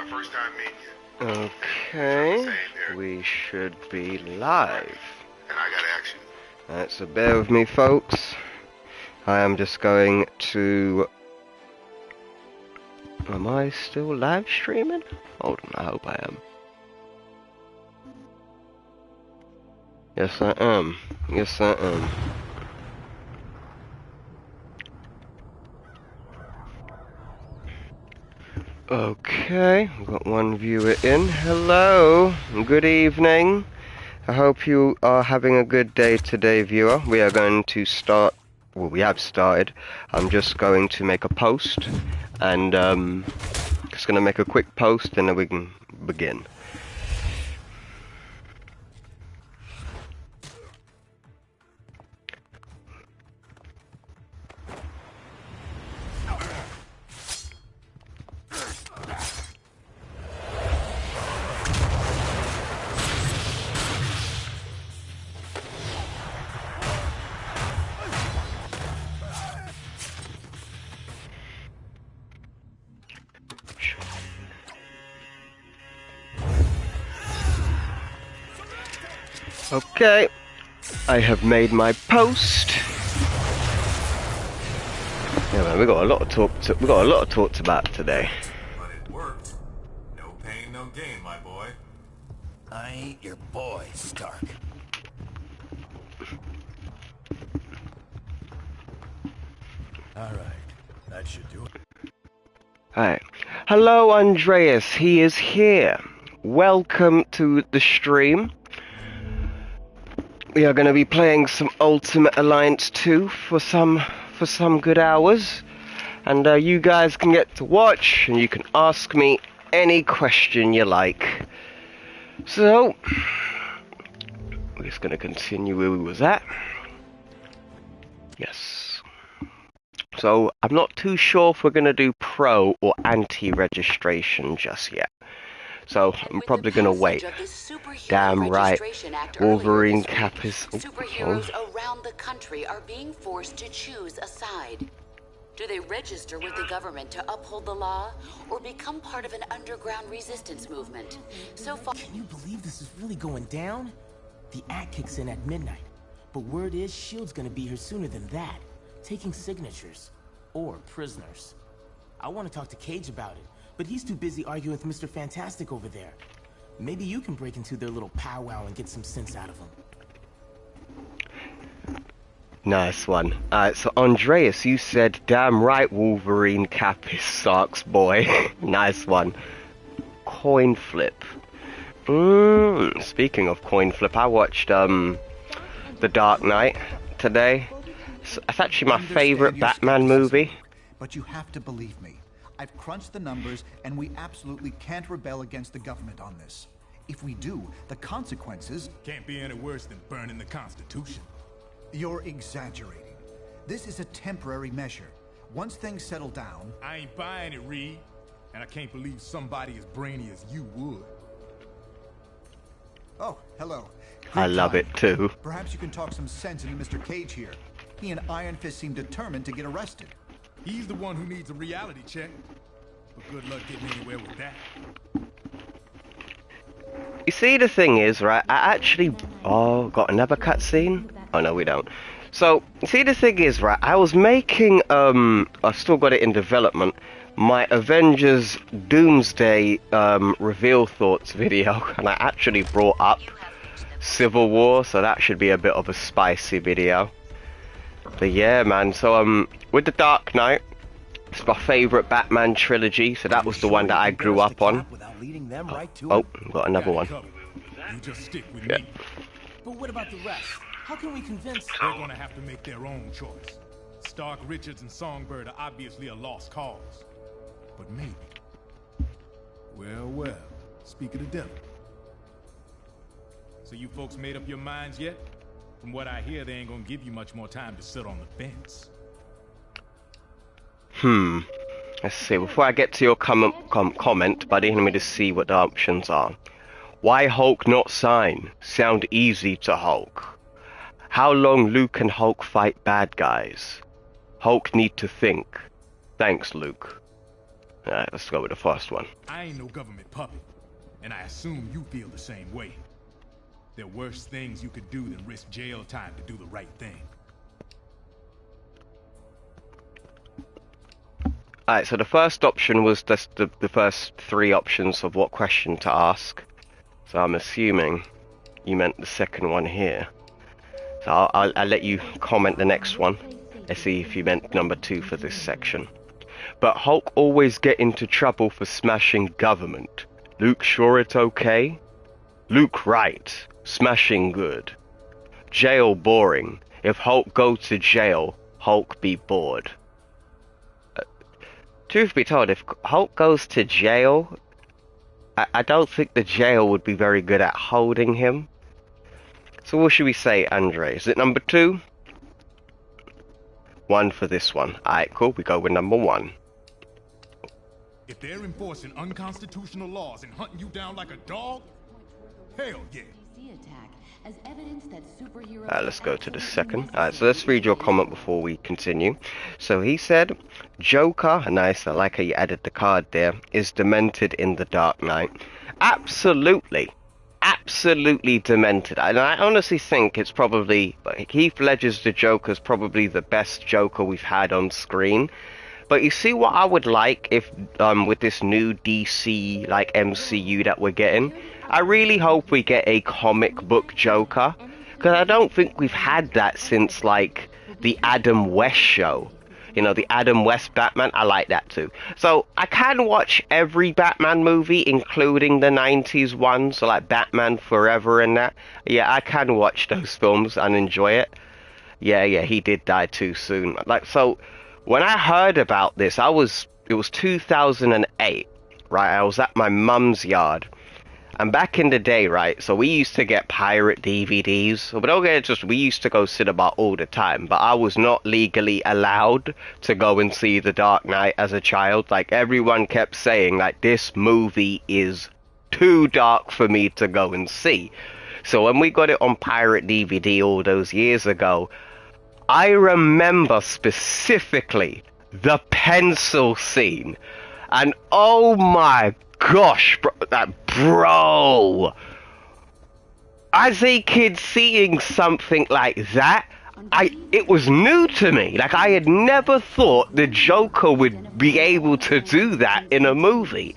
My first time meeting you. Okay, we should be live. And I got action. Alright, so bear with me, folks. I am just going to... Am I still live streaming? Hold on, I hope I am. Yes, I am. Yes, I am. Okay, we've got one viewer in. Hello, good evening. I hope you are having a good day today, viewer. We are going to start, well, we have started. I'm just going to make a post, and just going to make a quick post, and then we can begin. Okay, I have made my post. Yeah, man, we got a lot of talk about today. But it worked. No pain, no gain, my boy. I ain't your boy, Stark. Alright, that should do it. Alright. Hello, Andreas. He is here. Welcome to the stream. We are going to be playing some Ultimate Alliance 2 for some good hours. And you guys can get to watch, and you can ask me any question you like. So, we're just going to continue where we was at. Yes. So, I'm not too sure if we're going to do pro or anti-registration just yet. So, I'm probably going to wait. Damn right. Wolverine Cap is... Superheroes around the country are being forced to choose a side. Do they register with the government to uphold the law, or become part of an underground resistance movement? So far... Can you believe this is really going down? The act kicks in at midnight, but word is S.H.I.E.L.D's gonna be here sooner than that, taking signatures. Or prisoners. I want to talk to Cage about it, but he's too busy arguing with Mr. Fantastic over there. Maybe you can break into their little powwow and get some sense out of them. Nice one. So Andreas, you said, damn right Wolverine Cap is Stark's boy. Nice one. Coin flip. Speaking of coin flip, I watched The Dark Knight today. It's actually my favorite Batman movie. But you have to believe me. I've crunched the numbers, and we absolutely can't rebel against the government on this. If we do, the consequences... Can't be any worse than burning the Constitution. You're exaggerating. This is a temporary measure. Once things settle down... I ain't buying it, Reed. And I can't believe somebody as brainy as you would. Oh, hello. I love it too. Perhaps you can talk some sense into Mr. Cage here. He and Iron Fist seem determined to get arrested. He's the one who needs a reality check. But good luck getting anywhere with that. You see, the thing is, right, I actually... Oh, got another cutscene? Oh, no, we don't. So, see, the thing is, right, I was making, I've still got it in development, my Avengers Doomsday, reveal thoughts video, and I actually brought up Civil War, so that should be a bit of a spicy video. But yeah, man, so, with The Dark Knight, it's my favourite Batman trilogy, so that was the one that I grew up on. Oh, got another one. You just stick with Yeah. me. But what about the rest? How can we convince... They're gonna have to make their own choice. Stark, Richards, and Songbird are obviously a lost cause. But maybe. Well, well. Speak of the devil. So you folks made up your minds yet? From what I hear, they ain't gonna give you much more time to sit on the fence. Let's see, before I get to your comment, buddy, let me just see what the options are. Why Hulk not sign? Sound easy to Hulk. How long Luke and Hulk fight bad guys? Hulk need to think. Thanks, Luke. Alright, let's go with the first one. I ain't no government puppet, and I assume you feel the same way. There are worse things you could do than risk jail time to do the right thing. Alright, so the first option was just the first three options of what question to ask. So I'm assuming you meant the second one here. So I'll let you comment the next one. Let's see if you meant number 2 for this section. But Hulk always get into trouble for smashing government. Luke sure it's okay? Luke right. Smashing good. Jail boring. If Hulk go to jail, Hulk be bored. Truth be told, if Hulk goes to jail, I don't think the jail would be very good at holding him. So what should we say, Andre? Is it number 2? 1 for this one. Alright, cool. We go with number 1. If they're enforcing unconstitutional laws and hunting you down like a dog, hell yeah. Let's go to the second. Alright, so let's read your comment before we continue. So he said, Joker, nice, I like how you added the card there, is demented in The Dark Knight. Absolutely. Absolutely demented. And I honestly think it's probably, Heath Ledger's The Joker is probably the best Joker we've had on screen. But you see what I would like if, with this new DC, like, MCU that we're getting? I really hope we get a comic book Joker. Because I don't think we've had that since, like, the Adam West show. You know, the Adam West Batman, I like that too. So, I can watch every Batman movie, including the 90s ones, so like Batman Forever and that. Yeah, I can watch those films and enjoy it. Yeah, he did die too soon. Like, so, when I heard about this, it was 2008, right? I was at my mum's yard. And back in the day, right, so we used to get pirate DVDs. But don't get it just, we used to go cinema all the time. But I was not legally allowed to go and see The Dark Knight as a child. Like, everyone kept saying, like, this movie is too dark for me to go and see. So when we got it on pirate DVD all those years ago, I remember specifically the pencil scene. And oh my gosh, bro, as a kid seeing something like that, it was new to me. Like, I had never thought the Joker would be able to do that in a movie.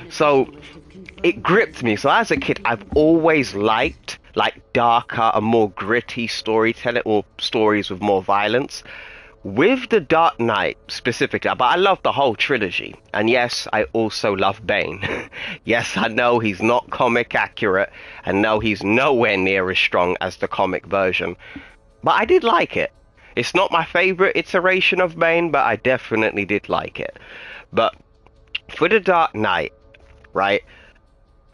So it gripped me. So as a kid, I've always liked, like, darker and more gritty storytelling, or stories with more violence. With The Dark Knight specifically, but I love the whole trilogy. And yes, I also love Bane. Yes, I know he's not comic accurate, and no, he's nowhere near as strong as the comic version. But I did like it. It's not my favorite iteration of Bane, but I definitely did like it. But for The Dark Knight, right,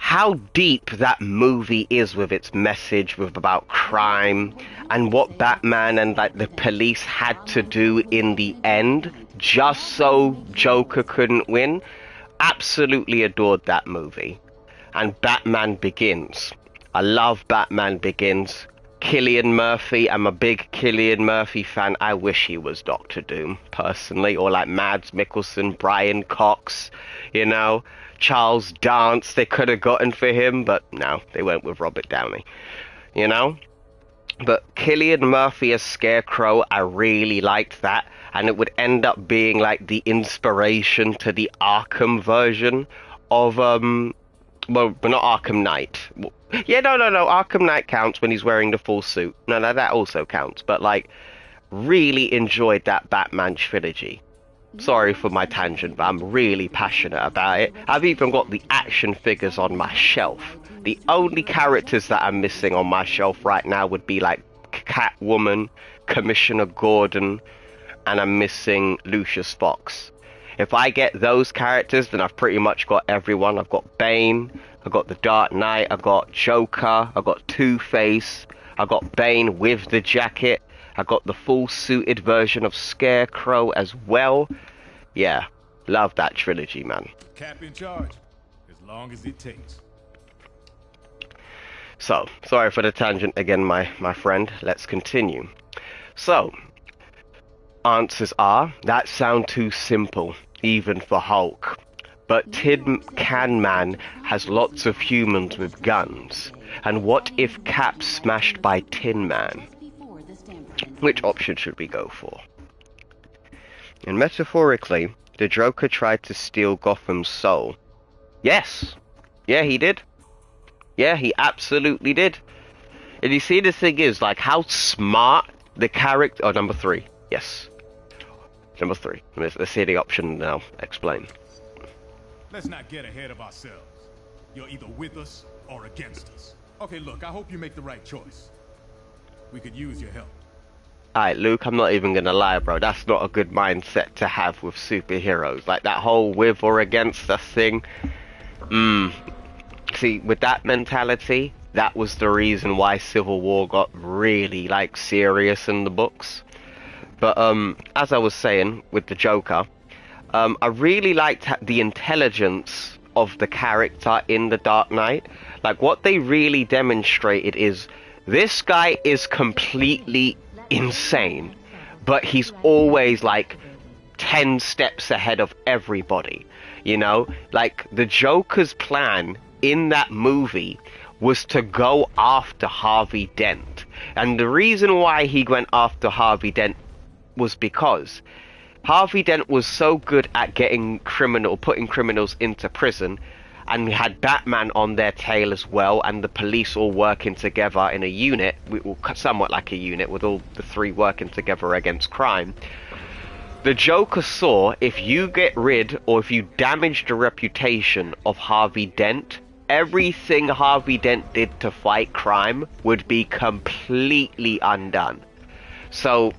how deep that movie is with its message with about crime and what Batman and, like, the police had to do in the end just so Joker couldn't win. Absolutely adored that movie. And Batman Begins. I love Batman Begins. Cillian Murphy, I'm a big Cillian Murphy fan. I wish he was Doctor Doom, personally. Or like Mads Mikkelsen, Brian Cox, you know. Charles Dance, they could have gotten for him, but no, they went with Robert Downey, you know? But Cillian Murphy as Scarecrow, I really liked that, and it would end up being like the inspiration to the Arkham version of, well, not Arkham Knight. Yeah, no, Arkham Knight counts when he's wearing the full suit. No, that also counts, but, like, really enjoyed that Batman trilogy. Sorry for my tangent, but I'm really passionate about it. I've even got the action figures on my shelf. The only characters that I'm missing on my shelf right now would be like Catwoman, Commissioner Gordon, and I'm missing Lucius Fox. If I get those characters, then I've pretty much got everyone. I've got Bane, I've got the Dark Knight, I've got Joker, I've got Two-Face, I've got Bane with the jacket, I got the full suited version of Scarecrow as well. Yeah, love that trilogy, man. Cap in charge, as long as it takes. So, sorry for the tangent again, my friend. Let's continue. So, answers are, that sound too simple, even for Hulk. but Tin Can Man has lots of humans with guns. And what if Cap's smashed by Tin Man? Which option should we go for? And metaphorically, the Joker tried to steal Gotham's soul. Yes. Yeah, he did. Yeah, he absolutely did. And you see, the thing is, like, how smart the character... Oh, number 3. Yes. Number 3. Let's see the option now. Explain. Let's not get ahead of ourselves. You're either with us or against us. Okay, look, I hope you make the right choice. We could use your help. Alright, Luke, I'm not even gonna lie, bro. That's not a good mindset to have with superheroes. Like, that whole with or against us thing. See, with that mentality, that was the reason why Civil War got really, like, serious in the books. But, as I was saying, with the Joker, I really liked the intelligence of the character in The Dark Knight. Like, what they really demonstrated is, this guy is completely insane, but he's always, like, 10 steps ahead of everybody, you know? Like, the Joker's plan in that movie was to go after Harvey Dent. And the reason why he went after Harvey Dent was because Harvey Dent was so good at putting criminals into prison, and we had Batman on their tail as well, and the police all working together in a unit, somewhat like a unit, with all the 3 working together against crime. The Joker saw, if you get rid, or if you damage the reputation of Harvey Dent, everything Harvey Dent did to fight crime would be completely undone. So,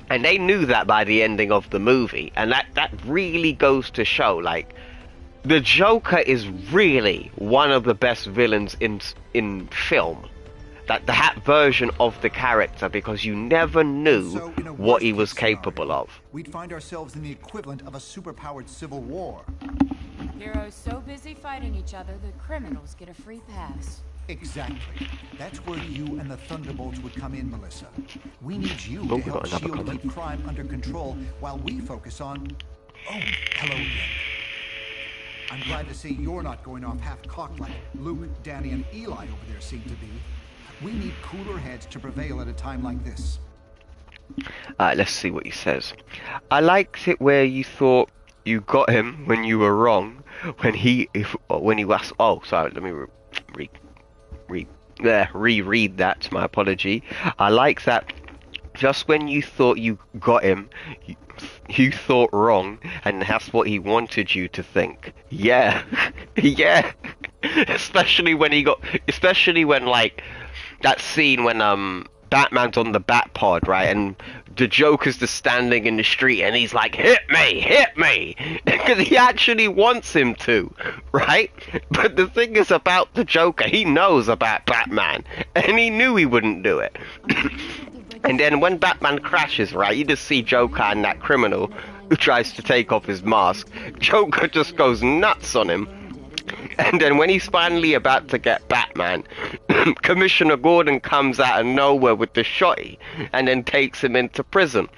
and they knew that by the ending of the movie, and that really goes to show, like, the Joker is really one of the best villains in film. That version of the character, because you never knew what he was capable of. We'd find ourselves in the equivalent of a superpowered civil war. Heroes so busy fighting each other that criminals get a free pass. Exactly. That's where you and the Thunderbolts would come in, Melissa. We need you to help S.H.I.E.L.D. keep crime under control while we focus on... Oh, hello again. I'm glad to see you're not going off half-cocked like Luke, Danny, and Eli over there seem to be. We need cooler heads to prevail at a time like this. Let's see what he says. I liked it where you thought you got him when you were wrong. When he was... Oh, sorry, let me reread that. My apology. I like that. Just when you thought you got him, you thought wrong, and that's what he wanted you to think. Yeah. Yeah. Especially when like that scene when Batman's on the Batpod, right, and the Joker's just standing in the street and he's like, hit me, because he actually wants him to, right? But the thing is about the Joker, he knows about Batman, and he knew he wouldn't do it. And then when Batman crashes, right, you just see Joker and that criminal who tries to take off his mask. Joker just goes nuts on him. And then when he's finally about to get Batman, Commissioner Gordon comes out of nowhere with the shotty and then takes him into prison.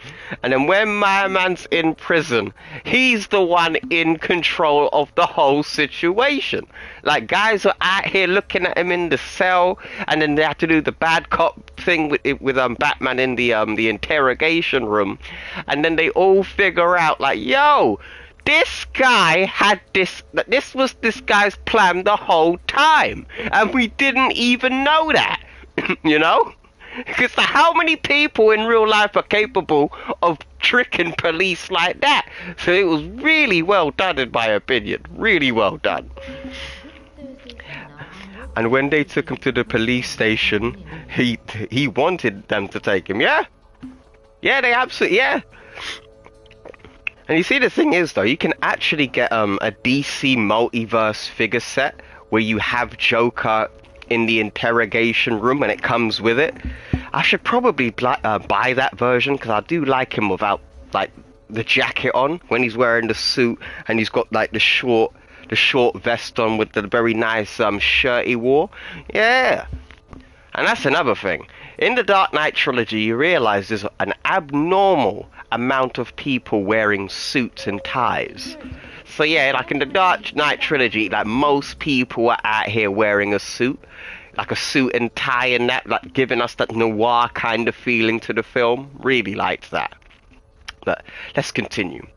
And then when my man's in prison, he's the one in control of the whole situation. Like, guys are out here looking at him in the cell, and then they have to do the bad cop thing with Batman in the interrogation room. And then they all figure out, like, yo, this guy had this was this guy's plan the whole time, and we didn't even know that. You know, because how many people in real life are capable of tricking police like that? So it was really well done, in my opinion, really well done. And when they took him to the police station, he wanted them to take him. Yeah, they absolutely, yeah. And you see, the thing is, though, you can actually get a DC multiverse figure set where you have Joker in the interrogation room and it comes with it. I should probably buy that version, because I do like him without, like, the jacket on, when he's wearing the suit and he's got, like, the short vest on with the very nice shirt he wore. Yeah. And that's another thing. In the Dark Knight trilogy, you realize there's an abnormal amount of people wearing suits and ties. So yeah, like in the Dark Knight trilogy, like most people are out here wearing a suit, like a suit and tie and that, like giving us that noir kind of feeling to the film. Really liked that. But let's continue.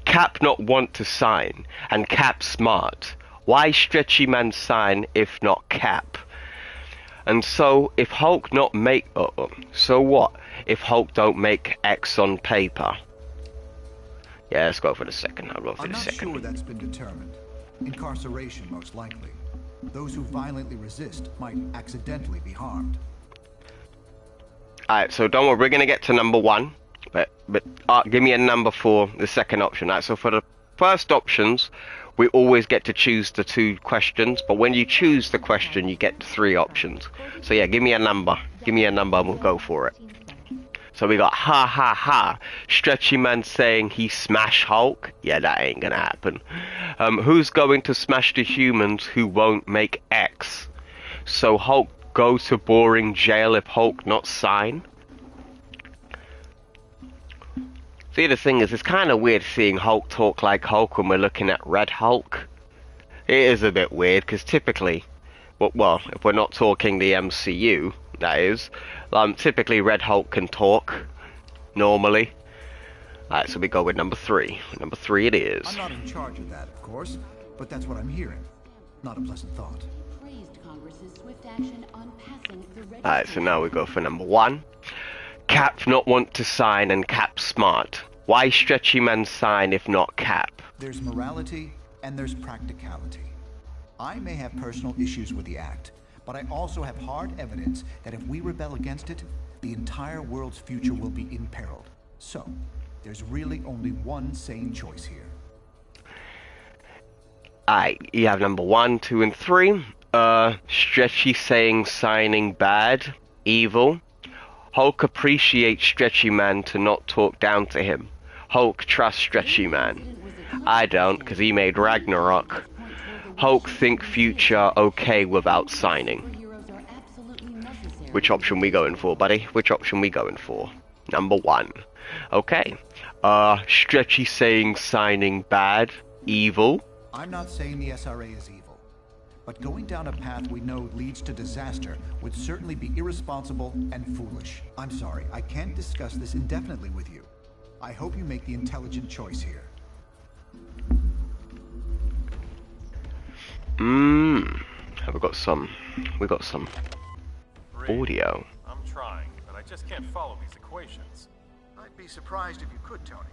Cap not want to sign, and Cap smart. Why Stretchy Man sign if not Cap? And so if Hulk not make, so what if Hulk don't make X on paper? Yeah, let's go for the second. I'll go for I'm the not second. sure that's been determined. Incarceration, most likely. Those who violently resist might accidentally be harmed. Alright, so don't worry, we're gonna get to number one, but give me a number for the second option. Alright, so for the first options, we always get to choose the 2 questions, but when you choose the question, you get 3 options. So yeah, give me a number. Give me a number and we'll go for it. So we got ha ha ha. Stretchy Man saying he smash Hulk. Yeah, that ain't gonna happen. Who's going to smash the humans who won't make X? So Hulk go to boring jail if Hulk not sign. See, the thing is, it's kind of weird seeing Hulk talk like Hulk when we're looking at Red Hulk. It is a bit weird, because typically, well, if we're not talking the MCU, that is, typically Red Hulk can talk, normally. Alright, so we go with number 3. Number 3 it is. I'm not in charge of that, of course, but that's what I'm hearing. Not a pleasant thought. Alright, so now we go for number 1. Cap not want to sign and Cap smart. Why Stretchy Man sign if not Cap? There's morality and there's practicality. I may have personal issues with the act, but I also have hard evidence that if we rebel against it, the entire world's future will be imperiled. So, there's really only one sane choice here. Alright, you have number 1, 2, and 3. Stretchy saying signing bad, evil. Hulk appreciates Stretchy Man to not talk down to him. Hulk trusts Stretchy Man. I don't, because he made Ragnarok. Hulk think future okay without signing. Which option we going for, buddy? Which option we going for? Number 1. Okay. Stretchy saying signing bad, evil. I'm not saying the SRA is evil, but going down a path we know leads to disaster would certainly be irresponsible and foolish. I'm sorry, I can't discuss this indefinitely with you. I hope you make the intelligent choice here. Have we got some audio. I'm trying, but I just can't follow these equations. I'd be surprised if you could, Tony.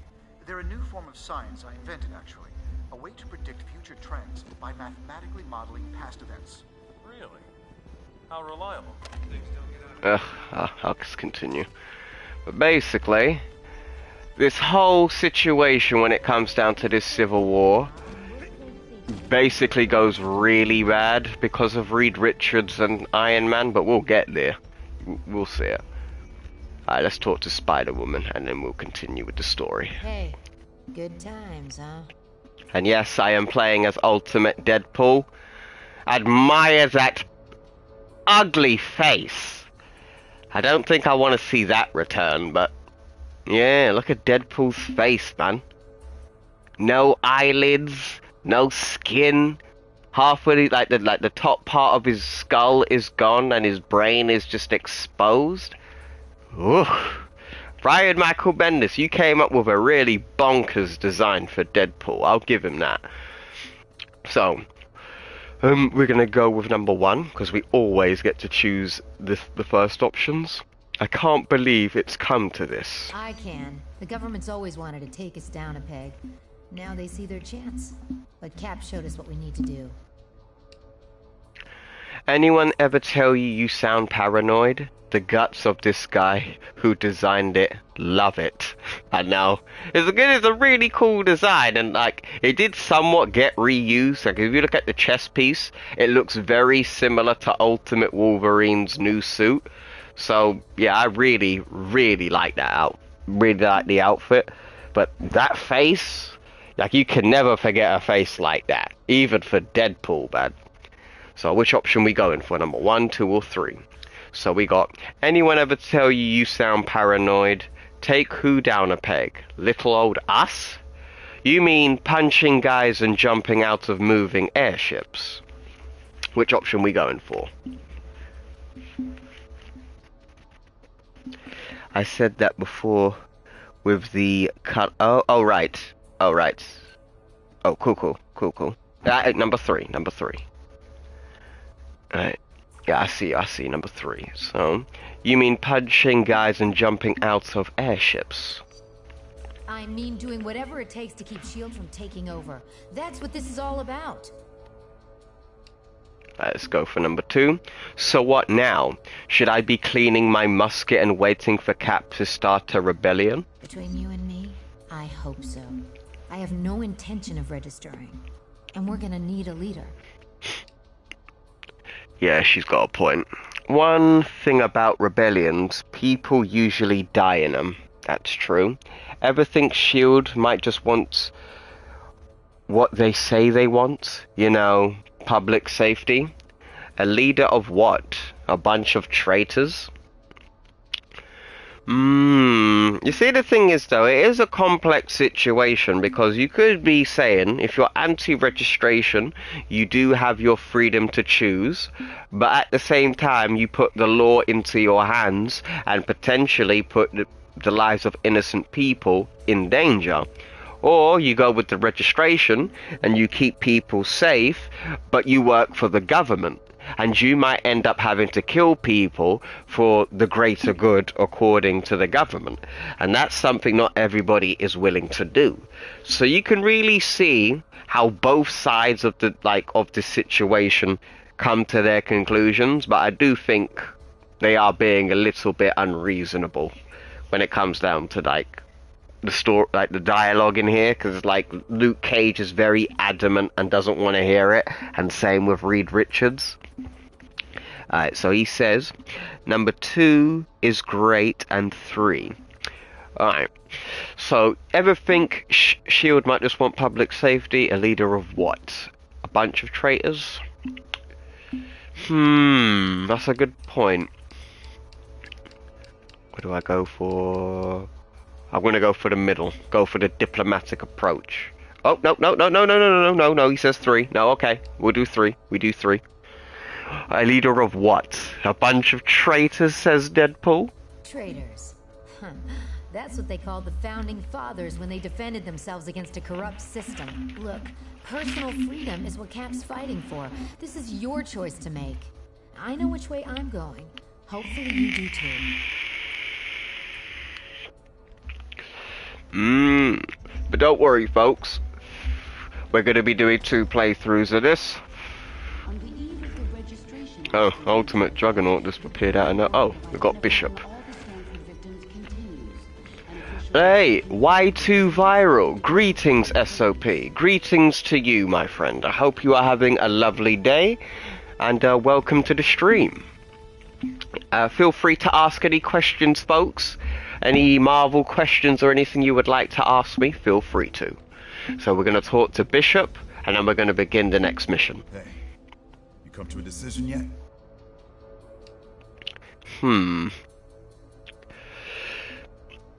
They're a new form of science I invented, actually. A way to predict future trends by mathematically modeling past events. Really? How reliable? I'll just continue. But basically, this whole situation when it comes down to this civil war basically goes really bad because of Reed Richards and Iron Man, but we'll get there. We'll see it. Alright, let's talk to Spider-Woman and then we'll continue with the story. Hey, good times, huh? And yes, I am playing as Ultimate Deadpool. Admire that ugly face. I don't think I want to see that return, but yeah, look at Deadpool's face, man. No eyelids, no skin. Half of the top part of his skull is gone, and his brain is just exposed. Oof. Brian Michael Bendis, you came up with a really bonkers design for Deadpool. I'll give him that. So, we're gonna go with number 1 because we always get to choose the first options. I can't believe it's come to this. I can. The government's always wanted to take us down a peg. Now they see their chance. But Cap showed us what we need to do. Anyone ever tell you sound paranoid? The guts of this guy who designed it, love it. I know. It's a really cool design, and like it did somewhat get reused. Like if you look at the chest piece, it looks very similar to Ultimate Wolverine's new suit. So yeah, I really like that really like the outfit. But that face, like you can never forget a face like that, even for Deadpool, man. So which option we going for? Number 1, 2, or 3? So we got, anyone ever tell you sound paranoid? Take who down a peg? Little old us? You mean punching guys and jumping out of moving airships? Which option we going for? I said that before with the cut. Oh, right. Oh, right. Oh, cool. Number three. Alright. Yeah, I see, number 3. So, you mean punching guys and jumping out of airships? I mean doing whatever it takes to keep S.H.I.E.L.D. from taking over. That's what this is all about. Let's go for number 2. So what now? Should I be cleaning my musket and waiting for Cap to start a rebellion? Between you and me, I hope so. I have no intention of registering. And we're gonna need a leader. Yeah, she's got a point. One thing about rebellions, people usually die in them. That's true. Ever think S.H.I.E.L.D. might just want what they say they want? You know, public safety? A leader of what? A bunch of traitors? You see, the thing is, though, it is a complex situation because you could be saying, if you're anti-registration, you do have your freedom to choose, but at the same time, you put the law into your hands and potentially put the lives of innocent people in danger. Or you go with the registration and you keep people safe, but you work for the government. And you might end up having to kill people for the greater good according to the government. And that's something not everybody is willing to do. So you can really see how both sides of the situation come to their conclusions, but I do think they are being a little bit unreasonable when it comes down to the story, the dialogue in here, because Luke Cage is very adamant and doesn't want to hear it, and same with Reed Richards. Alright, so he says number 2 is great and 3. Alright, so ever think S.H.I.E.L.D. might just want public safety? A leader of what? A bunch of traitors? That's a good point. What do I go for? I'm going to go for the middle. Go for the diplomatic approach. Oh, no. He says 3. No, okay. We'll do 3. We do 3. A leader of what? A bunch of traitors, says Deadpool. Traitors. That's what they called the Founding Fathers when they defended themselves against a corrupt system. Look, personal freedom is what Cap's fighting for. This is your choice to make. I know which way I'm going. Hopefully you do too. But don't worry, folks. We're going to be doing 2 playthroughs of this. Oh, Ultimate Juggernaut just appeared out of no. Oh, we've got Bishop. Hey, Y2 Viral. Greetings, SOP. Greetings to you, my friend. I hope you are having a lovely day, and welcome to the stream. Feel free to ask any questions, folks. Any Marvel questions or anything you would like to ask me, feel free to. So we're going to talk to Bishop, and then we're going to begin the next mission. Hey, you come to a decision yet?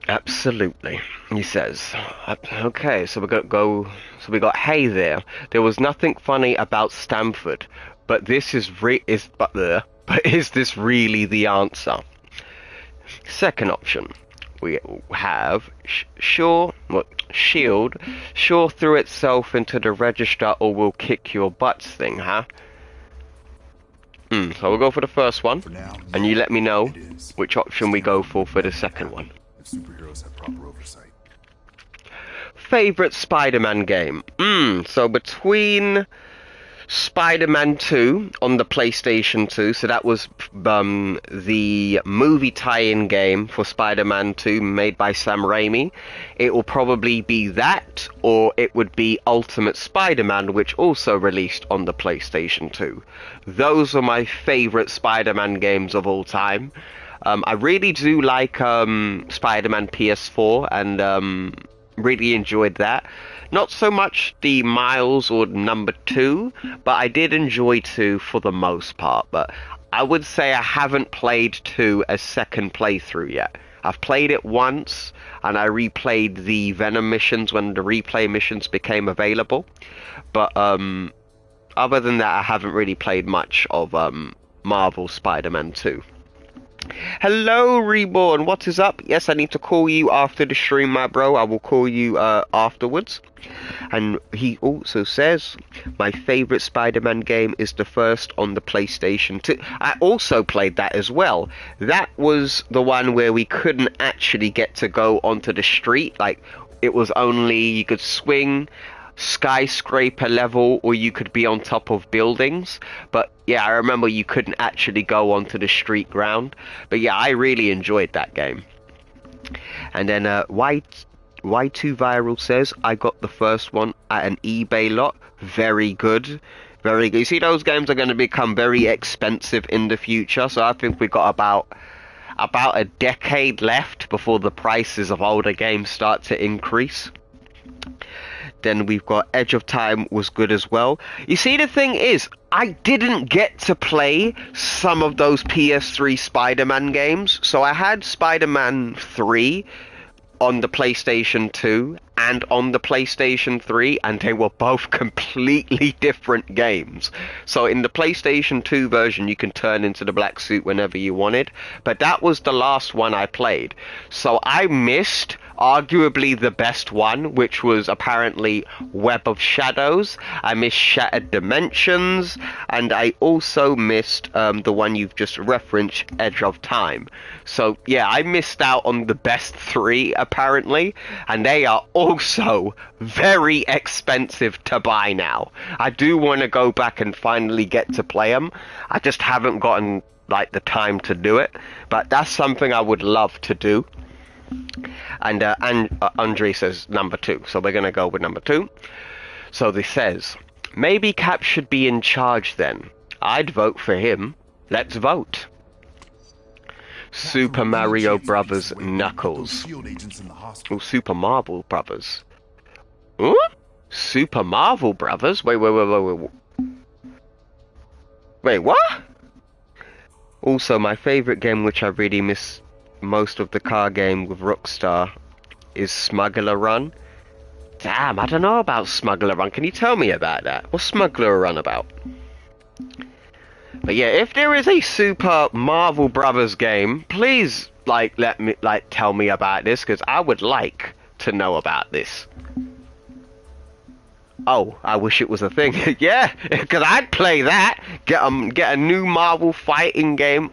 Absolutely, he says. Okay, so we got hey there. There was nothing funny about Stamford, but is this really the answer? Second option, we have S.H.I.E.L.D. sure threw itself into the register or will kick your butts thing, huh? So we'll go for the first one, and you let me know which option we go for the second one. If superheroes have proper oversight. Favorite Spider-Man game? So between Spider-Man 2 on the PlayStation 2, so that was the movie tie-in game for Spider-Man 2 made by Sam Raimi. It will probably be that, or it would be Ultimate Spider-Man, which also released on the PlayStation 2. Those are my favorite Spider-Man games of all time. I really do like Spider-Man PS4, and really enjoyed that. Not so much the Miles or number 2, but I did enjoy 2 for the most part. But I would say I haven't played 2 a second playthrough yet. I've played it once, and I replayed the Venom missions when the replay missions became available. But other than that, I haven't really played much of Marvel Spider-Man 2. Hello, Reborn. What is up? Yes, I need to call you after the stream, my bro. I will call you afterwards. And he also says, my favorite Spider-Man game is the first on the PlayStation 2. I also played that as well. That was the one where we couldn't actually get to go onto the street. Like, it was only, you could swing skyscraper level, or you could be on top of buildings. But yeah, I remember you couldn't actually go onto the street ground. But yeah, I really enjoyed that game. And then Y2 Viral says, I got the first one at an eBay lot. Very good. Very good. You see, those games are going to become very expensive in the future, so I think we've got about a decade left before the prices of older games start to increase. Then we've got Edge of Time was good as well. You see, the thing is, I didn't get to play some of those PS3 Spider-Man games. So I had Spider-Man 3 on the PlayStation 2 and on the PlayStation 3, and they were both completely different games. So in the PlayStation 2 version, you can turn into the black suit whenever you wanted, but that was the last one I played. So I missed arguably the best one, which was apparently Web of Shadows. I missed Shattered Dimensions, and I also missed the one you've just referenced, Edge of Time. So yeah, I missed out on the best three apparently, and they are also very expensive to buy now. I do want to go back and finally get to play them. I just haven't gotten like the time to do it, but that's something I would love to do. And Andre says number 2, so we're gonna go with number 2. So this says, maybe Cap should be in charge then. I'd vote for him. Let's vote. Super Mario Brothers Knuckles. Oh, Super Marvel Brothers. Huh? Super Marvel Brothers? Wait. Wait, what? Also, my favorite game, which I really miss most of the car game with Rockstar, is Smuggler Run. Damn, I don't know about Smuggler Run. Can you tell me about that? What's Smuggler Run about? But yeah, if there is a Super Marvel Brothers game, please tell me about this, because I would like to know about this. Oh, I wish it was a thing. Yeah, because I'd play that. Get a new Marvel fighting game,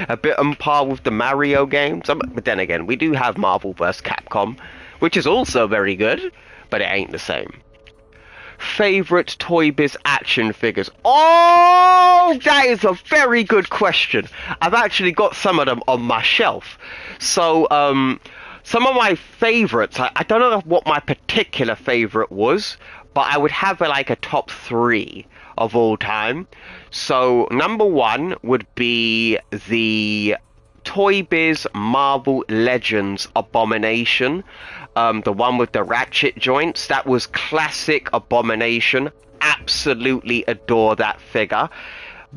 a bit on par with the Mario games. But then again, we do have Marvel vs. Capcom, which is also very good, but it ain't the same. Favorite Toy Biz action figures? Oh, that is a very good question. I've actually got some of them on my shelf. So, some of my favorites, I don't know what my particular favorite was, but I would have like a top 3 of all time. So number 1 would be the Toy Biz Marvel Legends Abomination, the one with the ratchet joints. That was classic Abomination. Absolutely adore that figure.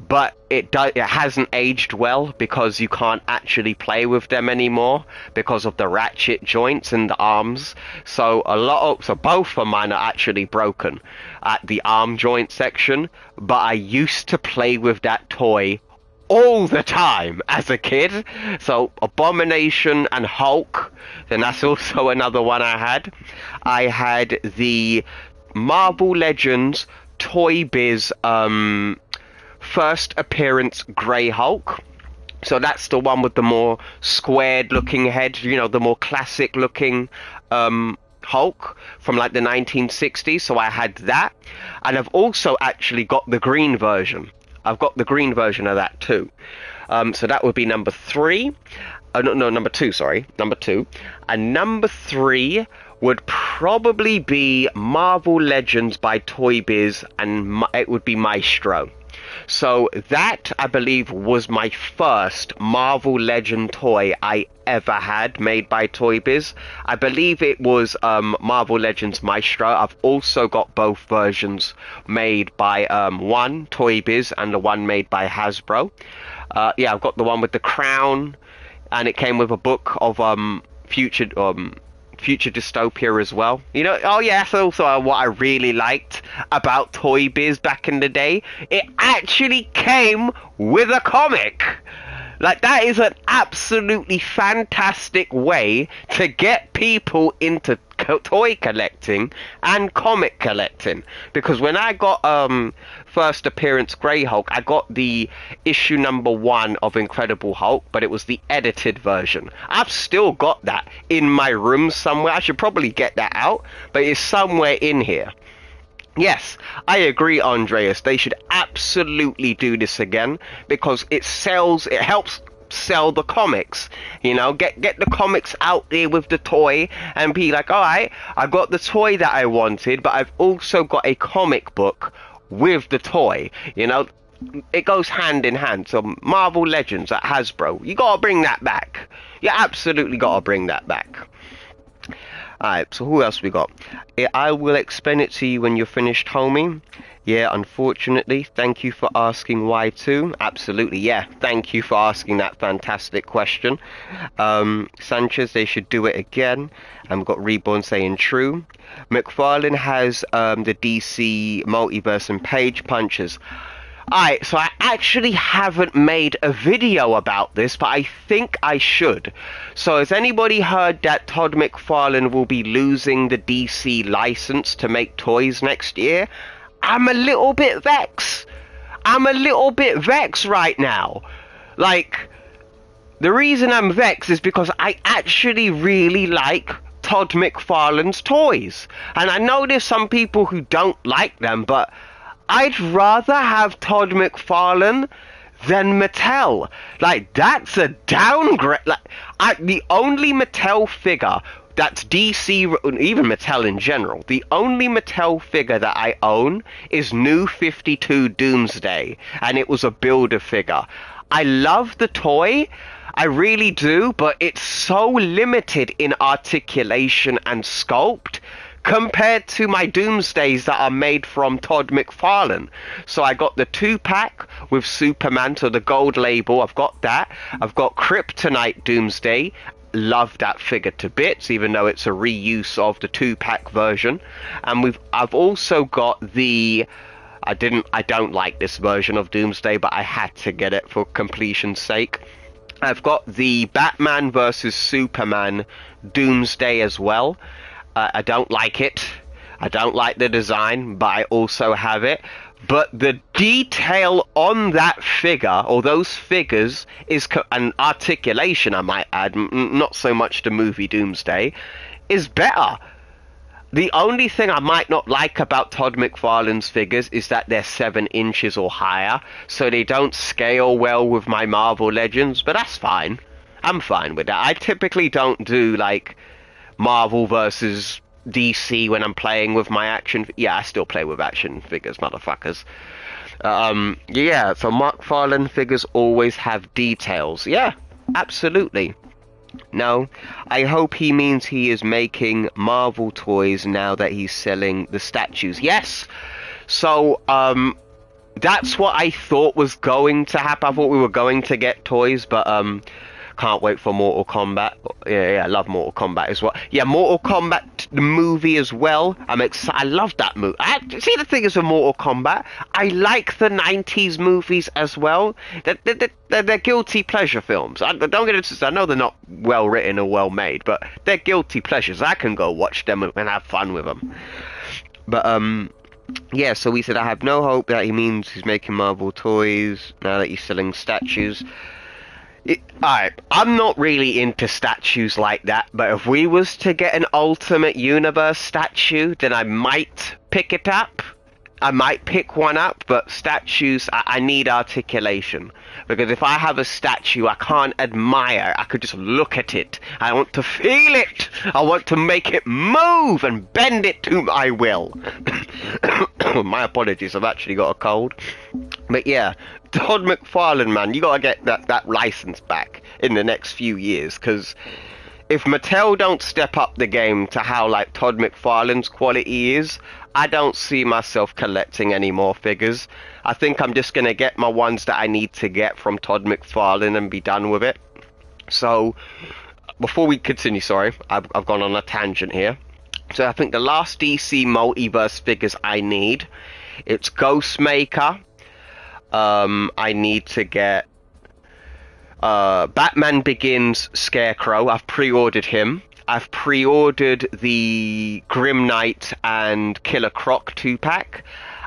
But it hasn't aged well, because you can't actually play with them anymore because of the ratchet joints and the arms. So both of mine are actually broken at the arm joint section. But I used to play with that toy all the time as a kid. So Abomination and Hulk, then that's also another one I had. I had the Marvel Legends Toy Biz first appearance Grey Hulk. So that's the one with the more squared looking head, you know, the more classic looking Hulk from like the 1960s. So I had that, and I've also actually got the green version. I've got the green version of that too. So that would be number 3. Number 2, sorry. Number 2. And number 3 would probably be Marvel Legends by Toy Biz, and it would be Maestro. So that, I believe, was my first Marvel Legend toy I ever had made by Toy Biz. I believe it was Marvel Legends Maestro. I've also got both versions made by one Toy Biz and the one made by Hasbro. Yeah, I've got the one with the crown and it came with a book of future dystopia as well. You know, oh yeah, that's also what I really liked about Toy Biz back in the day. It actually came with a comic. Like, that is an absolutely fantastic way to get people into toy collecting and comic collecting. Because when I got first appearance Grey Hulk, I got the issue #1 of Incredible Hulk, but it was the edited version. I've still got that in my room somewhere. I should probably get that out, but it's somewhere in here. Yes, I agree, Andreas. They should absolutely do this again, because it helps sell the comics. You know, get the comics out there with the toy and be like, all right, I got the toy that I wanted, but I've also got a comic book with the toy. You know, it goes hand in hand. So Marvel Legends at Hasbro, you gotta bring that back. You absolutely gotta bring that back. Alright, so who else we got? I will explain it to you when you're finished, homie. Yeah, unfortunately. Thank you for asking why too. Absolutely, yeah. Thank you for asking that fantastic question. Sanchez, they should do it again. We've got Reborn saying true. McFarlane has the DC Multiverse and Page Punchers. Alright, so I actually haven't made a video about this, but I think I should. So has anybody heard that Todd McFarlane will be losing the DC license to make toys next year? I'm a little bit vexed. I'm a little bit vexed right now. Like, the reason I'm vexed is because I actually really like Todd McFarlane's toys. And I know there's some people who don't like them, but I'd rather have Todd McFarlane than Mattel. Like, that's a downgrade. Like, the only Mattel figure that's DC, even Mattel in general, the only Mattel figure that I own is New 52 Doomsday, and it was a builder figure. I love the toy, I really do, but it's so limited in articulation and sculpt compared to my Doomsdays that are made from Todd McFarlane. So I got the 2-pack with Superman, so the gold label, I've got that. I've got Kryptonite Doomsday. Love that figure to bits, even though it's a reuse of the 2-pack version. And I've also got the I don't like this version of Doomsday, but I had to get it for completion's sake. I've got the Batman vs Superman Doomsday as well. I don't like it. I don't like the design, but I also have it. But the detail on that figure, or those figures, and articulation, I might add, not so much the movie Doomsday, is better. The only thing I might not like about Todd McFarlane's figures is that they're 7 inches or higher, so they don't scale well with my Marvel Legends, but that's fine. I'm fine with that. I typically don't do, like, Marvel versus DC when I'm playing with my action. Yeah, I still play with action figures, motherfuckers. Yeah, so McFarlane figures always have details. Yeah, absolutely. No, I hope he means he is making Marvel toys now that he's selling the statues. Yes, so that's what I thought was going to happen. I thought we were going to get toys, but can't wait for Mortal Kombat. Yeah, I love Mortal Kombat as well. Yeah, Mortal Kombat, the movie as well. I'm excited. I love that movie. See, the thing is with Mortal Kombat, I like the 90s movies as well. They're guilty pleasure films. Don't get it. I know they're not well written or well made, but they're guilty pleasures. I can go watch them and have fun with them. But yeah, so we said I have no hope that he means he's making Marvel toys now that he's selling statues. Alright, I'm not really into statues like that, but if we was to get an Ultimate Universe statue, then I might pick it up. I might pick one up, but statues, I need articulation. Because if I have a statue, I can't admire. I could just look at it. I want to feel it. I want to make it move and bend it to my will. My apologies, I've actually got a cold. But yeah, Todd McFarlane, man, you gotta get that license back in the next few years, because if Mattel don't step up the game to how, like, Todd McFarlane's quality is, I don't see myself collecting any more figures. I think I'm just gonna get my ones that I need to get from Todd McFarlane and be done with it. So, before we continue, sorry, I've gone on a tangent here. So I think the last DC Multiverse figures I need, it's Ghostmaker. I need to get Batman Begins Scarecrow. I've pre-ordered him. I've pre-ordered the Grim Knight and Killer Croc 2-pack.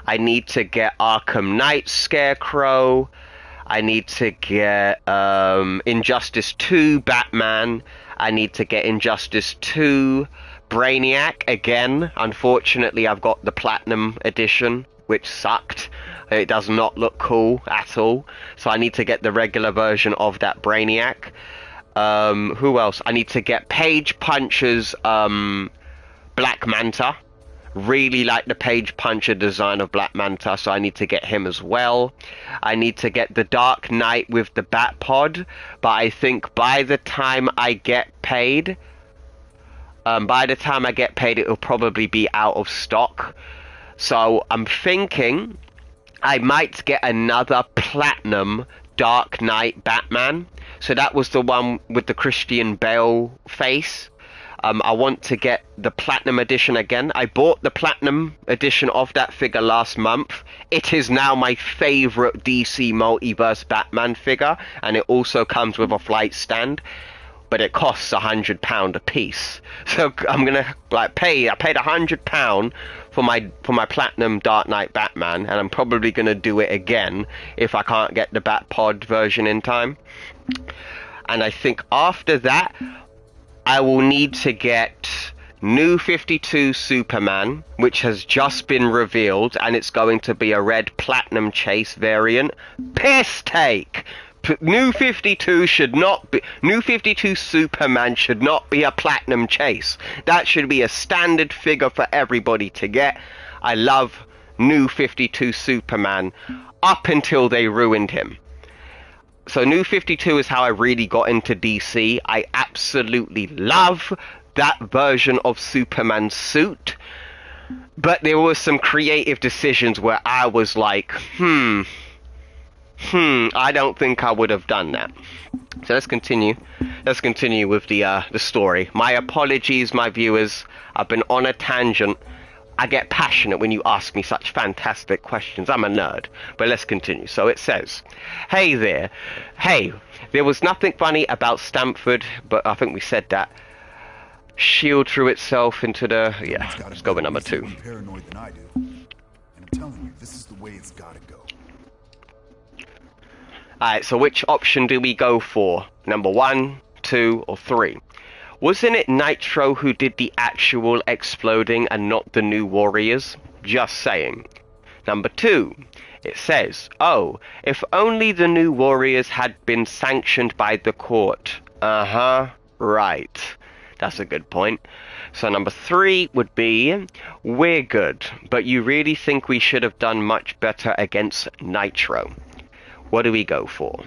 I need to get Arkham Knight Scarecrow. I need to get Injustice 2 Batman. I need to get Injustice 2 Brainiac again. Unfortunately, I've got the Platinum Edition, which sucked. It does not look cool at all. So I need to get the regular version of that Brainiac. Who else? I need to get Page Puncher's Black Manta. Really like the Page Puncher design of Black Manta, so I need to get him as well. I need to get the Dark Knight with the Bat Pod, but I think by the time I get paid, it'll probably be out of stock. So I'm thinking I might get another Platinum Dark Knight Batman. So that was the one with the Christian Bale face. I want to get the Platinum Edition again. I bought the Platinum Edition of that figure last month. It is now my favourite DC Multiverse Batman figure, and it also comes with a flight stand. But it costs £100 a piece. So I'm gonna pay. I paid £100 for my Platinum Dark Knight Batman, and I'm probably gonna do it again if I can't get the Batpod version in time. And I think after that, I will need to get New 52 Superman, which has just been revealed, and it's going to be a red Platinum Chase variant. Piss take! New 52 should not be. New 52 Superman should not be a Platinum Chase. That should be a standard figure for everybody to get. I love New 52 Superman up until they ruined him. So New 52 is how I really got into DC. I absolutely love that version of Superman's suit. But there were some creative decisions where I was like, I don't think I would have done that. So let's continue. Let's continue with the story. My apologies, my viewers. I've been on a tangent. I get passionate when you ask me such fantastic questions. I'm a nerd. But let's continue. So it says, hey there. Hey, there was nothing funny about Stamford, but I think we said that. Shield threw itself into the... Yeah, let's go with number 2. More paranoid than I do. And I'm telling you, this is the way it's gotta go. Alright, so which option do we go for? Number 1, 2, or 3? Wasn't it Nitro who did the actual exploding and not the New Warriors? Just saying. Number 2, it says, oh, if only the New Warriors had been sanctioned by the court. Right. That's a good point. So number 3 would be, we're good, but you really think we should have done much better against Nitro? What do we go for?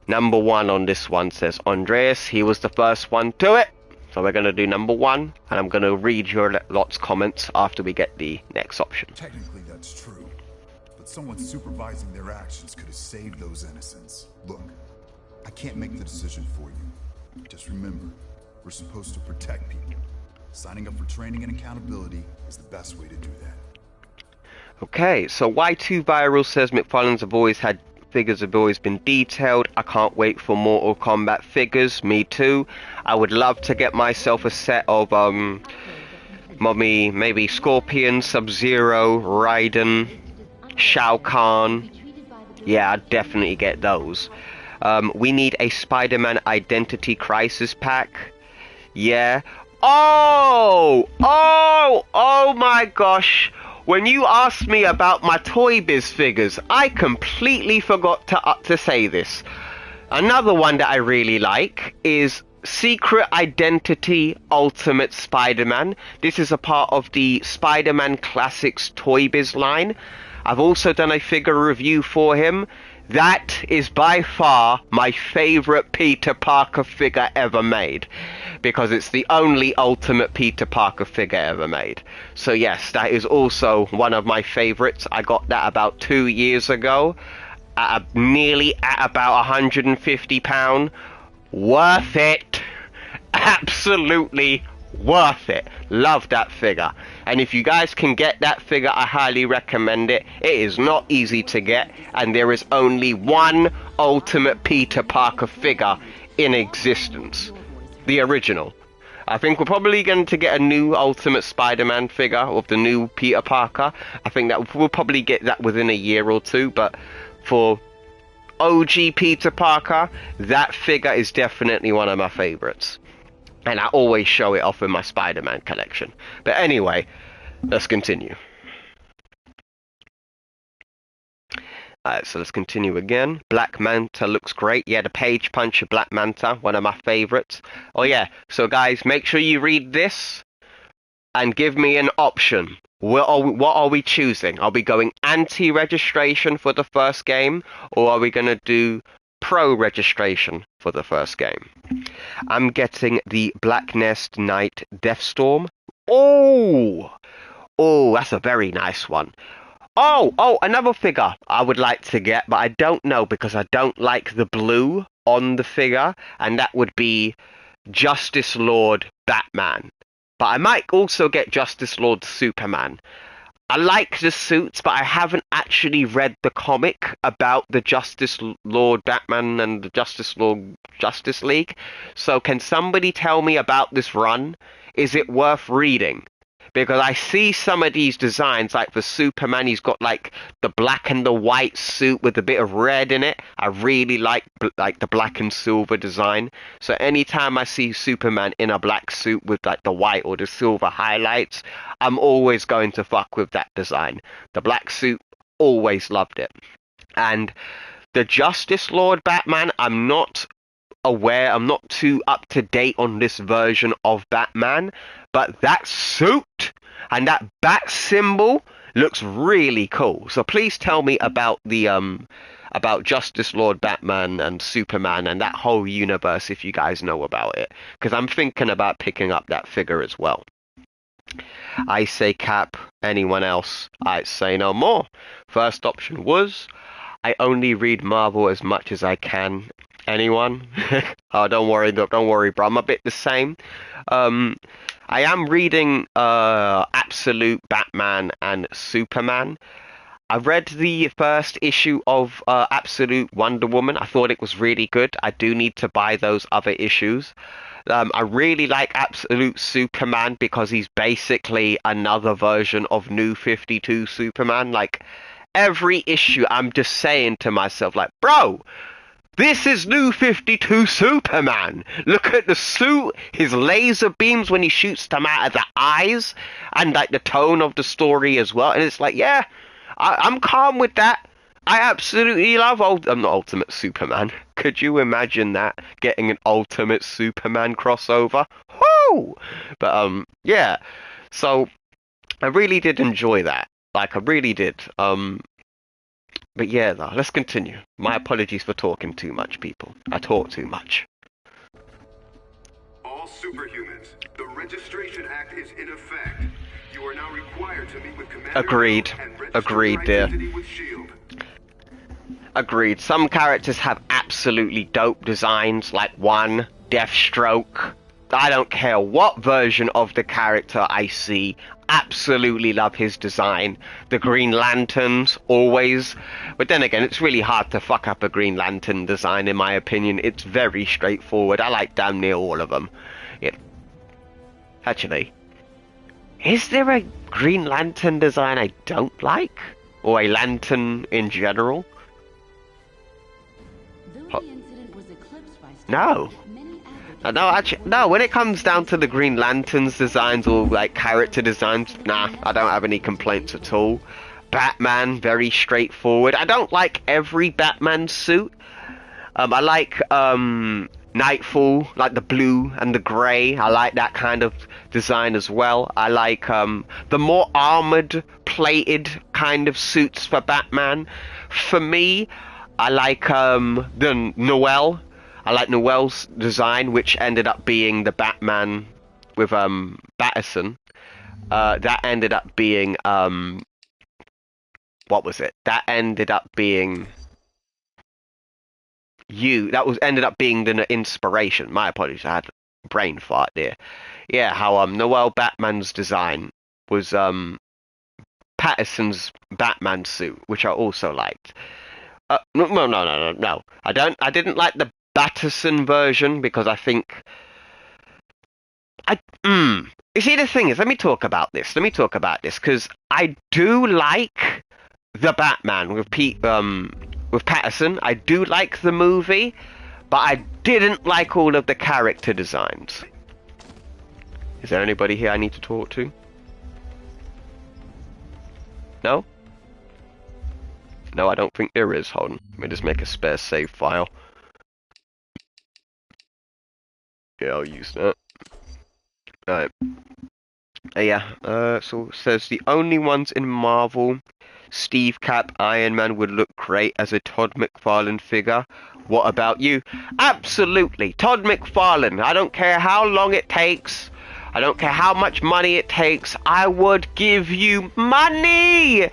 Number 1 on this one says Andreas. He was the first one to it. So we're going to do number 1. And I'm going to read your lot's comments after we get the next option. Technically that's true. But someone supervising their actions could have saved those innocents. Look, I can't make the decision for you. Just remember, we're supposed to protect people. Signing up for training and accountability is the best way to do that. Okay, so Y2 Viral says McFarlane's figures have always been detailed. I can't wait for Mortal Kombat figures. Me too. I would love to get myself a set of maybe Scorpion, Sub-Zero, Raiden, Shao Kahn. Yeah, I'd definitely get those. We need a Spider-Man Identity Crisis pack. Yeah. Oh my gosh. When you asked me about my Toy Biz figures, I completely forgot to say this. Another one that I really like is Secret Identity Ultimate Spider-Man. This is a part of the Spider-Man Classics Toy Biz line. I've also done a figure review for him. That is by far my favorite Peter Parker figure ever made, because it's the only Ultimate Peter Parker figure ever made. So yes, that is also one of my favorites. I got that about 2 years ago, nearly at about £150. worth it. Absolutely worth it. Love that figure. And if you guys can get that figure, I highly recommend it. It is not easy to get, and there is only one Ultimate Peter Parker figure in existence. The original. I think we're probably going to get a new Ultimate Spider-Man figure of the new Peter Parker. I think that we'll probably get that within a year or two, but for OG Peter Parker, that figure is definitely one of my favorites. And I always show it off in my Spider-Man collection. But anyway, let's continue. Alright, so let's continue again. Black Manta looks great. Yeah, the Page Puncher Black Manta, one of my favorites. Oh yeah, so guys, make sure you read this and give me an option. What are we choosing? Are we going anti-registration for the first game, or are we going to do pro-registration for the first game? I'm getting the Black Nest Knight Deathstorm. Oh, that's a very nice one. Oh, another figure I would like to get, but I don't know because I don't like the blue on the figure, and that would be Justice Lord Batman. But I might also get Justice Lord Superman. I like the suits, but I haven't actually read the comic about the Justice Lord Batman and the Justice Lord Justice League. So can somebody tell me about this run? Is it worth reading? Because I see some of these designs, like for Superman, he's got like the black and the white suit with a bit of red in it. I really like the black and silver design. So anytime I see Superman in a black suit with like the white or the silver highlights, I'm always going to fuck with that design. The black suit, always loved it. And the Justice Lord Batman, I'm not too up to date on this version of Batman, but that suit and that bat symbol looks really cool. So please tell me about the about Justice Lord Batman and Superman and that whole universe if you guys know about it, because I'm thinking about picking up that figure as well. I say Cap. Anyone else? I say no more. First option was I only read Marvel as much as I can. Anyone? Oh, don't worry, bro. I'm a bit the same. I am reading Absolute Batman and Superman. I read the first issue of Absolute Wonder Woman. I thought it was really good. I do need to buy those other issues. I really like Absolute Superman because he's basically another version of New 52 Superman. Like, every issue I'm just saying to myself, like, bro, this is New 52 Superman. Look at the suit, his laser beams when he shoots them out of the eyes, and like the tone of the story as well. And it's like, yeah, I'm calm with that. I absolutely love not Ultimate Superman. Could you imagine that? Getting an Ultimate Superman crossover? Whoo! But yeah. So I really did enjoy that. Like, I really did. But yeah, though, let's continue. My apologies for talking too much, people. I talk too much. All superhumans, the Registration Act is in effect. You are now required to meet with Commander Agreed. Agreed, dear. Shield. Agreed. Some characters have absolutely dope designs, like one, Deathstroke. I don't care what version of the character I see, absolutely love his design. The Green Lanterns, always. But then again, it's really hard to fuck up a Green Lantern design, in my opinion. It's very straightforward. I like damn near all of them. Yeah. Actually, is there a Green Lantern design I don't like? Or a lantern in general? No. No, actually, no, when it comes down to the Green Lanterns designs or, like, character designs, nah, I don't have any complaints at all. Batman, very straightforward. I don't like every Batman suit. I like, Nightfall, like the blue and the grey. I like that kind of design as well. I like, the more armoured, plated kind of suits for Batman. For me, I like, the Noel. I like Noel's design, which ended up being the Batman with Batterson. That ended up being what was it? That ended up being ended up being the inspiration. My apologies, I had a brain fart there. Yeah, how Noel Batman's design was Patterson's Batman suit, which I also liked. No. I didn't like the Batterson version because I think You see, the thing is, let me talk about this because I do like the Batman with Patterson. I do like the movie, but I didn't like all of the character designs. Is there anybody here I need to talk to? No? No, I don't think there is. Hold on. Let me just make a spare save file. Yeah, I'll use that. Alright. So it says the only ones in Marvel, Steve Cap, Iron Man would look great as a Todd McFarlane figure. What about you? Absolutely. Todd McFarlane. I don't care how long it takes. I don't care how much money it takes. I would give you money!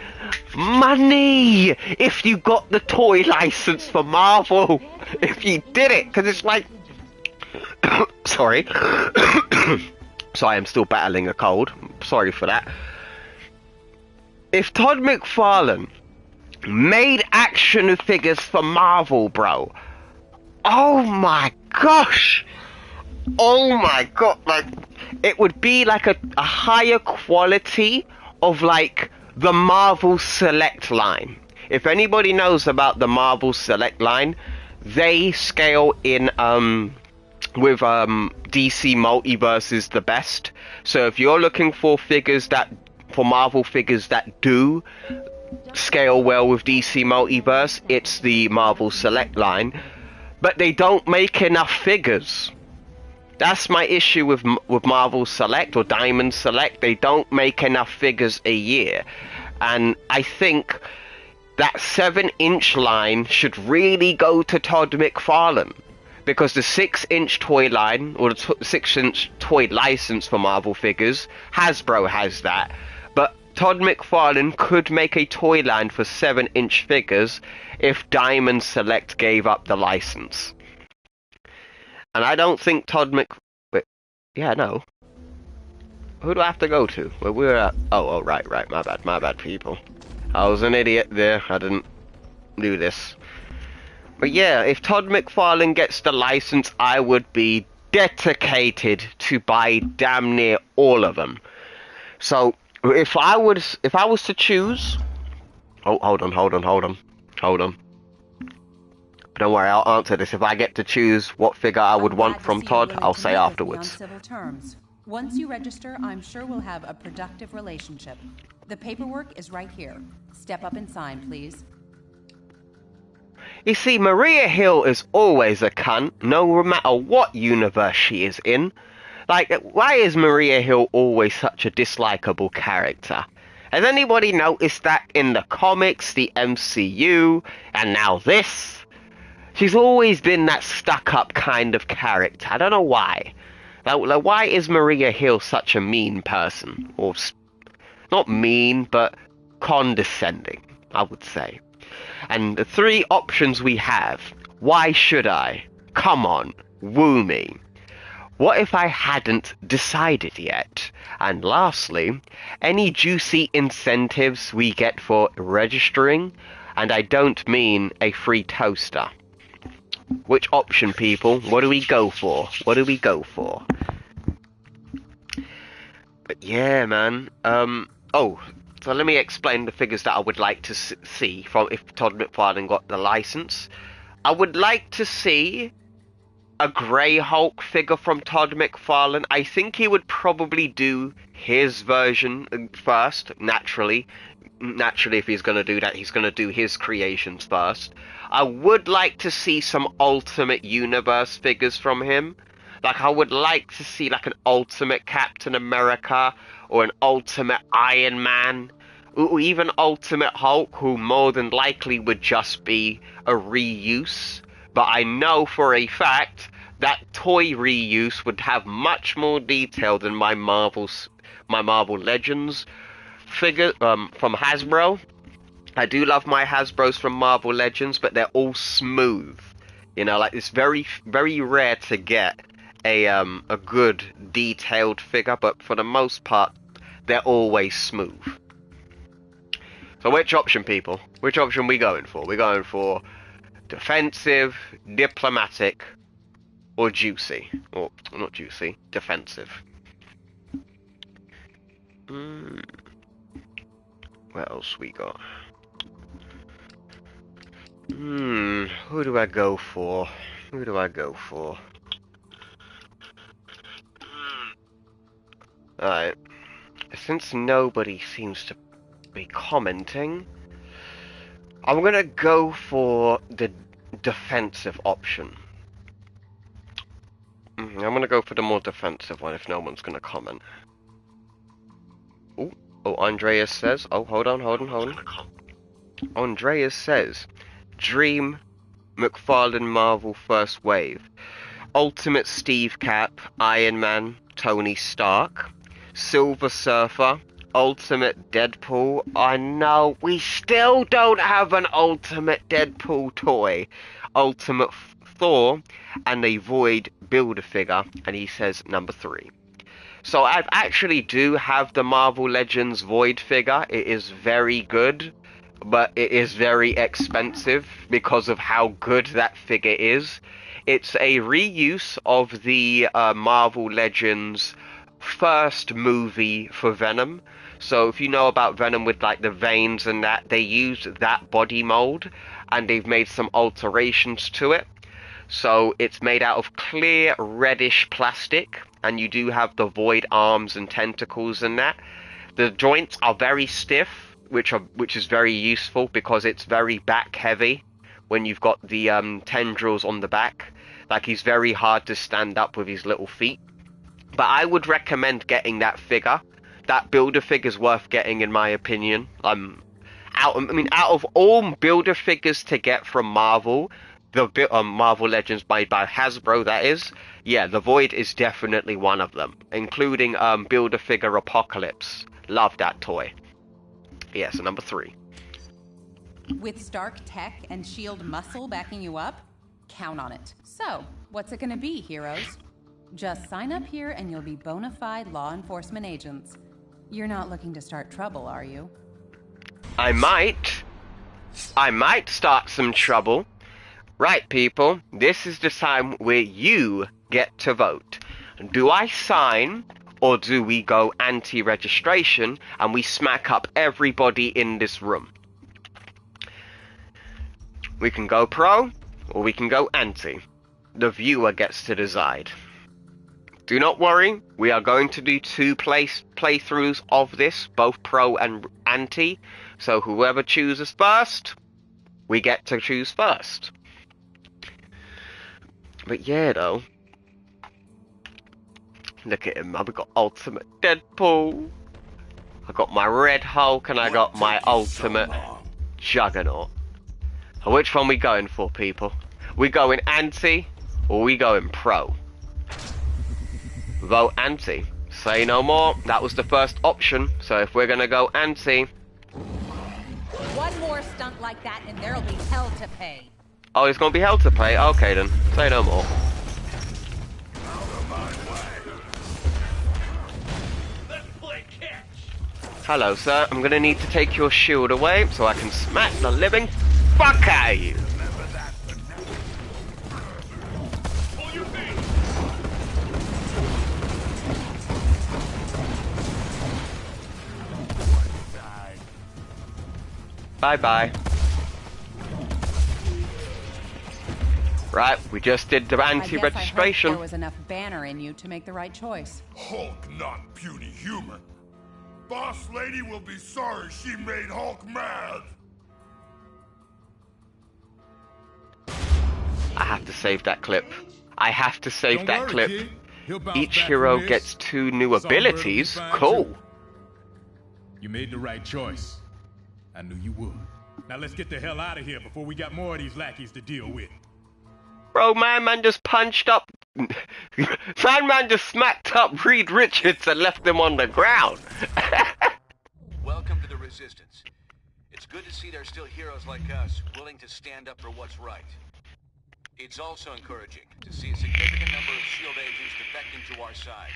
Money! If you got the toy license for Marvel. If you did it. Because it's like... Sorry. Sorry, I'm still battling a cold. Sorry for that. If Todd McFarlane made action figures for Marvel, bro. Oh my gosh. Oh my god. Like... It would be like a higher quality of like the Marvel Select line. If anybody knows about the Marvel Select line, they scale in with DC Multiverse the best. So if you're looking for Marvel figures that do scale well with DC Multiverse, it's the Marvel Select line. But they don't make enough figures. That's my issue with Marvel Select or Diamond Select. They don't make enough figures a year. And I think that 7-inch line should really go to Todd McFarlane. Because the 6-inch toy line, or the 6-inch toy license for Marvel figures, Hasbro has that. But Todd McFarlane could make a toy line for 7-inch figures if Diamond Select gave up the license. And I don't think Yeah, no. Who do I have to go to? Well, we're at... Oh, right. My bad, people. I was an idiot there. I didn't do this. But yeah, if Todd McFarlane gets the license, I would be dedicated to buy damn near all of them. So, if I was to choose... Oh, hold on. Don't worry, I'll answer this. If I get to choose what figure I would want from Todd, I'll say afterwards. Civil terms. Once you register, I'm sure we'll have a productive relationship. The paperwork is right here. Step up and sign, please. You see, Maria Hill is always a cunt, no matter what universe she is in. Like, why is Maria Hill always such a dislikable character? Has anybody noticed that in the comics, the MCU, and now this? She's always been that stuck-up kind of character. I don't know why. Like, why is Maria Hill such a mean person? Or, not mean, but condescending, I would say. And the 3 options we have. Why should I? Come on, woo me. What if I hadn't decided yet? And lastly, any juicy incentives we get for registering? And I don't mean a free toaster. Which option, people? What do we go for? But yeah, man. So let me explain the figures that I would like to see from if Todd McFarlane got the license. I would like to see a Grey Hulk figure from Todd McFarlane. I think he would probably do his version first, naturally. Naturally, if he's going to do that, he's going to do his creations first. I would like to see some Ultimate Universe figures from him. Like, I would like to see, like, an Ultimate Captain America or an Ultimate Iron Man. Or even Ultimate Hulk, who more than likely would just be a reuse. But I know for a fact that toy reuse would have much more detail than my Marvel Legends figure from Hasbro. I do love my Hasbros from Marvel Legends, but they're all smooth. You know, like it's very, very rare to get a good detailed figure, but for the most part, they're always smooth. So which option, people? Which option we going for? We're going for defensive, diplomatic, or juicy? Or not juicy, defensive. What else we got? Who do I go for? Who do I go for? Alright. Since nobody seems to be commenting, I'm gonna go for the defensive option. I'm gonna go for the more defensive one if no one's gonna comment. Oh, Andreas says, oh, hold on. Andreas says, Dream, McFarlane Marvel First Wave, Ultimate Steve Cap, Iron Man, Tony Stark, Silver Surfer, Ultimate Deadpool. I know, we still don't have an Ultimate Deadpool toy. Ultimate Thor, and a Void Build-A-Figure, and he says number 3. So I actually do have the Marvel Legends Void figure. It is very good, but it is very expensive because of how good that figure is. It's a reuse of the Marvel Legends first movie for Venom. So if you know about Venom with like the veins and that, they used that body mold and they've made some alterations to it. So it's made out of clear reddish plastic, and you do have the Void arms and tentacles and that. The joints are very stiff, which is very useful because it's very back heavy when you've got the tendrils on the back. Like, he's very hard to stand up with his little feet. But I would recommend getting that figure. That Build-A-Figure's worth getting, in my opinion. Out of all Build-A-Figures to get from Marvel, the Marvel Legends made by Hasbro, that is, yeah, the Void is definitely one of them, including Build-A-Figure Apocalypse. Love that toy. Yeah, so number 3. With Stark tech and S.H.I.E.L.D. muscle backing you up, count on it. So, what's it gonna be, heroes? Just sign up here and you'll be bona fide law enforcement agents. You're not looking to start trouble, are you? I might start some trouble. Right, people, this is the time where you get to vote. Do I sign, or do we go anti-registration and we smack up everybody in this room? We can go pro, or we can go anti. The viewer gets to decide. Do not worry, we are going to do 2 playthroughs of this, both pro and anti, so whoever chooses first, we get to choose first. But yeah, though, look at him. I've got Ultimate Deadpool, I got my Red Hulk, and I got my Ultimate Juggernaut. So which one we going for, people? We going anti, or we going pro? Vote anti. Say no more. That was the first option, so if we're gonna go anti... One more stunt like that and there'll be hell to pay. Oh, it's gonna be hell to pay? Okay then. Say no more. Hello, sir. I'm gonna need to take your shield away so I can smack the living fuck out of you. Bye-bye. Right, we just did the anti-registration. There was enough banner in you to make the right choice. Hulk, not puny humor. Boss lady will be sorry she made Hulk mad. I have to save that clip. I have to save that clip. Each hero gets 2 new abilities. Cool. You made the right choice. I knew you would. Now let's get the hell out of here before we got more of these lackeys to deal with. Bro, my man just punched up... my man just smacked up Reed Richards and left him on the ground. Welcome to the Resistance. It's good to see there's still heroes like us willing to stand up for what's right. It's also encouraging to see a significant number of S.H.I.E.L.D. agents defecting to our side.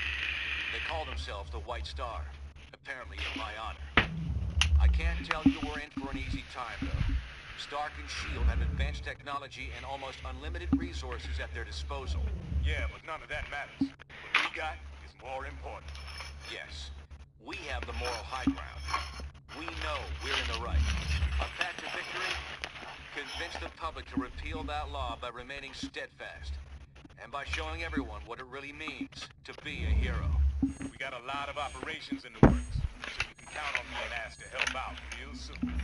They call themselves the White Star, apparently in my honor. I can't tell you we're in for an easy time, though. Stark and S.H.I.E.L.D. have advanced technology and almost unlimited resources at their disposal. Yeah, but none of that matters. What we got is more important. Yes, we have the moral high ground. We know we're in the right. Our path to victory? Convince the public to repeal that law by remaining steadfast. And by showing everyone what it really means to be a hero. We got a lot of operations in the works, so you can count on being asked to help out real soon.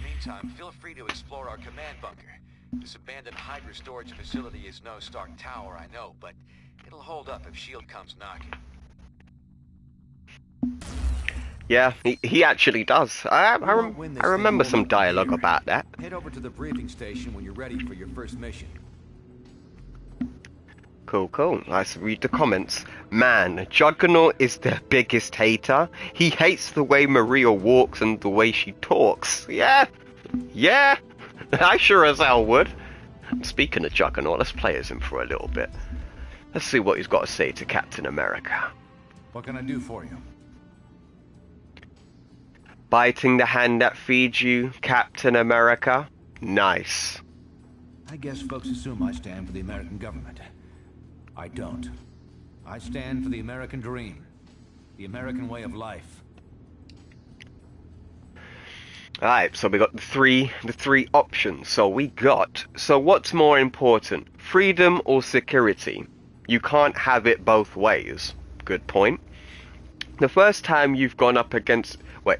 Meantime, feel free to explore our command bunker. This abandoned Hydra storage facility is no Stark Tower, I know, but it'll hold up if S.H.I.E.L.D. comes knocking. Yeah, he actually does. I remember some dialogue about that. Head over to the briefing station when you're ready for your first mission. Cool, cool. Let's read the comments. Man, Juggernaut is the biggest hater. He hates the way Maria walks and the way she talks. Yeah, yeah, I sure as hell would. Speaking of Juggernaut, let's play as him for a little bit. Let's see what he's got to say to Captain America. What can I do for you? Biting the hand that feeds you, Captain America. Nice. I guess folks assume I stand for the American government. I don't. I stand for the American dream. The American way of life. Alright, so we got the three options. So what's more important? Freedom or security? You can't have it both ways. Good point. The first time you've gone up against... Wait,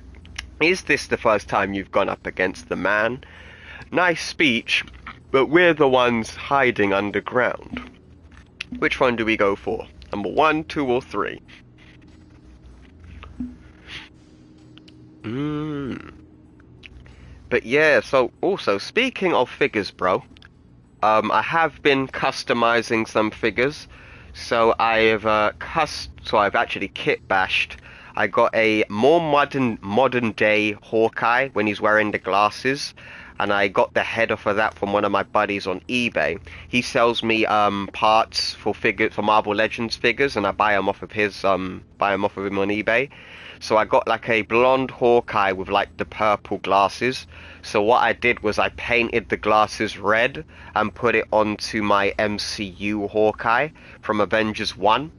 is this the first time you've gone up against the man? Nice speech, but we're the ones hiding underground. Which one do we go for? Number 1, 2, or 3? But yeah, so also, speaking of figures, bro, I have been customizing some figures. So I've actually kit bashed. I got a more modern day Hawkeye when he's wearing the glasses. And I got the head off of that from one of my buddies on eBay. He sells me parts for Marvel Legends figures, and I buy them off of him on eBay. So I got like a blonde Hawkeye with like the purple glasses. So what I did was I painted the glasses red and put it onto my MCU Hawkeye from Avengers 1.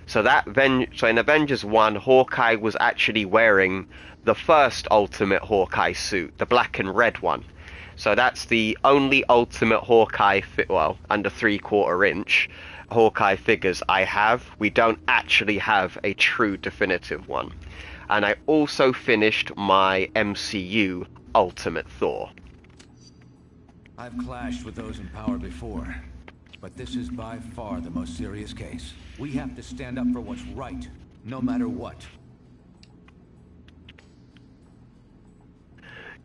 So in Avengers 1, Hawkeye was actually wearing the first Ultimate Hawkeye suit, the black and red one. So that's the only Ultimate Hawkeye under 3/4 inch Hawkeye figures I have. We don't actually have a true definitive one. And I also finished my MCU Ultimate Thor. I've clashed with those in power before, but this is by far the most serious case. We have to stand up for what's right, no matter what.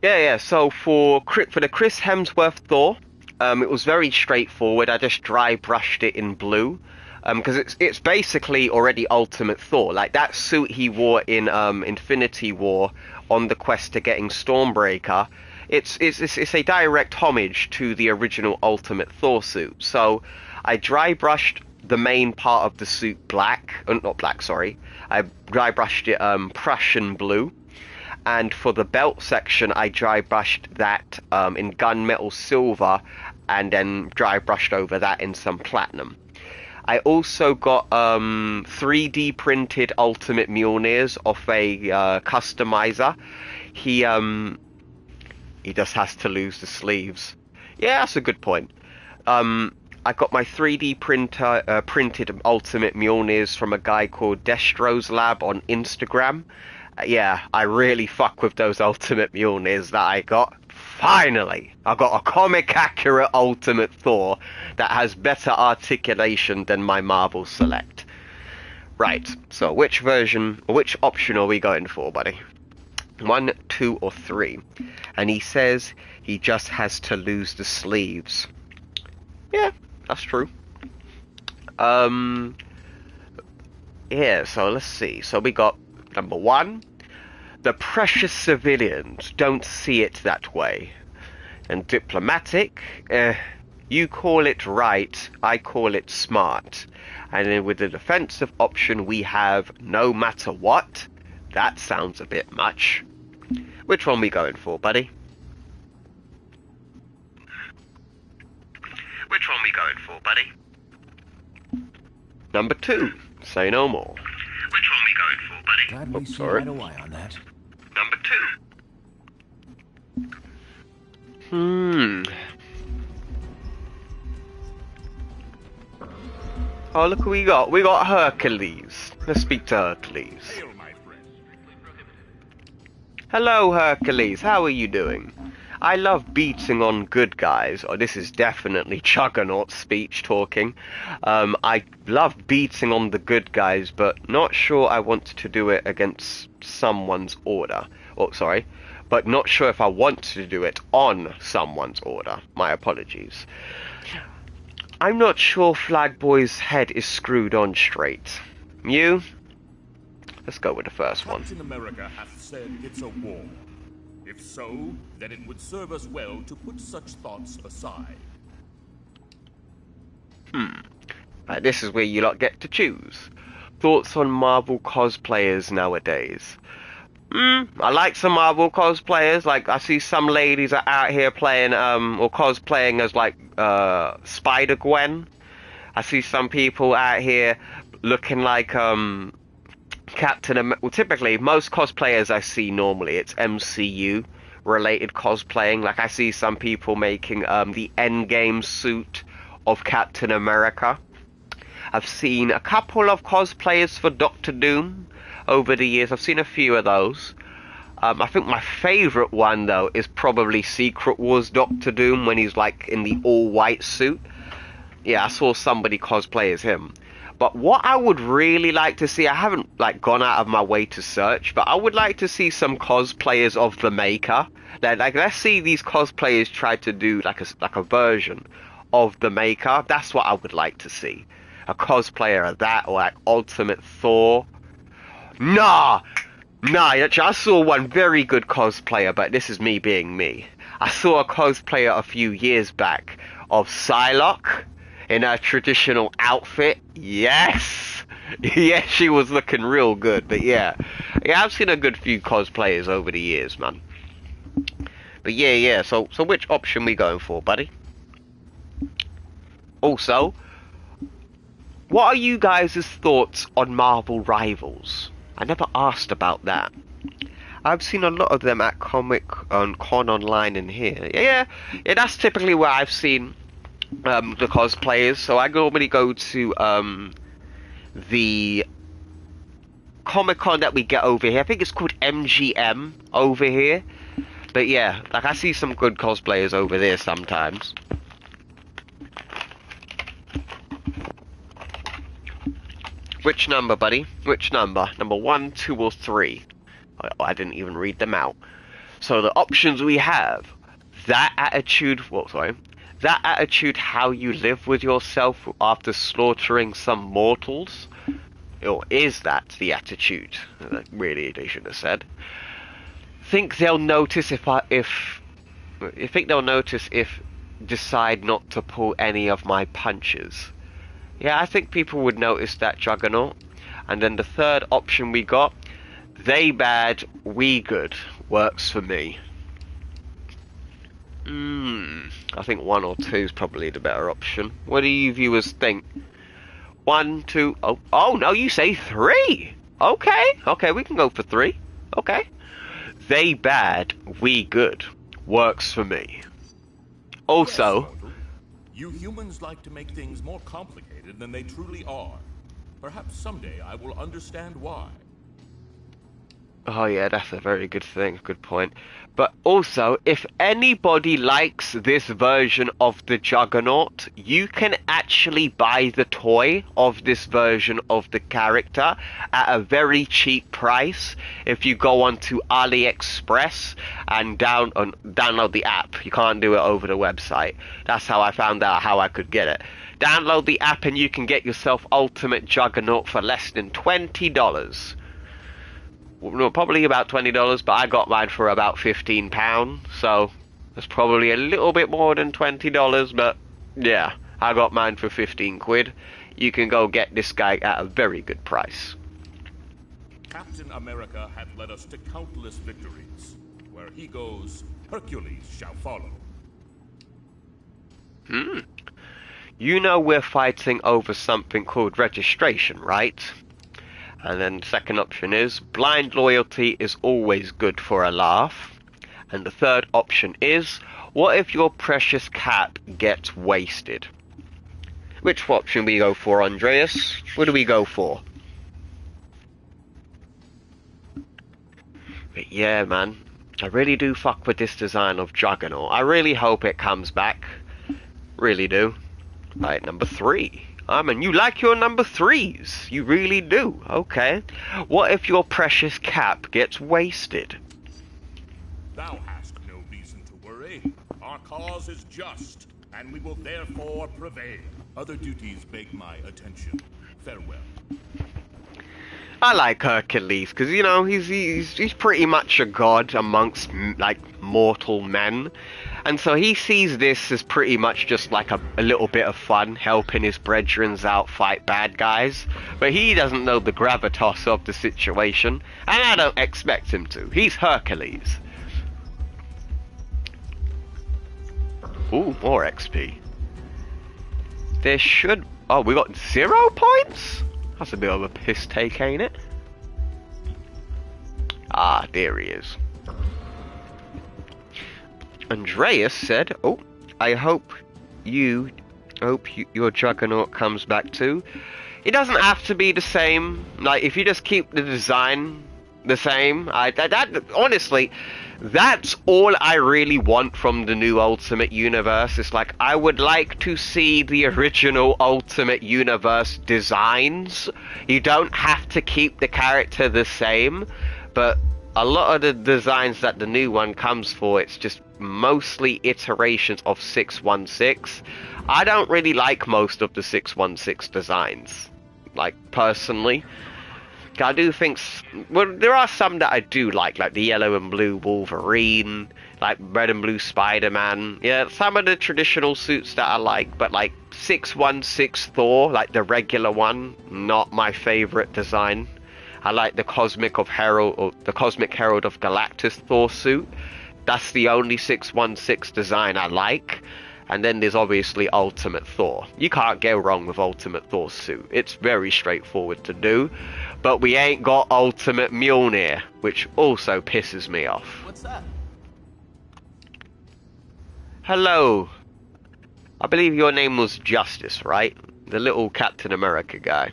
Yeah. So for the Chris Hemsworth Thor, it was very straightforward. I just dry brushed it in blue, because it's basically already Ultimate Thor. Like that suit he wore in Infinity War on the quest to getting Stormbreaker. It's a direct homage to the original Ultimate Thor suit. So I dry brushed the main part of the suit black, not black, sorry. I dry brushed it Prussian blue. And for the belt section, I dry brushed that in gunmetal silver, and then dry brushed over that in some platinum. I also got 3D printed Ultimate Mjolnirs off a customizer. He just has to lose the sleeves. Yeah, that's a good point. I got my 3D printed Ultimate Mjolnirs from a guy called Destro's Lab on Instagram. Yeah, I really fuck with those Ultimate Mjolnirs that I got. Finally, I got a comic accurate Ultimate Thor that has better articulation than my Marvel Select. Right, so which option are we going for, buddy? 1, 2, or 3? And he says he just has to lose the sleeves. Yeah, that's true. Yeah, so let's see. So we got number 1. The precious civilians don't see it that way. And diplomatic, You call it right, I call it smart. And then with the defensive option we have no matter what. That sounds a bit much. Which one we going for, buddy? Which one we going for, buddy? Number 2. Say no more. Which one we going for, buddy? Glad we see right away on that. Number 2. Oh, look who we got. We got Hercules. Let's speak to Hercules. Hello, Hercules. How are you doing? I love beating on good guys. Oh, this is definitely Juggernaut speech talking. I love beating on the good guys, but not sure I want to do it against someone's order. Oh, sorry. But not sure if I want to do it on someone's order. My apologies. I'm not sure Flag Boy's head is screwed on straight. You? Let's go with the first one. Captain America hath said it's a war. If so, then it would serve us well to put such thoughts aside. This is where you lot get to choose. Thoughts on Marvel cosplayers nowadays? I like some Marvel cosplayers. Like, I see some ladies are out here playing, or cosplaying as, like, Spider-Gwen. I see some people out here looking like, Captain America. Well, typically, most cosplayers I see normally, it's MCU-related cosplaying. Like, I see some people making, the Endgame suit of Captain America. I've seen a couple of cosplayers for Doctor Doom over the years. I've seen a few of those. I think my favourite one, though, is probably Secret Wars Doctor Doom, when he's, like, in the all-white suit. Yeah, I saw somebody cosplay as him. But what I would really like to see, I haven't, like, gone out of my way to search, but I would like to see some cosplayers of the Maker. Like, let's see these cosplayers try to do, like a version of the Maker. That's what I would like to see. A cosplayer of that, or, like, Ultimate Thor. Nah, I saw one very good cosplayer, but this is me being me. I saw a cosplayer a few years back of Psylocke in her traditional outfit. Yes! Yeah, she was looking real good, but yeah. Yeah, I've seen a good few cosplayers over the years, man. But yeah, so which option we going for, buddy? Also, what are you guys' thoughts on Marvel Rivals? I never asked about that. I've seen a lot of them at Con Online in here. Yeah, that's typically where I've seen the cosplayers. So I normally go to the Comic-Con that we get over here. I think it's called MGM over here. But yeah, like, I see some good cosplayers over there sometimes. Which number, buddy? Which number? Number 1, 2, or 3? I didn't even read them out. So the options we have: that attitude, that attitude, how you live with yourself after slaughtering some mortals. Or is that the attitude? Really, they should have said. Think they'll notice if decide not to pull any of my punches. Yeah, I think people would notice that, Juggernaut. And then the third option we got: they bad, we good. Works for me. I think 1 or 2 is probably the better option. What do you viewers think? 1, 2, oh no, you say 3! Okay, we can go for 3. Okay. They bad, we good. Works for me. Also, you humans like to make things more complicated than they truly are. Perhaps someday I will understand why. Oh yeah, that's a very good thing, good point. But also, if anybody likes this version of the Juggernaut, you can actually buy the toy of this version of the character at a very cheap price if you go onto AliExpress and download the app. You can't do it over the website. That's how I found out how I could get it. Download the app and you can get yourself Ultimate Juggernaut for less than $20. Well, probably about $20, but I got mine for about £15, so that's probably a little bit more than $20, but Yeah, I got mine for 15 quid. You can go get this guy at a very good price. Captain America hath led us to countless victories. Where he goes, Hercules shall follow. You know we're fighting over something called registration, right? And then the second option is, blind loyalty is always good for a laugh. And the third option is, what if your precious cap gets wasted? Which option we go for, Andreas? What do we go for? But yeah, man, I really do fuck with this design of Juggernaut. I really hope it comes back. Really do. Right, number 3. I mean, you like your number 3s. You really do. Okay. What if your precious cap gets wasted? Thou hast no reason to worry. Our cause is just, and we will therefore prevail. Other duties beg my attention. Farewell. I like Hercules because, you know, he's pretty much a god amongst like mortal men, and so he sees this as pretty much just like a little bit of fun, helping his brethrens out fight bad guys. But he doesn't know the gravitas of the situation, and I don't expect him to. He's Hercules. Ooh, more XP. There should... Oh, we got 0 points? That's a bit of a piss take, ain't it? Ah, there he is. Andreas said, oh, I hope your Juggernaut comes back too. It doesn't have to be the same. Like, if you just keep the design the same, honestly, that's all I really want from the new Ultimate Universe. It's like, I would like to see the original Ultimate Universe designs. You don't have to keep the character the same, but a lot of the designs that the new one comes for, it's just mostly iterations of 616. I don't really like most of the 616 designs, like, personally. I do think, well, there are some that I do like the yellow and blue Wolverine, like red and blue Spider-Man. Yeah, some of the traditional suits that I like, but like 616 Thor, like the regular one, not my favorite design. I like the Cosmic Herald of Galactus Thor suit. That's the only 616 design I like. And then there's obviously Ultimate Thor. You can't go wrong with Ultimate Thor's suit. It's very straightforward to do. But we ain't got Ultimate Mjolnir, which also pisses me off. What's that? Hello. I believe your name was Justice, right? The little Captain America guy.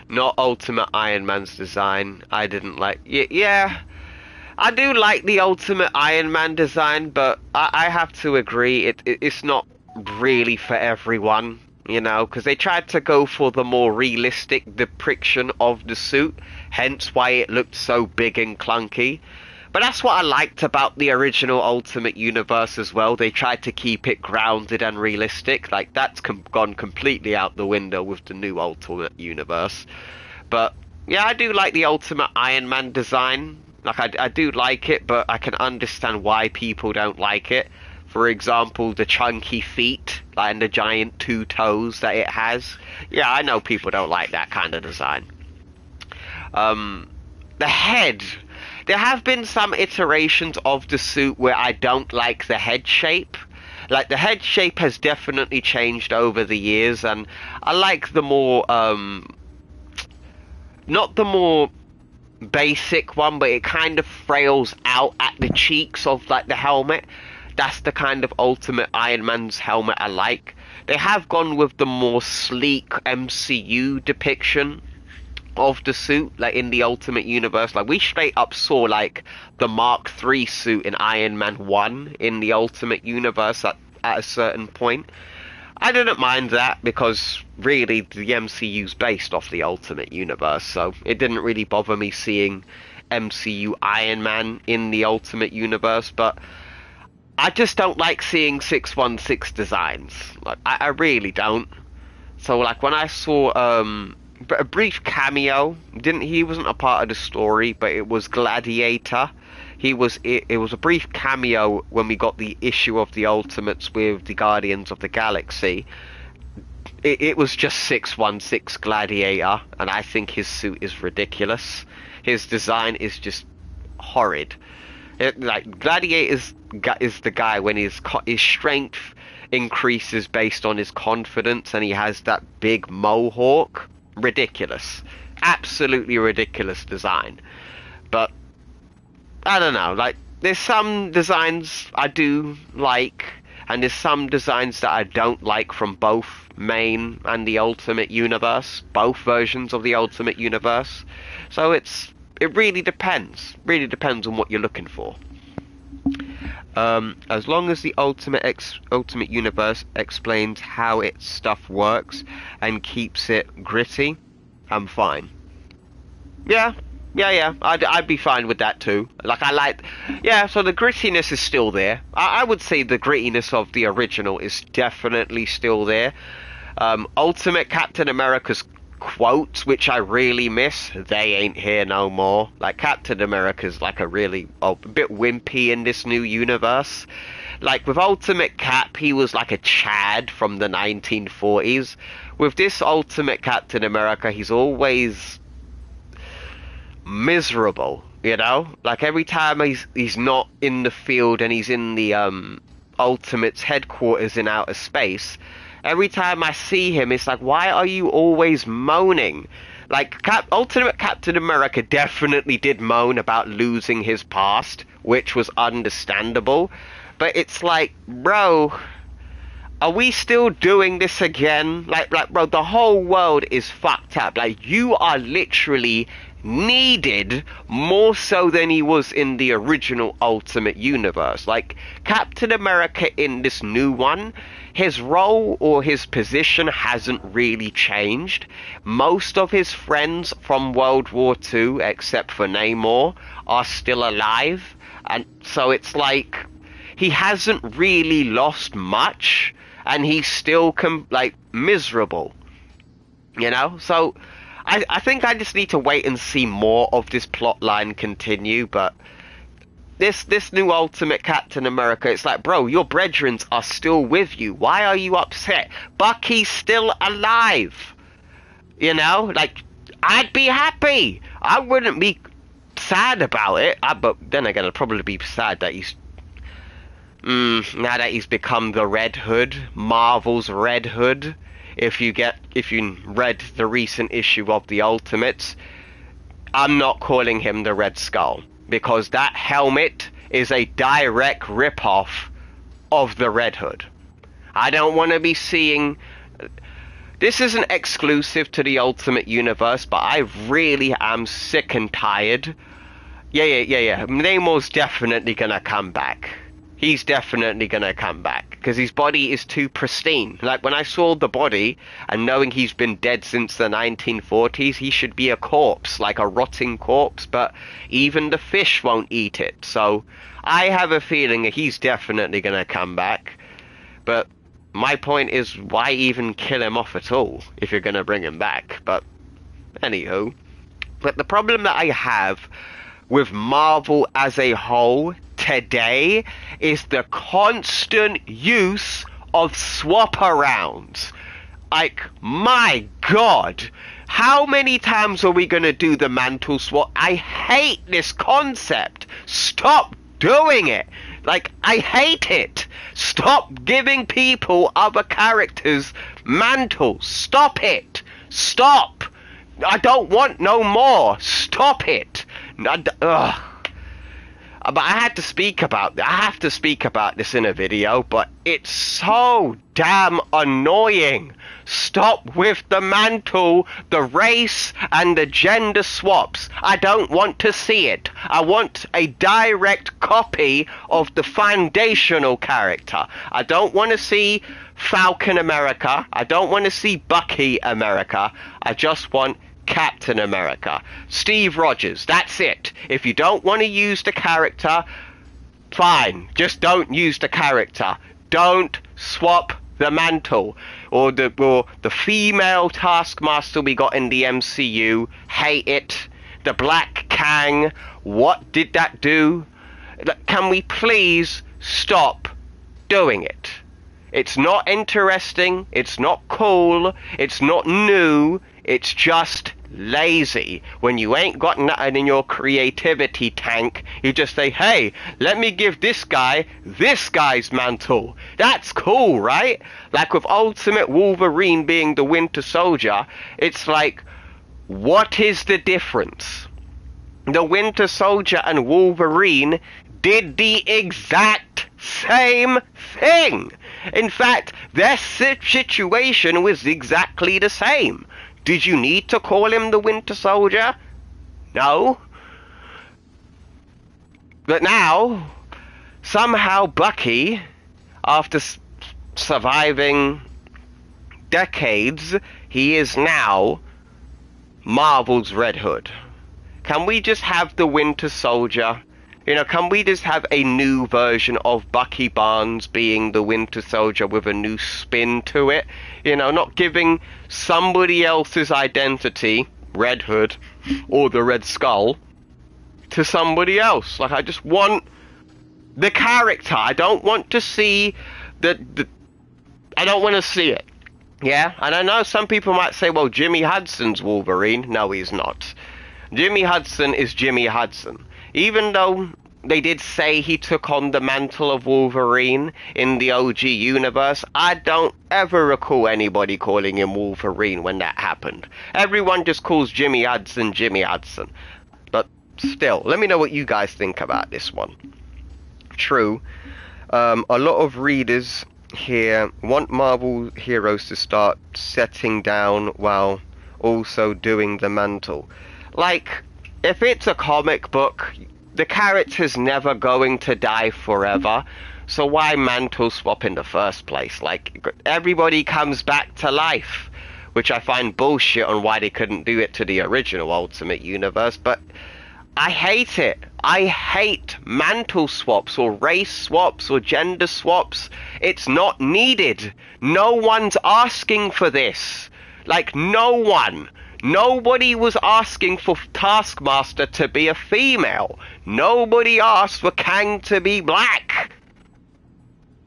Not Ultimate Iron Man's design. I didn't like... Yeah. I do like the Ultimate Iron Man design, but I have to agree, it's not really for everyone, you know, because they tried to go for the more realistic depiction of the suit, hence why it looked so big and clunky. But that's what I liked about the original Ultimate Universe as well. They tried to keep it grounded and realistic. Like, that's gone completely out the window with the new Ultimate Universe. But yeah, I do like the Ultimate Iron Man design. Like, I do like it, but I can understand why people don't like it. For example, the chunky feet, like, and the giant 2 toes that it has. Yeah, I know people don't like that kind of design. The head. There have been some iterations of the suit where I don't like the head shape. Like, the head shape has definitely changed over the years, and I like the more, not the more basic one, but it kind of frails out at the cheeks of like the helmet. That's the kind of Ultimate Iron Man's helmet I like. They have gone with the more sleek MCU depiction of the suit, like in the Ultimate Universe. Like, we straight up saw like the Mark III suit in Iron Man 1 in the Ultimate Universe at a certain point. I didn't mind that because really the MCU's based off the Ultimate Universe, so it didn't really bother me seeing MCU Iron Man in the Ultimate Universe. But I just don't like seeing 616 designs. Like, I really don't. So like when I saw a brief cameo. He wasn't a part of the story, but it was Gladiator. It was a brief cameo when we got the issue of the Ultimates with the Guardians of the Galaxy. It was just 616 Gladiator, and I think his suit is ridiculous. His design is just horrid. Like, Gladiator is the guy when his strength increases based on his confidence, and he has that big mohawk. Ridiculous. Absolutely ridiculous design. But I don't know, like, there's some designs I do like, and there's some designs that I don't like from both main and the Ultimate Universe, both versions of the Ultimate Universe. So it really depends. Really depends on what you're looking for. As long as the Ultimate Universe explains how its stuff works and keeps it gritty, I'm fine. Yeah, I'd be fine with that too. Like, so the grittiness is still there. I would say the grittiness of the original is definitely still there. Ultimate Captain America's quotes, which I really miss, they ain't here no more. Like, Captain America's like a bit wimpy in this new universe. Like, with Ultimate Cap, he was like a Chad from the 1940s. With this Ultimate Captain America, he's always miserable, you know? Like, every time he's not in the field and he's in the Ultimate's headquarters in outer space, every time I see him, it's like, why are you always moaning? Like, Ultimate Captain America definitely did moan about losing his past, which was understandable. But it's like, bro, are we still doing this again? Like, bro, the whole world is fucked up. Like, you are literally needed more so than he was in the original Ultimate Universe. Like, Captain America in this new one, his role or his position hasn't really changed. Most of his friends from World War II, except for Namor, are still alive. And so it's like, he hasn't really lost much, and he's still miserable, you know? So I think I just need to wait and see more of this plot line continue. But this new Ultimate Captain America, it's like, bro, your brethren are still with you. Why are you upset? Bucky's still alive, you know? Like, I'd be happy. I wouldn't be sad about it. But then again, I'd probably be sad that he's now that he's become the Red Hood, Marvel's Red Hood. If you read the recent issue of the Ultimates, I'm not calling him the Red Skull, because that helmet is a direct ripoff of the Red Hood. I don't want to be seeing... This isn't exclusive to the Ultimate Universe, but I really am sick and tired. Yeah. Namor's definitely gonna come back. He's definitely gonna come back, because his body is too pristine. Like, when I saw the body, and knowing he's been dead since the 1940s, he should be a corpse, like a rotting corpse, but even the fish won't eat it. So I have a feeling that he's definitely gonna come back. But my point is, why even kill him off at all if you're gonna bring him back? But anywho, but the problem that I have with Marvel as a whole today is the constant use of swap-arounds. Like, my god, how many times are we gonna do the mantle swap? I hate this concept. Stop doing it. Like, I hate it. Stop giving people other characters mantles. Stop it. Stop. I don't want no more. Stop it. Ugh. But I have to speak about this in a video, but it's so damn annoying. Stop with the mantle, the race, and the gender swaps. I don't want to see it. I want a direct copy of the foundational character. I don't want to see Falcon America. I don't want to see Bucky America. I just want Captain America. Steve Rogers, that's it. If you don't want to use the character, fine. Just don't use the character. Don't swap the mantle, or the female Taskmaster we got in the MCU. Hate it. The Black Kang. What did that do? Can we please stop doing it? It's not interesting. It's not cool. It's not new. It's just lazy. When you ain't got nothing in your creativity tank, you just say, hey, let me give this guy's mantle. That's cool, right? Like with Ultimate Wolverine being the Winter Soldier, it's like, what is the difference? The Winter Soldier and Wolverine did the exact same thing. In fact, their situation was exactly the same. Did you need to call him the Winter Soldier? No. But now, somehow Bucky, after surviving decades, he is now Marvel's Red Hood. Can we just have the Winter Soldier? You know, can we just have a new version of Bucky Barnes being the Winter Soldier with a new spin to it? You know, not giving somebody else's identity, Red Hood, or the Red Skull, to somebody else. Like, I just want the character. I don't want to see I don't want to see it. Yeah? And I know some people might say, well, Jimmy Hudson's Wolverine. No, he's not. Jimmy Hudson is Jimmy Hudson. Even though they did say he took on the mantle of Wolverine in the OG universe, I don't ever recall anybody calling him Wolverine when that happened. Everyone just calls Jimmy Hudson Jimmy Hudson. But still, let me know what you guys think about this one. True, a lot of readers here want Marvel heroes to start setting down while also doing the mantle. Like, if it's a comic book, the character's never going to die forever, so why mantle swap in the first place? Like, everybody comes back to life, which I find bullshit on why they couldn't do it to the original Ultimate Universe, but I hate it. I hate mantle swaps or race swaps or gender swaps. It's not needed. No one's asking for this. Like, no one. Nobody was asking for Taskmaster to be a female. Nobody asked for Kang to be black.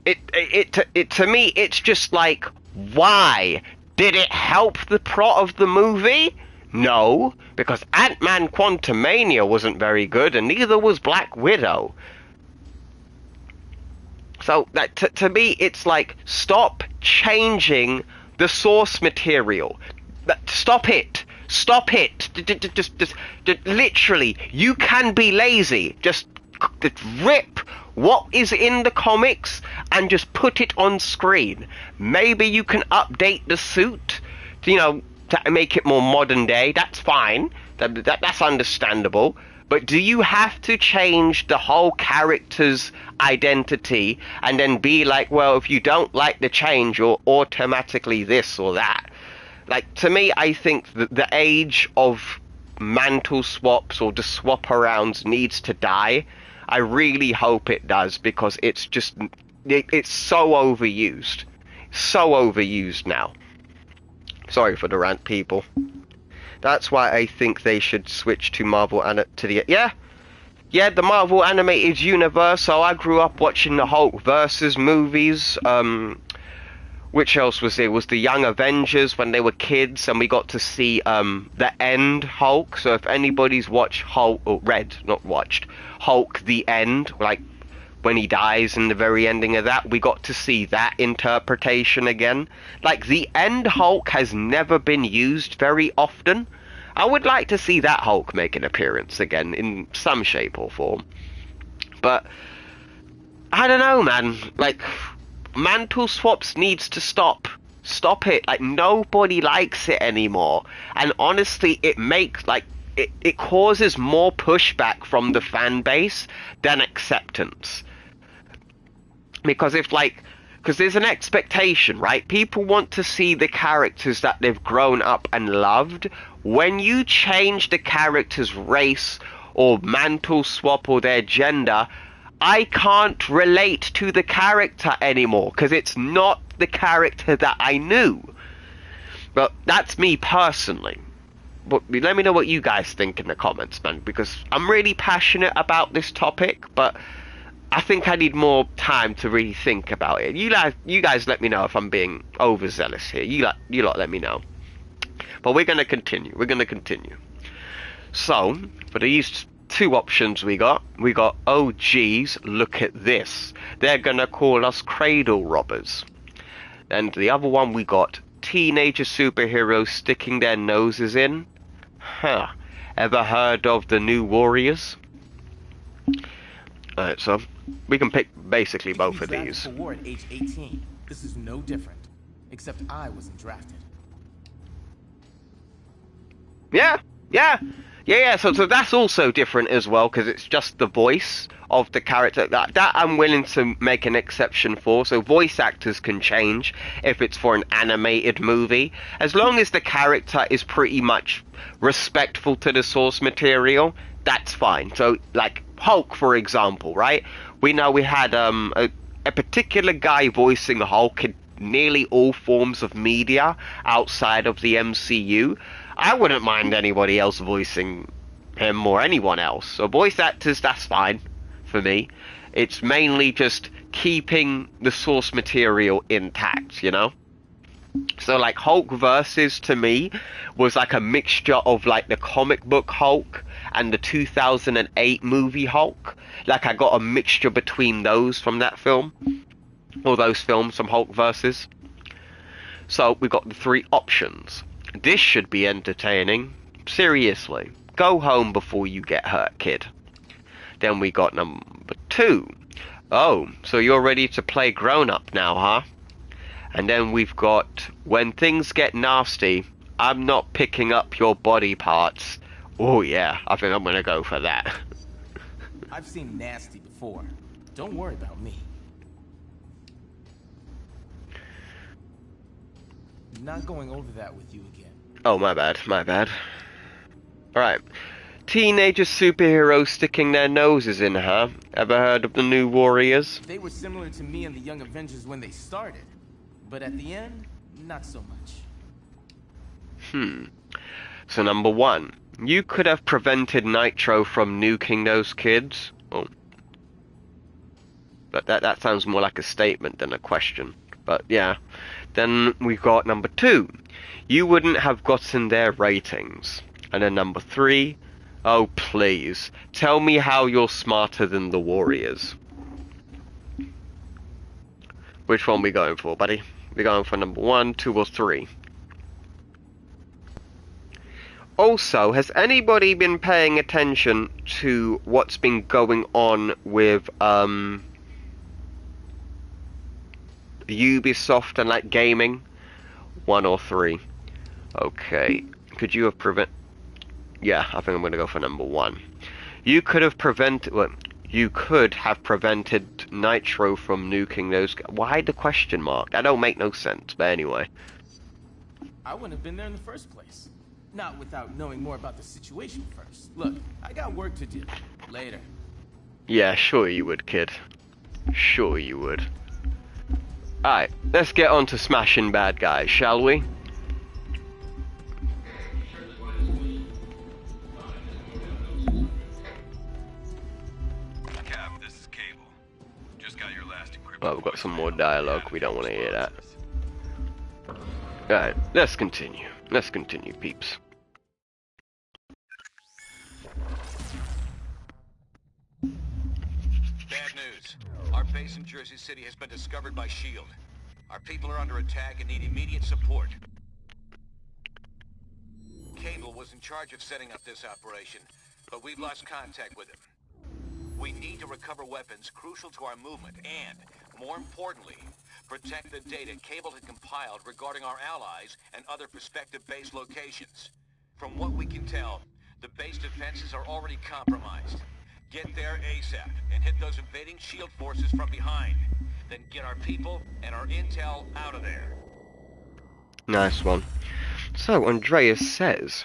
To me, it's just like, why? Did it help the plot of the movie? No, because Ant-Man Quantumania wasn't very good, and neither was Black Widow. So, that to me, it's like, stop changing the source material. Stop it. Stop it. Just literally, you can be lazy. Just rip what is in the comics and just put it on screen. Maybe you can update the suit, you know, to make it more modern day. That's fine. That's understandable. But do you have to change the whole character's identity and then be like, well, if you don't like the change, you're automatically this or that? Like, to me, I think that the age of mantle swaps or the swap-arounds needs to die. I really hope it does, because it's just, it's so overused. So overused now. Sorry for the rant, people. That's why I think they should switch to Marvel the Marvel Animated Universe. So I grew up watching the Hulk versus movies. Which else was there? Was the Young Avengers when they were kids, and we got to see the End Hulk. So if anybody's watched Hulk, or Hulk the End, like when he dies in the very ending of that, we got to see that interpretation again. Like, the End Hulk has never been used very often. I would like to see that Hulk make an appearance again in some shape or form. But I don't know, man. Like, mantle swaps needs to stop. Stop it. Like, nobody likes it anymore. And honestly, it makes, like, it causes more pushback from the fan base than acceptance. Because because there's an expectation, right? People want to see the characters that they've grown up and loved. When you change the character's race or mantle swap or their gender, I can't relate to the character anymore, because it's not the character that I knew. But that's me personally. But let me know what you guys think in the comments, man, because I'm really passionate about this topic, but I think I need more time to really think about it. You guys let me know if I'm being overzealous here. You lot let me know. But we're going to continue. So, for these two options we got, oh geez, look at this. They're going to call us cradle robbers. And the other one we got, teenager superheroes sticking their noses in. Huh. Ever heard of the New Warriors? Alright, so we can pick basically both of these. For war at age 18. This is no different, except I wasn't drafted. Yeah. So that's also different as well, because it's just the voice of the character. That I'm willing to make an exception for. So voice actors can change if it's for an animated movie, as long as the character is pretty much respectful to the source material. That's fine. So like Hulk, for example, right? We know we had a particular guy voicing Hulk in nearly all forms of media outside of the MCU. I wouldn't mind anybody else voicing him or anyone else. So voice actors, that's fine for me. It's mainly just keeping the source material intact, you know? So like Hulk versus to me was like a mixture of like the comic book Hulk and the 2008 movie Hulk. Like I got a mixture between those from that film, or those films from Hulk versus. So we got the three options. This should be entertaining. Seriously, go home before you get hurt, kid. Then we got number 2. Oh, so you're ready to play grown up now, huh? And then we've got, when things get nasty, I'm not picking up your body parts. Oh yeah, I think I'm gonna go for that. I've seen nasty before. Don't worry about me. Not going over that with you again. Oh, my bad. Alright. Teenager superheroes sticking their noses in, huh? Ever heard of the New Warriors? They were similar to me and the Young Avengers when they started. But at the end, not so much. So number 1. You could have prevented Nitro from nuking those kids. Oh. But that sounds more like a statement than a question. But yeah. Then we've got number 2. You wouldn't have gotten their ratings. And then number 3. Oh, please. Tell me how you're smarter than the Warriors. Which one we going for, buddy? We going for number 1, 2, or 3? Also, has anybody been paying attention to what's been going on with Ubisoft and like gaming? 1 or 3? Okay. Could you have Yeah, I think I'm gonna go for number 1. You could have prevented Nitro from nuking those. Why the question mark? That don't make no sense. But anyway, I wouldn't have been there in the first place. Not without knowing more about the situation first. Look, I got work to do. Later. Yeah, sure you would, kid. Sure you would. Alright, let's get on to smashing bad guys, shall we? Cap, this is Cable. Just got your last encrypted. Well, we've got some more dialogue. We don't want to hear that. Alright, let's continue. Let's continue, peeps. Bad news. Our base in Jersey City has been discovered by S.H.I.E.L.D. Our people are under attack and need immediate support. Cable was in charge of setting up this operation, but we've lost contact with him. We need to recover weapons crucial to our movement and, more importantly, protect the data Cable had compiled regarding our allies and other prospective base locations. From what we can tell, the base defenses are already compromised. Get there ASAP and hit those invading S.H.I.E.L.D. forces from behind. Then get our people and our intel out of there. Nice one. So, Andreas says,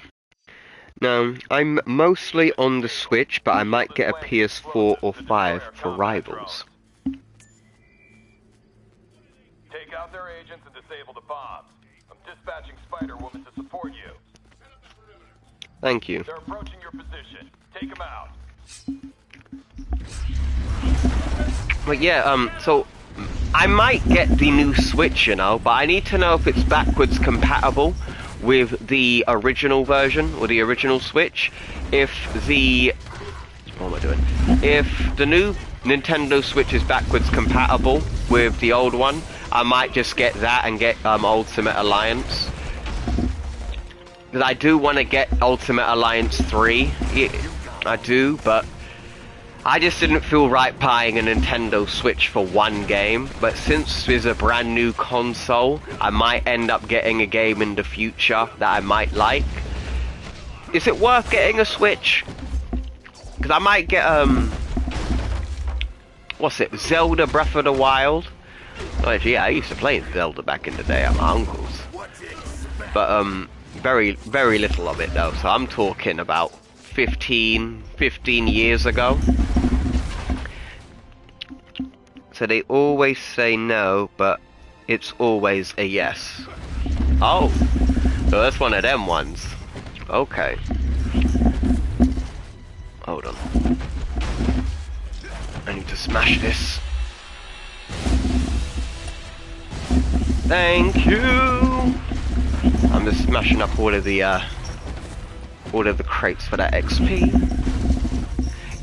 now, I'm mostly on the Switch, but I might get a PS4 or 5 for Rivals. Take out their agents. agents and disable the bombs. I'm dispatching Spider-Woman to support you. Thank you. They're approaching your position. Take them out. But yeah, so I might get the new Switch, you know, but I need to know if it's backwards compatible with the original version or the original Switch. If the what am I doing? If the new Nintendo Switch is backwards compatible with the old one, I might just get that and get Ultimate Alliance. Because I do want to get Ultimate Alliance 3. I do, but I just didn't feel right buying a Nintendo Switch for one game. But since it's a brand new console, I might end up getting a game in the future that I might like. Is it worth getting a Switch? Because I might get, what's it? Zelda Breath of the Wild? Oh, actually, yeah, I used to play Zelda back in the day at my uncle's. But, very, very little of it, though. So I'm talking about 15 years ago. So they always say no, but it's always a yes. Oh, so that's one of them ones. Okay. Hold on. I need to smash this. Thank you. I'm just smashing up all of the crates for that XP.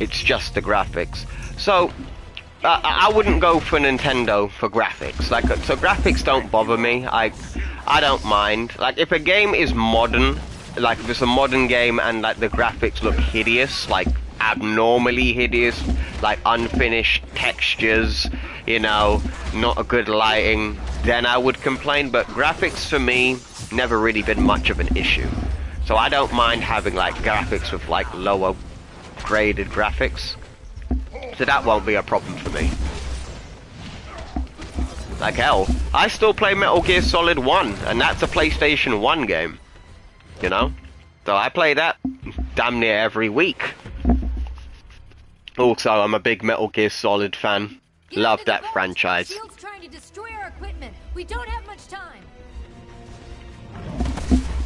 It's just the graphics. So I wouldn't go for Nintendo for graphics. Like, so graphics don't bother me. I don't mind. Like, if a game is modern, like if it's a modern game and like the graphics look hideous, like abnormally hideous, like unfinished textures, you know, not a good lighting, then I would complain. But graphics for me never really been much of an issue. So I don't mind having like graphics with like lower graded graphics. So that won't be a problem for me. Like hell, I still play Metal Gear Solid 1, and that's a PlayStation 1 game. You know? So I play that damn near every week. Also, I'm a big Metal Gear Solid fan. Love that franchise. Shield's trying to destroy our equipment. We don't have much time.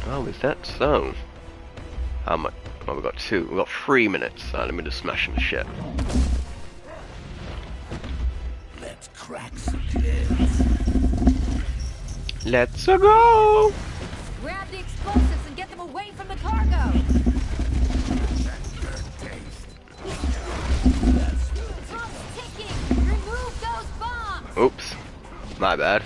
Oh, is that so? How much? Oh, we got 2. We got 3 minutes. Let me just smash some shit. Let's crack some heads. Let's go. Grab the explosives and get them away from the cargo. Clock's ticking. Remove those bombs. Oops, my bad.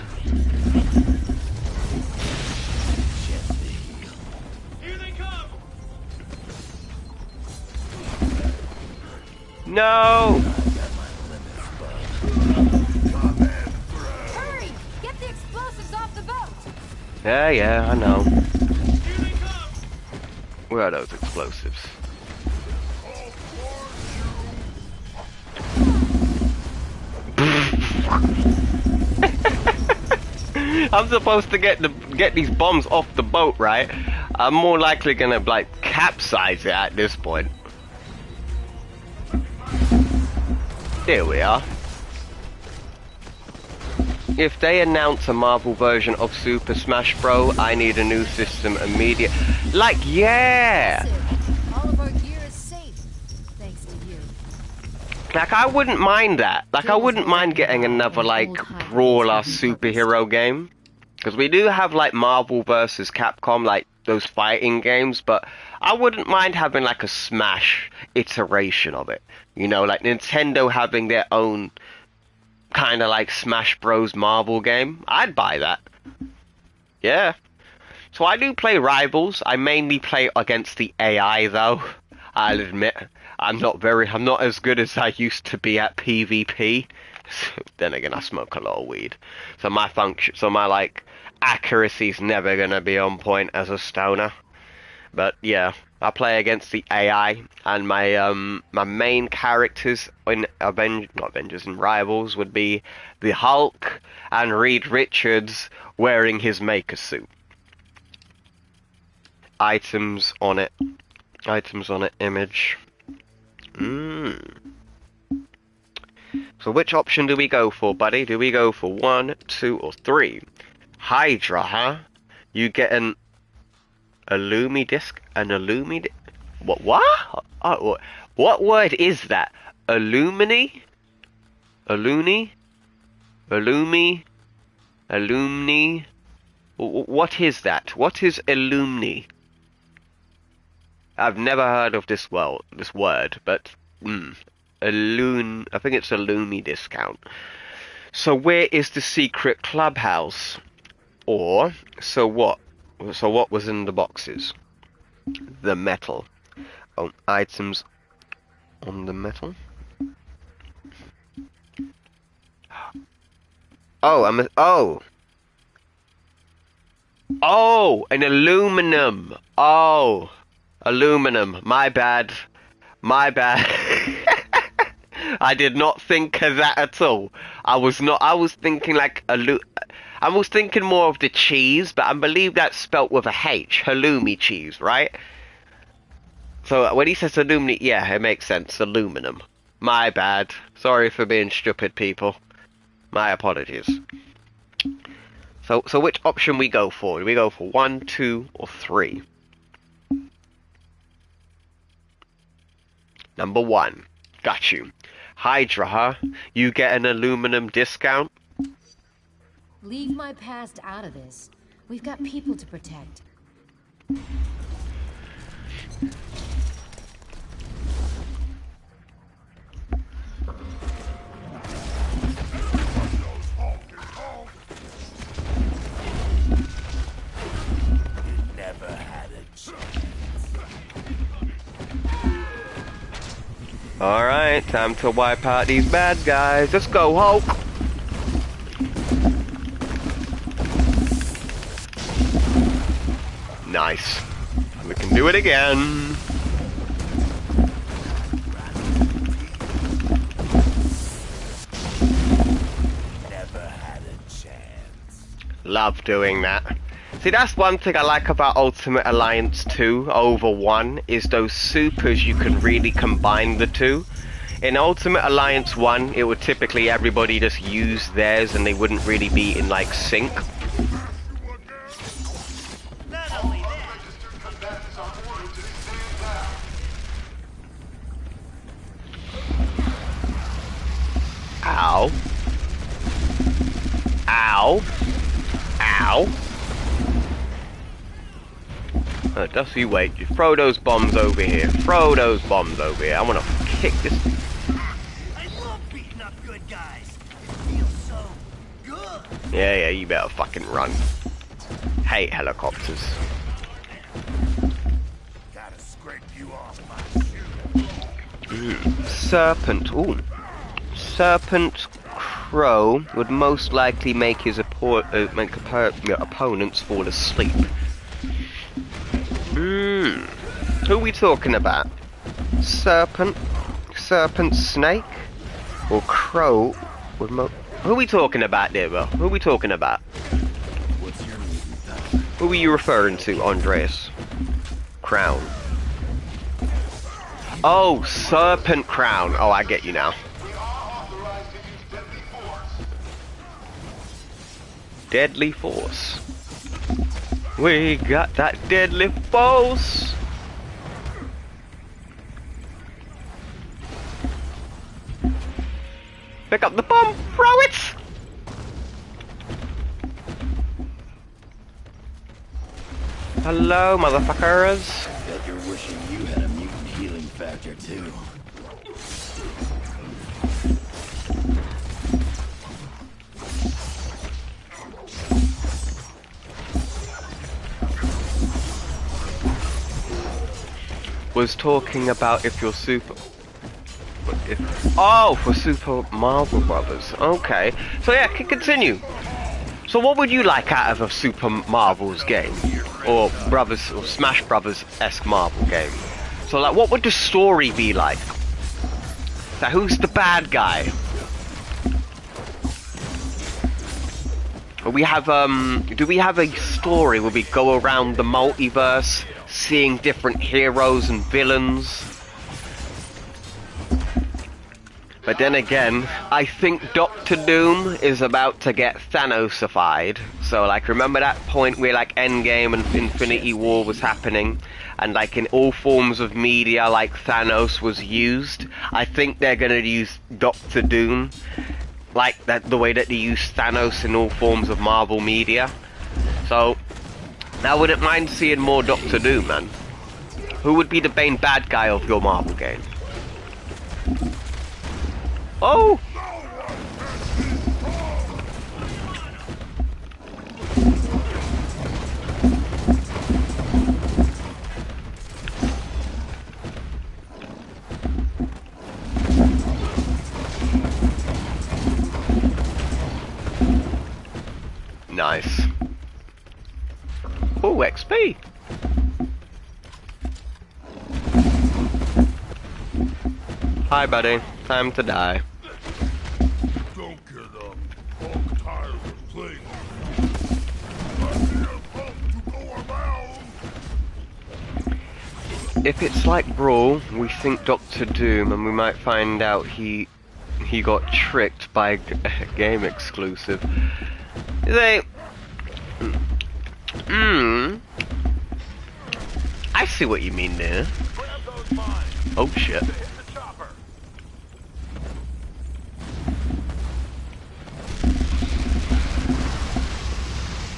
No! Hurry! Get the explosives off the boat! Yeah, I know. Where are those explosives? I'm supposed to get these bombs off the boat, right? I'm more likely gonna like capsize it at this point. There we are. If they announce a Marvel version of Super Smash Bros, I need a new system immediate. Like, yeah! All of our gear is safe, thanks to you. Like, I wouldn't mind that. Like, I wouldn't mind getting another, like, brawler superhero game. Because we do have, like, Marvel vs. Capcom, like, those fighting games, but I wouldn't mind having, like, a Smash iteration of it. You know, like Nintendo having their own kind of like Smash Bros. Marvel game. I'd buy that. Yeah. So I do play Rivals. I mainly play against the AI though. I'll admit. I'm not as good as I used to be at PvP. Then again, I smoke a lot of weed. So my like accuracy's never gonna be on point as a stoner. But yeah, I play against the AI, and my my main characters in in Rivals would be the Hulk and Reed Richards wearing his maker suit. Items on it image. So which option do we go for, buddy? Do we go for 1, 2, or 3? Hydra, huh? You get an Illumi disc? An Illumi What? Oh, what word is that? Illumini? Illuni? Illumi? Illumni? What is that? What is Illumni? I've never heard of this word, but I think it's a Illumi discount. So where is the secret clubhouse? Or so what? So what was in the boxes? The metal. Oh, items on the metal. Oh, Oh, an aluminum. Oh, aluminum. My bad. My bad. I did not think of that at all. I was thinking like I was thinking more of the cheese, but I believe that's spelt with a H. Halloumi cheese, right? So when he says aluminum, yeah, it makes sense. Aluminum. My bad. Sorry for being stupid, people. My apologies. So which option we go for? Do we go for 1, 2, or 3? Number 1. Got you. Hydra, huh? You get an aluminum discount? Leave my past out of this. We've got people to protect. Alright, time to wipe out these bad guys. Let's go, Hulk! Nice. We can do it again. Never had a chance. Love doing that. See, that's one thing I like about Ultimate Alliance 2 over 1, is those supers you can really combine the two. In Ultimate Alliance 1, it would typically everybody just use theirs and they wouldn't really be in like sync. Ow. Ow. Ow. Just you wait. You throw those bombs over here. Throw those bombs over here. I want to kick this. I love beating up good guys. It feels so good. Yeah, you better fucking run. Hate helicopters. Gotta scrape you off my shoe. Serpent. Ooh. Serpent Crow would most likely make his opponents fall asleep. Who are we talking about? Serpent Snake? Or Crow? Who are we talking about there, bro? Who are we talking about? Who are you referring to, Andreas? Crown. Oh, Serpent Crown. Oh, I get you now. Deadly Force. We got that deadly force. Pick up the bomb, throw it. Hello, motherfuckers. Bet you're wishing you had a mutant healing factor too. Was talking about if you're super... Oh, for Super Marvel Brothers. Okay. So yeah, can continue. So what would you like out of a Super Marvel's game? Or Brothers, or Smash Brothers-esque Marvel game? So like, what would the story be like? So who's the bad guy? We have, do we have a story where we go around the multiverse, seeing different heroes and villains? But then again, I think Doctor Doom is about to get Thanosified. So, like, remember that point where, like, Endgame and Infinity War was happening? And, like, in all forms of media, like, Thanos was used? I think they're gonna use Doctor Doom. Like, that the way that they use Thanos in all forms of Marvel media. So, I wouldn't mind seeing more Doctor Doom, man. Who would be the main bad guy of your Marvel game? Oh! Nice. Oh, XP. Hi, buddy. Time to die. Don't get up. I'm tired of playing. I'm here to go around. If it's like Brawl, we think Doctor Doom, and we might find out he got tricked by a game exclusive. They... I see what you mean there. Oh shit.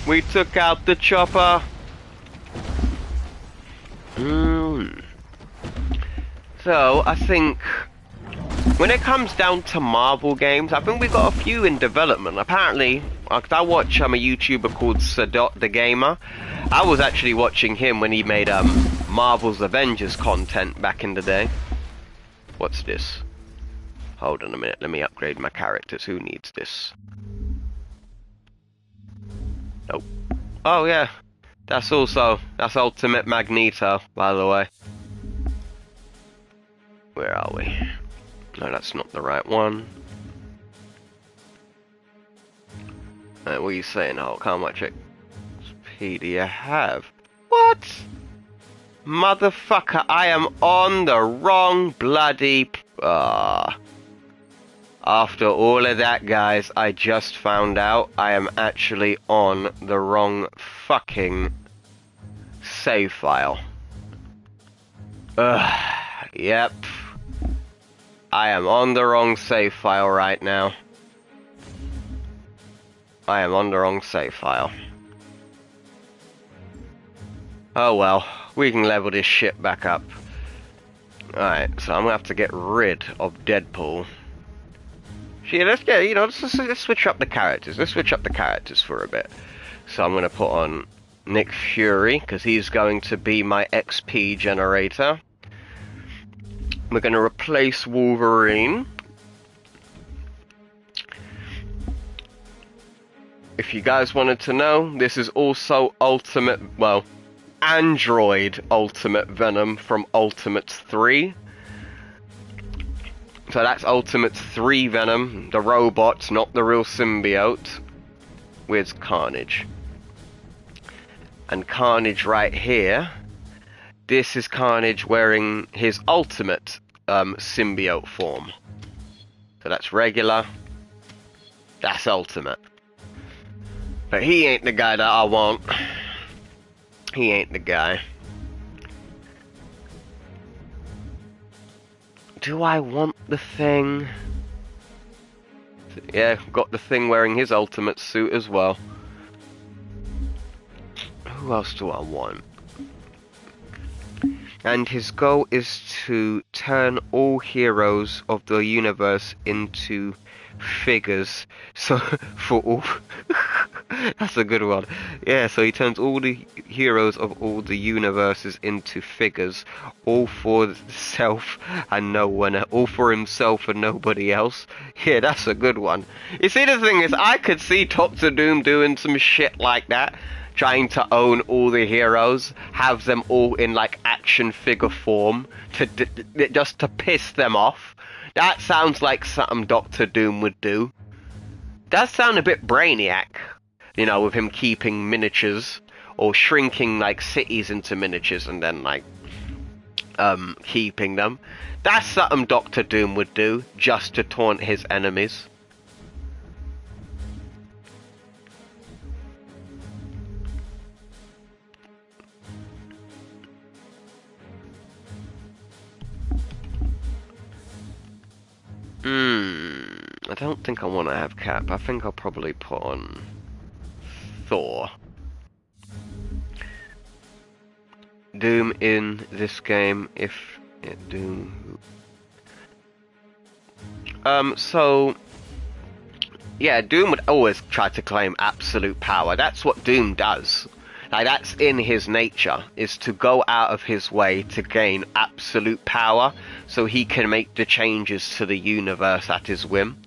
We took out the chopper. So, I think when it comes down to Marvel games, I think we've got a few in development. Apparently, I watch a YouTuber called Sadot the Gamer. I was actually watching him when he made Marvel's Avengers content back in the day. What's this? Hold on a minute, let me upgrade my characters. Who needs this? Nope. Oh yeah, that's Ultimate Magneto, by the way. Where are we? No, that's not the right one. What are you saying, Hulk? How much XP do you have? What? Motherfucker, I am on the wrong bloody... After all of that, guys, I just found out I am actually on the wrong fucking save file. Yep. I am on the wrong save file right now. I am on the wrong save file. Oh well, we can level this shit back up. Alright, so I'm gonna have to get rid of Deadpool. Yeah, let's get, let's switch up the characters. Let's switch up the characters for a bit. So I'm gonna put on Nick Fury, because he's going to be my XP generator. We're gonna replace Wolverine. If you guys wanted to know, this is also Android Ultimate Venom from Ultimate 3. So that's Ultimate 3 Venom, the robot, not the real symbiote. Where's Carnage? And Carnage right here. This is Carnage wearing his ultimate symbiote form. So that's regular. That's ultimate. But he ain't the guy that I want. He ain't the guy. Do I want the Thing? Yeah, got the Thing wearing his ultimate suit as well. Who else do I want? And his goal is to turn all heroes of the universe into figures. So, for all... That's a good one. Yeah, so he turns all the heroes of all the universes into figures. All for self and no one... All for himself and nobody else. Yeah, that's a good one. You see, the thing is, I could see Doctor Doom doing some shit like that. Trying to own all the heroes, have them all in like action figure form, just to piss them off. That sounds like something Doctor Doom would do. Does sound a bit Brainiac, you know, with him keeping miniatures or shrinking like cities into miniatures and then like keeping them. That's something Doctor Doom would do, just to taunt his enemies. I don't think I want to have Cap. I think I'll probably put on Thor. Doom in this game, if it Doom. So yeah, Doom would always try to claim absolute power. That's what Doom does. Like, that's in his nature, is to go out of his way to gain absolute power, so he can make the changes to the universe at his whim.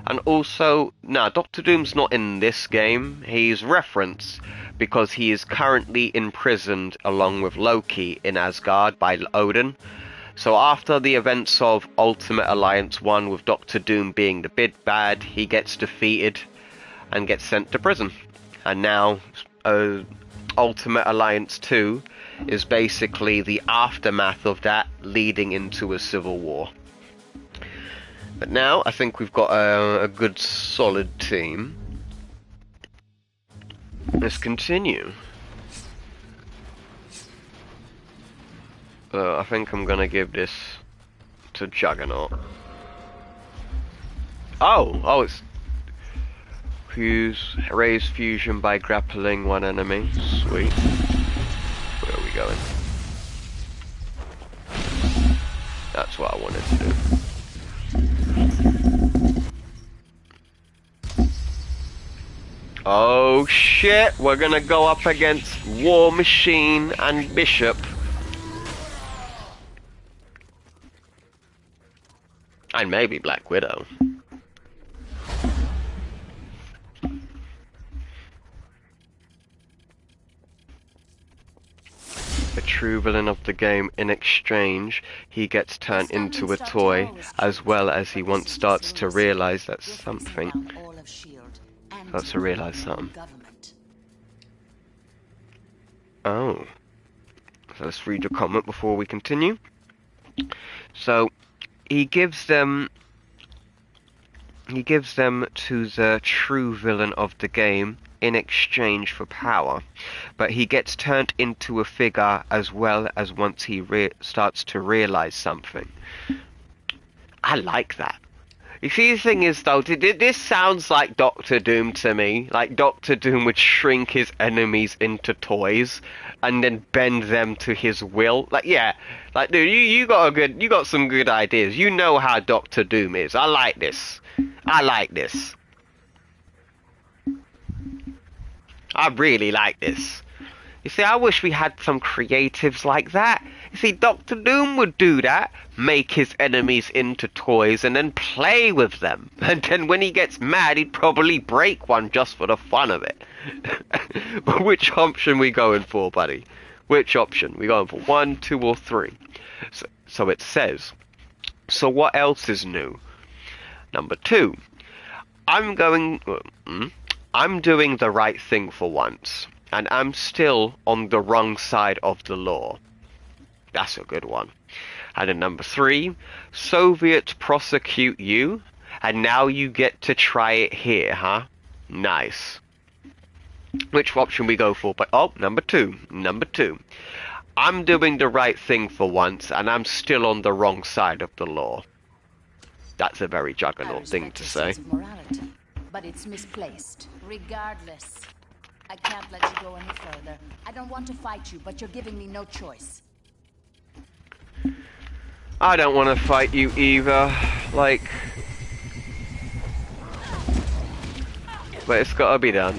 And also, no, Doctor Doom's not in this game. He's referenced because he is currently imprisoned along with Loki in Asgard by Odin. So after the events of Ultimate Alliance 1 with Doctor Doom being the big bad, he gets defeated and gets sent to prison. And now Ultimate Alliance 2 is basically the aftermath of that, leading into a civil war. But now I think we've got a good solid team. Let's continue. I think I'm gonna give this to Juggernaut. Oh, it's raise fusion by grappling one enemy. Sweet. Where are we going? That's what I wanted to do. Oh shit, we're gonna go up against War Machine and Bishop. And maybe Black Widow. A true villain of the game. In exchange, he gets turned into a toy, as well as he once starts to realize that something. Starts to realize something. Oh. So let's read your comment before we continue. So he gives them to the true villain of the game in exchange for power, but he gets turned into a figure as well as once he starts to realize something. I like that. You see, the thing is, though, this sounds like Doctor Doom to me. Like Doctor Doom would shrink his enemies into toys and then bend them to his will. Like, yeah, like, dude, you got some good ideas. You know how Doctor Doom is. I like this. I like this. I really like this. You see, I wish we had some creatives like that. You see, Doctor Doom would do that, make his enemies into toys and then play with them. And then when he gets mad, he'd probably break one just for the fun of it. But which option we going for, buddy? Which option? We going for 1, 2, or 3? So it says. So what else is new? Number 2. I'm doing the right thing for once. And I'm still on the wrong side of the law. That's a good one. And then number 3, Soviets prosecute you, and now you get to try it here, huh? Nice. Which option we go for? But number 2. Number 2. I'm doing the right thing for once, and I'm still on the wrong side of the law. That's a very Juggernaut thing to say. Morality, but it's misplaced. Regardless, I can't let you go any further. I don't want to fight you, but you're giving me no choice. I don't want to fight you either, like... But it's gotta be done.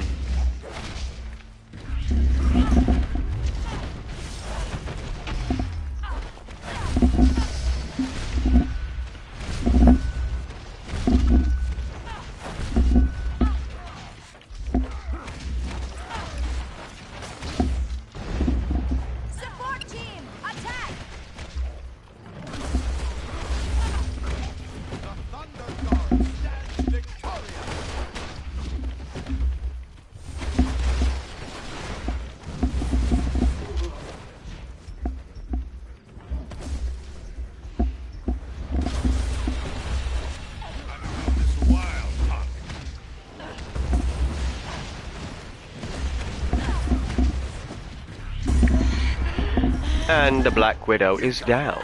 And the Black Widow is down.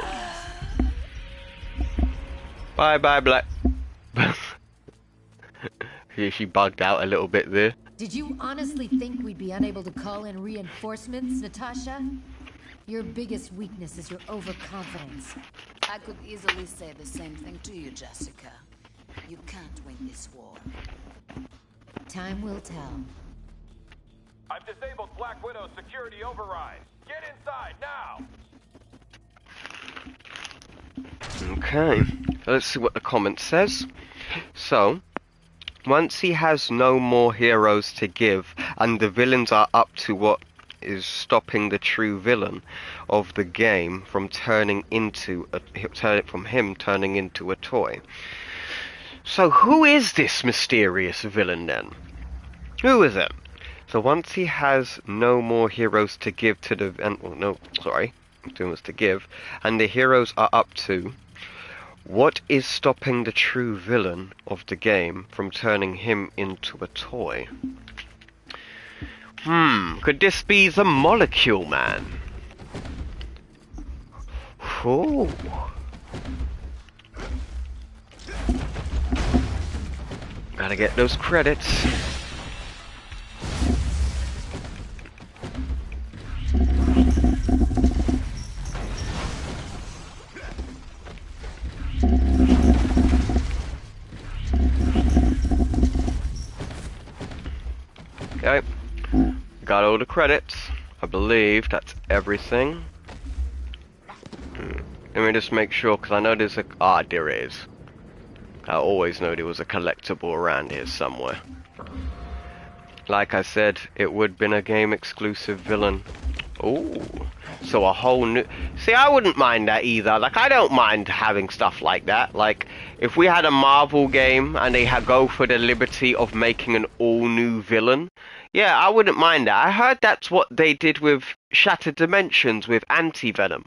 Bye bye, Black. She bugged out a little bit there. Did you honestly think we'd be unable to call in reinforcements, Natasha? Your biggest weakness is your overconfidence. I could easily say the same thing to you, Jessica. You can't win this war. Time will tell. I've disabled Black Widow's security override. Get inside now! Okay, let's see what the comment says. So, once he has no more heroes to give, and the villains are up to what is stopping the true villain of the game from turning into a toy. So who is this mysterious villain then? Who is it? So once he has no more heroes to give to the to give, and the heroes are up to what is stopping the true villain of the game from turning him into a toy? Could this be the Molecule Man? Ooh. Gotta get those credits. Okay, got all the credits. I believe that's everything. Let me just make sure, because I know there's a... Ah, there is. I always know there was a collectible around here somewhere. Like I said, it would have been a game exclusive villain. Ooh, so a whole new... See, I wouldn't mind that either. Like, I don't mind having stuff like that. Like, if we had a Marvel game and they go for the liberty of making an all-new villain, yeah, I wouldn't mind that. I heard that's what they did with Shattered Dimensions with Anti-Venom.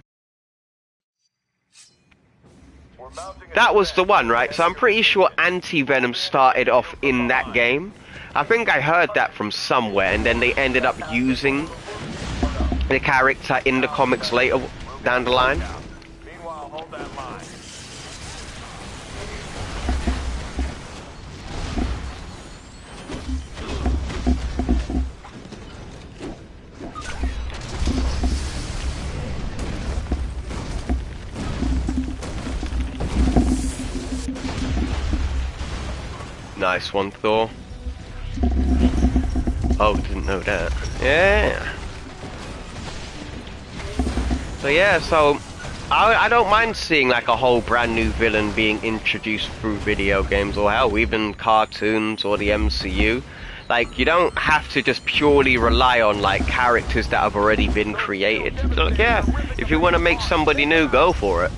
That was the one, right? So I'm pretty sure Anti-Venom started off in that game. I think I heard that from somewhere, and then they ended up using the character in the comics later down the line. Meanwhile, hold that line. Nice one, Thor. Oh, didn't know that. Yeah. So I don't mind seeing like a whole brand new villain being introduced through video games, or hell, even cartoons or the MCU. Like, you don't have to just purely rely on like characters that have already been created. So yeah, if you want to make somebody new, go for it.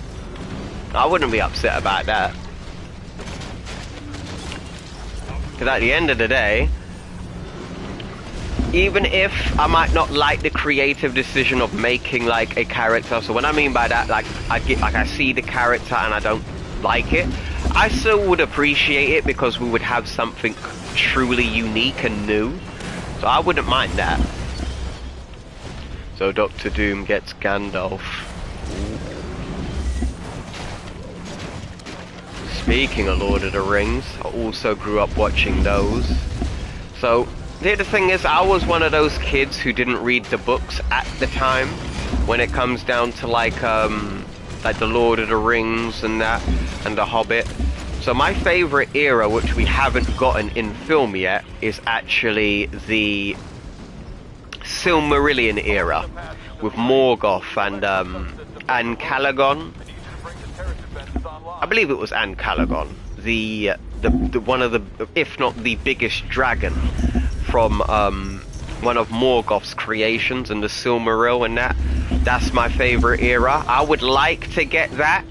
I wouldn't be upset about that. Because at the end of the day, even if I might not like the creative decision of making like a character, so what I mean by that, like I see the character and I don't like it, I still would appreciate it because we would have something truly unique and new. So I wouldn't mind that. So Doctor Doom gets Gandalf. Speaking of Lord of the Rings, I also grew up watching those. So the thing is, I was one of those kids who didn't read the books at the time when it comes down to like the Lord of the Rings and that, and the Hobbit. So my favorite era, which we haven't gotten in film yet, is actually the Silmarillion era with Morgoth and Calagon. I believe it was Calagon, the one of the, if not the biggest dragon from one of Morgoth's creations in the Silmaril, and that's my favorite era. I would like to get that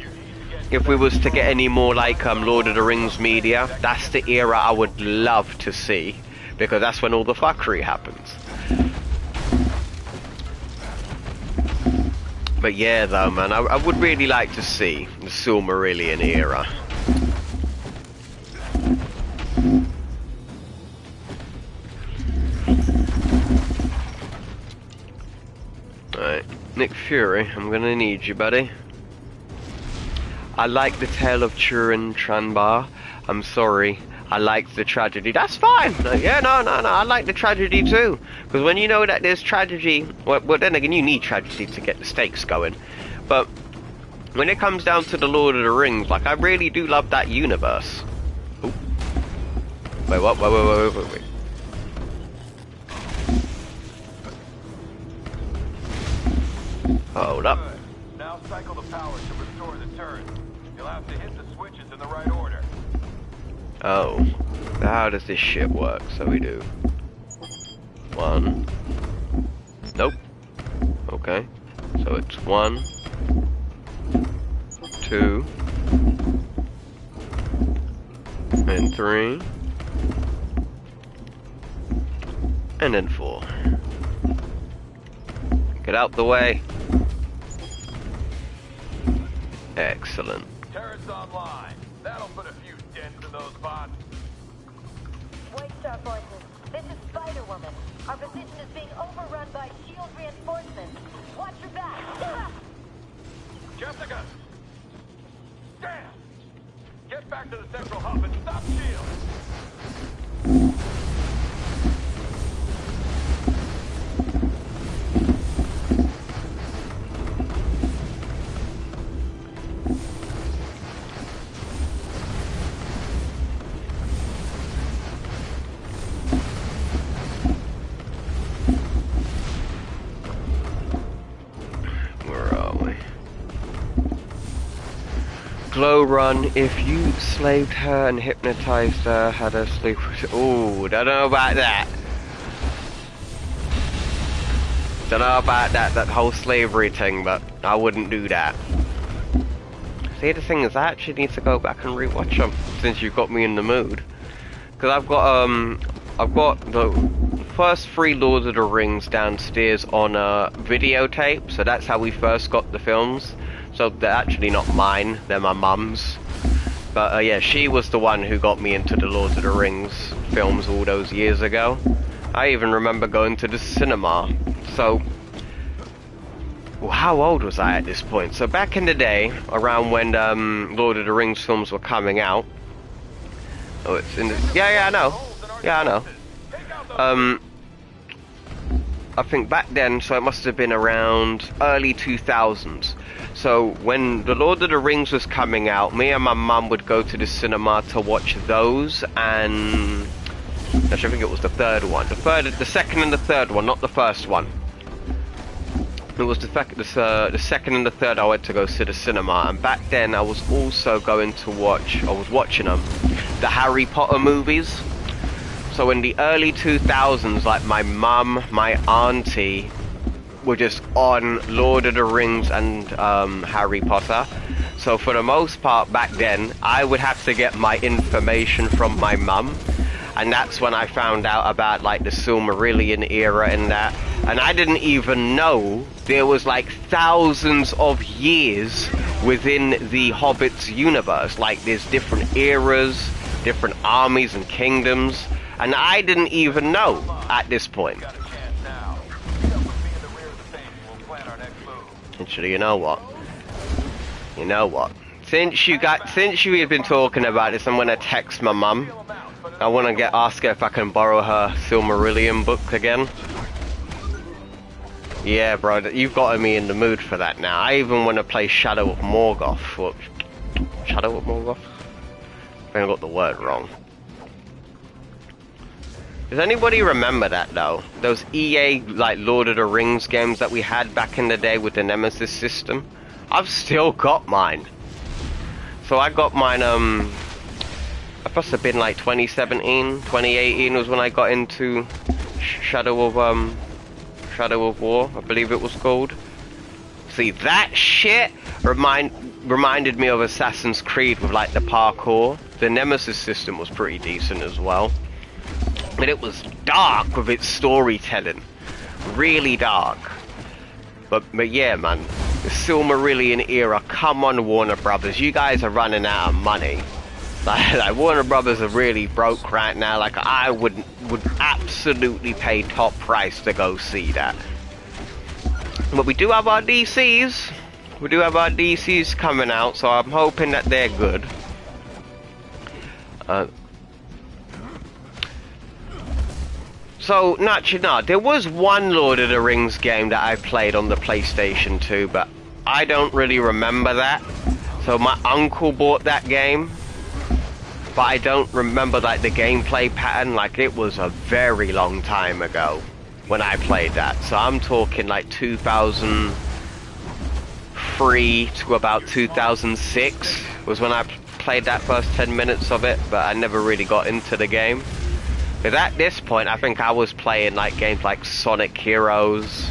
if we was to get any more like Lord of the Rings media. That's the era I would love to see, because that's when all the fuckery happens. But yeah, though, man, I would really like to see the Silmarillion era. Alright, Nick Fury, I'm gonna need you, buddy. I like the tale of Turin Tranbar. I'm sorry. I like the tragedy. That's fine. Yeah, no. I like the tragedy too. Because when you know that there's tragedy, well, then again, you need tragedy to get the stakes going. But when it comes down to the Lord of the Rings, like, I really do love that universe. Ooh. Wait, what? Wait. Hold up. Now cycle the power to restore the turret. You'll have to hit the switches in the right order. Oh. How does this shit work? So we do 1. Nope. Okay. So it's 1, 2, and 3, and then 4. Get out the way. Excellent. Turret's online. That'll put a few dents in those bots. White Star Forces, this is Spider-Woman. Our position is being overrun by SHIELD reinforcements. Watch your back. Jessica! Damn! Get back to the central hub and stop SHIELD! Glow Run, if you slaved her and hypnotized her, had her sleep. Ooh, don't know about that. Don't know about that whole slavery thing, but I wouldn't do that. See, the thing is, I actually need to go back and rewatch them since you got me in the mood. Because I've got the first 3 Lords of the Rings downstairs on a videotape, so that's how we first got the films. So they're actually not mine, they're my mum's. But yeah, she was the one who got me into the Lord of the Rings films all those years ago. I even remember going to the cinema. So, well, how old was I at this point? So back in the day, around when Lord of the Rings films were coming out. Oh, it's in the... Yeah, I know. Yeah, I know. I think back then, so it must have been around early 2000s. So when the Lord of the Rings was coming out, me and my mum would go to the cinema to watch those, and actually I think it was the third one. The second and the third one, not the first one. It was the second and the third I went to go to the cinema, and back then I was also watching the Harry Potter movies. So in the early 2000s, like my mum, my auntie were just on Lord of the Rings and Harry Potter. So for the most part back then, I would have to get my information from my mum. And that's when I found out about like the Silmarillion era and that. And I didn't even know there was like thousands of years within the Hobbit's universe. Like there's different eras, different armies and kingdoms. And I didn't even know at this point. Actually, you know what? Since you have been talking about this, I'm gonna text my mum. I wanna ask her if I can borrow her Silmarillion book again. Yeah, bro, you've got me in the mood for that now. I even want to play Shadow of Morgoth. What? Shadow of Morgoth? I think I got the word wrong. Does anybody remember that though? Those EA like Lord of the Rings games that we had back in the day with the Nemesis system? I've still got mine. So I got mine, it must have been like 2017, 2018 was when I got into Shadow of War, I believe it was called. See, that shit reminded me of Assassin's Creed with like the parkour. The Nemesis system was pretty decent as well. But it was dark with its storytelling. Really dark. But yeah, man. The Silmarillion era. Come on, Warner Brothers. You guys are running out of money. Like Warner Brothers are really broke right now. Like, I would absolutely pay top price to go see that. But we do have our DCs. We do have our DCs coming out, so I'm hoping that they're good. So, naturally, no, there was one Lord of the Rings game that I played on the PlayStation 2, but I don't really remember that. So my uncle bought that game, but I don't remember like the gameplay pattern. Like, it was a very long time ago when I played that. So I'm talking like 2003 to about 2006 was when I played that first 10 minutes of it, but I never really got into the game. Because at this point, I think I was playing like games like Sonic Heroes.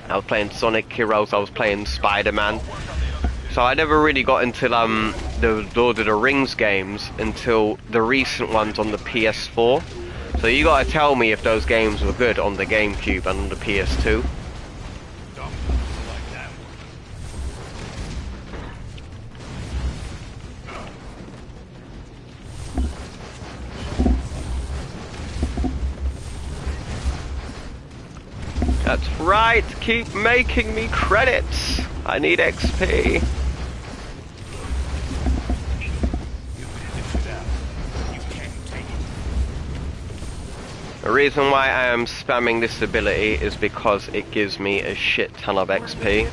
I was playing Sonic Heroes, I was playing Spider-Man. So I never really got into the Lord of the Rings games until the recent ones on the PS4. So you gotta tell me if those games were good on the GameCube and on the PS2. That's right, keep making me credits. I need XP. The reason why I am spamming this ability is because it gives me a shit ton of XP.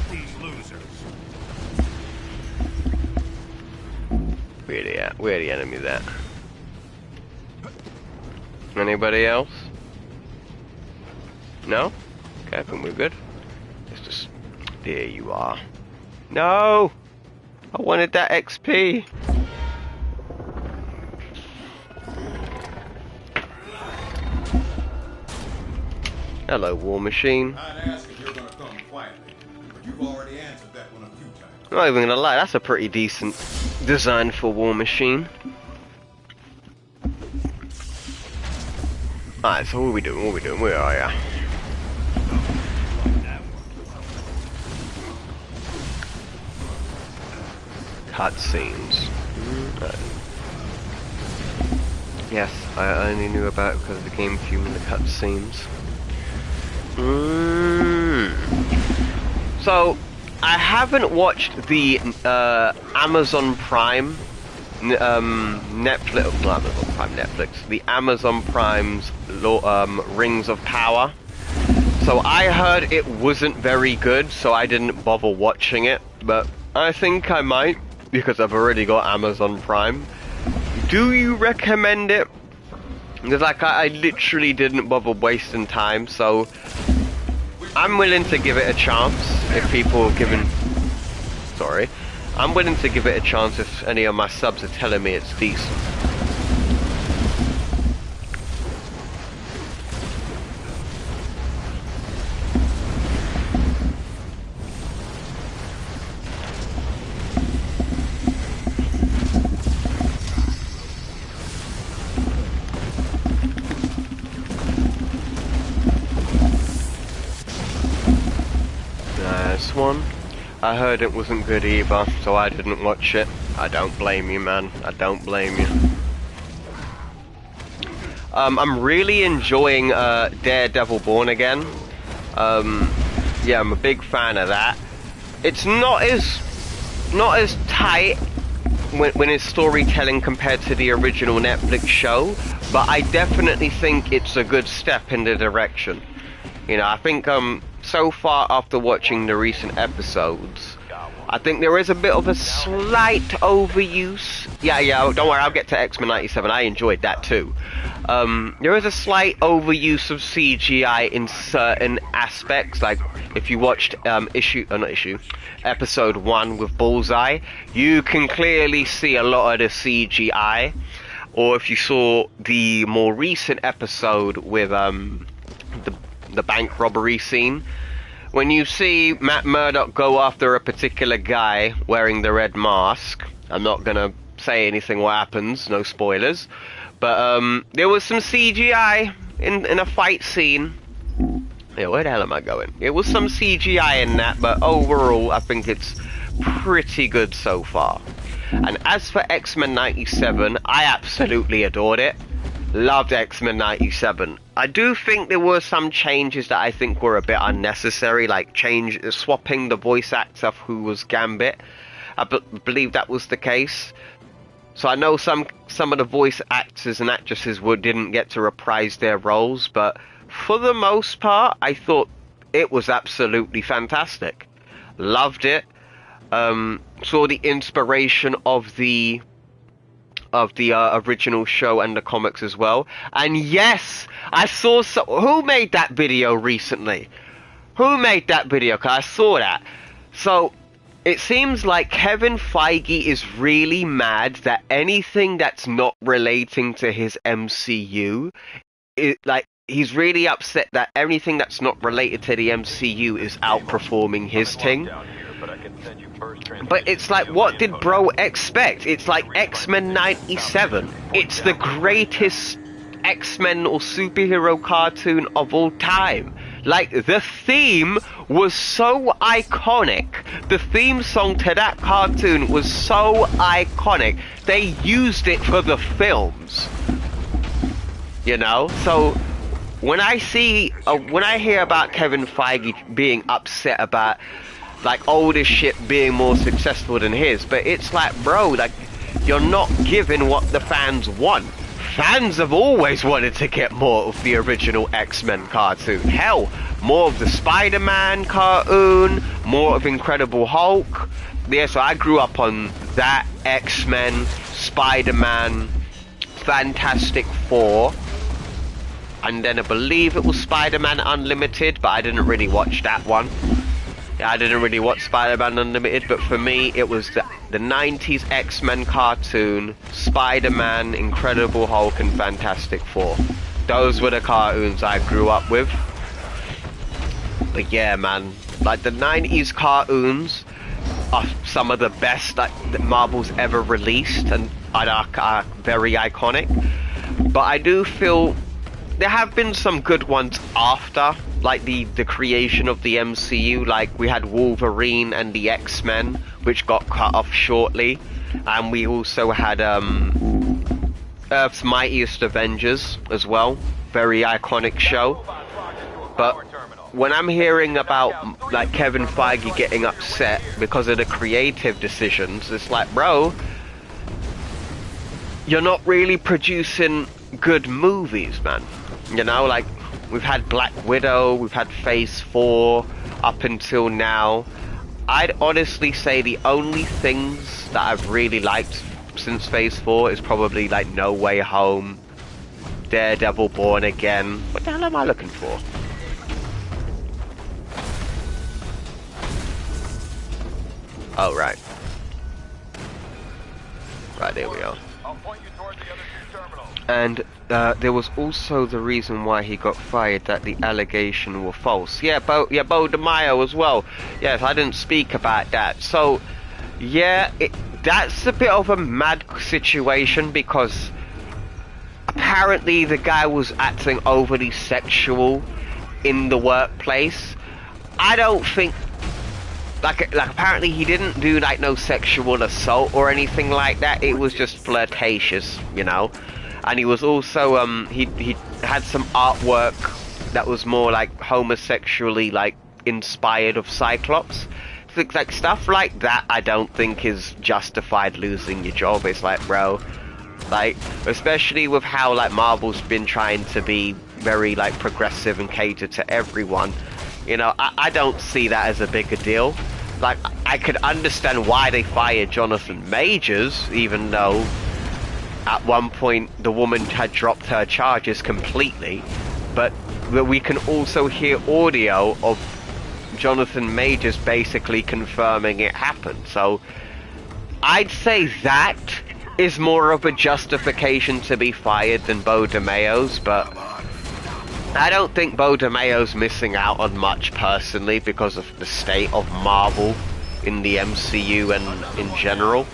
Where the enemies at? Anybody else? No? Okay, I think we're good. Let's just... There you are. No! I wanted that XP! Hello, War Machine. I'd ask if you're gonna come quietly, but you've already answered that one a few times. I'm not even gonna lie, that's a pretty decent design for War Machine. Alright, so what are we doing? Where are ya? Cutscenes. Yes, I only knew about it because of the GameCube and the cutscenes. So, I haven't watched the Amazon Prime, Netflix, not Amazon Prime, Netflix, the Amazon Prime's Rings of Power. So I heard it wasn't very good, so I didn't bother watching it, but I think I might, because I've already got Amazon Prime. Do you recommend it? Because like I literally didn't bother wasting time, so I'm willing to give it a chance if people are giving... Sorry. I'm willing to give it a chance if any of my subs are telling me it's decent. One. I heard it wasn't good either, so I didn't watch it. I don't blame you, man. I don't blame you. I'm really enjoying Daredevil Born Again. Yeah, I'm a big fan of that. It's not as tight when it's storytelling compared to the original Netflix show, but I definitely think it's a good step in the direction. You know, I think so far after watching the recent episodes, I think there is a bit of a slight overuse. Yeah, don't worry, I'll get to X-Men 97. I enjoyed that too. There is a slight overuse of CGI in certain aspects. Like if you watched episode 1 with Bullseye, you can clearly see a lot of the CGI. Or if you saw the more recent episode with the bank robbery scene, when you see Matt Murdock go after a particular guy wearing the red mask, I'm not gonna say anything what happens, no spoilers, but there was some CGI in a fight scene. Yeah, where the hell am I going? It was some CGI in that, but overall I think it's pretty good so far. And as for X-Men 97, I absolutely adored it. loved X-Men 97. I do think there were some changes that I think were a bit unnecessary, like swapping the voice actor of who was Gambit. I believe that was the case. So I know some of the voice actors and actresses didn't get to reprise their roles, but for the most part, I thought it was absolutely fantastic. Loved it. Saw the inspiration of the original show and the comics as well. And yes, I saw who made that video recently? Who made that video? 'Cause I saw that. So it seems like Kevin Feige is really mad that anything that's not relating to his MCU, he's really upset that everything that's not related to the MCU is outperforming his thing. But it's like, what did bro expect? It's like X-Men 97. It's the greatest X-Men or superhero cartoon of all time. Like, the theme was so iconic. The theme song to that cartoon was so iconic. They used it for the films. You know? So, when I hear about Kevin Feige being upset about, like, older shit being more successful than his, but it's like, bro, like, you're not giving what the fans want. Fans have always wanted to get more of the original X-Men cartoon. Hell, more of the Spider-Man cartoon, more of Incredible Hulk. Yeah, so I grew up on that, X-Men, Spider-Man, Fantastic Four, and then I believe it was Spider-Man Unlimited, but I didn't really watch that one. Yeah, I didn't really watch Spider-Man Unlimited, but for me, it was the 90s X-Men cartoon, Spider-Man, Incredible Hulk, and Fantastic Four. Those were the cartoons I grew up with. But yeah, man, like, the 90s cartoons are some of the best that Marvel's ever released, and are very iconic. But I do feel there have been some good ones after, like the creation of the MCU. Like, we had Wolverine and the X-Men, which got cut off shortly, and we also had Earth's Mightiest Avengers as well, very iconic show. But when I'm hearing about, like, Kevin Feige getting upset because of the creative decisions, it's like, bro, you're not really producing good movies, man. You know, like, we've had Black Widow, we've had Phase 4 up until now. I'd honestly say the only things that I've really liked since Phase 4 is probably, like, No Way Home, Daredevil Born Again. What the hell am I looking for? Oh, right. Right, there we are. And there was also the reason why he got fired, that the allegation were false. Yeah, Bo DeMaio as well. Yes, I didn't speak about that. So, yeah, that's a bit of a mad situation, because apparently the guy was acting overly sexual in the workplace. I don't think, like apparently he didn't do, like, no sexual assault or anything like that. It was just flirtatious, you know. And he was also, he had some artwork that was more, like, homosexually, like, inspired of Cyclops. Things like stuff like that, I don't think is justified losing your job. It's like, bro, like, especially with how, like, Marvel's been trying to be very, like, progressive and cater to everyone. You know, I don't see that as a bigger deal. Like, I could understand why they fired Jonathan Majors, even though at one point the woman had dropped her charges completely, but we can also hear audio of Jonathan Majors basically confirming it happened. So I'd say that is more of a justification to be fired than Bo DeMaio's, but I don't think Bo DeMaio's missing out on much personally because of the state of Marvel in the MCU and in general.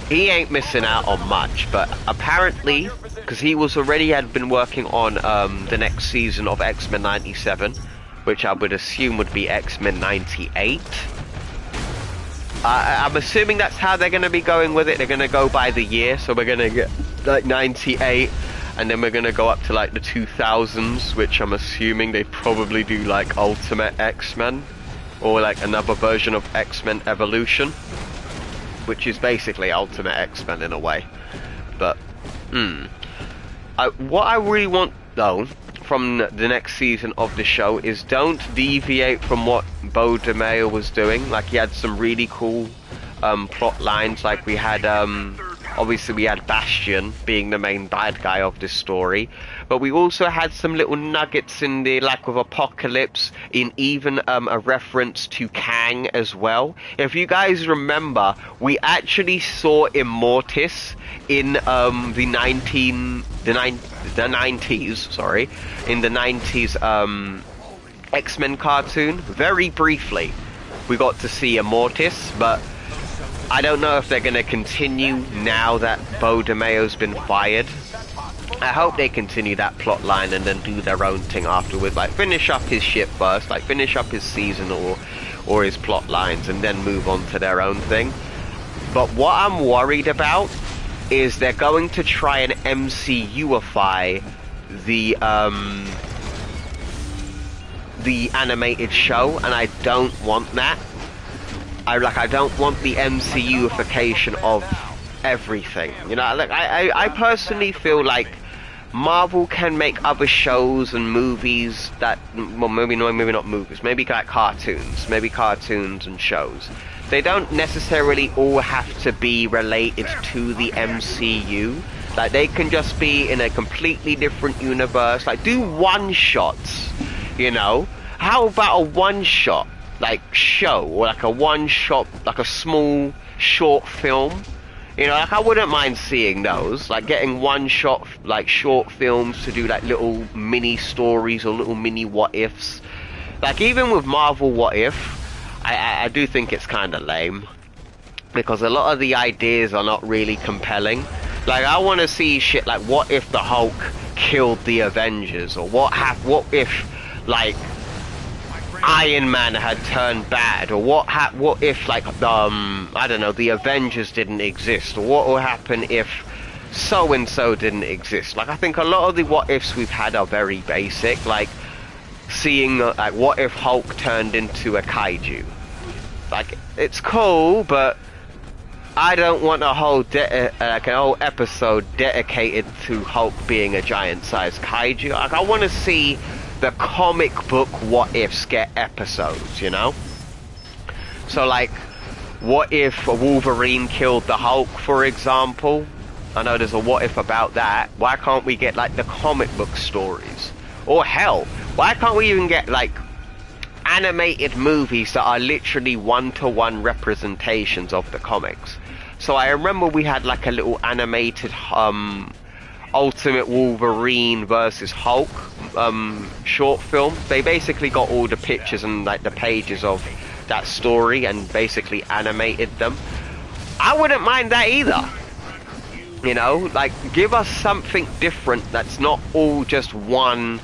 He ain't missing out on much, but apparently, because he had been working on the next season of X-Men 97, which I would assume would be X-Men 98. I'm assuming that's how they're going to be going with it. They're going to go by the year, so we're going to get, like, 98, and then we're gonna go up to like the 2000s, which I'm assuming they probably do like Ultimate X-Men, or like another version of X-Men Evolution, which is basically Ultimate X-Men in a way. But what I really want though from the next season of the show is don't deviate from what Beau DeMayo was doing. Like, he had some really cool plot lines. Like, we had obviously we had Bastion being the main bad guy of this story, but we also had some little nuggets in there, like with Apocalypse, in even a reference to Kang as well. If you guys remember, we actually saw Immortus in the 90s X-Men cartoon. Very briefly we got to see Immortus, but I don't know if they're going to continue now that Beau DeMayo's been fired. I hope they continue that plot line and then do their own thing afterwards. Like, finish up his shit first, like finish up his season or his plot lines, and then move on to their own thing. But what I'm worried about is they're going to try and MCU-ify the animated show, and I don't want that. I don't want the MCU-ification of everything. You know, like I personally feel like Marvel can make other shows and movies that, well, maybe not movies, maybe like cartoons and shows. They don't necessarily all have to be related to the MCU. Like, they can just be in a completely different universe. Like, do one-shots, you know? How about a one-shot, like, show, or like a one-shot, like a small, short film? You know, like, I wouldn't mind seeing those. Like, getting one-shot, like, short films to do, like, little mini-stories or little mini what-ifs. Like, even with Marvel What If, I do think it's kind of lame, because a lot of the ideas are not really compelling. Like, I want to see shit like, what if the Hulk killed the Avengers, or what if, like, Iron Man had turned bad, or what if, like, I don't know, the Avengers didn't exist, or what will happen if so and so didn't exist. Like, I think a lot of the what ifs we've had are very basic, like seeing like, what if Hulk turned into a kaiju? Like, it's cool, but I don't want a whole like an whole episode dedicated to Hulk being a giant-sized kaiju. Like, I want to see the comic book what ifs get episodes, you know? So, like, what if Wolverine killed the Hulk, for example? I know there's a what if about that. Why can't we get, like, the comic book stories? Or hell, why can't we even get, like, animated movies that are literally one-to-one representations of the comics? So I remember we had, like, a little animated Ultimate Wolverine versus Hulk short film. They basically got all the pictures and, like, the pages of that story and basically animated them. I wouldn't mind that either. You know, like, give us something different that's not all just one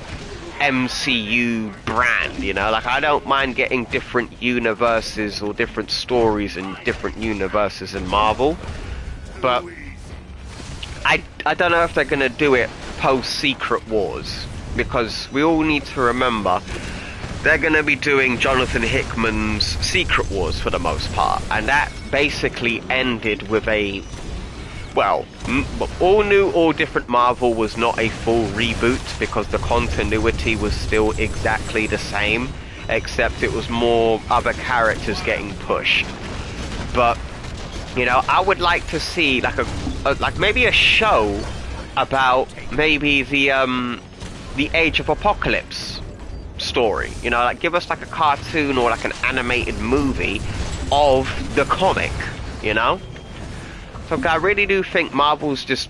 MCU brand, you know? Like, I don't mind getting different universes or different stories in different universes in Marvel, but I don't know if they're gonna do it post Secret Wars, because we all need to remember they're gonna be doing Jonathan Hickman's Secret Wars for the most part, and that basically ended with a, well, All New, All Different Marvel was not a full reboot, because the continuity was still exactly the same, except it was more other characters getting pushed. But, you know, I would like to see like like maybe a show about maybe the Age of Apocalypse story. You know, like, give us like a cartoon or like an animated movie of the comic, you know? So I really do think Marvel's just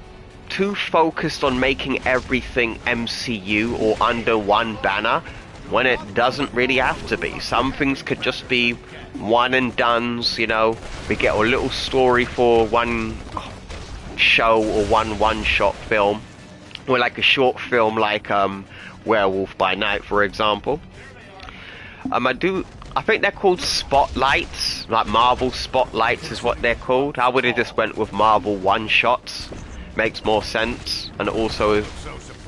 too focused on making everything MCU or under one banner, when it doesn't really have to be. Some things could just be one and dones, you know? We get a little story for one show or one-shot film, or like a short film like Werewolf by Night, for example. I think they're called spotlights, like Marvel spotlights is what they're called. I would have just went with Marvel one-shots, makes more sense, and also,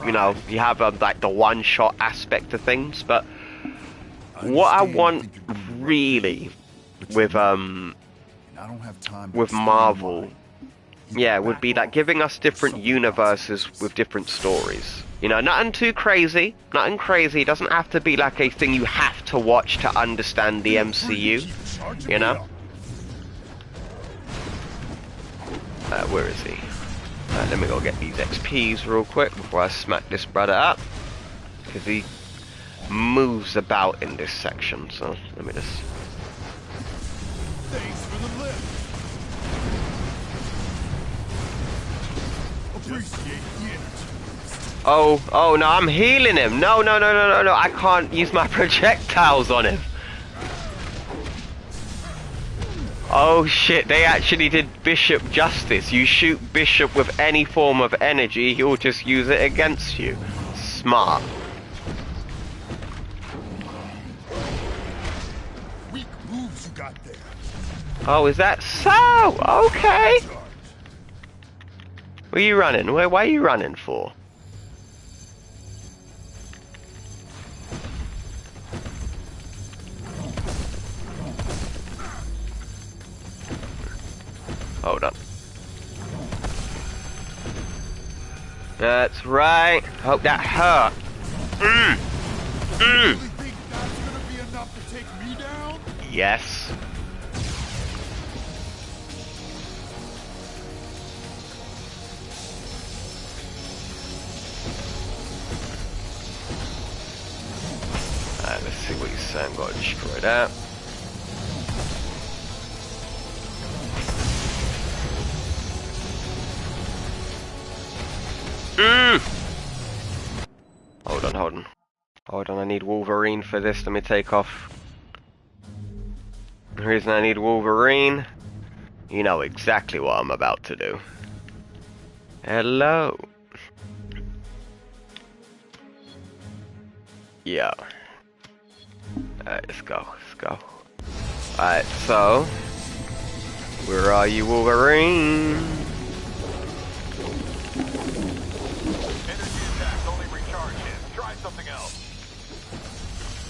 you know, you have like the one-shot aspect of things. But what I want really with Marvel, yeah, would be like giving us different universes with different stories. You know, nothing too crazy, nothing crazy. It doesn't have to be like a thing you have to watch to understand the MCU, you know? Where is he? Let me go get these XPs real quick before I smack this brother up. Because he moves about in this section, so let me just... Thanks for the lift. Appreciate the energy. Oh, no, I'm healing him. No, I can't use my projectiles on him. Oh shit, they actually did Bishop justice. You shoot Bishop with any form of energy, he'll just use it against you. Smart. Weak moves you got there. Oh, is that so? Okay. Where are you running? Why are you running for? Hold up. That's right. Hope that hurt. Really think that's gonna be enough to take me down? Yes. Alright, let's see what he's saying. Gotta destroy that. Hold on, I need Wolverine for this. Let me take off. The reason I need Wolverine, you know exactly what I'm about to do. Hello. Yeah. Alright, let's go. Alright, so where are you, Wolverine?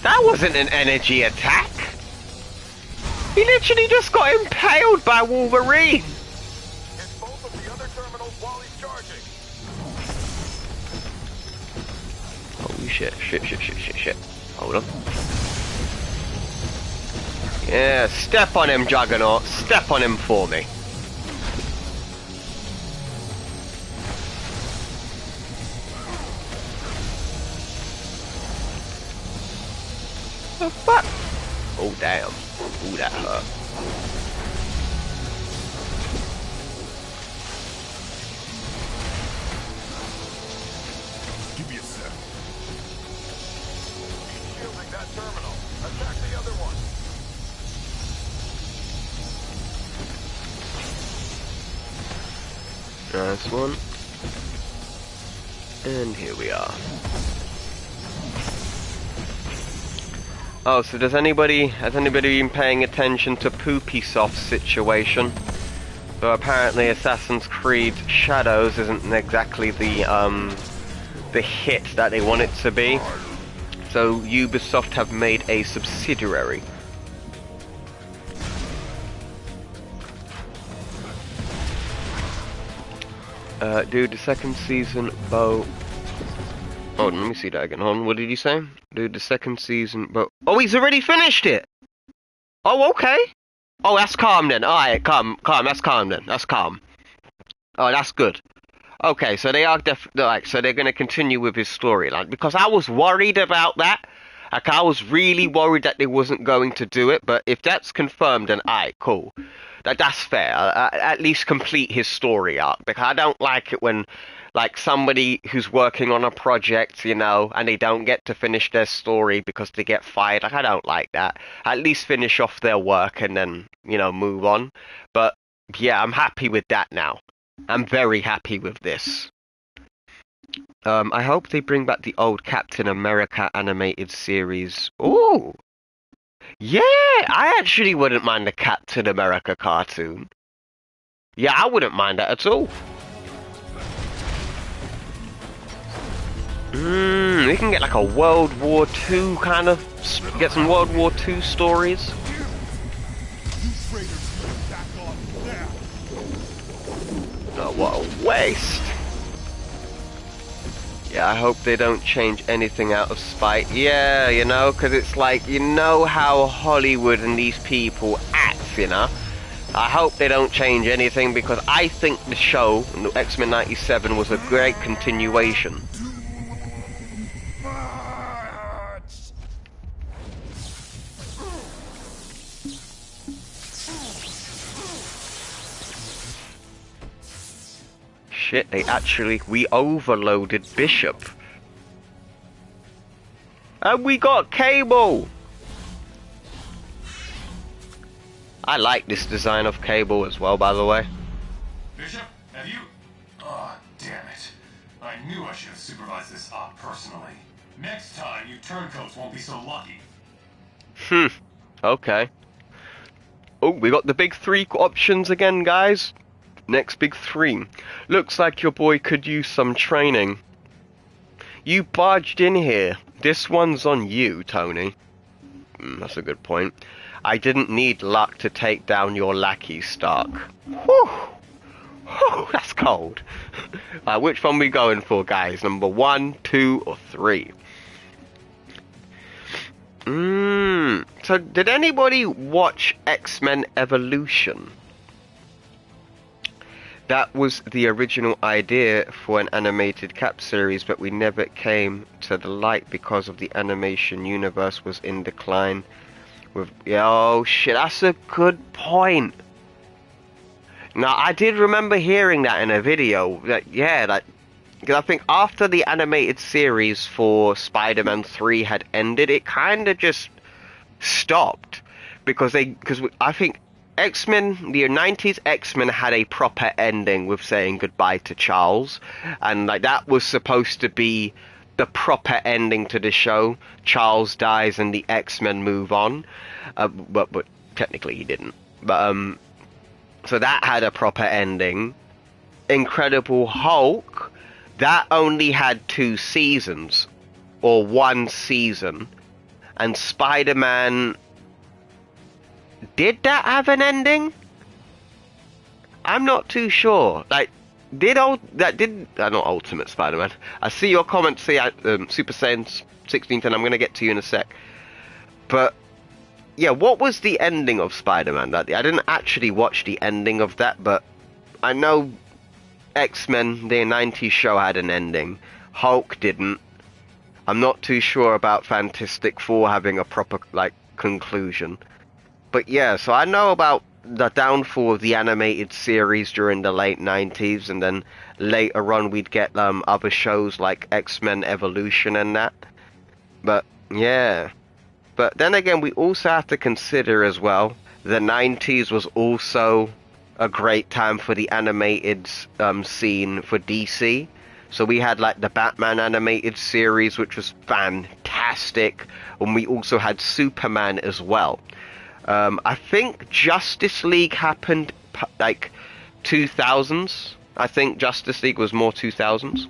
That wasn't an energy attack. He literally just got impaled by Wolverine. Hit both of the other terminals while he's charging. Holy shit. Hold on. Yeah, step on him, Juggernaut. Step on him for me. The fuck? Oh damn. Ooh, that hurt. Give me a sec. He's shielding that terminal. Attack the other one. Nice one. And here we are. Oh, so has anybody been paying attention to Poopy Soft's situation? So apparently Assassin's Creed Shadows isn't exactly the hit that they want it to be. So Ubisoft have made a subsidiary. Dude, the second season, Bo... Hold on, let me see that again. Hold on, what did you say? Dude, the second season, Bo... Oh, he's already finished it! Oh, okay. Oh, that's calm then. Alright, calm, that's calm then. That's calm. Oh, that's good. Okay, so they are so they're gonna continue with his storyline. Because I was worried about that. Like, I was really worried that they wasn't going to do it, but if that's confirmed, then alright, cool. That's fair. At least complete his story arc. Because I don't like it when, like, somebody who's working on a project, you know, and they don't get to finish their story because they get fired. Like, I don't like that. At least finish off their work and then, you know, move on. But, yeah, I'm happy with that now. I'm very happy with this. I hope they bring back the old Captain America animated series. Ooh! Yeah, I actually wouldn't mind the Captain America cartoon. Yeah, I wouldn't mind that at all. We can get like a World War II kind of, get some World War II stories. Oh, what a waste. Yeah, I hope they don't change anything out of spite. Yeah, you know, because it's like, you know how Hollywood and these people act, you know? I hope they don't change anything, because I think the show, X-Men 97, was a great continuation. Shit, we overloaded Bishop. And we got Cable! I like this design of Cable as well, by the way. Bishop, have you... Oh, damn it. I knew I should have supervised this op personally. Next time, you turncoats won't be so lucky. Okay. Oh, we got the big 3 options again, guys. Next big 3. Looks like your boy could use some training. You barged in here. This one's on you, Tony. That's a good point. I didn't need luck to take down your lackey, Stark. Whew. Whew, that's cold. Which one we going for, guys? Number 1, 2, or 3? So, did anybody watch X-Men Evolution? That was the original idea for an animated Cap series, but we never came to the light because of the animation universe was in decline. Oh shit, that's a good point. Now, I did remember hearing that in a video. Because I think after the animated series for Spider-Man 3 had ended, it kind of just stopped. Because I think X-Men, the 90s X-Men had a proper ending with saying goodbye to Charles. And like that was supposed to be the proper ending to the show. Charles dies and the X-Men move on. But technically he didn't. But so that had a proper ending. Incredible Hulk, that only had 2 seasons. Or 1 season. And Spider-Man, did that have an ending? I'm not too sure. Like, not Ultimate Spider-Man. I see your comments, Super Saiyan 1610, I'm gonna get to you in a sec. But yeah, what was the ending of Spider-Man? I didn't actually watch the ending of that, but I know X-Men, the 90s show, had an ending. Hulk didn't. I'm not too sure about Fantastic Four having a proper, conclusion. But yeah, so I know about the downfall of the animated series during the late 90s, and then later on we'd get other shows like X-Men Evolution and that. But yeah. But then again, we also have to consider as well, the 90s was also a great time for the animated scene for DC. So we had the Batman animated series, which was fantastic, and we also had Superman as well. I think Justice League happened 2000s. I think Justice League was more 2000s.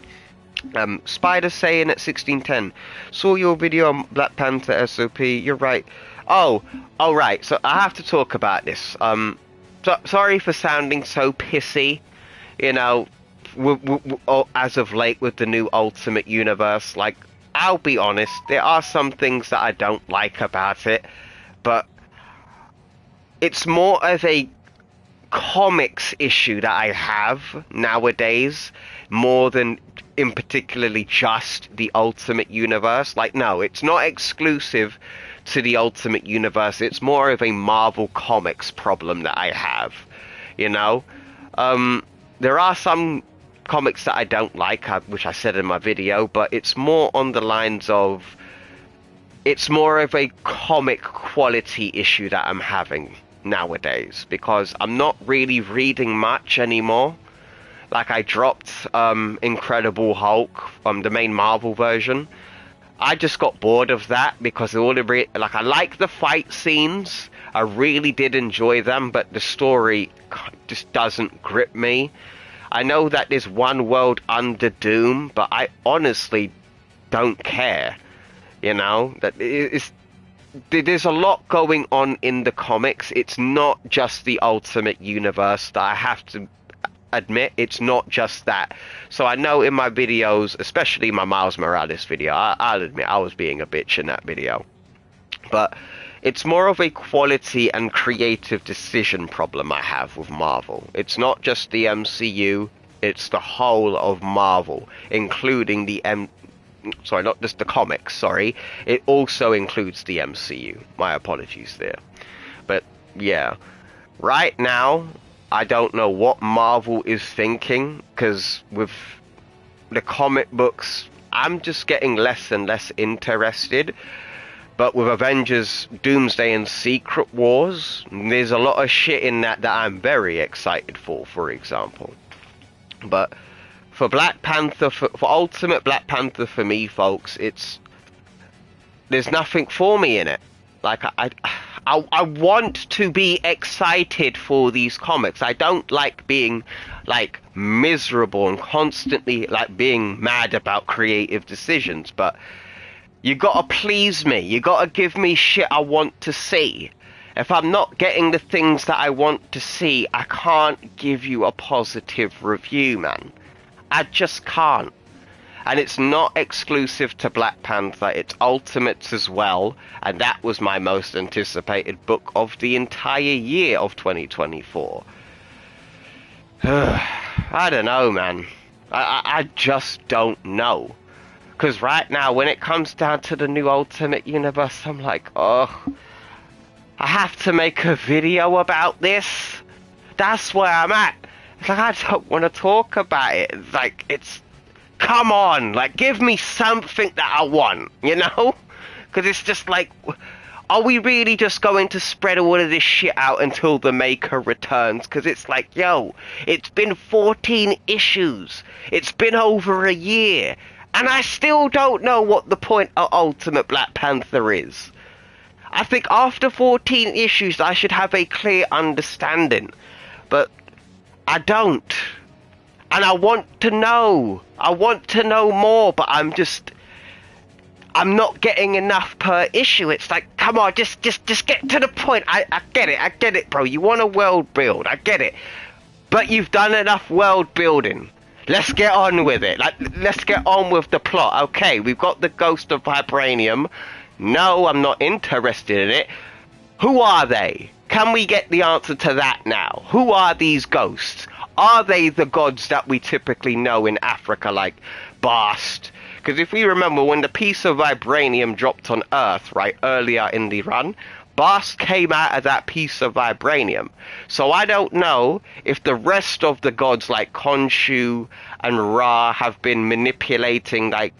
Spider Saiyan at 1610. Saw your video on Black Panther SOP. You're right. Oh, right. So I have to talk about this. Sorry for sounding so pissy. You know, as of late with the new Ultimate Universe. I'll be honest. There are some things that I don't like about it, but it's more of a comics issue that I have nowadays, more than in particularly just the Ultimate Universe. No, it's not exclusive to the Ultimate Universe. It's more of a Marvel Comics problem that I have, you know? There are some comics that I don't like, which I said in my video, but it's more on the lines of, it's more of a comic quality issue that I'm having nowadays, because I'm not really reading much anymore. I dropped Incredible Hulk, the main Marvel version. I just got bored of that because all the I like the fight scenes. I really did enjoy them, but the story just doesn't grip me. I know that there's one world under Doom, but I honestly don't care. You know, that there's a lot going on in the comics. It's not just the Ultimate Universe. That I have to admit, it's not just that. So I know in my videos, especially my Miles Morales video, I'll admit I was being a bitch in that video. But it's more of a quality and creative decision problem I have with Marvel. It's not just the MCU, it's the whole of Marvel, including the not just the comics, sorry. It also includes the MCU. My apologies there. But yeah, right now, I don't know what Marvel is thinking, because with the comic books, I'm just getting less and less interested. But with Avengers, Doomsday and Secret Wars, there's a lot of shit in that I'm very excited for example. But for Black Panther, for Ultimate Black Panther for me, folks, there's nothing for me in it. Like, I want to be excited for these comics. I don't like being, like, miserable and constantly, like, being mad about creative decisions, but you gotta please me. You gotta give me shit I want to see. If I'm not getting the things that I want to see, I can't give you a positive review, man. I just can't. And it's not exclusive to Black Panther, it's Ultimates as well, and that was my most anticipated book of the entire year of 2024. I don't know, man. I just don't know. Because right now, when it comes down to the new Ultimate Universe, I'm like, oh, I have to make a video about this? That's where I'm at. It's like, I don't want to talk about it. It's like, come on, like, give me something that I want, you know? Because it's just like, are we really just going to spread all of this shit out until the Maker returns? Because it's like, yo, it's been 14 issues. It's been over a year. And I still don't know what the point of Ultimate Black Panther is. I think after 14 issues, I should have a clear understanding. But I don't. And I want to know. I want to know more, but I'm not getting enough per issue. It's like, come on, just get to the point. I get it, bro. You want a world build, I get it. But you've done enough world building. Let's get on with it. Like, let's get on with the plot. Okay, we've got the Ghost of Vibranium. No, I'm not interested in it. Who are they? Can we get the answer to that now? Who are these ghosts? Are they the gods that we typically know in Africa, like Bast? Because if we remember, when the piece of vibranium dropped on Earth, right, earlier in the run, Bast came out of that piece of vibranium. So I don't know if the rest of the gods, like Khonshu and Ra, have been manipulating, like,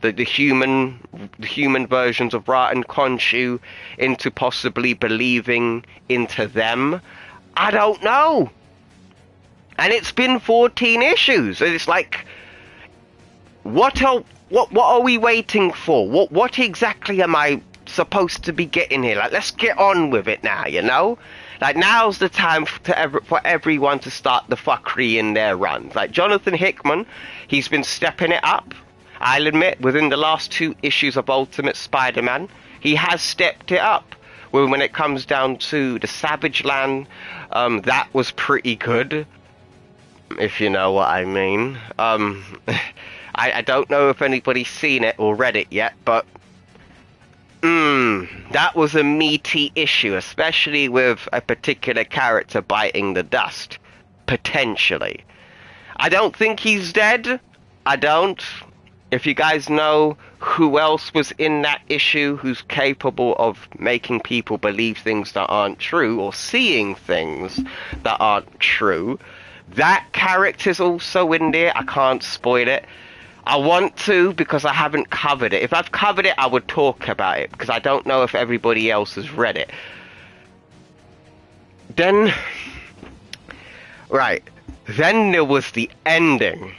the human versions of Ra and Khonshu into possibly believing into them. I don't know. And it's been 14 issues. And it's like, what are we waiting for? What exactly am I supposed to be getting here? Like, let's get on with it now, you know? Like, now's the time for everyone to start the fuckery in their runs. Like, Jonathan Hickman, he's been stepping it up. I'll admit, within the last 2 issues of Ultimate Spider-Man, he has stepped it up. Well, when it comes down to the Savage Land, that was pretty good, if you know what I mean. I don't know if anybody's seen it or read it yet, but that was a meaty issue, especially with a particular character biting the dust. Potentially. I don't think he's dead. I don't. If you guys know who else was in that issue who's capable of making people believe things that aren't true, or seeing things that aren't true, that character's also in there. I can't spoil it. I want to, because I haven't covered it. If I've covered it, I would talk about it, because I don't know if everybody else has read it. Then, right, then there was the ending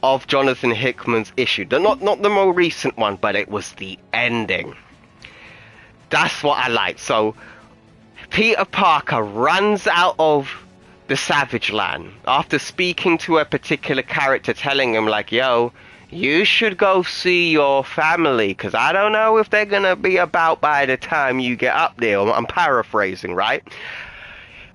of Jonathan Hickman's issue. Not the more recent one, but it was the ending. That's what I like. So, Peter Parker runs out of the Savage Land after speaking to a particular character, telling him, like, yo, you should go see your family, because I don't know if they're going to be about by the time you get up there. I'm paraphrasing, right?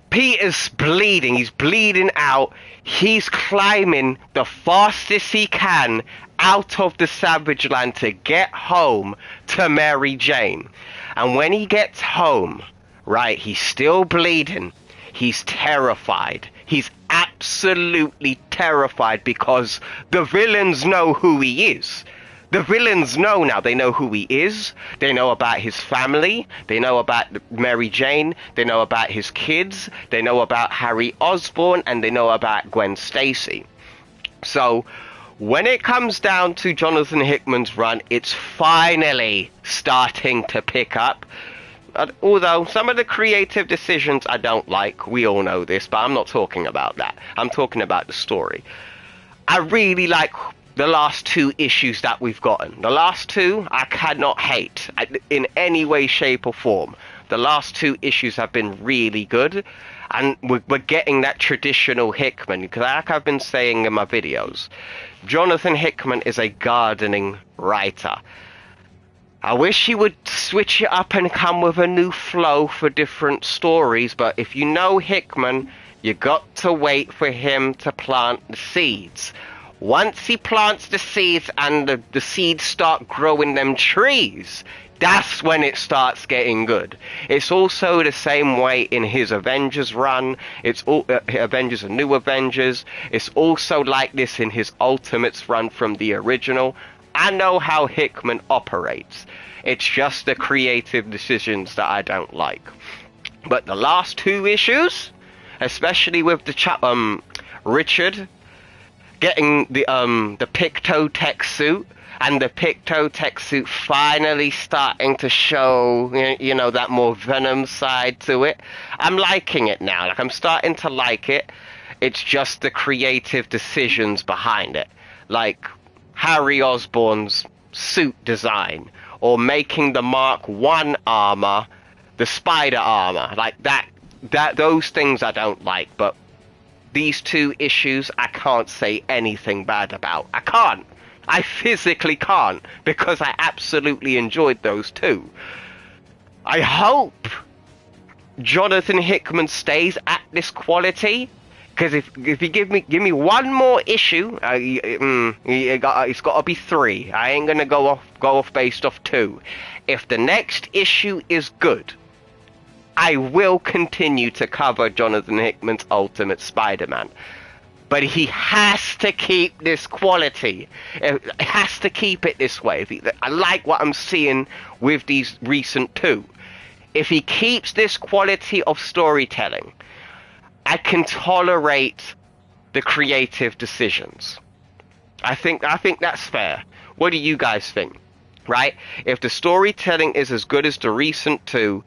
Peter's bleeding. He's bleeding out. He's climbing the fastest he can out of the Savage Land to get home to Mary Jane. And when he gets home, right, he's still bleeding. He's terrified. He's absolutely terrified because the villains know who he is. The villains know now. They know who he is. They know about his family. They know about Mary Jane. They know about his kids. They know about Harry Osborn. And they know about Gwen Stacy. So when it comes down to Jonathan Hickman's run, it's finally starting to pick up. Although some of the creative decisions I don't like. We all know this, but I'm not talking about that. I'm talking about the story. I really like the last 2 issues that we've gotten. The last 2 I cannot hate in any way, shape or form. The last 2 issues have been really good, and we're getting that traditional Hickman, because like I've been saying in my videos, Jonathan Hickman is a gardening writer. I wish he would switch it up and come with a new flow for different stories, but if you know Hickman, you got to wait for him to plant the seeds. Once he plants the seeds and the seeds start growing them trees, that's when it starts getting good. It's also the same way in his Avengers run. It's all Avengers and New Avengers. It's also like this in his Ultimates run from the original. I know how Hickman operates. It's just the creative decisions that I don't like. But the last 2 issues, especially with the Richard getting the Picto Tech suit, and the Picto Tech suit finally starting to show, you know, that more Venom side to it. I'm liking it now. Like, I'm starting to like it. It's just the creative decisions behind it. Like Harry Osborn's suit design, or making the Mark 1 armor the spider armor. Like those things I don't like, but these 2 issues I can't say anything bad about. I can't. I physically can't, because I absolutely enjoyed those 2. I hope Jonathan Hickman stays at this quality, because if you give me 1 more issue, it's got to be 3. I ain't gonna go off based off 2. If the next issue is good, I will continue to cover Jonathan Hickman's Ultimate Spider-Man. But he has to keep this quality. It has to keep it this way. I like what I'm seeing with these recent 2. If he keeps this quality of storytelling, I can tolerate the creative decisions. I think that's fair. What do you guys think? Right? If the storytelling is as good as the recent 2,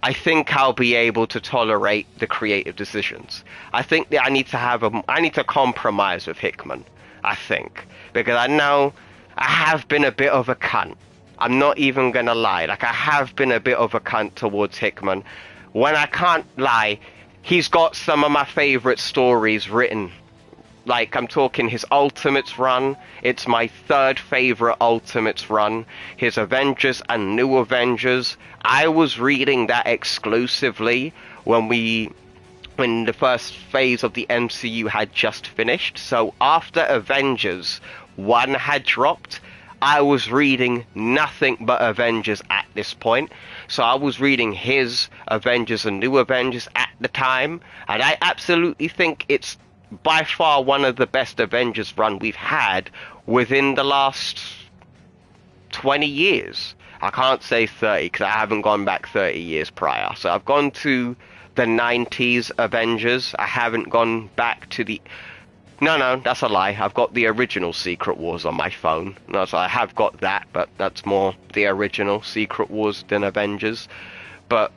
I think I'll be able to tolerate the creative decisions. I think that I need to compromise with Hickman. I think, because I know I have been a bit of a cunt. I'm not even gonna lie. Like, I have been a bit of a cunt towards Hickman. When I can't lie, he's got some of my favorite stories written. Like, I'm talking his Ultimates run. It's my 3rd favorite Ultimates run. His Avengers and New Avengers. I was reading that exclusively when the first phase of the MCU had just finished. So after Avengers 1 had dropped, I was reading nothing but Avengers at this point. So I was reading his Avengers and New Avengers at the time. And I absolutely think it's by far one of the best Avengers run we've had within the last 20 years. I can't say 30 because I haven't gone back 30 years prior. So I've gone to the 90s Avengers. I haven't gone back to the... No, that's a lie. I've got the original Secret Wars on my phone. No, so I have got that, but that's more the original Secret Wars than Avengers. But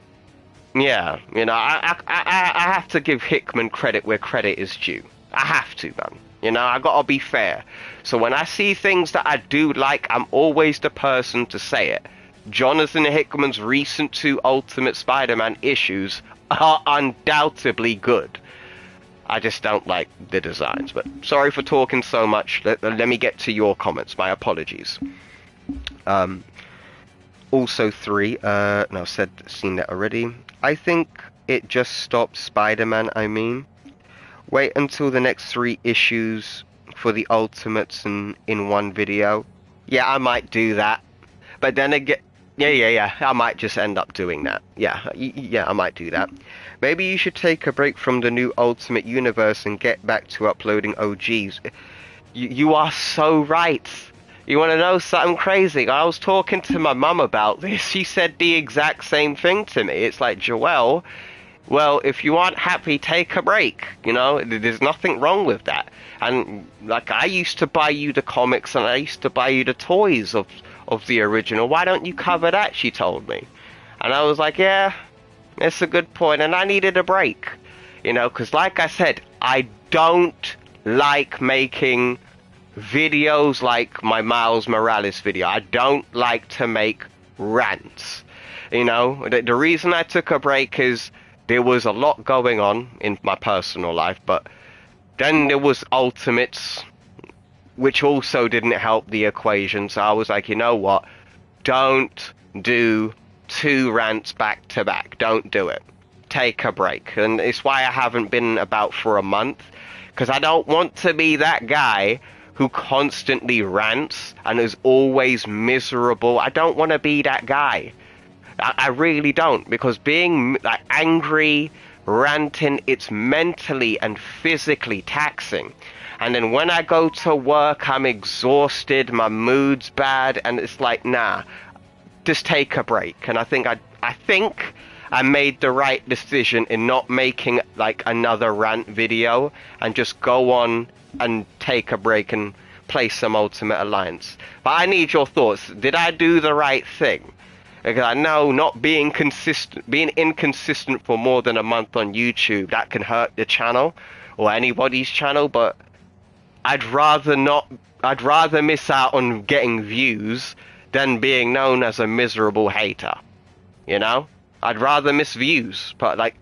yeah, you know, I have to give Hickman credit where credit is due. I have to, man. You know, I gotta be fair. So when I see things that I do like, I'm always the person to say it. Jonathan Hickman's recent 2 Ultimate Spider-Man issues are undoubtedly good. I just don't like the designs. But sorry for talking so much. Let me get to your comments. My apologies. Also 3, no, seen that already. I think it just stopped Spider-Man, Wait until the next 3 issues for the Ultimates in one video. Yeah, I might do that. But then again, yeah, I might just end up doing that. Yeah, I might do that. Maybe you should take a break from the new Ultimate Universe and get back to uploading OGs. You are so right. You want to know something crazy? I was talking to my mum about this. She said the exact same thing to me. It's like, Joel, well, if you aren't happy, take a break. You know, there's nothing wrong with that. And like, I used to buy you the comics and I used to buy you the toys of the original. Why don't you cover that? She told me. And I was like, yeah, it's a good point. And I needed a break, you know, because like I said, I don't like making videos like my Miles Morales video. I don't like to make rants. You know, the reason I took a break is there was a lot going on in my personal life, but then there was Ultimates, which also didn't help the equation. So I was like, you know what? Don't do 2 rants back to back. Don't do it. Take a break. And it's why I haven't been about for a month, because I don't want to be that guy who constantly rants and is always miserable. I don't want to be that guy. I really don't, because being like angry, ranting, it's mentally and physically taxing. And then when I go to work, I'm exhausted, my mood's bad, and it's like, nah, just take a break. And I think I made the right decision in not making like another rant video and just go on and take a break and play some Ultimate Alliance. But I need your thoughts. Did I do the right thing? Because I know not being inconsistent for more than a month on YouTube, that can hurt the channel or anybody's channel, but I'd rather miss out on getting views than being known as a miserable hater. You know? I'd rather miss views, but like,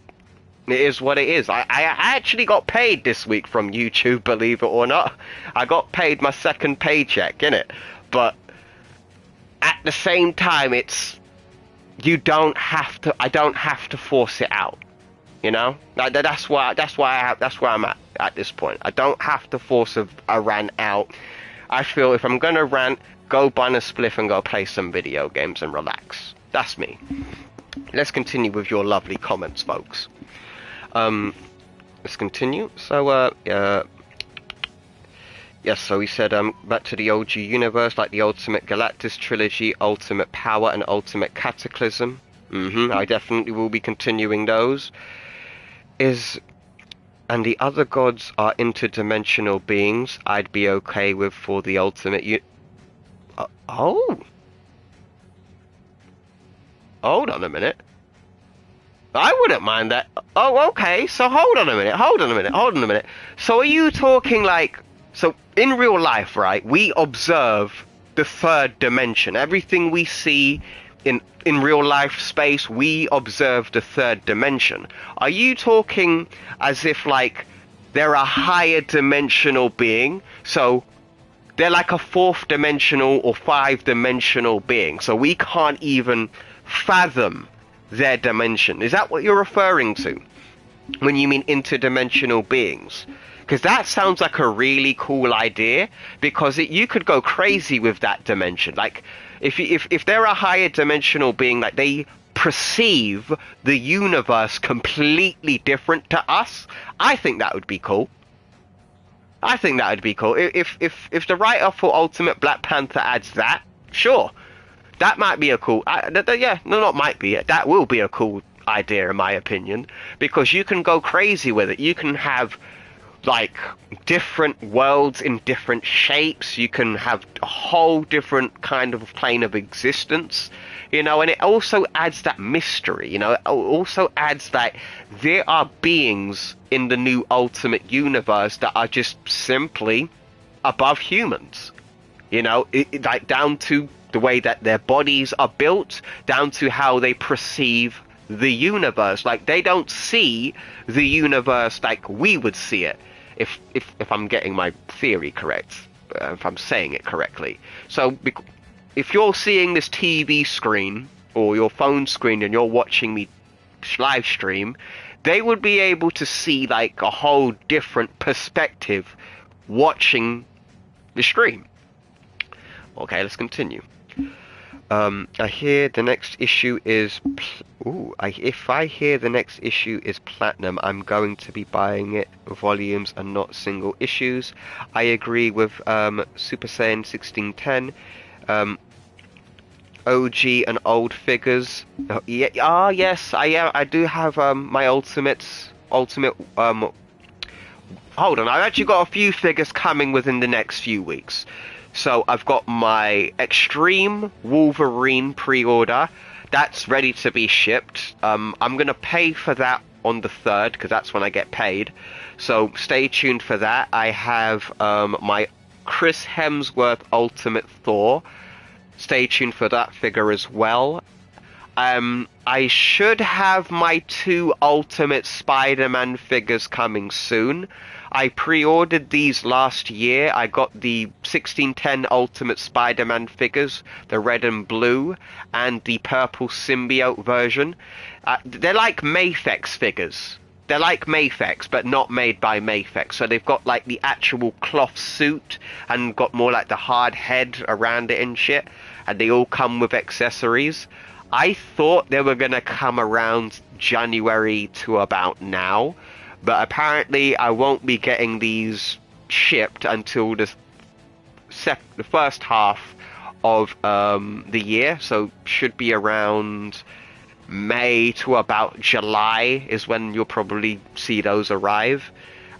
it is what it is. I actually got paid this week from YouTube, believe it or not. I got paid my second paycheck, innit? But at the same time, I don't have to force it out. You know? That's where I'm at this point. I don't have to force a rant out. I feel if I'm gonna rant, go bun a spliff and go play some video games and relax. That's me. Let's continue with your lovely comments, folks. Let's continue. So, yes, so he said, back to the OG universe, like the Ultimate Galactus trilogy, Ultimate Power, and Ultimate Cataclysm. I definitely will be continuing those. And the other gods are interdimensional beings I'd be okay with for the Ultimate oh! Hold on a minute. I wouldn't mind that. Oh, okay, so hold on a minute. So are you talking like... So, in real life, right, we observe the 3rd dimension. Everything we see in real life space, we observe the 3rd dimension. Are you talking as if, like, they're a higher dimensional being? So, they're like a 4th dimensional or 5-dimensional being. So, we can't even fathom their dimension. Is that what you're referring to when you mean interdimensional beings? Because that sounds like a really cool idea, because you could go crazy with that dimension. Like, if they're a higher dimensional being, like they perceive the universe completely different to us, I think that would be cool. If the writer for Ultimate Black Panther adds that, sure, that might be a cool. That will be a cool idea in my opinion, because you can go crazy with it. You can have like different worlds in different shapes. You can have a whole different kind of plane of existence, you know, and it also adds that mystery, you know. It also adds that there are beings in the new Ultimate Universe that are just simply above humans, you know, like down to the way that their bodies are built, down to how they perceive the universe. Like, they don't see the universe like we would see it, if I'm getting my theory correct, if I'm saying it correctly. So if you're seeing this TV screen or your phone screen and you're watching me live stream, they would be able to see like a whole different perspective watching the stream. Okay, let's continue. I hear the next issue is if I hear the next issue is platinum, I'm going to be buying it volumes and not single issues. I agree with Super Saiyan 1610. OG and old figures. Yes, I do have my ultimate. Hold on, I've actually got a few figures coming within the next few weeks. So I've got my Extreme Wolverine pre-order. That's ready to be shipped. I'm going to pay for that on the 3rd, because that's when I get paid. So stay tuned for that. I have my Chris Hemsworth Ultimate Thor. Stay tuned for that figure as well. I should have my 2 Ultimate Spider-Man figures coming soon. I pre-ordered these last year. I got the 1610 Ultimate Spider-Man figures, the red and blue, and the purple symbiote version. They're like Mafex figures. They're like Mafex, but not made by Mafex. So they've got like the actual cloth suit and got more like the hard head around it and shit. And they all come with accessories. I thought they were going to come around January to about now. But apparently I won't be getting these shipped until the first half of the year. So should be around May to about July is when you'll probably see those arrive.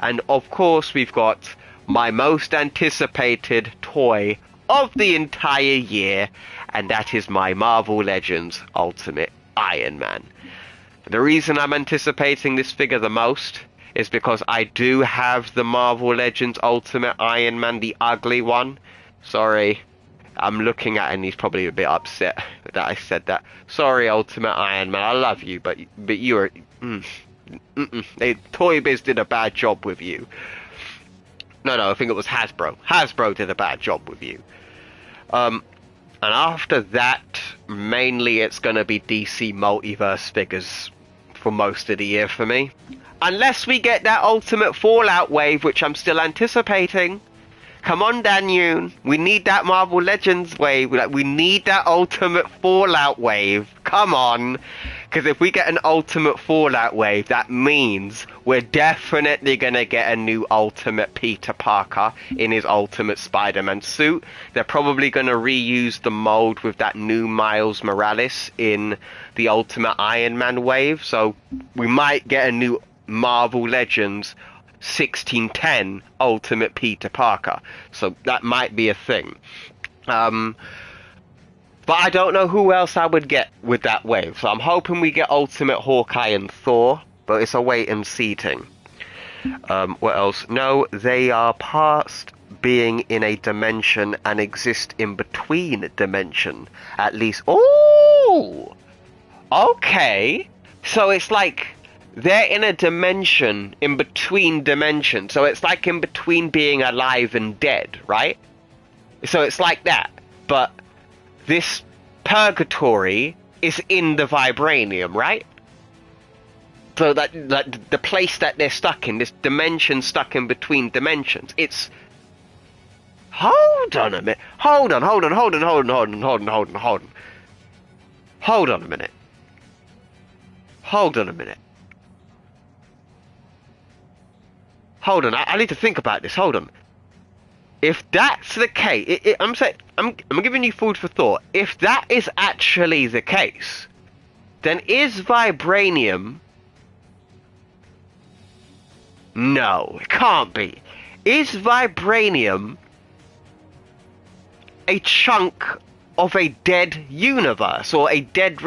And of course we've got my most anticipated toy of the entire year, and that is my Marvel Legends Ultimate Iron Man. The reason I'm anticipating this figure the most is because I do have the Marvel Legends Ultimate Iron Man, the ugly one. Sorry, I'm looking at it and he's probably a bit upset that I said that. Sorry, Ultimate Iron Man, I love you, but you're... Toy Biz did a bad job with you. No, I think it was Hasbro. Hasbro did a bad job with you. And after that, mainly it's going to be DC Multiverse figures for most of the year for me. Unless we get that Ultimate Fallout wave, which I'm still anticipating. Come on, Danyun. We need that Marvel Legends wave. We need that Ultimate Fallout wave. Come on. Because if we get an Ultimate Fallout wave, that means we're definitely going to get a new Ultimate Peter Parker in his Ultimate Spider-Man suit. They're probably going to reuse the mold with that new Miles Morales in the Ultimate Iron Man wave. So we might get a new Marvel Legends 1610 Ultimate Peter Parker. So that might be a thing. But I don't know who else I would get with that wave. So I'm hoping we get Ultimate Hawkeye and Thor, but it's a wait and see thing. What else? No, they are past being in a dimension and exist in between dimension. At least. Oh! Okay. So it's like they're in a dimension in between dimensions. So it's like in between being alive and dead, right? So it's like that. But this purgatory is in the vibranium, right? So that the place that they're stuck in, this dimension stuck in between dimensions, it's... Hold on a minute. Hold on a minute. Hold on, I need to think about this. Hold on. If that's the case, I'm giving you food for thought. If that is actually the case, then is vibranium... No, it can't be. Is vibranium a chunk of a dead universe or a dead...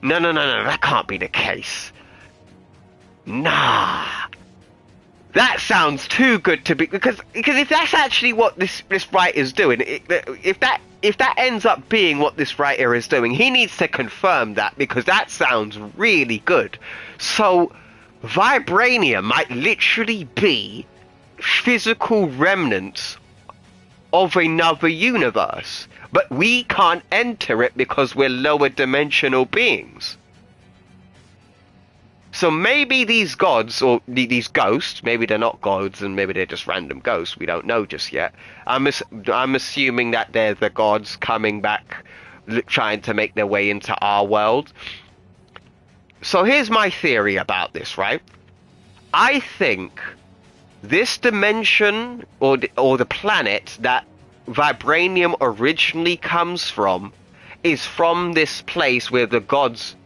No, that can't be the case. Nah. That sounds too good to be... Because if that's actually what this writer's doing, if that if that ends up being what this writer is doing, he needs to confirm that, because that sounds really good. So Vibranium might literally be physical remnants of another universe, but we can't enter it because we're lower dimensional beings. So maybe these gods, or these ghosts, maybe they're not gods and maybe they're just random ghosts, we don't know just yet. I'm assuming that they're the gods coming back, trying to make their way into our world. So here's my theory about this, right? I think this dimension, or the planet that Vibranium originally comes from, is from this place where the gods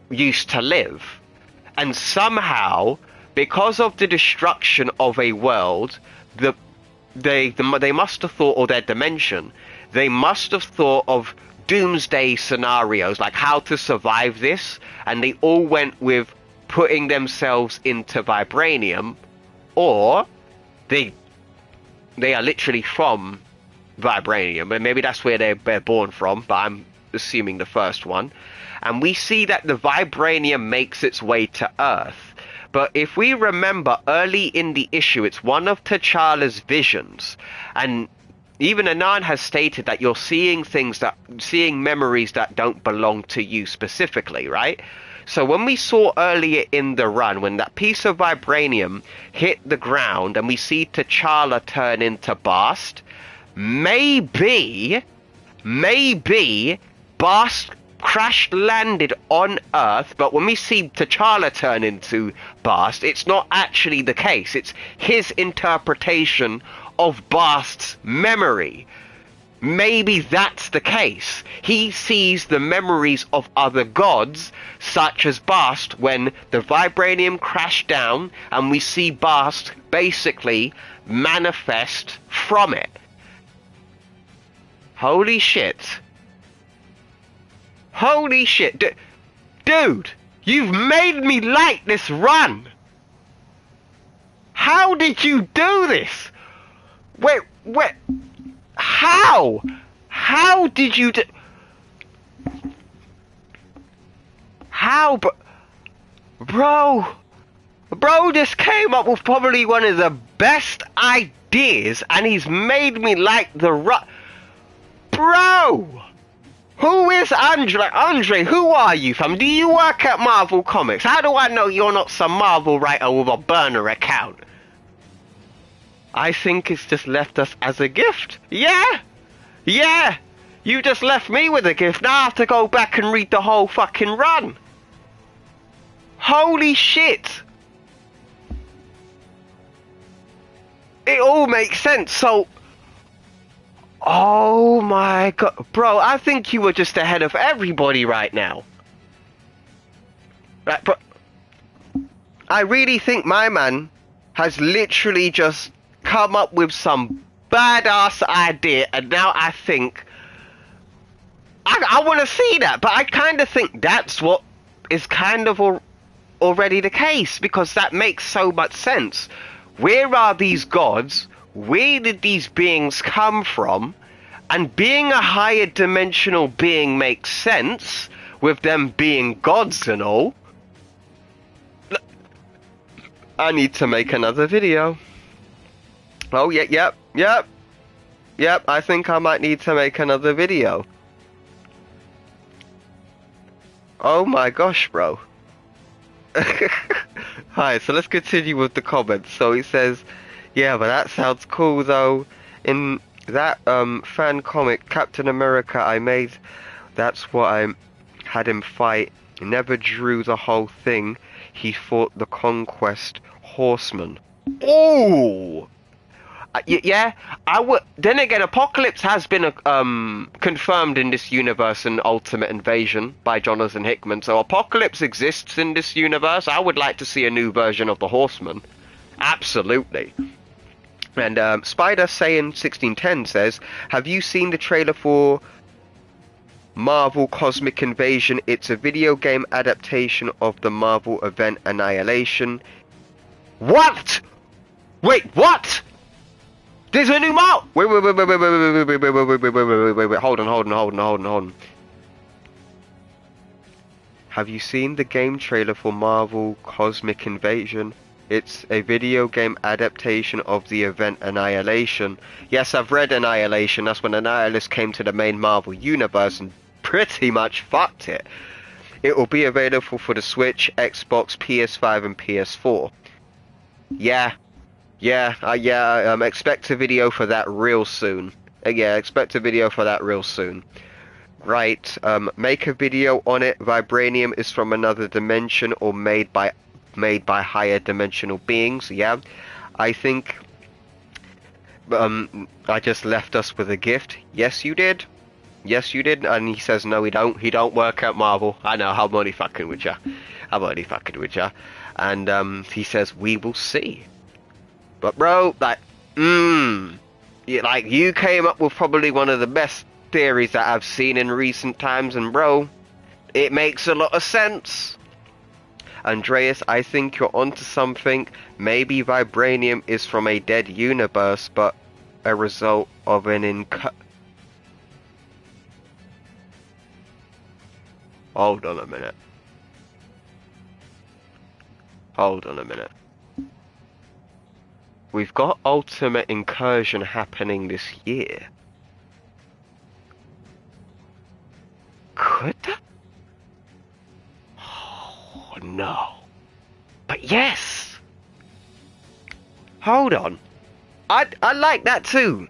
used to live. And somehow, because of the destruction of a world, they must have thought, or their dimension, they must have thought of doomsday scenarios, like how to survive this, and they all went with putting themselves into Vibranium, or they are literally from Vibranium, and maybe that's where they're born from, but I'm assuming the first one. And we see that the Vibranium makes its way to Earth. But if we remember early in the issue, it's one of T'Challa's visions. And even Anan has stated that you're seeing memories that don't belong to you specifically, right? So when we saw earlier in the run, when that piece of Vibranium hit the ground and we see T'Challa turn into Bast, maybe Bast crash-landed on Earth, but when we see T'Challa turn into Bast, it's not actually the case. It's his interpretation of Bast's memory. Maybe that's the case. He sees the memories of other gods, such as Bast, when the Vibranium crashed down, and we see Bast basically manifest from it. Holy shit. Holy shit. Dude, you've made me like this run. How did you do this? Wait, how? How did you do... How, bro just came up with probably one of the best ideas, and he's made me like the run. Bro! Who is Andre? Andre, who are you, fam? Do you work at Marvel Comics? How do I know you're not some Marvel writer with a burner account? I think it's just left us as a gift. Yeah! You just left me with a gift. Now I have to go back and read the whole fucking run. Holy shit! It all makes sense, so... Oh my god, bro, I think you were just ahead of everybody right now. Right, bro, I really think my man has literally just come up with some badass idea, and now I think I want to see that, but I kind of think that's what is kind of already the case, because that makes so much sense. Where are these gods? Where did these beings come from? And being a higher dimensional being makes sense, with them being gods and all. I need to make another video. Oh, yep, I think I might need to make another video. Oh my gosh, bro. Hi, so let's continue with the comments. So he says, yeah, but that sounds cool though. In that fan comic, Captain America I made, that's what I had him fight. He never drew the whole thing. He fought the Conquest Horseman. Oh! Yeah, I would. Then again, Apocalypse has been confirmed in this universe in Ultimate Invasion by Jonathan Hickman. So Apocalypse exists in this universe. I would like to see a new version of the Horseman. Absolutely. And Spider Saiyan 1610 says, "Have you seen the trailer for Marvel Cosmic Invasion? It's a video game adaptation of the Marvel event Annihilation." What? Wait, what? There's a new Marvel. Wait. Hold on. Have you seen the game trailer for Marvel Cosmic Invasion? It's a video game adaptation of the event Annihilation. Yes, I've read Annihilation. That's when Annihilus came to the main Marvel universe and pretty much fucked it. It will be available for the Switch, Xbox, PS5 and PS4. Expect a video for that real soon. Right, make a video on it. Vibranium is from another dimension or made by higher dimensional beings. Yeah, I think I just left us with a gift. Yes, you did. And he says, no, he don't work at Marvel. I know, I'm only fucking with ya. And he says, we will see. But bro, you came up with probably one of the best theories that I've seen in recent times, and bro, it makes a lot of sense. Andreas, I think you're onto something. Maybe Vibranium is from a dead universe, but a result of an Hold on a minute. We've got Ultimate Incursion happening this year. Could that? Oh, no. But yes! Hold on. I like that too.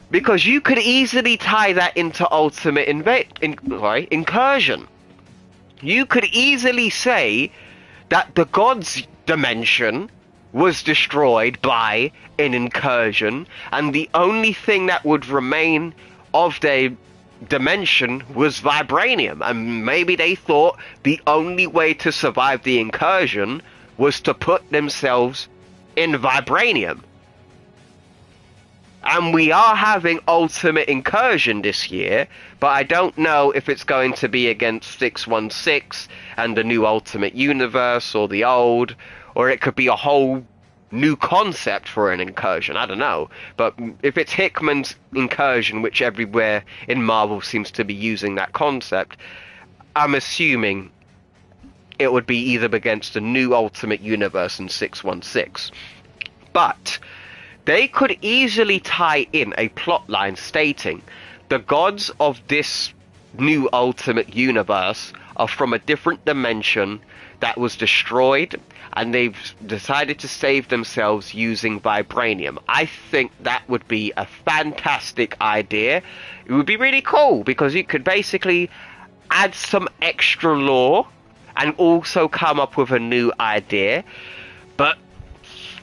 Because you could easily tie that into Ultimate Incursion. You could easily say that the Gods dimension was destroyed by an incursion, and the only thing that would remain of their dimension was vibranium, and maybe they thought the only way to survive the incursion was to put themselves in vibranium. And we are having Ultimate Incursion this year, but I don't know if it's going to be against 616 and the new Ultimate Universe, or the old, or it could be a whole new concept for an incursion. I don't know. But if it's Hickman's incursion, which everywhere in Marvel seems to be using that concept, I'm assuming it would be either against the new Ultimate Universe and 616. But they could easily tie in a plotline stating the gods of this new Ultimate Universe are from a different dimension that was destroyed, and they've decided to save themselves using vibranium. I think that would be a fantastic idea. It would be really cool, because you could basically add some extra lore and also come up with a new idea. But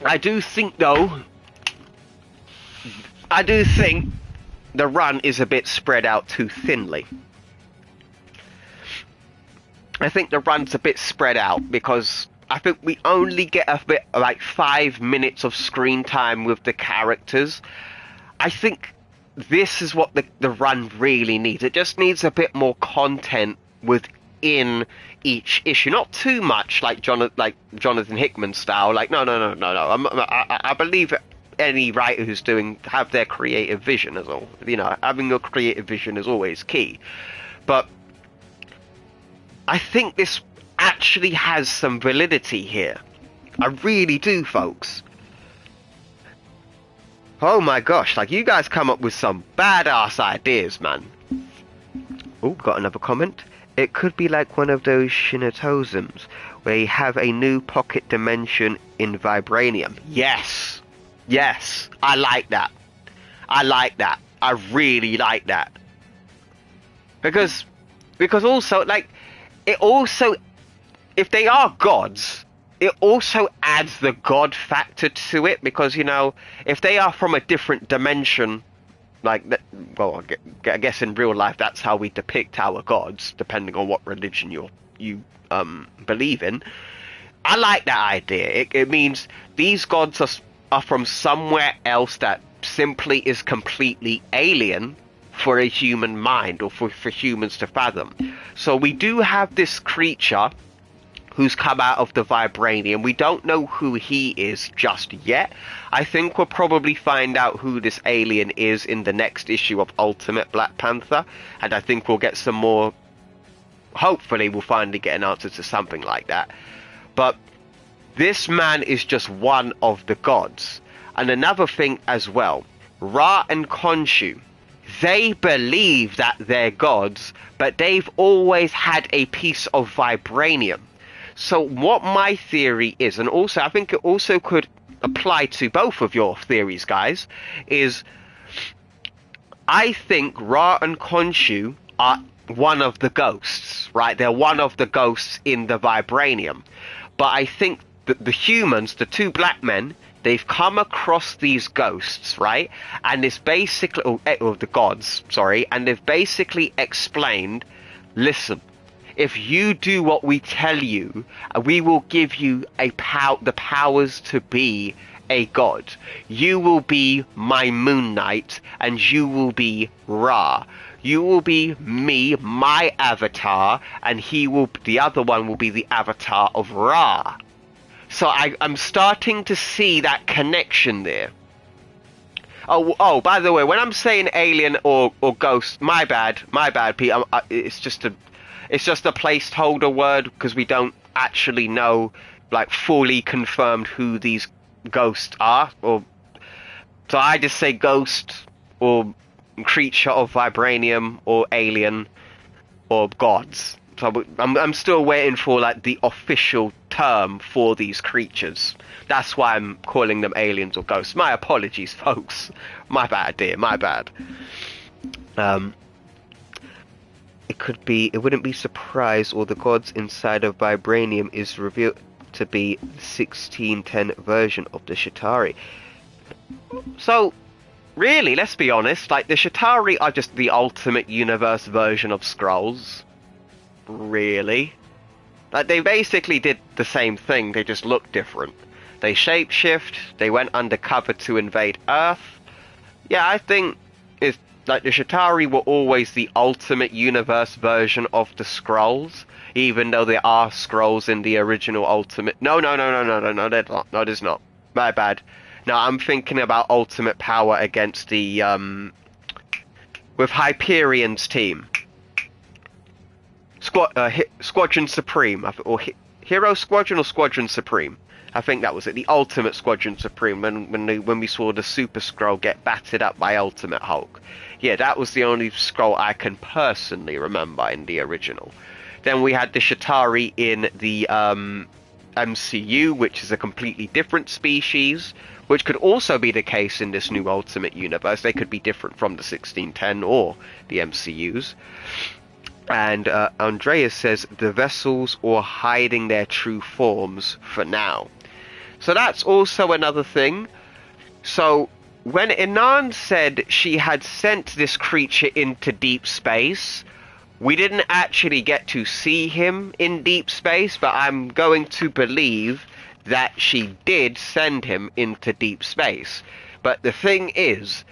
I do think, though, the run is a bit spread out too thinly. I think the run's a bit spread out, because I think we only get a bit like 5 minutes of screen time with the characters. I think this is what the run really needs. It just needs a bit more content within each issue, not too much like Jonathan Hickman style. Like no. I believe any writer who's have their creative vision as all. You know, having your creative vision is always key. But I think this actually has some validity here. I really do, folks. Oh my gosh, like, you guys come up with some badass ideas, man. Oh, got another comment. It could be like one of those Shinotosms, where you have a new pocket dimension in vibranium. Yes, I like that. I really like that. Because also, like, it also, if they are gods, it also adds the god factor to it, because, you know, if they are from a different dimension, like, well, I guess in real life that's how we depict our gods, depending on what religion you believe in. I like that idea. It means these gods are from somewhere else that simply is completely alien for a human mind, or for humans to fathom. So we do have this creature who's come out of the vibranium. We don't know who he is just yet. I think we'll probably find out who this alien is in the next issue of Ultimate Black Panther, and I think we'll get some more. Hopefully we'll finally get an answer to something like that. But this man is just one of the gods. And another thing as well, Ra and Khonshu, they believe that they're gods, but they've always had a piece of vibranium. So what my theory is, and also I think it also could apply to both of your theories, guys, is I think Ra and Khonshu are one of the ghosts, right? They're one of the ghosts in the vibranium. But I think that the humans, the two black men, they've come across these ghosts, right? And it's basically, or the gods, sorry, and they've basically explained, listen, if you do what we tell you, we will give you the powers to be a god. You will be my Moon Knight, and you will be Ra. You will be me, my avatar, and the other one will be the avatar of Ra. So I'm starting to see that connection there. Oh, by the way, when I'm saying alien or ghost, my bad, Pete. It's just a placeholder word because we don't actually know, like, fully confirmed who these ghosts are. So I just say ghost or creature of vibranium or alien or gods. So I'm still waiting for, like, the official term for these creatures. That's why I'm calling them aliens or ghosts. My apologies, folks. My bad, dear. My bad. It wouldn't be surprised or the gods inside of vibranium is revealed to be the 1610 version of the Chitauri. So, really, let's be honest, like, the Chitauri are just the Ultimate Universe version of Skrulls. Really? Like, they basically did the same thing, they just look different. They shapeshift, they went undercover to invade Earth. Yeah, I think it's like the Chitauri were always the Ultimate Universe version of the Skrulls, even though there are Skrulls in the original Ultimate. No, they're not. No, there's not. My bad. No, I'm thinking about Ultimate Power against the with Hyperion's team. Squadron Supreme, or Hero Squadron or Squadron Supreme. I think that was it. The Ultimate Squadron Supreme, when we saw the Super Skrull get battered up by Ultimate Hulk. Yeah, that was the only Skrull I can personally remember in the original. Then we had the Chitauri in the MCU, which is a completely different species, which could also be the case in this new Ultimate Universe. They could be different from the 1610 or the MCUs. And Andreas says the vessels are hiding their true forms for now. So that's also another thing. So when Inan said she had sent this creature into deep space, we didn't actually get to see him in deep space, but I'm going to believe that she did send him into deep space. But the thing is,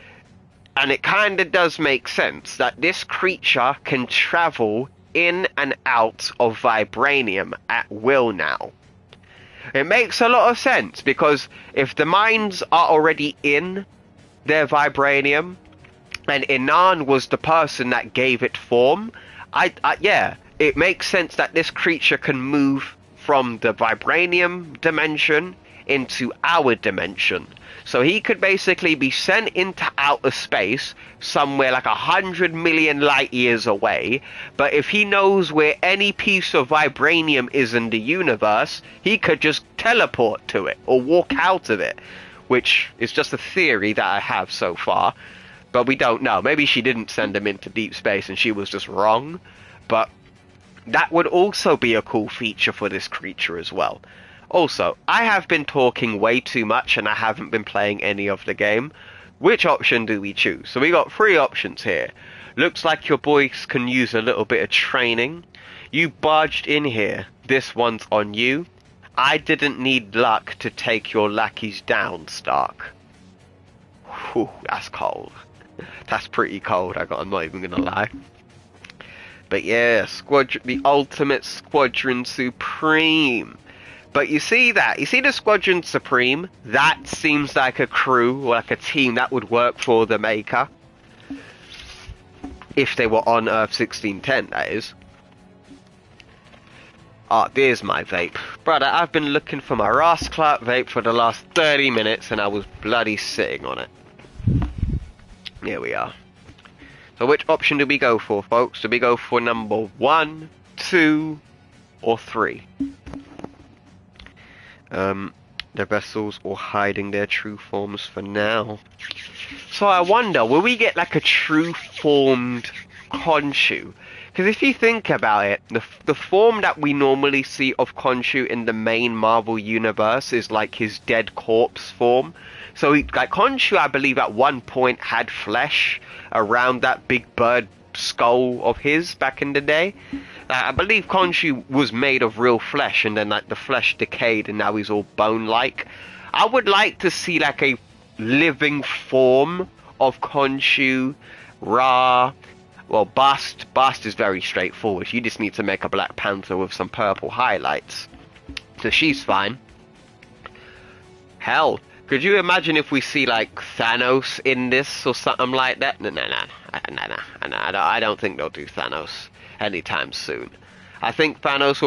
and it kind of does make sense, that this creature can travel in and out of vibranium at will now. It makes a lot of sense, because if the minds are already in their vibranium, and Inan was the person that gave it form, yeah, it makes sense that this creature can move from the vibranium dimension into our dimension. So he could basically be sent into outer space, somewhere like 100 million light years away, but if he knows where any piece of vibranium is in the universe, he could just teleport to it, or walk out of it, which is just a theory that I have so far, but we don't know. Maybe she didn't send him into deep space and she was just wrong, but that would also be a cool feature for this creature as well. Also, I have been talking way too much and I haven't been playing any of the game. Which option do we choose? So we got 3 options here. Looks like your boys can use a little bit of training. You barged in here. This one's on you. I didn't need luck to take your lackeys down, Stark. Whew, that's cold. That's pretty cold, I'm not even gonna lie. But yeah, the Ultimate Squadron Supreme. But you see the Squadron Supreme? That seems like a crew, or like a team that would work for the Maker. If they were on Earth 1610, that is. Ah, there's my vape. Brother, I've been looking for my Rasclap vape for the last 30 minutes and I was bloody sitting on it. Here we are. So which option do we go for, folks? Do we go for number 1, 2, or 3? The vessels all hiding their true forms for now. So I wonder, will we get like a true formed Khonshu? Because if you think about it, the form that we normally see of Khonshu in the main Marvel universe is like his dead corpse form. So like Khonshu, I believe at one point had flesh around that big bird skull of his back in the day. I believe Khonshu was made of real flesh, and then like the flesh decayed and now he's all bone-like. I would like to see like a living form of Khonshu, Ra. Well, Bast is very straightforward. You just need to make a Black Panther with some purple highlights. So she's fine. Hell, could you imagine if we see like Thanos in this or something like that? No, I don't think they'll do Thanos anytime soon. I think Thanos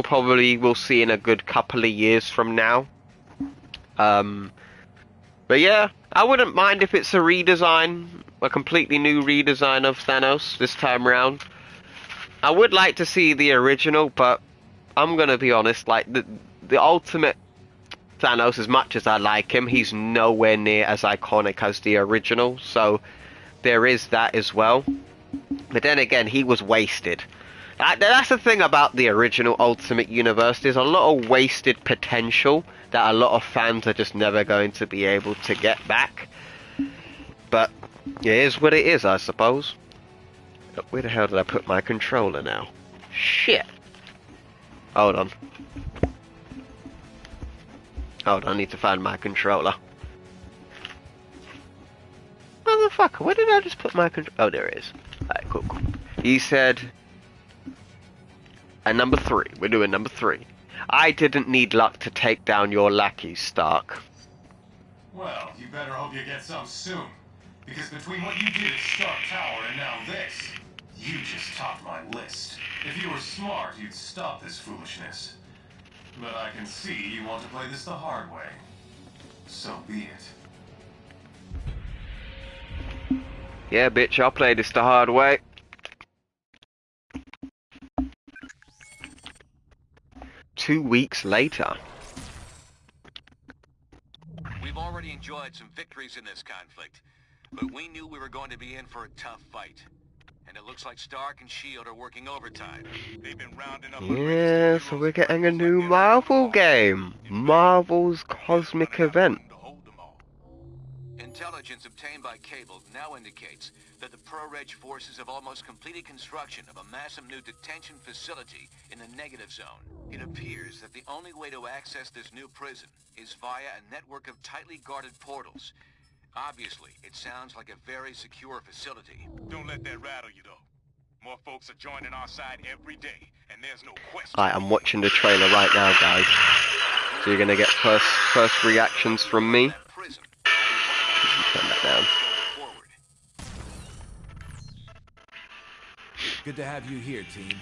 we'll see in a good couple of years from now. But yeah, I wouldn't mind if it's a redesign, a completely new redesign of Thanos this time round. I would like to see the original, but I'm gonna be honest, like the ultimate Thanos, as much as I like him, he's nowhere near as iconic as the original, so there is that as well. But then again, he was wasted. That's the thing about the original Ultimate Universe. There's a lot of wasted potential that a lot of fans are just never going to be able to get back. But it is what it is, I suppose. Where the hell did I put my controller now? Shit. Hold on. I need to find my controller. Motherfucker, where did I just put my controller? Oh, there it is. Alright, cool. He said... And number 3. We're doing number 3. I didn't need luck to take down your lackey, Stark. Well, you better hope you get some soon. Because between what you did at Stark Tower and now this, you just topped my list. If you were smart, you'd stop this foolishness. But I can see you want to play this the hard way. So be it. Yeah, bitch, I'll play this the hard way. Two weeks later. We've already enjoyed some victories in this conflict, but we knew we were going to be in for a tough fight. And it looks like Stark and S.H.I.E.L.D. are working overtime. They've been rounding up... Yeah, so we're getting a new Marvel game. Marvel's Cosmic Event. Intelligence obtained by Cable now indicates that the Pro-Reg forces have almost completed construction of a massive new detention facility in the negative zone. It appears that the only way to access this new prison is via a network of tightly guarded portals. Obviously, it sounds like a very secure facility. Don't let that rattle you, though. More folks are joining our side every day, and there's no question. I'm watching the trailer right now, guys. So you're gonna get first reactions from me. Turn that down. Good to have you here, team.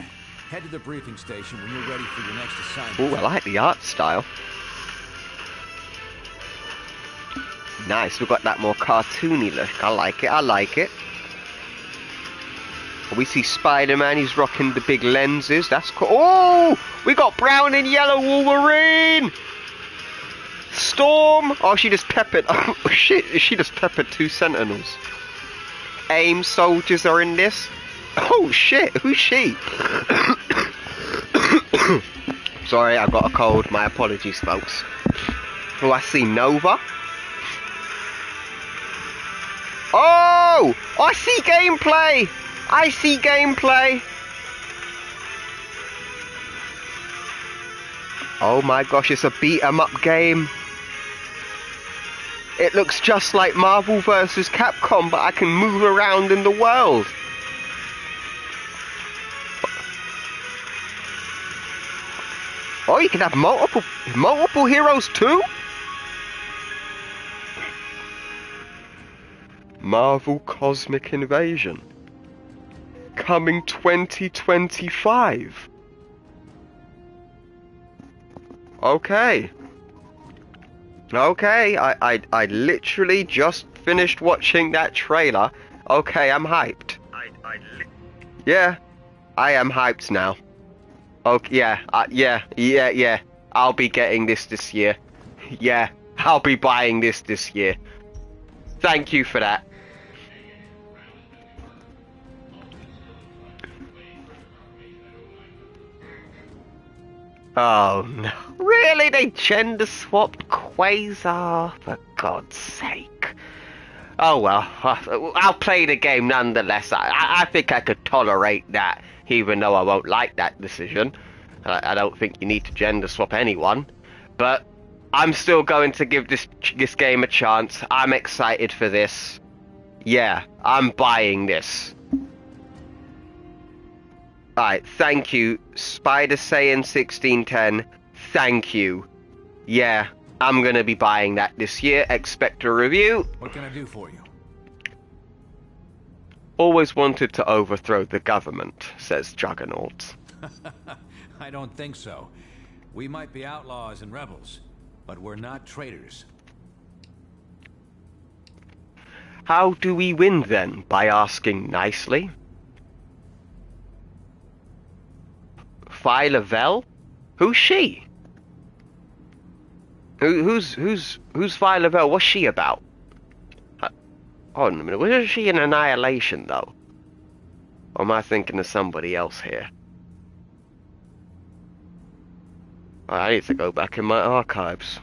Head to the briefing station when you're ready for your next assignment. Ooh, I like the art style. Nice, we've got that more cartoony look. I like it. We see Spider-Man, he's rocking the big lenses. That's cool. Oh, we got brown and yellow Wolverine. Storm. Oh, she just peppered. Oh, shit, she just peppered 2 Sentinels. AIM soldiers are in this. Oh, shit, who's she? Sorry, I got a cold. My apologies, folks. Oh, I see Nova. Oh, I see gameplay. Oh my gosh, it's a beat-em-up game. It looks just like Marvel vs. Capcom, but I can move around in the world. Oh, you can have multiple heroes too? Marvel Cosmic Invasion. Coming 2025. Okay. Okay, I literally just finished watching that trailer. Okay, I'm hyped. Yeah, I am hyped now. Okay, yeah. I'll be getting this year. Yeah, I'll be buying this year. Thank you for that. Oh no. Really? They gender swapped Quasar? For God's sake. Oh well, I'll play the game nonetheless. I think I could tolerate that, even though I won't like that decision. I don't think you need to gender swap anyone. But I'm still going to give this game a chance. I'm excited for this. Yeah, I'm buying this. Alright, thank you, Spider Saiyan 1610. Thank you. Yeah, I'm gonna be buying that this year. Expect a review. What can I do for you? Always wanted to overthrow the government, says Juggernaut. I don't think so. We might be outlaws and rebels, but we're not traitors. How do we win then? By asking nicely? Phyla-Vell? Who's she? Who's Phyla-Vell? What's she about? Hold on a minute. Was she in Annihilation though? Or am I thinking of somebody else here? I need to go back in my archives.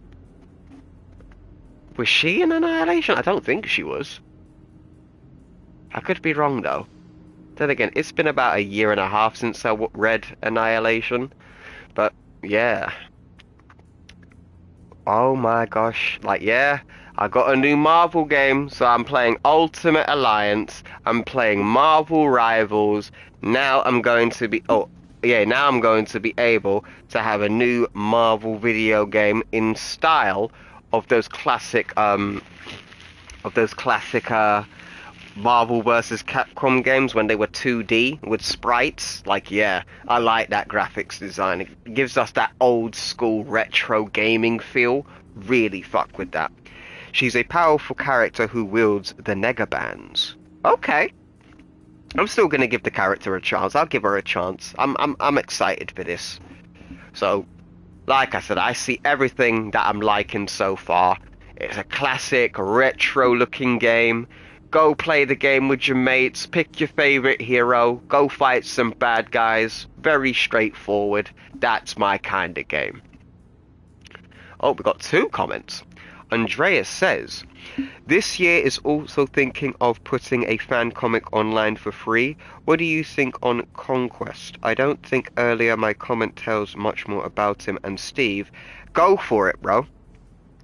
Was she in Annihilation? I don't think she was. I could be wrong though. Then again, it's been about a year and a half since I read Annihilation. But, yeah. Oh my gosh. Like, yeah. I got a new Marvel game, so I'm playing Ultimate Alliance. I'm playing Marvel Rivals. Now I'm going to be... Oh, yeah, now I'm going to be able to have a new Marvel video game in style of those classic, Marvel vs. Capcom games when they were 2D with sprites. Like, yeah, I like that graphics design. It gives us that old school retro gaming feel. Really fuck with that. She's a powerful character who wields the Negabands. Okay. I'm still gonna give the character a chance. I'll give her a chance. I'm excited for this. So, like I said, I see everything that I'm liking so far. It's a classic, retro-looking game. Go play the game with your mates, pick your favorite hero, go fight some bad guys. Very straightforward. That's my kind of game. Oh, we got 2 comments. Andreas says, this year is also thinking of putting a fan comic online for free. What do you think on Conquest? I don't think earlier my comment tells much more about him and Steve. Go for it, bro.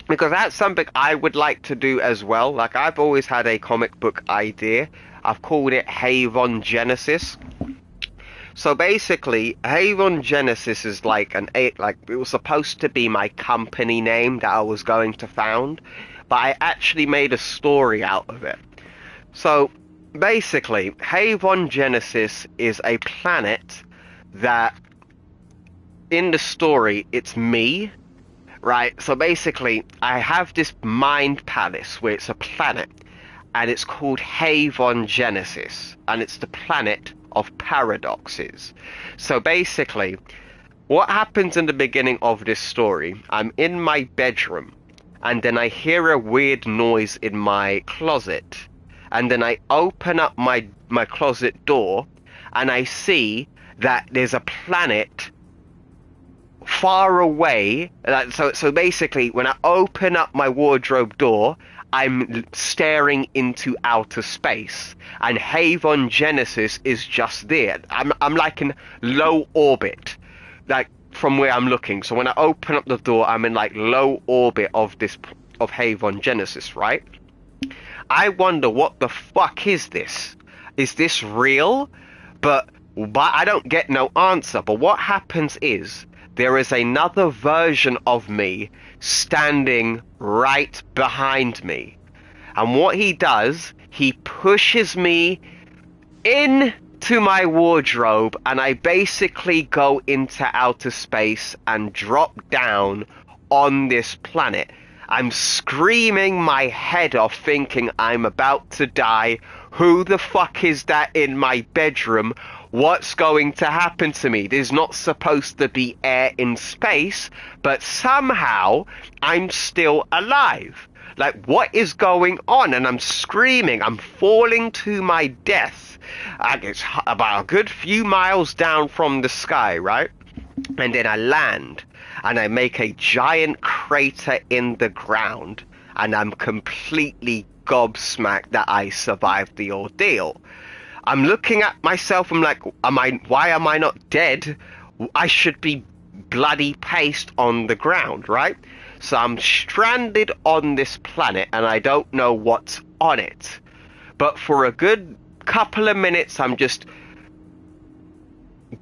Because that's something I would like to do as well. Like, I've always had a comic book idea. I've called it Havon Genesis. So basically, Havon Genesis is like it was supposed to be my company name that I was going to found, but I actually made a story out of it. So basically, Havon Genesis is a planet that, in the story, it's me. Right, so basically, I have this mind palace where it's a planet, and it's called Havon Genesis, and it's the planet of paradoxes. So basically, what happens in the beginning of this story, I'm in my bedroom, and then I hear a weird noise in my closet, and then I open up my closet door, and I see that there's a planet far away. So basically, when I open up my wardrobe door, I'm staring into outer space, and Havon Genesis is just there. I'm like in low orbit, like from where I'm looking. So when I open up the door, I'm in like low orbit of Havon Genesis, right? I wonder, what the fuck is this? Is this real? But I don't get no answer. But what happens is, there is another version of me standing right behind me. And what he does, he pushes me into my wardrobe, and I basically go into outer space and drop down on this planet. I'm screaming my head off, thinking I'm about to die. Who the fuck is that in my bedroom? What's going to happen to me? There's not supposed to be air in space, but somehow I'm still alive. Like, what is going on? And I'm screaming. I'm falling to my death. It's about a good few miles down from the sky, right? And then I land, and I make a giant crater in the ground, and I'm completely gobsmacked that I survived the ordeal. I'm looking at myself, I'm like, why am I not dead? I should be bloody paste on the ground, right? So I'm stranded on this planet, and I don't know what's on it. But for a good couple of minutes, I'm just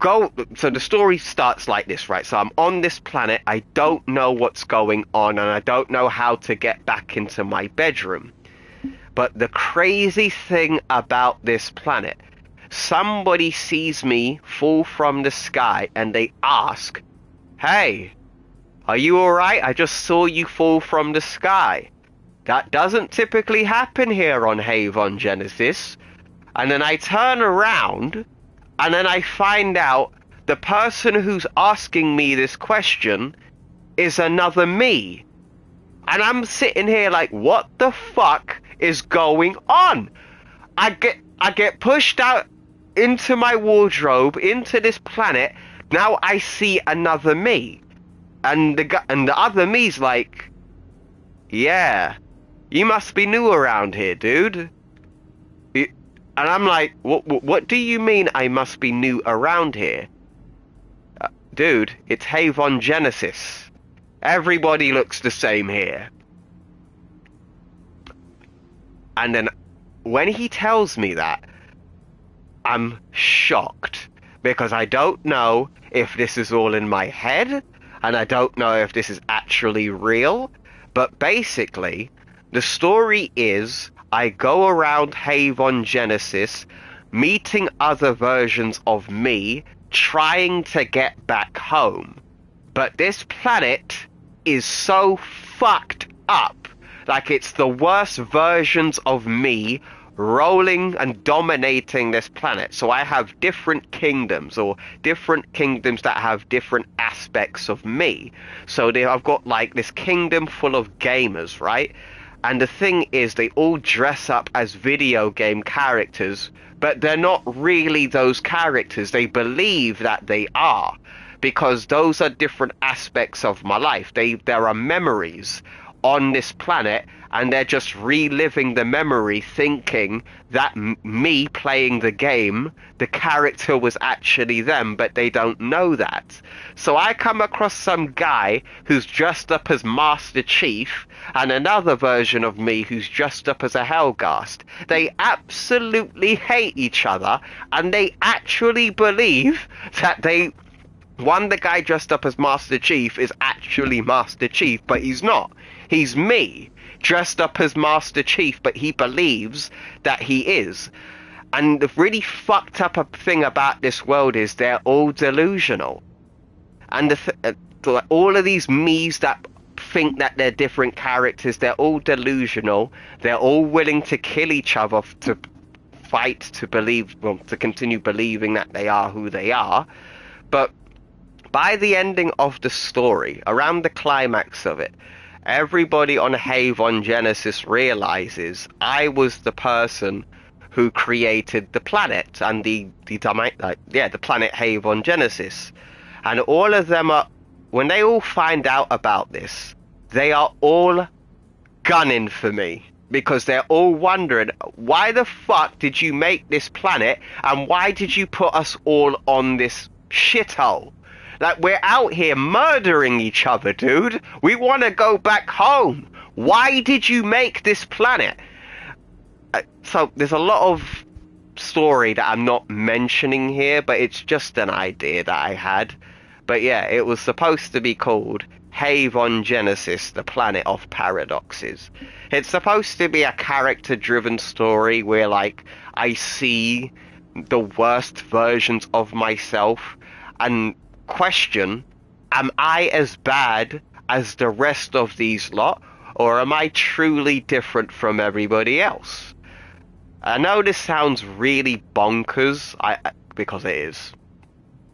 so the story starts like this, right? So I'm on this planet, I don't know what's going on, and I don't know how to get back into my bedroom. But the crazy thing about this planet, somebody sees me fall from the sky, and they ask, "Hey, are you alright? I just saw you fall from the sky." That doesn't typically happen here on Havon Genesis. And then I turn around, and then I find out the person who's asking me this question is another me. And I'm sitting here like, what the fuck is going on? I get pushed out into my wardrobe, into this planet. Now I see another me. And the other me's like, "Yeah, you must be new around here, dude." And I'm like, what do you mean I must be new around here? Dude, it's Havon Genesis. Everybody looks the same here. And then when he tells me that, I'm shocked. Because I don't know if this is all in my head, and I don't know if this is actually real. But basically, the story is, I go around Havon Genesis, meeting other versions of me, trying to get back home. But this planet is so fucked up. Like, it's the worst versions of me rolling and dominating this planet. So I have different kingdoms, or different kingdoms that have different aspects of me. So I've got like this kingdom full of gamers, right? And the thing is, they all dress up as video game characters, but they're not really those characters. They believe that they are, because those are different aspects of my life. There are memories on this planet, and they're just reliving the memory, thinking that me playing the game, the character was actually them, but they don't know that. So I come across some guy who's dressed up as Master Chief, and another version of me who's dressed up as a Helghast. They absolutely hate each other, and they actually believe that the guy dressed up as Master Chief is actually Master Chief, but he's not. He's me, dressed up as Master Chief, but he believes that he is. And the really fucked up thing about this world is they're all delusional. And all of these me's that think that they're different characters, they're all delusional. They're all willing to kill each other to fight, to believe, well, to continue believing that they are who they are. But by the ending of the story, around the climax of it, everybody on Havon Genesis realizes I was the person who created the planet and the planet Havon Genesis. And all of them are, when they all find out about this, they are all gunning for me, because they're all wondering, why the fuck did you make this planet, and why did you put us all on this shithole? Like, we're out here murdering each other, dude. We want to go back home. Why did you make this planet? So there's a lot of story that I'm not mentioning here, but it's just an idea that I had. But yeah, it was supposed to be called Havon Genesis, the Planet of Paradoxes. It's supposed to be a character-driven story where, like, I see the worst versions of myself and question, am I as bad as the rest of these lot, or am I truly different from everybody else? I know this sounds really bonkers, because it is.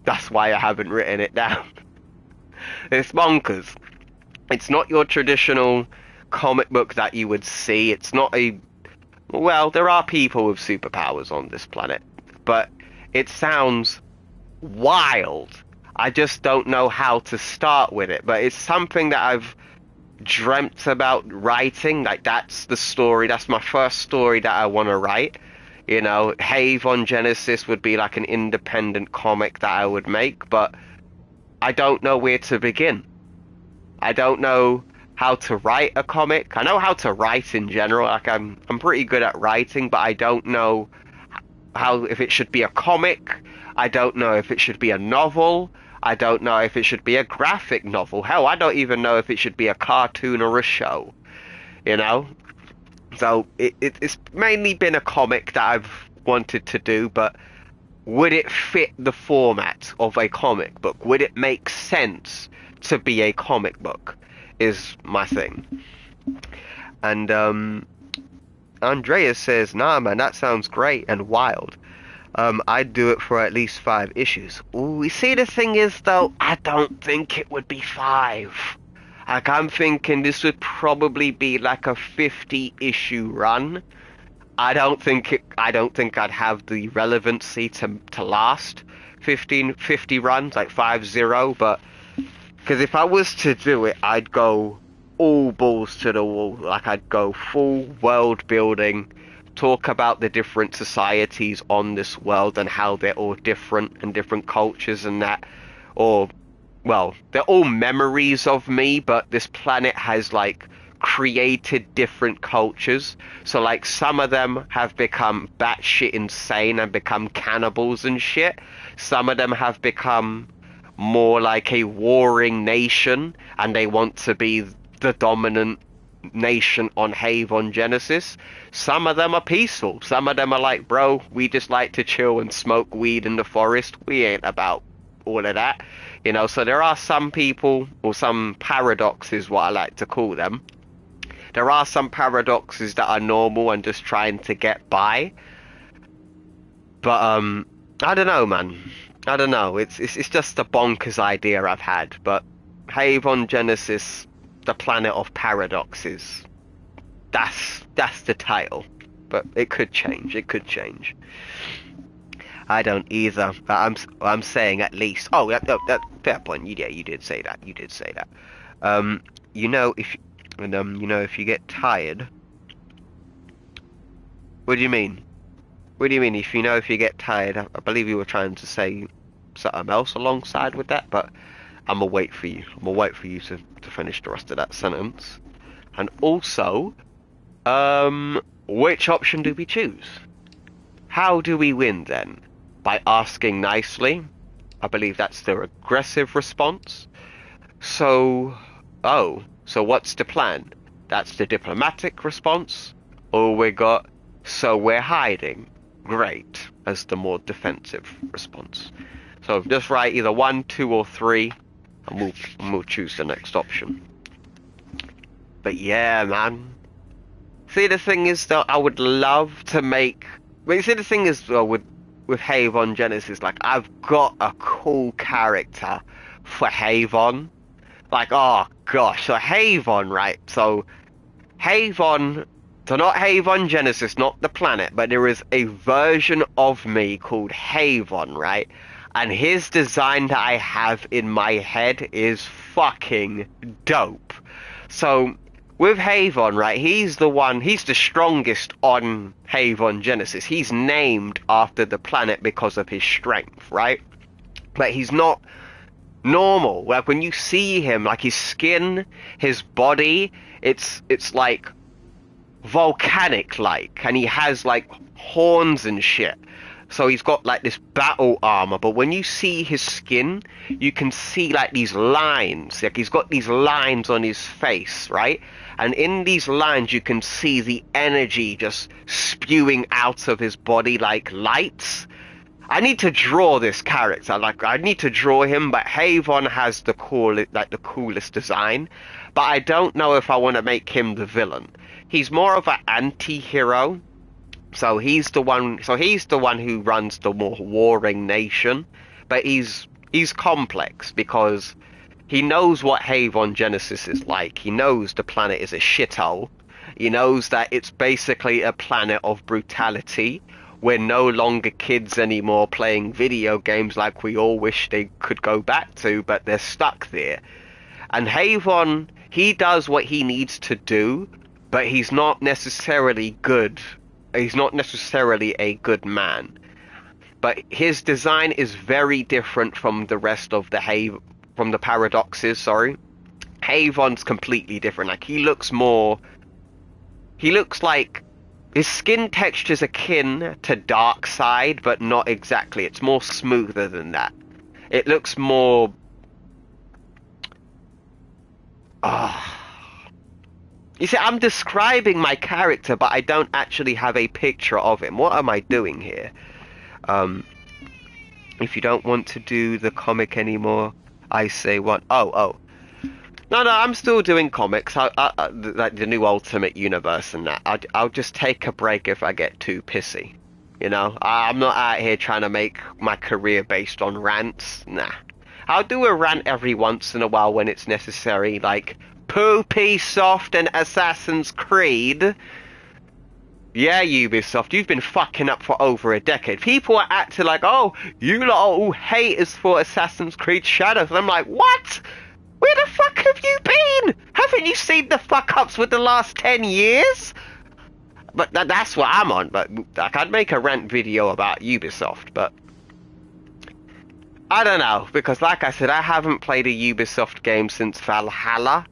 That's why I haven't written it down. It's bonkers. It's not your traditional comic book that you would see. It's not a... Well, there are people with superpowers on this planet, but it sounds wild. I just don't know how to start with it, but it's something that I've dreamt about writing. Like, that's the story, that's my first story that I want to write. You know, Havon Genesis would be like an independent comic that I would make, but I don't know where to begin. I don't know how to write a comic. I know how to write in general. Like, I'm pretty good at writing, but I don't know how, if it should be a comic. I don't know if it should be a novel. I don't know if it should be a graphic novel. Hell, I don't even know if it should be a cartoon or a show. You know? So it's mainly been a comic that I've wanted to do, but would it fit the format of a comic book? Would it make sense to be a comic book? Is my thing. And Andreas says, nah man, that sounds great and wild. I'd do it for at least 5 issues. Ooh, you see, the thing is though, I don't think it would be 5. Like, I'm thinking this would probably be like a 50-issue run. I don't think I'd have the relevancy to last 50 runs, like 50, but because if I was to do it, I'd go all balls to the wall. Like, I'd go full world building, talk about the different societies on this world and how they're all different and different cultures and that. Or, well, they're all memories of me, but this planet has, like, created different cultures. So, like, some of them have become batshit insane and become cannibals and shit. Some of them have become more like a warring nation and they want to be the dominant nation on Havon Genesis. Some of them are peaceful. Some of them are like, bro, we just like to chill and smoke weed in the forest. We ain't about all of that. You know, so there are some people, or some paradoxes, what I like to call them. There are some paradoxes that are normal and just trying to get by. But, I don't know, man. I don't know. It's just a bonkers idea I've had. But Havon Genesis, the Planet of Paradoxes. That's the title. But it could change. It could change. I don't either. I'm saying at least. Oh, that fair point. Yeah, you did say that. You did say that. You know, if you get tired. What do you mean? What do you mean? If you get tired? I believe you were trying to say something else alongside with that, but I'm gonna wait for you. I'm gonna wait for you to finish the rest of that sentence. And also, which option do we choose? How do we win then? By asking nicely. I believe that's the aggressive response. So what's the plan? That's the diplomatic response. Or we got, so we're hiding. Great, as the more defensive response. So just write either 1, 2, or 3, and we'll choose the next option. But yeah, man. See, the thing is, though, I would love to make. But you see, the thing is, with Havon Genesis, like, I've got a cool character for Havon. Like, oh gosh, so Havon, right? So Havon. So not Havon Genesis, not the planet, but there is a version of me called Havon, right? And his design that I have in my head is fucking dope. So with Havon, right, he's the strongest on Havon Genesis. He's named after the planet because of his strength, right? But he's not normal. Like, when you see him, like, his skin, his body, it's like volcanic like, and he has like horns and shit. So he's got like this battle armor, but when you see his skin, you can see like these lines. Like he's got these lines on his face, right? And in these lines, you can see the energy just spewing out of his body like lights. I need to draw this character. Like I need to draw him, but Havon has the coolest design. But I don't know if I want to make him the villain. He's more of an anti-hero. So he's the one who runs the more warring nation, but he's complex because he knows what Havon Genesis is like. He knows the planet is a shithole. He knows that it's basically a planet of brutality. We're no longer kids anymore playing video games like we all wish they could go back to, but they're stuck there. And Havon, he does what he needs to do, but he's not necessarily good. He's not necessarily a good man, but his design is very different from the rest of the paradoxes. Sorry, Havon's completely different. Like he looks like his skin texture is akin to Darkseid, but not exactly. It's more smoother than that. It looks more. You see, I'm describing my character, but I don't actually have a picture of him. What am I doing here? If you don't want to do the comic anymore, I say what? Oh. No, I'm still doing comics. Like the new Ultimate Universe and that. I'll just take a break if I get too pissy. You know? I'm not out here trying to make my career based on rants. Nah. I'll do a rant every once in a while when it's necessary, like Poopy Soft and Assassin's Creed. Yeah, Ubisoft, you've been fucking up for over a decade. People are acting like, oh, you lot are all haters for Assassin's Creed Shadows. And I'm like, what? Where the fuck have you been? Haven't you seen the fuck-ups with the last 10 years? But that's what I'm on. But like, I'd make a rant video about Ubisoft, but I don't know. Because like I said, I haven't played a Ubisoft game since Valhalla.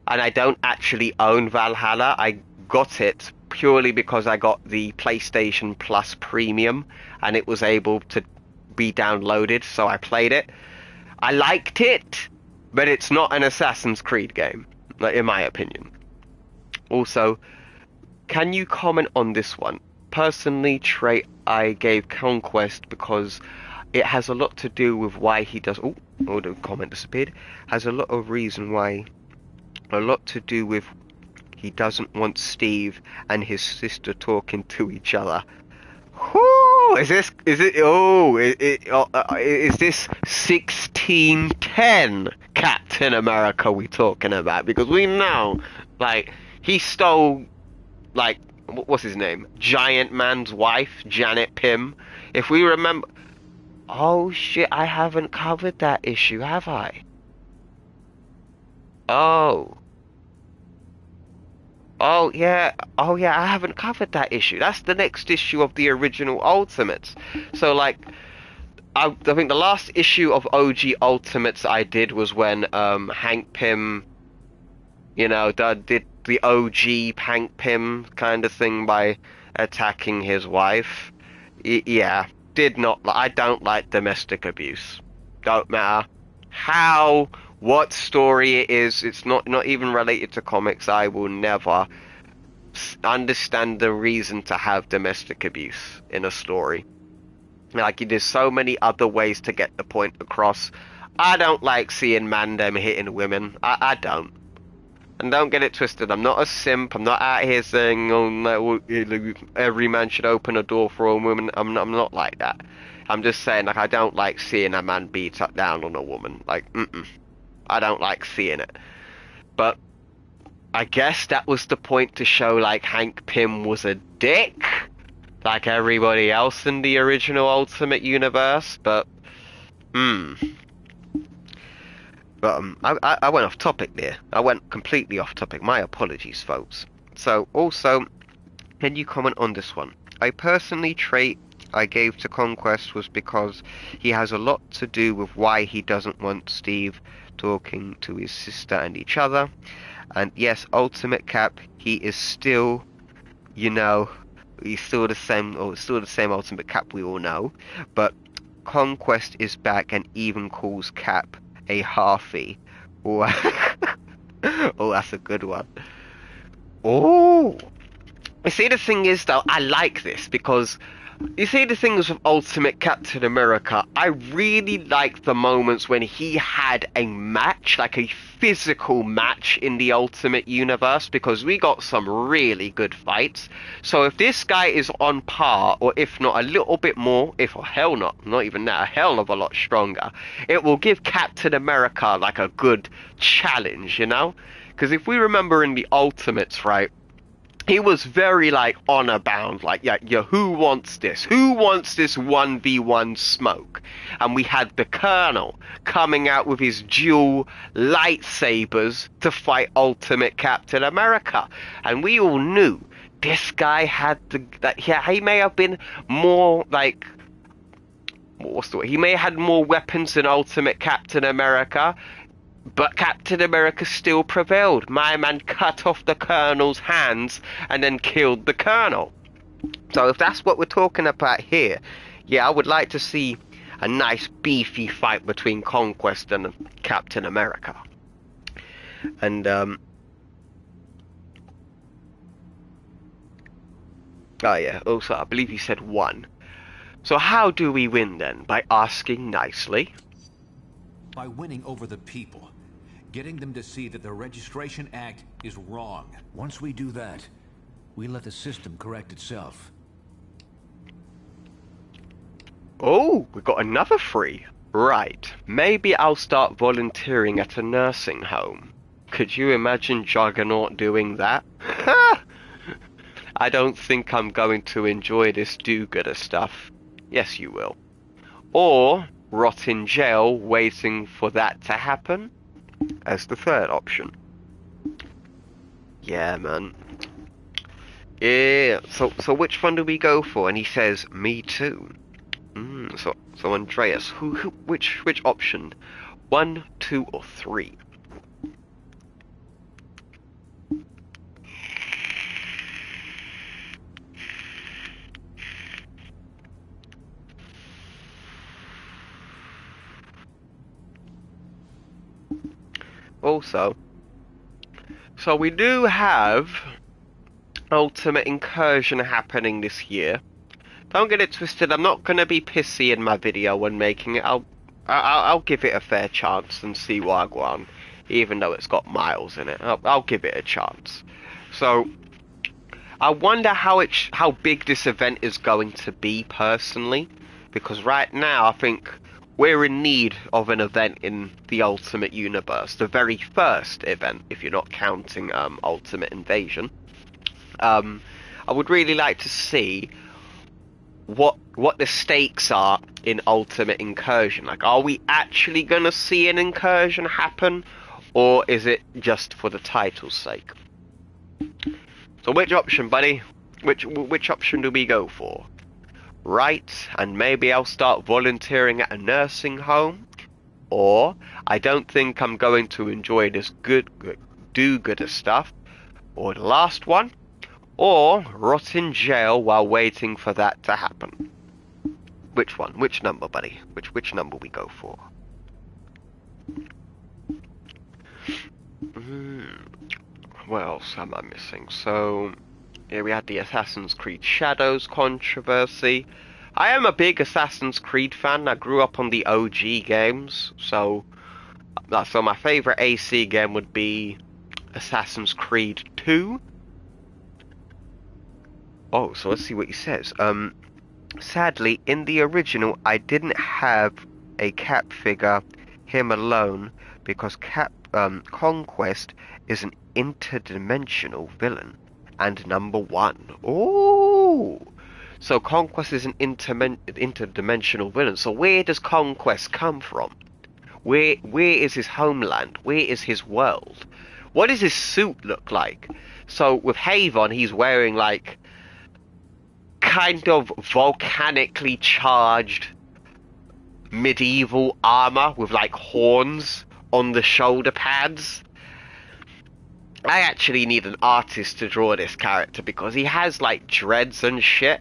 And I don't actually own Valhalla. I got it purely because I got the PlayStation Plus Premium and it was able to be downloaded, so I played it. I liked it, but it's not an Assassin's Creed game, in my opinion. Also, can you comment on this one? Personally, trait I gave Conquest because it has a lot to do with why he does... Oh, the comment disappeared. Has a lot of reason why... A lot to do with he doesn't want Steve and his sister talking to each other. Whoo! Is this 1610 Captain America we talking about? Because we know, like, he stole, like, what's his name? Giant Man's wife, Janet Pym. If we remember... Oh shit, I haven't covered that issue, have I? Oh yeah, I haven't covered that issue. That's the next issue of the original Ultimates. So like, I think the last issue of OG Ultimates I did was when Hank Pym, you know, did the OG Hank Pym kind of thing by attacking his wife. Yeah, I don't like domestic abuse. Don't matter how... What story it is, it's not even related to comics. I will never understand the reason to have domestic abuse in a story. Like, there's so many other ways to get the point across. I don't like seeing mandem hitting women. I don't. And don't get it twisted, I'm not a simp. I'm not out here saying, oh, no, every man should open a door for a woman. I'm not like that. I'm just saying, like, I don't like seeing a man beat down on a woman. Like, I don't like seeing it. But I guess that was the point to show, like, Hank Pym was a dick, like everybody else in the original Ultimate Universe. But I went off topic there. I went completely off topic. My apologies, folks. So also, can you comment on this one? I personally trait I gave to Conquest was because he has a lot to do with why he doesn't want Steve talking to his sister and each other. And yes, Ultimate Cap, he is still, you know, He's still the same, or still the same Ultimate Cap we all know. But Conquest is back and even calls Cap a halfie. Oh, oh, that's a good one. Oh, you see, the thing is though, I like this because you see, the things with Ultimate Captain America, I really like the moments when he had a match, like a physical match in the Ultimate Universe, because we got some really good fights. So if this guy is on par, or if not a little bit more, if or hell not even that, a hell of a lot stronger, it will give Captain America like a good challenge, you know? Because if we remember in the Ultimates, right, he was very, like, honor bound, like, yeah, who wants this? Who wants this 1v1 smoke? And we had the Colonel coming out with his dual lightsabers to fight Ultimate Captain America. And we all knew this guy had he may have been more, like, what's the word? He may have had more weapons than Ultimate Captain America, but Captain America still prevailed. My man cut off the Colonel's hands and then killed the Colonel. So if that's what we're talking about here, yeah, I would like to see a nice beefy fight between Conquest and Captain America. And oh yeah, also I believe he said 1. So how do we win then? By asking nicely? By winning over the people. Getting them to see that the Registration Act is wrong. Once we do that, we let the system correct itself. Oh, we got another 3. Right, maybe I'll start volunteering at a nursing home. Could you imagine Juggernaut doing that? I don't think I'm going to enjoy this do-gooder stuff. Yes, you will. Or rot in jail waiting for that to happen as the 3rd option. Yeah, man. Yeah, so which one do we go for? And he says, me too. So Andreas, which option? 1, 2, or 3? Also, so we do have Ultimate Incursion happening this year. Don't get it twisted, I'm not going to be pissy in my video when making it. I'll give it a fair chance and see what I go on, even though it's got Miles in it. I'll give it a chance. So, I wonder how big this event is going to be personally, because right now I think we're in need of an event in the Ultimate Universe. The very first event, if you're not counting Ultimate Invasion. I would really like to see what the stakes are in Ultimate Incursion. Like, are we actually going to see an incursion happen? Or is it just for the title's sake? So which option, buddy? Which option do we go for? Right, and maybe I'll start volunteering at a nursing home, or I don't think I'm going to enjoy this do-gooder stuff, or the last one, or rot in jail while waiting for that to happen. Which one? Which number, buddy? Which number we go for? What else am I missing? So, here we had the Assassin's Creed Shadows controversy. I am a big Assassin's Creed fan. I grew up on the OG games, so my favourite AC game would be Assassin's Creed 2. Oh, so let's see what he says. Sadly, in the original, I didn't have a Cap figure, him alone, because Conquest is an interdimensional villain. And number 1. Oh! So Conquest is an interdimensional villain. So where does Conquest come from? Where is his homeland? Where is his world? What does his suit look like? So with Haven, he's wearing like kind of volcanically charged medieval armor with like horns on the shoulder pads. I actually need an artist to draw this character because he has like dreads and shit.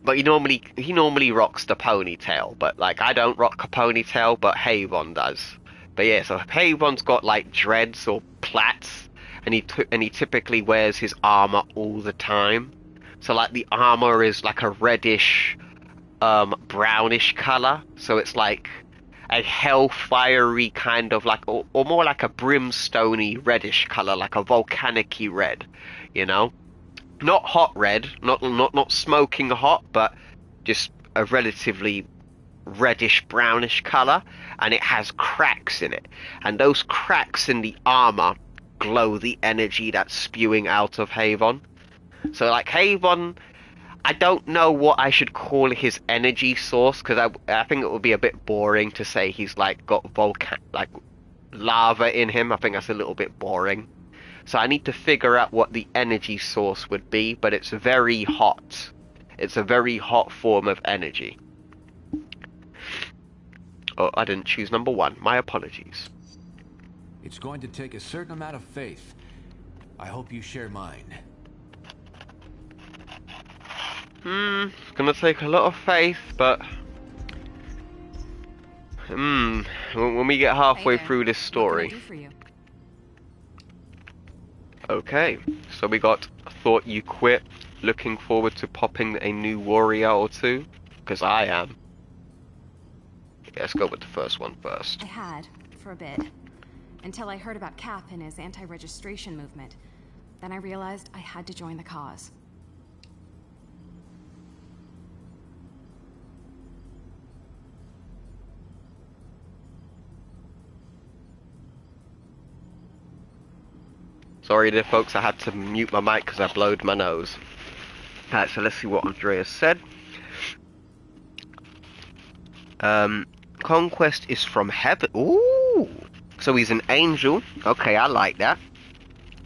But he normally rocks the ponytail, but like I don't rock a ponytail, but Havon does. But yeah, so Havon's got like dreads or plaits, and he typically wears his armor all the time. So like the armor is like a reddish, brownish color. So it's like a hellfiery kind of like, or more like a brimstony reddish color, like a volcanic-y red, you know. Not hot red, not smoking hot, but just a relatively reddish brownish color, and it has cracks in it, and those cracks in the armor glow the energy that's spewing out of Havon. So like Havon, I don't know what I should call his energy source, because I think it would be a bit boring to say he's like got like lava in him. I think that's a little bit boring. So I need to figure out what the energy source would be, but it's very hot. It's a very hot form of energy. Oh, I didn't choose number 1. My apologies. It's going to take a certain amount of faith. I hope you share mine. It's gonna take a lot of faith, but when we get halfway through this story. Okay, so we got Thought You Quit, looking forward to popping a new warrior or two, because I am. Yeah, let's go with the first one first. I had, for a bit, until I heard about Cap and his anti-registration movement. Then I realized I had to join the cause. Sorry there folks, I had to mute my mic because I blowed my nose. Alright, so let's see what Andreas said. Conquest is from heaven. Ooh! So he's an angel. Okay, I like that.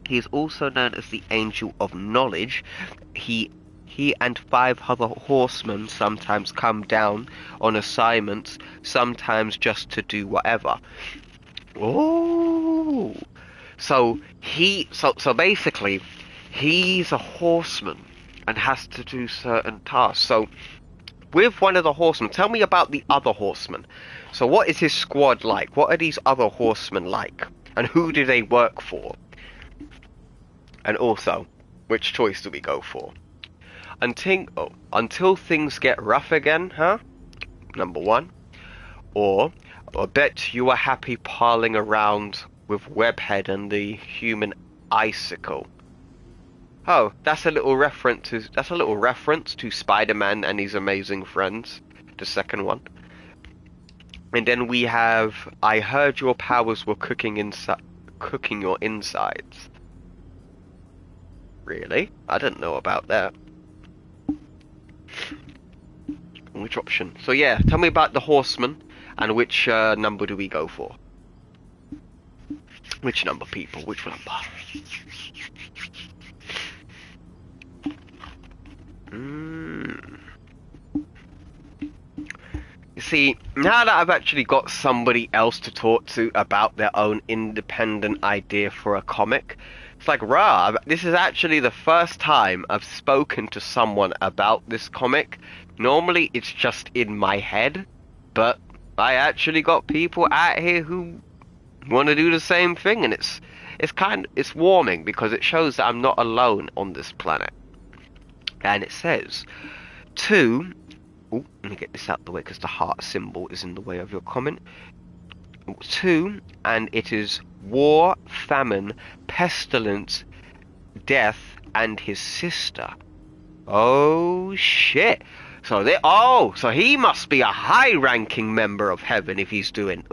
He is also known as the Angel of Knowledge. He and 5 other horsemen sometimes come down on assignments, sometimes just to do whatever. Ooh! So basically, he's a horseman and has to do certain tasks. So with one of the horsemen, tell me about the other horsemen. So what is his squad like? What are these other horsemen like? And who do they work for? And also, which choice do we go for? Until things get rough again, huh? Number 1. Or I bet you are happy piling around with Webhead and the human icicle. Oh, that's a little reference to Spider-Man and his amazing friends, the second one. And then we have, I heard your powers were cooking your insides. Really? I didn't know about that. Which option? So yeah, tell me about the horseman and which number do we go for? Which number, people? Which number? You see, now that I've actually got somebody else to talk to about their own independent idea for a comic, it's like, rah, this is actually the first time I've spoken to someone about this comic. Normally it's just in my head, but I actually got people out here who want to do the same thing, and it's warming because it shows that I'm not alone on this planet. And it says, 2, let me get this out the way because the heart symbol is in the way of your comment. 2, and it is war, famine, pestilence, death, and his sister. Oh shit! So he must be a high-ranking member of heaven if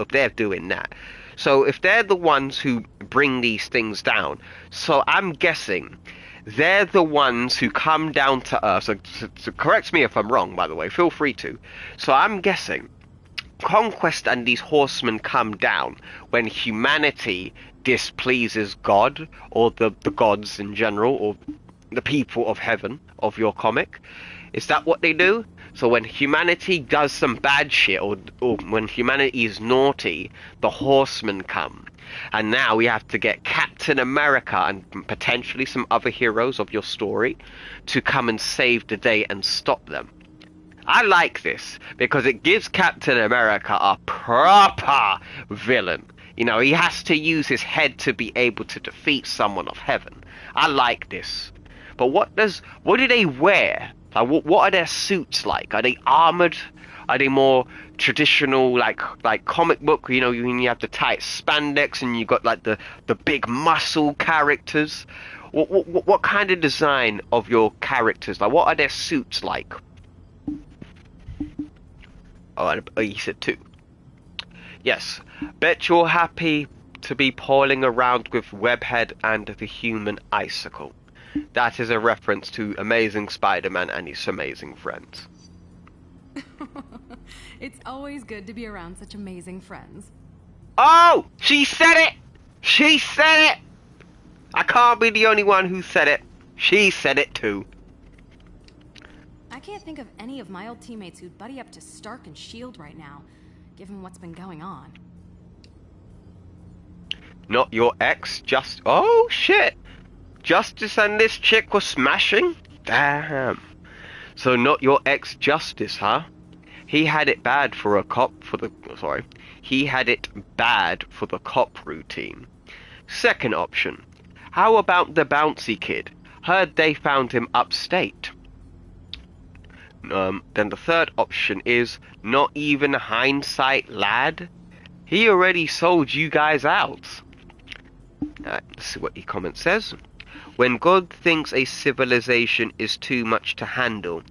they're doing that. So if they're the ones who bring these things down, so I'm guessing they're the ones who come down to Earth. So correct me if I'm wrong, by the way. Feel free to. So I'm guessing Conquest and these horsemen come down when humanity displeases God, or the gods in general, or the people of heaven of your comic. Is that what they do? So when humanity does some bad shit, or when humanity is naughty, the Horsemen come. And now we have to get Captain America and potentially some other heroes of your story to come and save the day and stop them. I like this because it gives Captain America a proper villain. You know, he has to use his head to be able to defeat someone of heaven. I like this. But what do they wear? Like, what are their suits like? Are they armored? Are they more traditional, like comic book? You know, you have the tight spandex and you got like the big muscle characters. What kind of design of your characters? Like, what are their suits like? Oh, he said 2. Yes, bet you're happy to be pawing around with Webhead and the human icicle. That is a reference to Amazing Spider-Man and his amazing friends. It's always good to be around such amazing friends. Oh! She said it! She said it! I can't be the only one who said it. She said it too. I can't think of any of my old teammates who'd buddy up to Stark and S.H.I.E.L.D. right now, given what's been going on. Not your ex, just... Oh, shit! Justice and this chick were smashing? Damn. So not your ex-Justice, huh? He had it bad for a cop for the... Sorry. He had it bad for the cop routine. Second option. How about the bouncy kid? Heard they found him upstate. Then the third option is not even hindsight, lad. He already sold you guys out. Let's see what the comment says. When God thinks a civilization is too much to handle,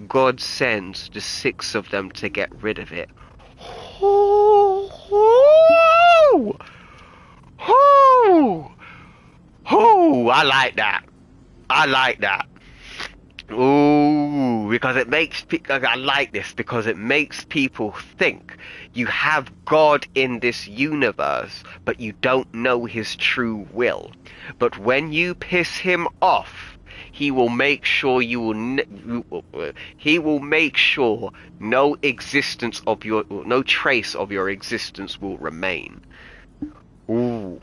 God sends the 6 of them to get rid of it. I like that. I like that. Ooh, because it makes I like this because it makes people think you have God in this universe, but you don't know his true will. But when you piss him off, he will make sure he will make sure no trace of your existence will remain. Ooh,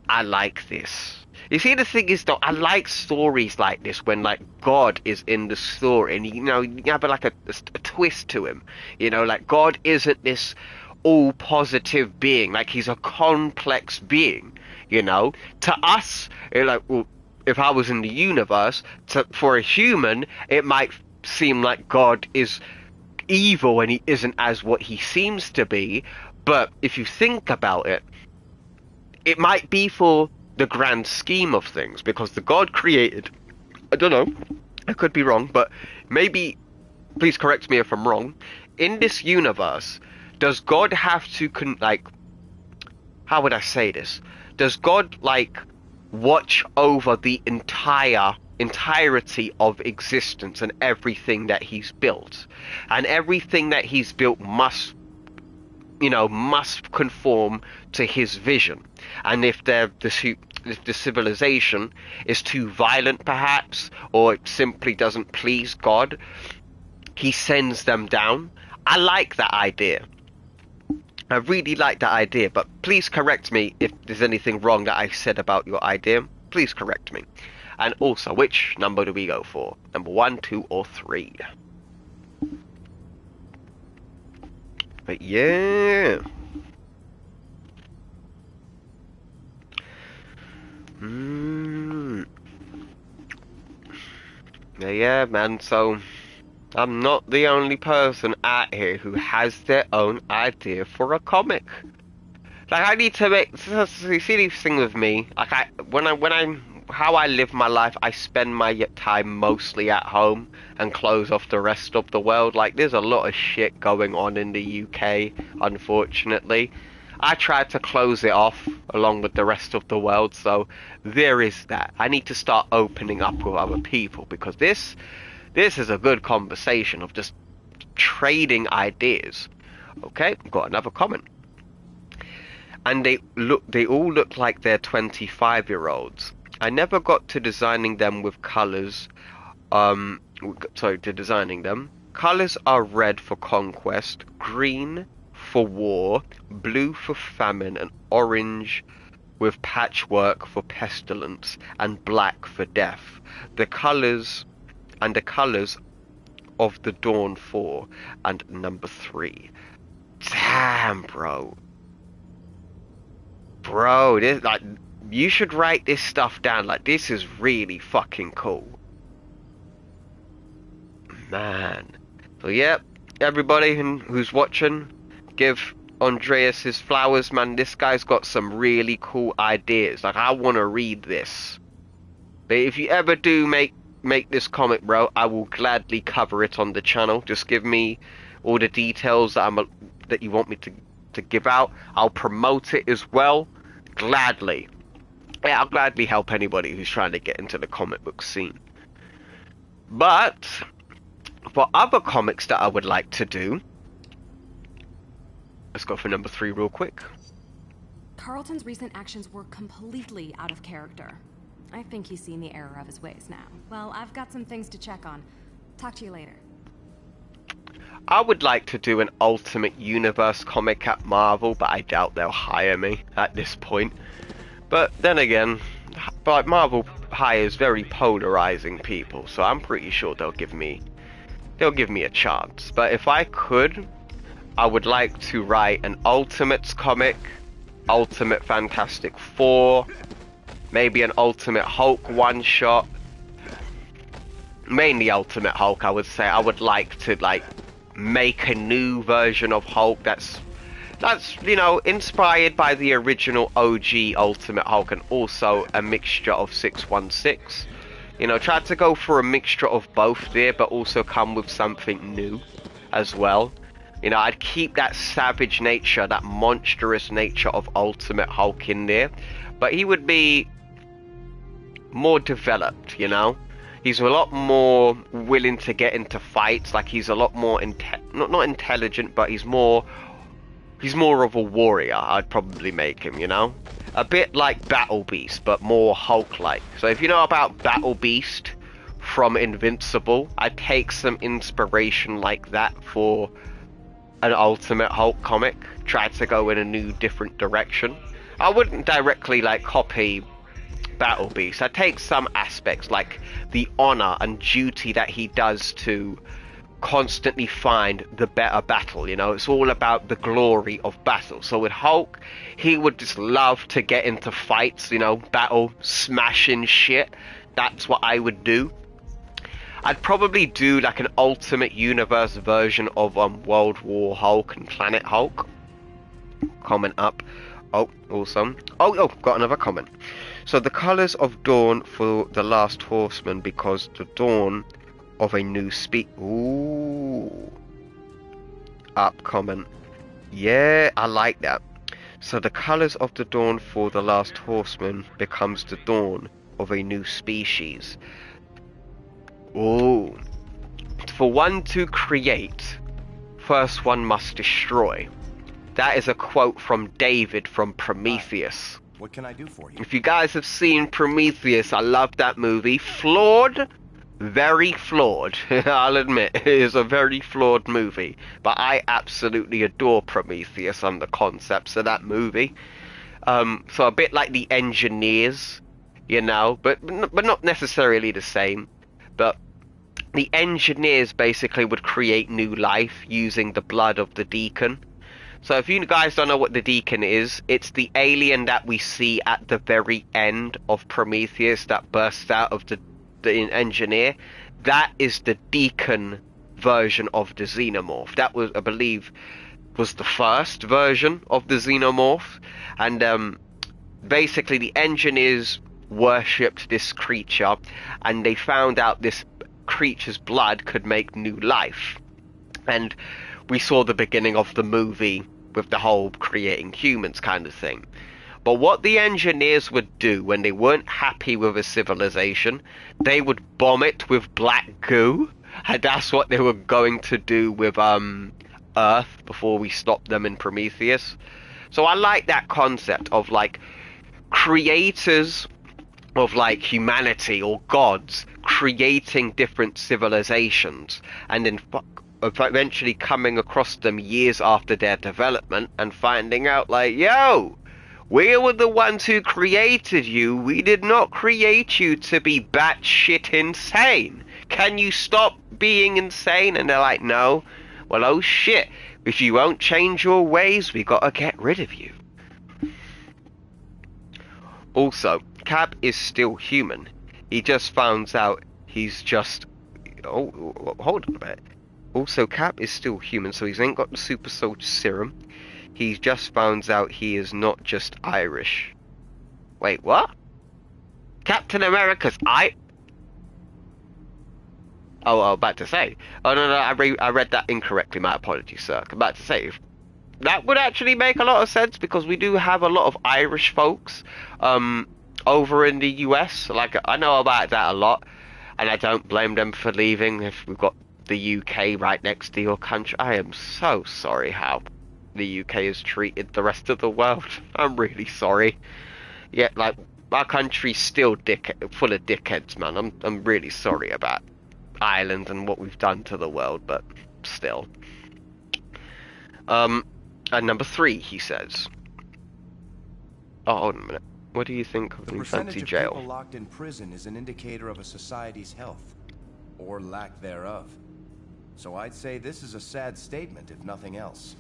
I like this. You see, the thing is, though, I like stories like this when, like, God is in the story and, you know, you have, like, a twist to him. You know, like, God isn't this all-positive being. Like, he's a complex being, you know? To us, like, well, if I was in the universe, for a human, it might seem like God is evil and he isn't as what he seems to be. But if you think about it, it might be for the grand scheme of things, because the God created, I don't know, I could be wrong, but maybe, please correct me if I'm wrong, in this universe, does God have to, like, how would I say this? Does God, like, watch over the entirety of existence and everything that he's built? And everything that he's built must conform to his vision. And if the civilization is too violent, perhaps, or it simply doesn't please God, he sends them down. I like that idea. I really like that idea, but please correct me if there's anything wrong that I said about your idea. Please correct me. And also, which number do we go for? Number 1, 2, or 3? But yeah. Yeah, man, so I'm not the only person out here who has their own idea for a comic. Like, I need to make, see this thing with me, like, how I live my life, I spend my time mostly at home and close off the rest of the world. Like, there's a lot of shit going on in the UK, unfortunately. I try to close it off along with the rest of the world, so there is that. I need to start opening up with other people, because this is a good conversation of just trading ideas. Okay, got another comment. And they all look like they're 25-year-olds. I never got to designing them with colors sorry, to designing them. Colors are red for conquest, green for war, blue for famine, and orange with patchwork for pestilence, and black for death. The colors of the Dawn 4 and number 3. Damn, bro. Bro, this, like, you should write this stuff down. Like, this is really fucking cool. Man. So, yep, everybody who's watching, give Andreas his flowers, man. This guy's got some really cool ideas. Like, I want to read this. But if you ever do make this comic, bro, I will gladly cover it on the channel. Just give me all the details that you want me to give out. I'll promote it as well, gladly. Yeah, I'll gladly help anybody who's trying to get into the comic book scene. But for other comics that I would like to do, let's go for number 3 real quick. Carlton's recent actions were completely out of character. I think he's seen the error of his ways now. Well, I've got some things to check on. Talk to you later. I would like to do an Ultimate Universe comic at Marvel, but I doubt they'll hire me at this point. But then again, like, Marvel hires very polarizing people, so I'm pretty sure they'll give me a chance. But if I could, I would like to write an Ultimates comic, Ultimate Fantastic Four, maybe an Ultimate Hulk one-shot. Mainly Ultimate Hulk, I would say. I would like to, like, make a new version of Hulk that's you know, inspired by the original OG Ultimate Hulk, and also a mixture of 616. You know, try to go for a mixture of both there, but also come with something new as well. You know, I'd keep that savage nature, that monstrous nature of Ultimate Hulk in there, but he would be more developed, you know? He's a lot more willing to get into fights. Like, he's a lot more not intelligent, but he's more of a warrior. I'd probably make him, you know, a bit like Battle Beast, but more Hulk-like. So if you know about Battle Beast from Invincible, I'd take some inspiration like that for an Ultimate Hulk comic. Try to go in a new, different direction. I wouldn't directly, like, copy Battle Beast. I take some aspects, like the honor and duty that he does to constantly find the better battle. You know, it's all about the glory of battle. So with Hulk, he would just love to get into fights, you know, battle, smashing shit. That's what I would do. I'd probably do like an Ultimate Universe version of World War Hulk and Planet Hulk. Comment up. Oh, awesome. Oh, got another comment. So the colors of dawn for the Last Horseman, because the dawn of a new Ooh. Up comment. Yeah, I like that. So the colors of the dawn for the Last Horseman becomes the dawn of a new species. Ooh. For one to create, first one must destroy. That is a quote from David from Prometheus. What can I do for you? If you guys have seen Prometheus, I love that movie. Flawed, very flawed. I'll admit, it is a very flawed movie. But I absolutely adore Prometheus and the concepts of that movie. So a bit like The Engineers, you know, but not necessarily the same. But the Engineers basically would create new life using the blood of the Deacon. So if you guys don't know what the Deacon is, it's the alien that we see at the very end of Prometheus that bursts out of the Engineer. That is the Deacon version of the Xenomorph. That was, I believe, was the first version of the Xenomorph. And basically the Engineers worshipped this creature, and they found out this creature's blood could make new life. And we saw the beginning of the movie with the whole creating humans kind of thing. But what the Engineers would do when they weren't happy with a civilization, they would bomb it with black goo. And that's what they were going to do with Earth before we stopped them in Prometheus. So I like that concept of, like, creators of like humanity or gods creating different civilizations and then eventually coming across them years after their development and finding out like, yo, we were the ones who created you. We did not create you to be batshit insane. Can you stop being insane? And they're like, no. Well, oh shit. If you won't change your ways, we gotta get rid of you. Also, Cap is still human. He just found out he's just... Oh, hold on a minute. Also, Cap is still human, so he's ain't got the super soldier serum. He just found out he is not just Irish. Wait, what? Captain America's Oh, I was about to say. Oh, no, I read that incorrectly. My apologies, sir. I'm about to say, that would actually make a lot of sense because we do have a lot of Irish folks over in the US. Like, I know about that a lot, and I don't blame them for leaving if we've got the UK right next to your country. I am so sorry how the UK has treated the rest of the world. I'm really sorry. Yeah, like, our country's still full of dickheads, man. I'm really sorry about Ireland and what we've done to the world, but still. And number 3, he says. Oh, hold on a minute. What do you think of New Fancy Jail? The percentage of people locked in prison is an indicator of a society's health, or lack thereof. So I'd say this is a sad statement, if nothing else.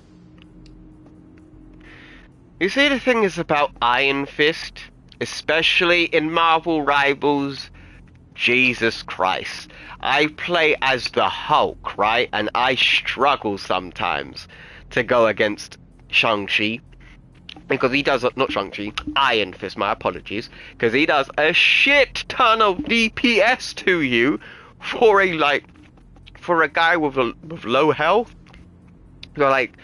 You see, the thing is about Iron Fist, especially in Marvel Rivals, Jesus Christ. I play as the Hulk, right? And I struggle sometimes to go against Shang-Chi. Because he does, not Shang-Chi, Iron Fist, my apologies. Because he does a shit ton of DPS to you for a guy with low health. So like,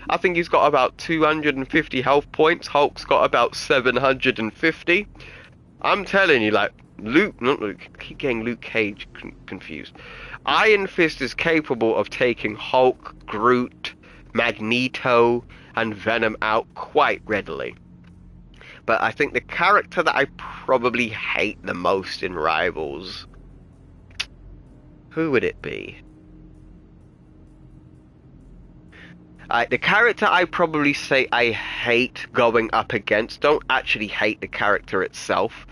I think he's got about 250 health points. Hulk's got about 750. I'm telling you, like, I keep getting Luke Cage confused. Iron Fist is capable of taking Hulk, Groot, Magneto, and Venom out quite readily. But I think the character that I probably hate the most in Rivals, who would it be? The character I probably say I hate going up against, don't actually hate the character itself.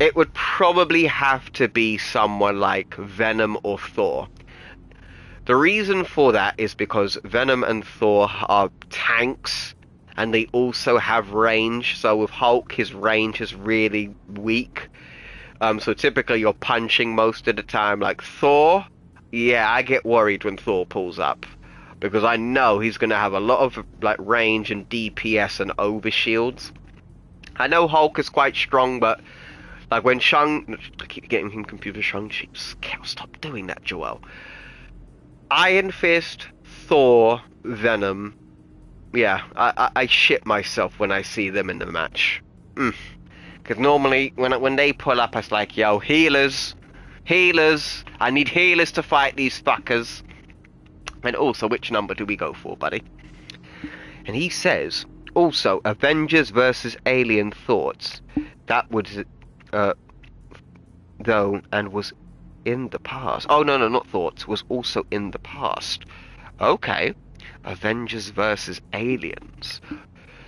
It would probably have to be someone like Venom or Thor. The reason for that is because Venom and Thor are tanks, and they also have range. So with Hulk, his range is really weak. So typically you're punching most of the time. Like Thor, yeah, I get worried when Thor pulls up, because I know he's going to have a lot of like range and DPS and overshields. I know Hulk is quite strong, but like when I keep getting him confused with Shang-Chi. Stop doing that, Joel. Iron Fist, Thor, Venom. Yeah, I shit myself when I see them in the match. Because normally when they pull up, it's like, yo, healers. I need healers to fight these fuckers. And also, which number do we go for, buddy? And he says, also, Avengers versus Alien thoughts. That would, though, and was in the past. Oh, no, not thoughts. Was also in the past. Okay. Avengers versus aliens.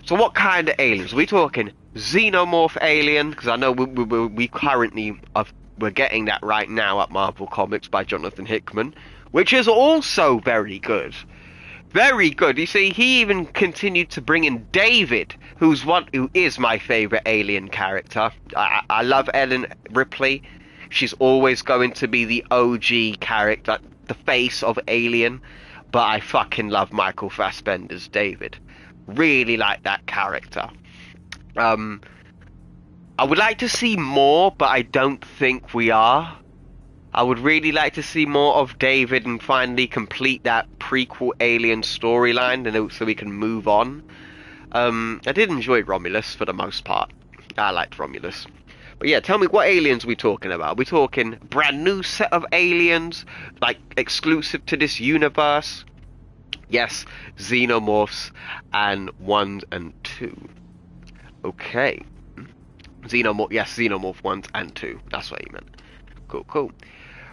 So what kind of aliens? Are we talking xenomorph alien? Because I know we currently we're getting that right now at Marvel Comics by Jonathan Hickman, which is also very good. Very good. You see, he even continued to bring in David, who is my favorite alien character. I love Ellen Ripley. She's always going to be the OG character, the face of Alien. But I fucking love Michael Fassbender's David. Really like that character. I would like to see more, but I don't think we are. I would really like to see more of David and finally complete that prequel Alien storyline, and so we can move on. I did enjoy Romulus for the most part. I liked Romulus. But yeah, tell me, what aliens are we talking about? Are we talking brand new set of aliens, like exclusive to this universe? Yes, Xenomorphs and 1 and 2. Okay. Xenomorph, yes, Xenomorph 1 and 2. That's what he meant. Cool, cool.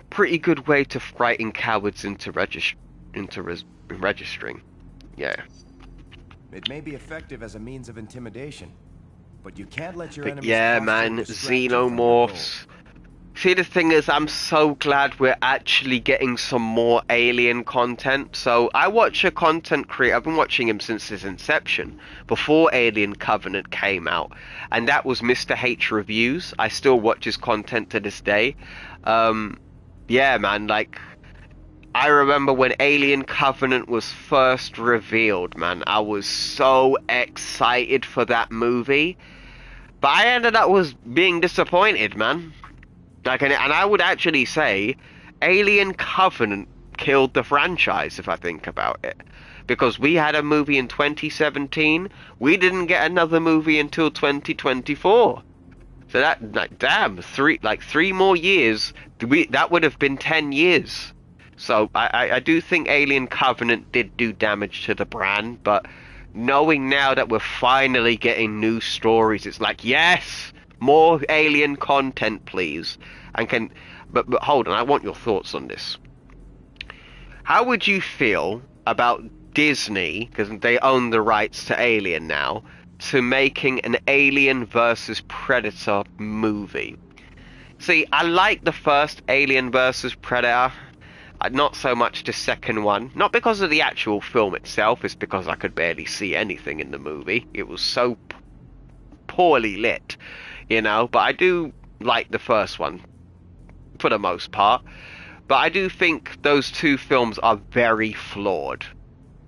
Pretty good way to frighten cowards into registering. Yeah. It may be effective as a means of intimidation, but you can't let your But enemies yeah, man, Xenomorphs. See, the thing is, I'm so glad we're actually getting some more Alien content. So I watch a content creator, I've been watching him since his inception, before Alien Covenant came out, and that was Mr. H Reviews. I still watch his content to this day. Yeah, man, like, I remember when Alien Covenant was first revealed, man, I was so excited for that movie, but I ended up being disappointed, man. Like, and I would actually say Alien Covenant killed the franchise, if I think about it. Because we had a movie in 2017, we didn't get another movie until 2024. So that, like, damn, 3 more years, that would have been 10 years. So I do think Alien Covenant did do damage to the brand, but knowing now that we're finally getting new stories, it's like, yes! More Alien content, please. But hold on, I want your thoughts on this. How would you feel about Disney, because they own the rights to Alien now, to making an Alien versus Predator movie? See, I like the first Alien versus Predator, not so much the second one. Not because of the actual film itself, it's because I could barely see anything in the movie. It was so poorly lit. You know, but I do like the first one, for the most part. But I do think those two films are very flawed.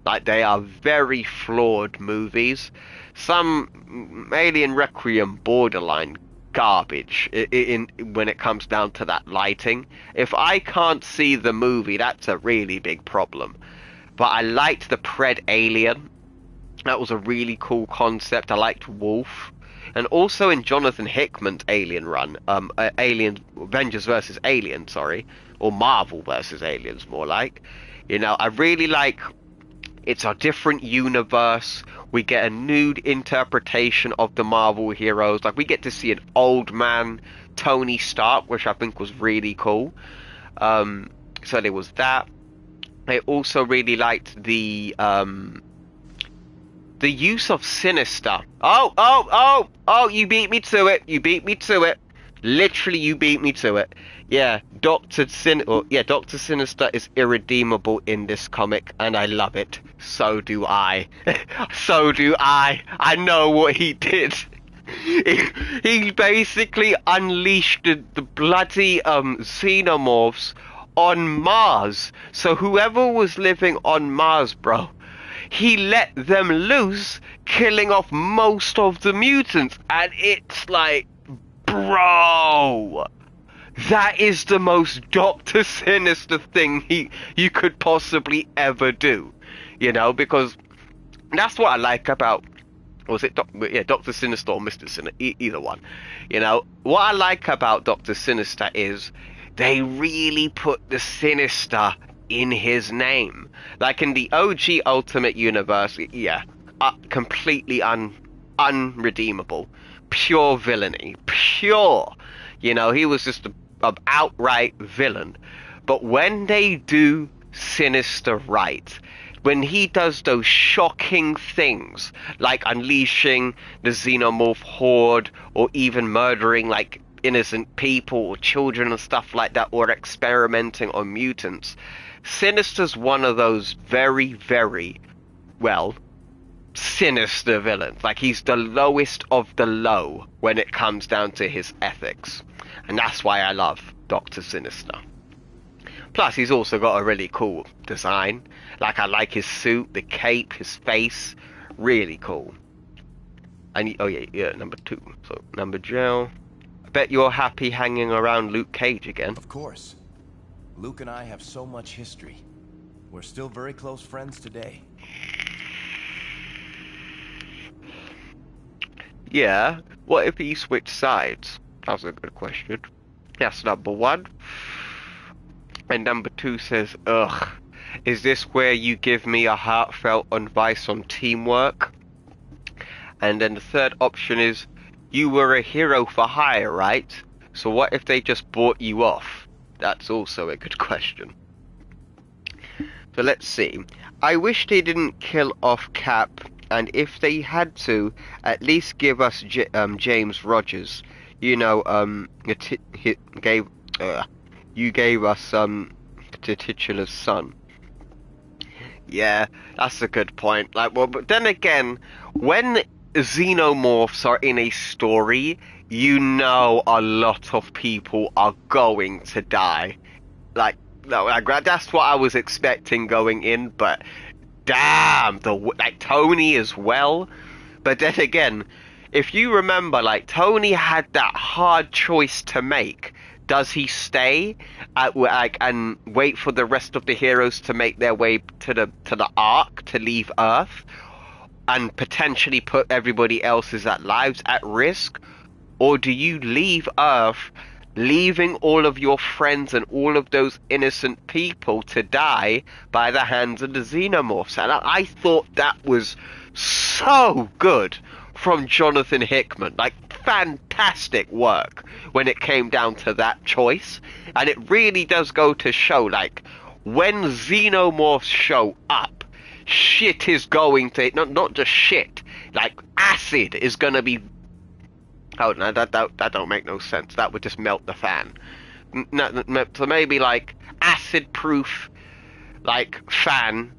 Like, they are very flawed movies. Some Alien Requiem borderline garbage when it comes down to that lighting. If I can't see the movie, that's a really big problem. But I liked the Pred Alien. That was a really cool concept. I liked Wolf. And also in Jonathan Hickman's Alien run, Avengers vs. Alien, sorry, or Marvel vs. Aliens, more like. You know, I really like, it's a different universe. We get a new interpretation of the Marvel heroes. Like, we get to see an old man Tony Stark, which I think was really cool. So there was that. I also really liked the use of Sinister. Oh, you beat me to it. Literally, you beat me to it. Yeah, Dr. Sinister is irredeemable in this comic, and I love it. So do I. So do I. I know what he did. He basically unleashed the bloody xenomorphs on Mars. So whoever was living on Mars, bro, he let them loose, killing off most of the mutants. And it's like, bro, that is the most Dr. Sinister thing you could possibly ever do. You know, because that's what I like about, was it Dr. Sinister or Mr. Sinister, either one. You know, what I like about Dr. Sinister is they really put the Sinister in his name. Like in the OG Ultimate Universe, yeah, completely unredeemable. Pure villainy. Pure. You know, he was just an outright villain. But when they do Sinister right, when he does those shocking things, like unleashing the xenomorph horde, or even murdering, like, innocent people or children and stuff like that, or experimenting on mutants, Sinister's one of those very, very, well, sinister villains. Like, he's the lowest of the low when it comes down to his ethics. And that's why I love Dr. Sinister. Plus, he's also got a really cool design. Like, I like his suit, the cape, his face. Really cool. And, oh yeah, number 2. So, number Joe. I bet you're happy hanging around Luke Cage again. Of course. Luke and I have so much history. We're still very close friends today. Yeah, what if he switched sides? That's a good question. That's number 1. And number 2 says, ugh, is this where you give me a heartfelt advice on teamwork? And then the third option is, you were a hero for hire, right? So what if they just bought you off? That's also a good question. So let's see. I wish they didn't kill off Cap, and if they had to, at least give us James Rogers. You know, you gave us the titular's son. Yeah, that's a good point. Like, well, but then again, when xenomorphs are in a story, you know a lot of people are going to die. Like, no, that's what I was expecting going in, but damn, like Tony as well. But then again, if you remember, like, Tony had that hard choice to make. Does he stay and wait for the rest of the heroes to make their way to the Ark to leave Earth, and potentially put everybody else's lives at risk, or do you leave Earth, leaving all of your friends and all of those innocent people to die by the hands of the xenomorphs? And I thought that was so good from Jonathan Hickman. Like, fantastic work when it came down to that choice. And it really does go to show, like, when xenomorphs show up, shit is going to, not just shit, like acid is gonna be, oh no, that don't make no sense. That would just melt the fan. No, so maybe like acid proof, like fan,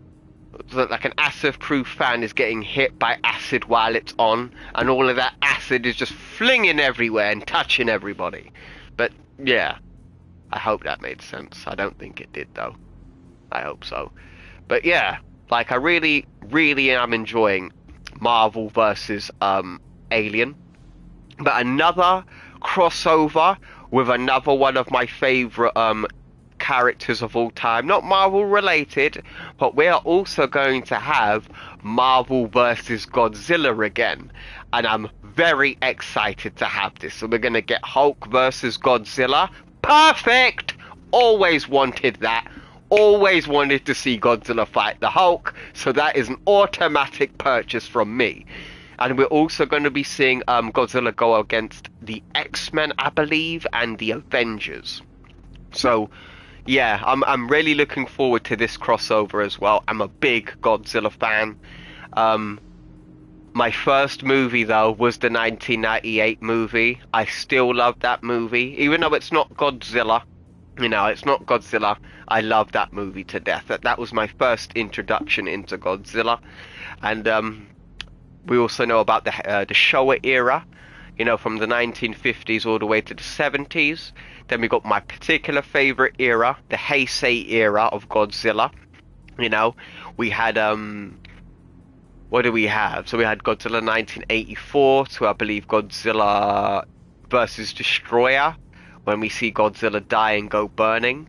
so that like an acid proof fan is getting hit by acid while it's on, and all of that acid is just flinging everywhere and touching everybody. But yeah, I hope that made sense. I don't think it did though. I hope so. But yeah, like, I really, really am enjoying Marvel versus Alien. But another crossover with another one of my favorite characters of all time. Not Marvel related, but we are also going to have Marvel versus Godzilla again. And I'm very excited to have this. So we're going to get Hulk versus Godzilla. Perfect! Always wanted that. Always wanted to see Godzilla fight the Hulk, so that is an automatic purchase from me. And we're also going to be seeing Godzilla go against the X-Men, I believe, and the Avengers. So, yeah, I'm really looking forward to this crossover as well. I'm a big Godzilla fan. My first movie, though, was the 1998 movie. I still love that movie, even though it's not Godzilla. You know, it's not Godzilla. I love that movie to death. That was my first introduction into Godzilla. And we also know about the Showa era, you know, from the 1950s all the way to the 70s. Then we got my particular favorite era, the Heisei era of Godzilla. You know, we had what do we have? So we had Godzilla 1984 to, I believe, Godzilla versus Destroyer, when we see Godzilla die and go burning.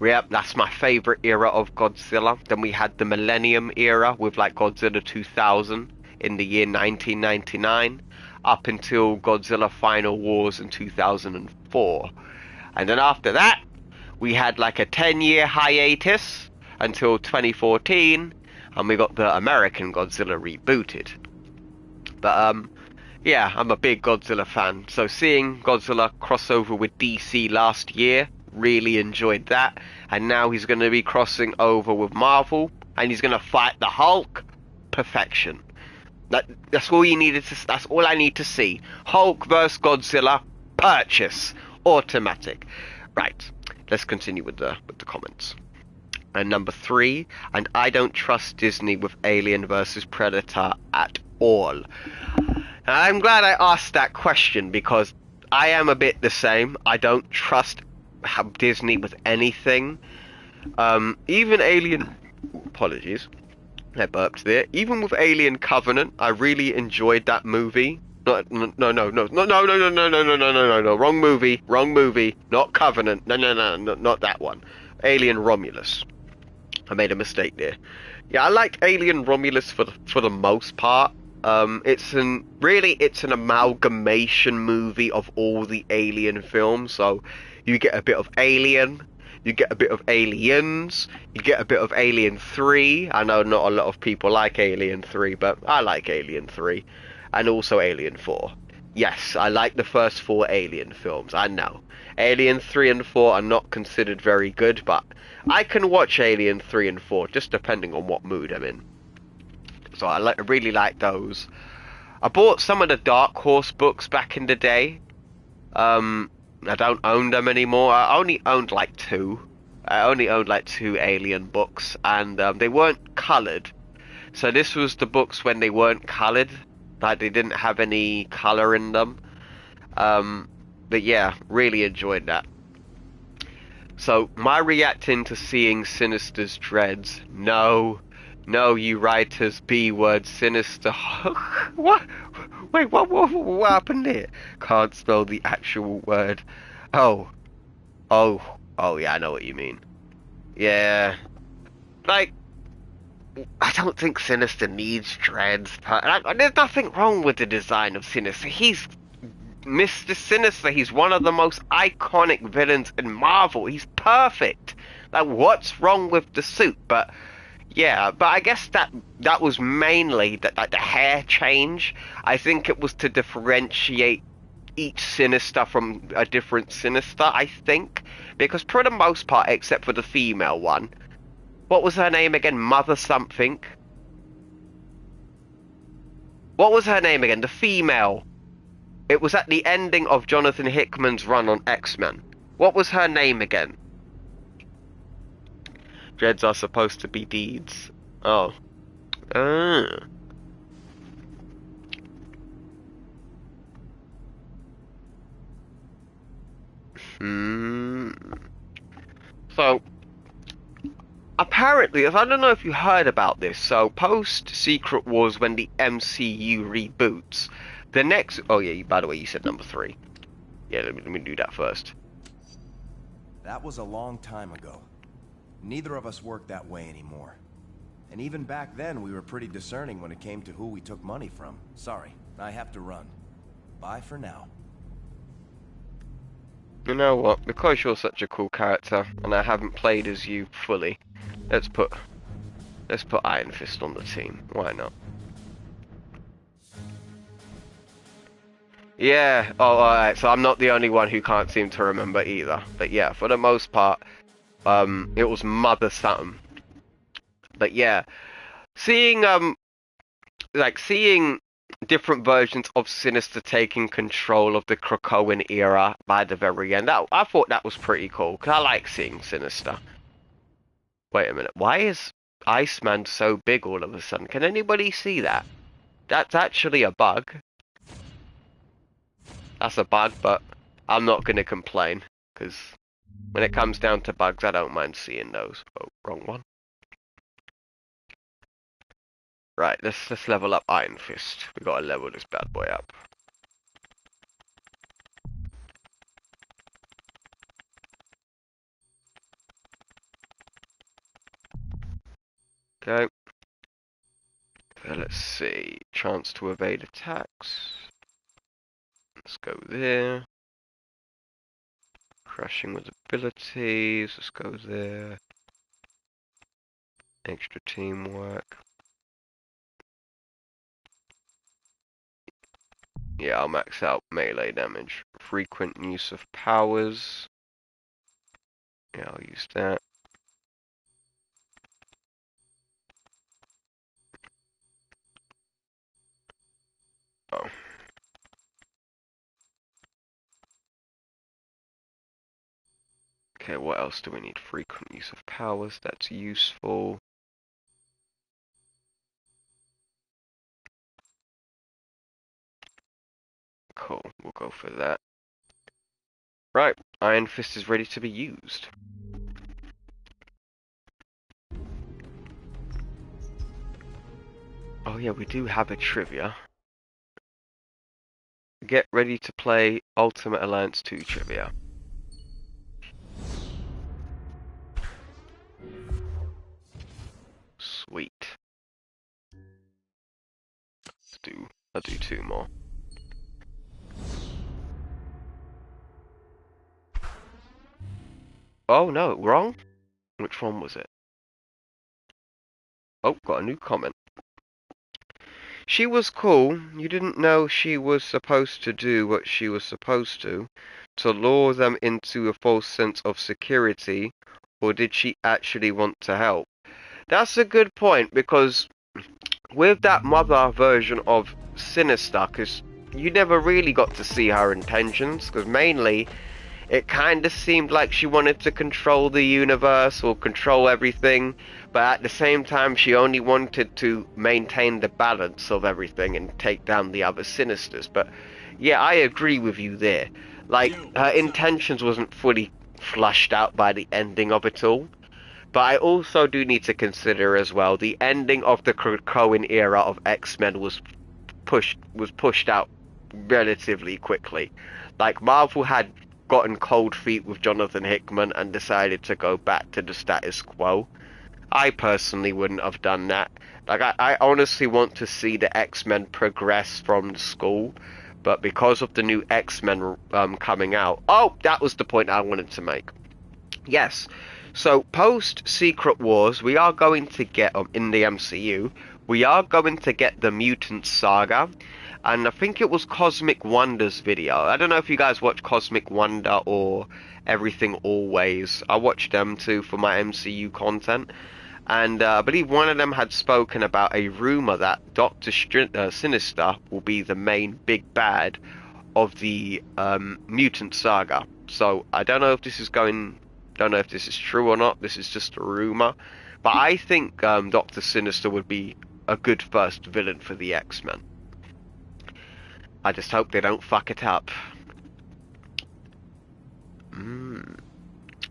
Yep, that's my favorite era of Godzilla. Then we had the Millennium era with like Godzilla 2000 in the year 1999, up until Godzilla Final Wars in 2004. And then after that, we had like a 10-year hiatus until 2014, and we got the American Godzilla rebooted. But yeah, I'm a big Godzilla fan, so seeing Godzilla crossover with DC last year, really enjoyed that. And now he's going to be crossing over with Marvel, and he's going to fight the Hulk. Perfection. That's all you needed to. That's all I need to see. Hulk versus Godzilla. Purchase. Automatic. Right. Let's continue with the comments. And number 3, and I don't trust Disney with Alien versus Predator at all. And I'm glad I asked that question, because I am a bit the same. I don't trust Disney with anything. Even Alien... Apologies. I burped there. Even with Alien Covenant, I really enjoyed that movie. No, wrong movie, not Covenant, no, not that one. Alien Romulus. I made a mistake there. Yeah, I liked Alien Romulus for the most part. It's an amalgamation movie of all the Alien films, so you get a bit of Alien, you get a bit of Aliens, you get a bit of Alien 3. I know not a lot of people like Alien 3, but I like Alien 3, and also Alien 4. Yes, I like the first 4 Alien films. I know. Alien 3 and 4 are not considered very good, but I can watch Alien 3 and 4 just depending on what mood I'm in. So I really like those. I bought some of the Dark Horse books back in the day. I don't own them anymore. I only owned like 2. I only owned like 2 Alien books, and they weren't coloured. So this was the books when they weren't coloured. Like, they didn't have any colour in them. But yeah, really enjoyed that. So, my reacting to seeing Sinister's dreads. No, you writers, B-word, Sinister. What? Wait, what happened here? Can't spell the actual word. Oh, yeah, I know what you mean. Yeah. Like, I don't think Sinister needs dreads. There's nothing wrong with the design of Sinister. He's Mr. Sinister. He's one of the most iconic villains in Marvel. He's perfect. Like, what's wrong with the suit? But yeah, but I guess that was mainly the hair change. I think it was to differentiate each Sinister from a different Sinister, I think. Because for the most part, except for the female one, what was her name again? Mother something. What was her name again? The female. It was at the ending of Jonathan Hickman's run on X-Men. What was her name again? Dreads are supposed to be deeds. Oh. So, apparently, I don't know if you heard about this, so post Secret Wars, when the MCU reboots, the next... Oh yeah, by the way, you said number 3. Yeah, let me do that first. That was a long time ago. Neither of us worked that way anymore. And even back then, we were pretty discerning when it came to who we took money from. Sorry, I have to run. Bye for now. You know what? Because you're such a cool character, and I haven't played as you fully, let's put Iron Fist on the team. Why not? Yeah. Oh, alright. So I'm not the only one who can't seem to remember either. But yeah, for the most part, it was Mother something. But yeah, seeing different versions of Sinister taking control of the Krakoan era by the very end, I thought that was pretty cool, because I like seeing Sinister. Wait a minute, why is Iceman so big all of a sudden? Can anybody see that? That's actually a bug. That's a bug, but I'm not going to complain, because when it comes down to bugs, I don't mind seeing those. Oh, wrong one. Right, let's level up Iron Fist. We gotta level this bad boy up. Okay. So let's see. Chance to evade attacks. Let's go there. Crushing with abilities. Let's go there. Extra teamwork. Yeah, I'll max out melee damage. Frequent use of powers. Yeah, I'll use that. Oh. Okay, what else do we need? Frequent use of powers, that's useful. Cool, we'll go for that. Right, Iron Fist is ready to be used. Oh yeah, we do have a trivia. Get ready to play Ultimate Alliance 2 trivia. Sweet. I'll do 2 more. Oh no, wrong? Which one was it? Oh, got a new comment. she was cool. You didn't know she was supposed to do what she was supposed to lure them into a false sense of security, or did she actually want to help? That's a good point, because with that mother version of Sinister, because you never really got to see her intentions, because mainly it kind of seemed like she wanted to control the universe or control everything, but at the same time she only wanted to maintain the balance of everything and take down the other Sinisters. But yeah, I agree with you there. Like, her intentions wasn't fully flushed out by the ending of it all. But I also do need to consider as well, the ending of the Cohen era of X-Men was pushed out relatively quickly. Like, Marvel had gotten cold feet with Jonathan Hickman and decided to go back to the status quo. I personally wouldn't have done that. Like, I honestly want to see the X-Men progress from the school, but because of the new X-Men coming out... Oh, that was the point I wanted to make. Yes. So, post-Secret Wars, we are going to get, in the MCU, we are going to get the Mutant Saga, and I think it was Cosmic Wonder's video. I don't know if you guys watch Cosmic Wonder or Everything Always. I watch them too for my MCU content, and I believe one of them had spoken about a rumor that Dr. Sinister will be the main big bad of the Mutant Saga. So, I don't know if this is don't know if this is true or not. This is just a rumor, but I think Dr. Sinister would be a good first villain for the X-Men. I just hope they don't fuck it up.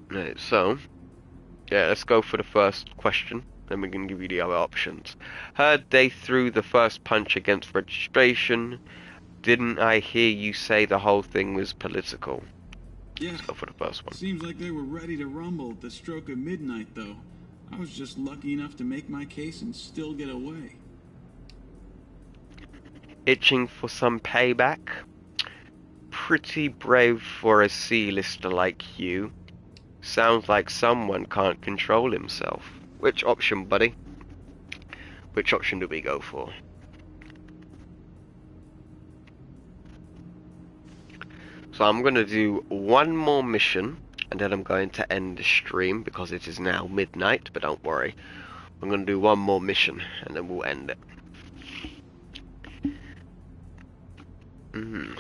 Right, so yeah, let's go for the first question, then we can give you the other options. Heard they threw the first punch against registration. Didn't I hear you say the whole thing was political? Yeah. Let's go for the first one. Seems like they were ready to rumble at the stroke of midnight, though. I was just lucky enough to make my case and still get away. Itching for some payback? Pretty brave for a C-lister like you. Sounds like someone can't control himself. Which option, buddy? Which option do we go for? So I'm going to do one more mission, and then I'm going to end the stream, because it is now midnight, but don't worry. I'm going to do one more mission, and then we'll end it.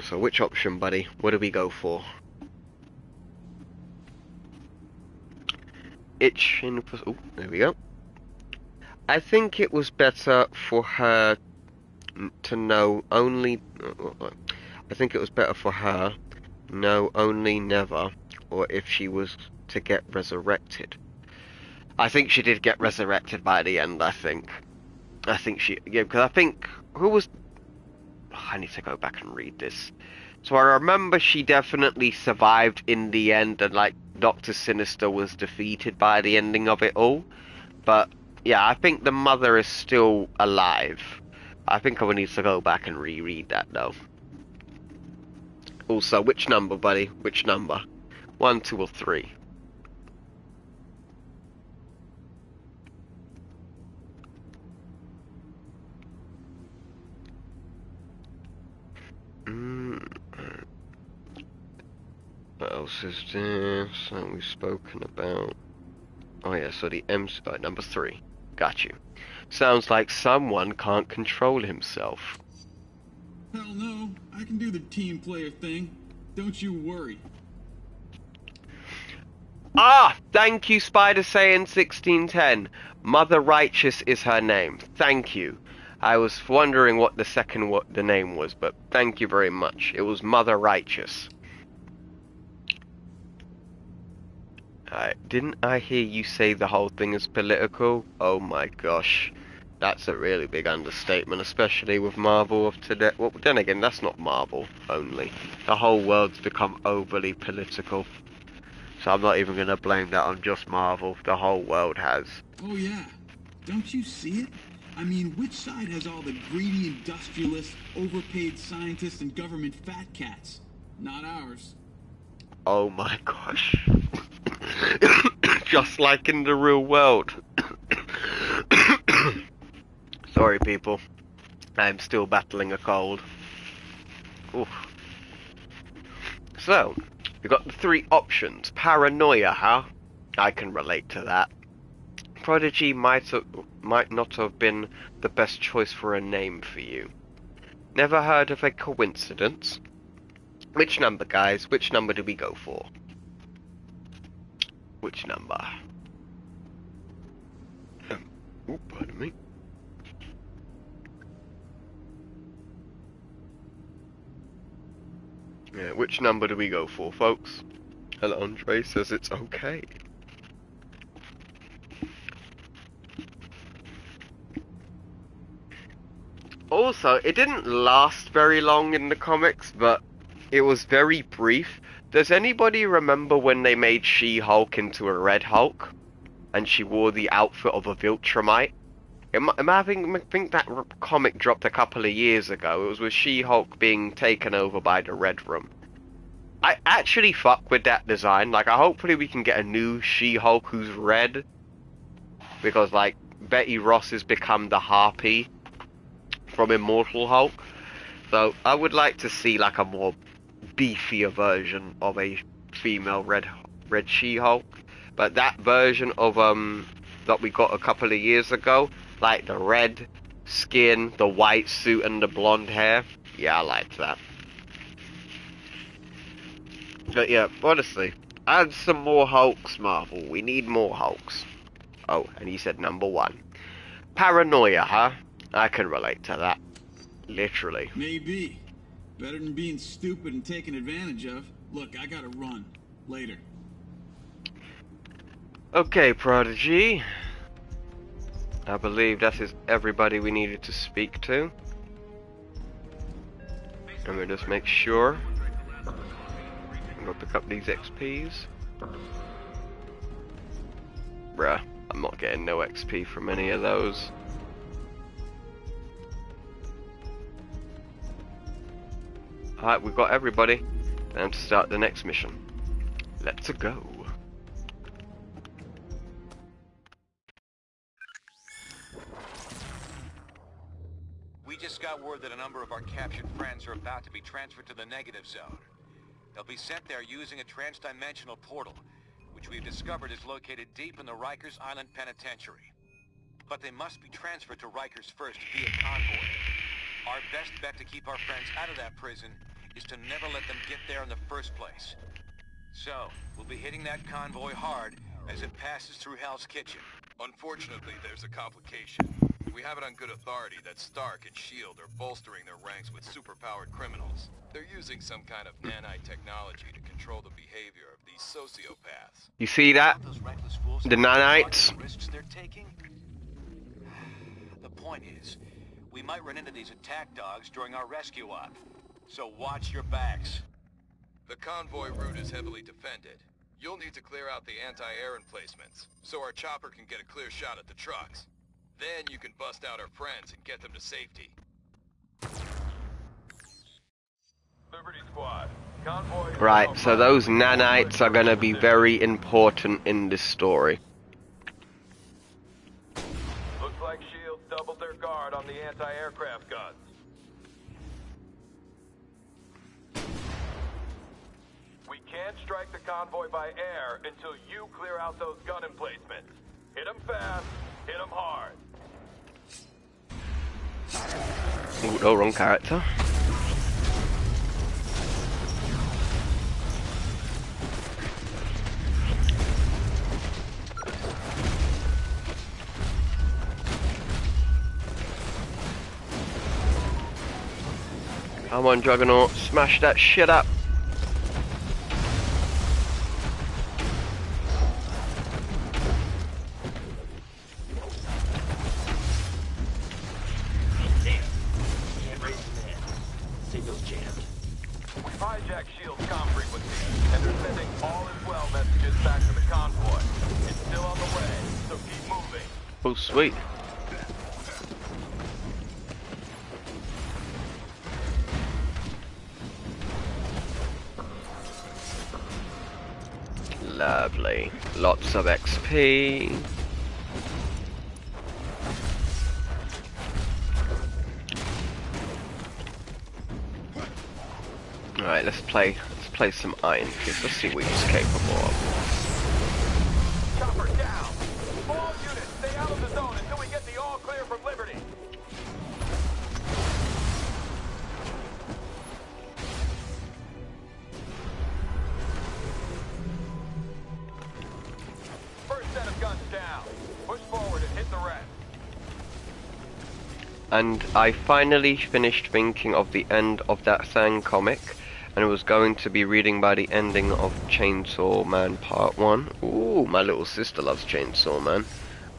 So which option, buddy? What do we go for? Itching for... Oh, there we go. I think it was better for her to know only... I think it was better for her no, only never, or if she was to get resurrected. I think she did get resurrected by the end, I think. I think she... Yeah, because I think... Who was... Oh, I need to go back and read this. So I remember she definitely survived in the end, and, like, Dr. Sinister was defeated by the ending of it all. But, yeah, I think the mother is still alive. I think I would need to go back and reread that, though. Also, which number, buddy? Which number? 1, 2, or 3? What else is there? So we've spoken about... Oh yeah, so the MC... number 3. Got you. Sounds like someone can't control himself. Hell no, I can do the team player thing. Don't you worry. Ah! Thank you, Spider Saiyan 1610. Mother Righteous is her name. Thank you. I was wondering what the name was, but thank you very much. It was Mother Righteous. Didn't I hear you say the whole thing is political? Oh my gosh. That's a really big understatement, especially with Marvel of today. Well, then again, that's not Marvel only. The whole world's become overly political. So I'm not even going to blame that on just Marvel. The whole world has. Oh yeah. Don't you see it? I mean, which side has all the greedy industrialists, overpaid scientists, and government fat cats? Not ours. Oh my gosh. Just like in the real world. Sorry, people. I'm still battling a cold. Oof. So, we've got the three options. Paranoia, huh? I can relate to that. Prodigy might not have been the best choice for a name for you. Never heard of a coincidence? Which number, guys? Which number do we go for? Which number? Ooh, pardon me. Yeah, which number do we go for, folks? And Andre says it's okay. Also, it didn't last very long in the comics, but it was very brief. Does anybody remember when they made She-Hulk into a Red Hulk? And she wore the outfit of a Viltrumite? I think that comic dropped a couple of years ago. It was with She-Hulk being taken over by the Red Room. I actually fuck with that design. Like, hopefully we can get a new She-Hulk who's red. Because, like, Betty Ross has become the Harpy from Immortal Hulk. So, I would like to see, like, a more beefier version of a female red She-Hulk. But that version of, that we got a couple of years ago, like the red skin, the white suit, and the blonde hair, yeah, I liked that. But yeah, honestly, add some more Hulks, Marvel. We need more Hulks. Oh, and he said number 1. Paranoia, huh? I can relate to that. Literally. Maybe. Better than being stupid and taken advantage of. Look, I gotta run. Later. Okay, Prodigy. I believe that is everybody we needed to speak to. Let me just make sure. I'm gonna pick up these XPs. Bruh, I'm not getting no XP from any of those. Alright, we've got everybody. Time to start the next mission. Let's go. We just got word that a number of our captured friends are about to be transferred to the negative zone. They'll be sent there using a trans-dimensional portal, which we've discovered is located deep in the Rikers Island Penitentiary. But they must be transferred to Rikers first via convoy. Our best bet to keep our friends out of that prison is to never let them get there in the first place. So, we'll be hitting that convoy hard as it passes through Hell's Kitchen. Unfortunately, there's a complication. We have it on good authority that Stark and S.H.I.E.L.D. are bolstering their ranks with superpowered criminals. They're using some kind of nanite technology to control the behavior of these sociopaths. You see that? The nanites? The point is, we might run into these attack dogs during our rescue op. So watch your backs. The convoy route is heavily defended. You'll need to clear out the anti-air emplacements, so our chopper can get a clear shot at the trucks. Then you can bust out our friends and get them to safety. Liberty Squad, convoy. Right, so those nanites are gonna be very important in this story. Looks like S.H.I.E.L.D. doubled their guard on the anti-aircraft guns. We can't strike the convoy by air until you clear out those gun emplacements. Hit them fast, hit them hard. Ooh, no, wrong character. Come on, Juggernaut, smash that shit up. Oh, sweet. Lovely. Lots of XP. Alright, let's play some Iron Fist. Let's see what he's capable of. Chopper down. All units, stay out of the zone until we get the all clear from Liberty. First set of guns down. Push forward and hit the rest. And I finally finished thinking of the end of that Sang comic, and was going to be reading by the ending of Chainsaw Man Part 1. Ooh, my little sister loves Chainsaw Man.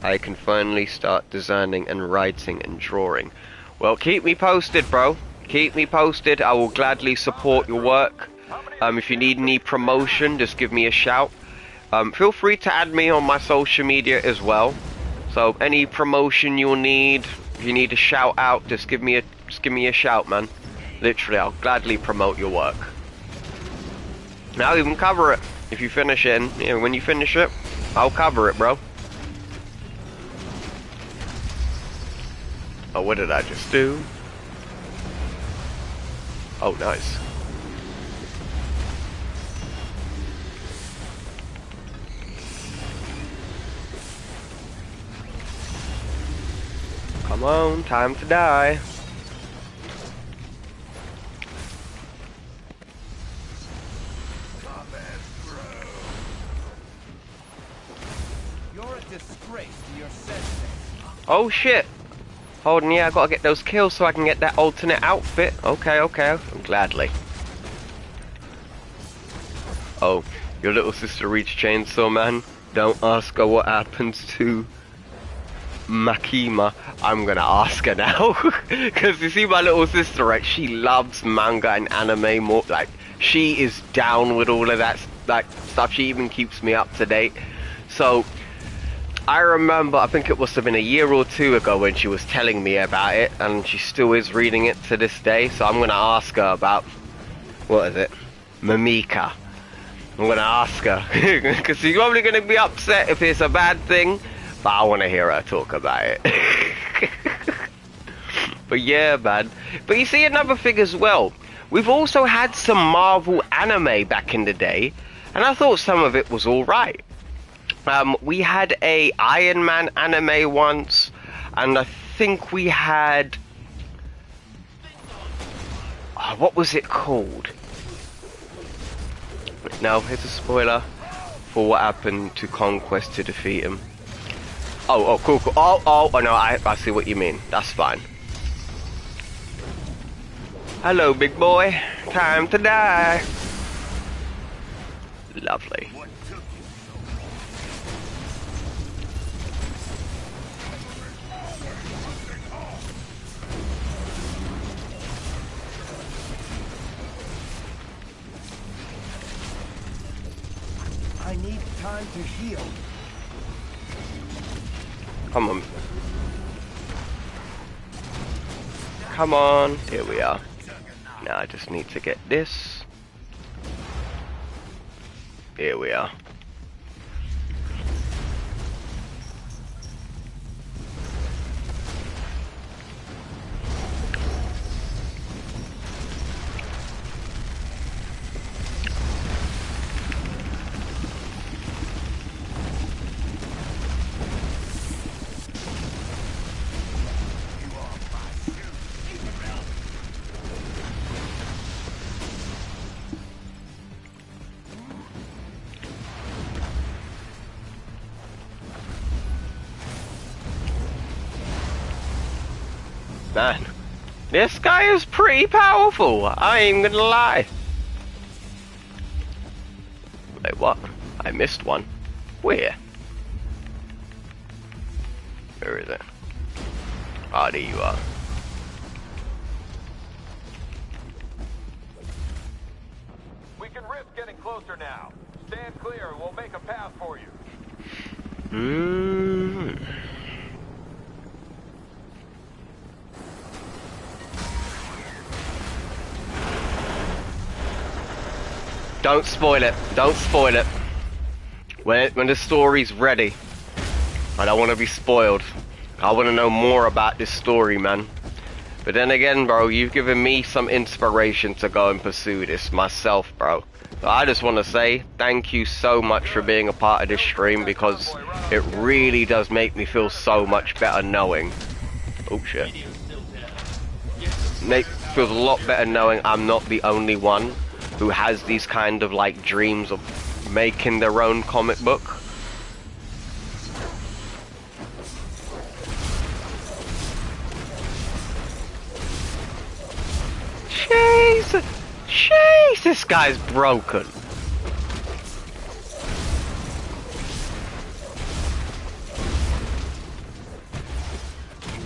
I can finally start designing and writing and drawing. Well, keep me posted, bro. Keep me posted. I will gladly support your work. If you need any promotion, just give me a shout. Feel free to add me on my social media as well. So any promotion you'll need, if you need a shout out, just give me a shout, man. Literally, I'll gladly promote your work. I'll even cover it if you finish it. And, you know, when you finish it, I'll cover it, bro. Oh, what did I just do? Oh, nice. Come on, time to die. You're a disgrace to your sensei. Oh shit. Hold on, yeah, I gotta get those kills so I can get that alternate outfit. Okay, gladly. Oh, your little sister reached Chainsaw Man. Don't ask her what happens to Makima. I'm gonna ask her now. Cause you see my little sister, right? She loves manga and anime more. Like, she is down with all of that stuff. She even keeps me up to date. So I remember, I think it must have been a year or two ago when she was telling me about it, and she still is reading it to this day. So I'm gonna ask her about, what is it, Mimika. I'm gonna ask her because she's probably gonna be upset if it's a bad thing, but I want to hear her talk about it. But yeah, man. But you see, another thing as well, we've also had some Marvel anime back in the day, and I thought some of it was alright. We had a Iron Man anime once, and I think we had, what was it called? No, here's a spoiler for what happened to Conquest to defeat him. Oh, cool. Oh, no, I see what you mean. That's fine. Hello, big boy. Time to die. Lovely. I need time to heal. Come on. Come on. Here we are. Now I just need to get this. Here we are. Man, this guy is pretty powerful, I ain't gonna lie. Wait, what? I missed one. Where? Where is it? Ah, there you are. We can risk getting closer now. Stand clear and we'll make a path for you. Don't spoil it. Don't spoil it. When the story's ready, I don't want to be spoiled. I want to know more about this story, man. But then again, bro, you've given me some inspiration to go and pursue this myself, bro. So I just want to say thank you so much for being a part of this stream, because it really does make me feel so much better knowing. Oh shit. Feels a lot better knowing I'm not the only one who has these kind of like dreams of making their own comic book. Jeez, this guy's broken.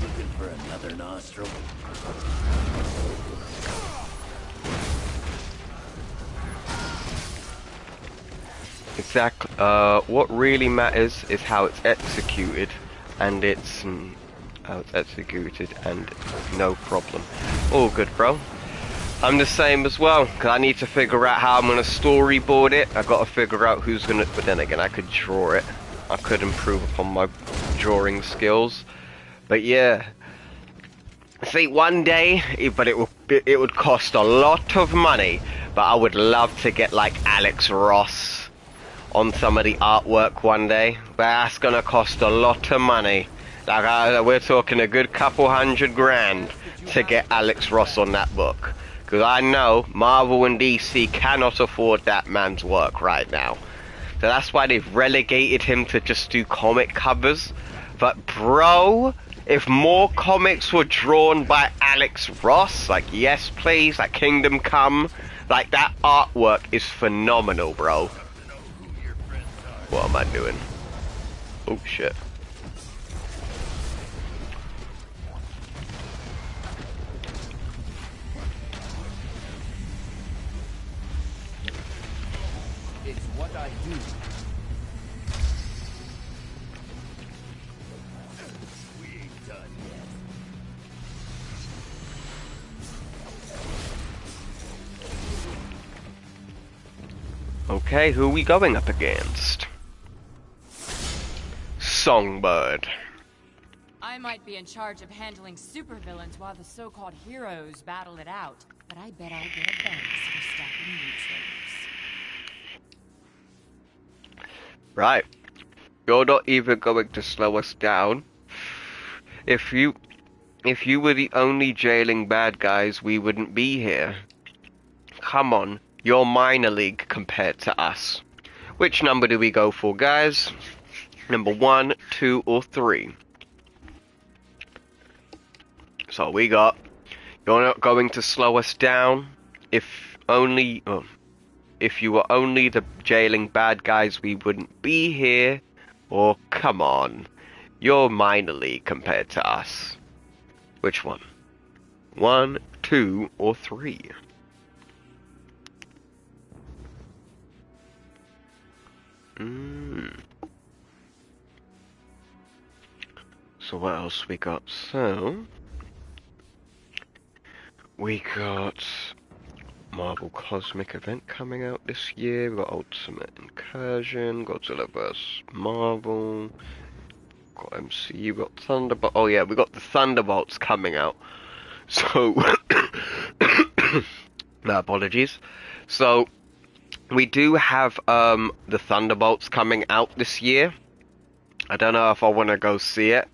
Looking for another nostril? Exactly. What really matters is how it's executed, and no problem. All good, bro. I'm the same as well, because I need to figure out how I'm going to storyboard it. I've got to figure out who's going to... But then again, I could draw it. I could improve upon my drawing skills. But yeah. See, one day, it would cost a lot of money, but I would love to get, like, Alex Ross on some of the artwork one day. But that's going to cost a lot of money. Like, we're talking a good couple $100,000 to get Alex Ross on that book. Because I know Marvel and DC cannot afford that man's work right now. So that's why they've relegated him to just do comic covers. But bro, if more comics were drawn by Alex Ross, like yes please, like Kingdom Come, like that artwork is phenomenal, bro. What am I doing? Oh shit. I do. We ain't done yet. Okay, who are we going up against? Songbird. I might be in charge of handling supervillains while the so-called heroes battle it out, but I bet I'll get a bonus for stopping you traitors. Right. You're not even going to slow us down. If you were the only jailing bad guys, we wouldn't be here. Come on. You're minor league compared to us. Which number do we go for, guys? Number 1, 2, or 3? So we got... You're not going to slow us down. If you were only the jailing bad guys, we wouldn't be here. Or, come on. You're minor league compared to us. Which one? 1, 2, or 3? So what else we got? So... we got... Marvel Cosmic Event coming out this year. We got Ultimate Incursion, Godzilla vs. Marvel, got MCU, got Thunderbolt. Oh yeah, we got the Thunderbolts coming out. So, no apologies. So, we do have the Thunderbolts coming out this year. I don't know if I want to go see it,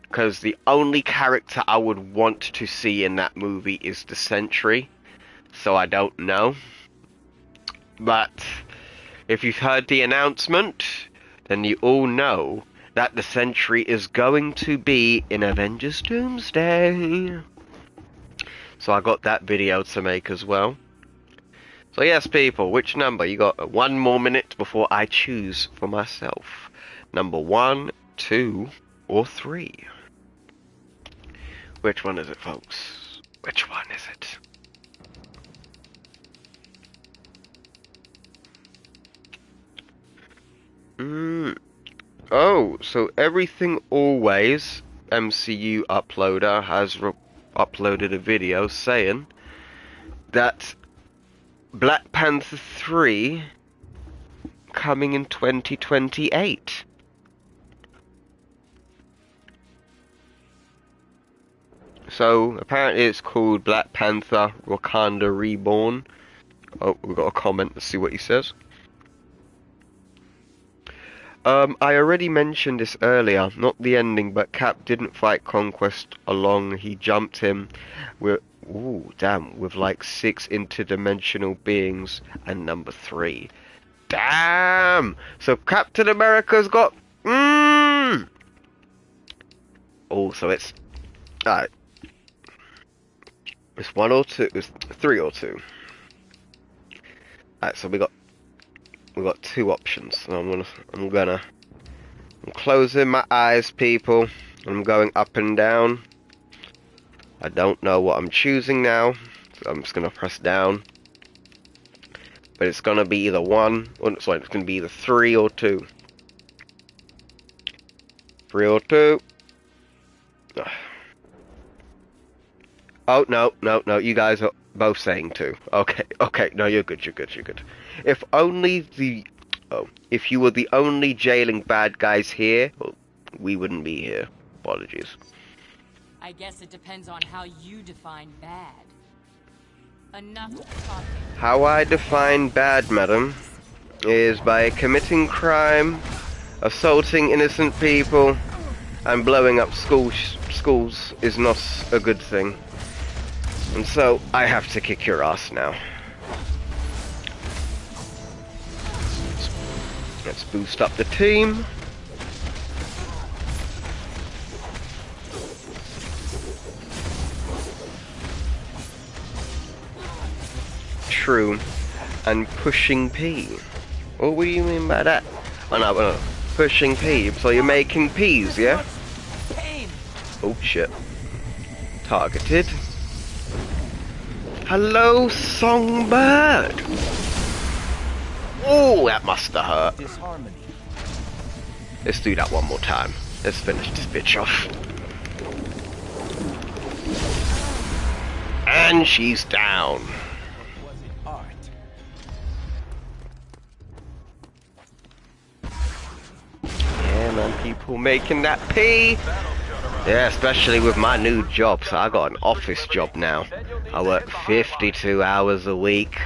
because the only character I would want to see in that movie is the Sentry. So I don't know. But if you've heard the announcement, then you all know that the Sentry is going to be in Avengers Doomsday. So I got that video to make as well. So yes, people, which number? You got 1 more minute before I choose for myself. Number 1, 2, or 3? Which one is it, folks? Which one is it? Oh, so Everything Always MCU uploader has uploaded a video saying that Black Panther 3 coming in 2028. So So apparently it's called Black Panther Wakanda Reborn. Oh, we've got a comment. Let's see what he says. I already mentioned this earlier, not the ending, but Cap didn't fight Conquest along. He jumped him with, with like 6 interdimensional beings and number 3. Damn! So Captain America's got, Oh, so it's, alright. It's 1 or 2, it's 3 or 2. Alright, so we got 2 options. So I'm closing my eyes, people. I'm going up and down. I don't know what I'm choosing now, so I'm just gonna press down. But it's gonna be either 1, or sorry, it's gonna be either 3 or 2. 3 or 2. Oh, no, you guys are both saying 2. Okay, no, you're good. If you were the only jailing bad guys here, well, we wouldn't be here. Apologies. I guess it depends on how you define bad. Enough talking. How I define bad, madam, is by committing crime, assaulting innocent people, and blowing up schools is not a good thing. And so, I have to kick your ass now. Let's boost up the team. True. And pushing P. What do you mean by that? Oh no, pushing P. So you're making P's, yeah? Oh shit. Targeted. Hello, Songbird! Oh, that must have hurt. Let's do that one more time. Let's finish this bitch off. And she's down. Yeah, man, people making that P. Yeah, especially with my new job. So I got an office job now. I work 52 hours a week.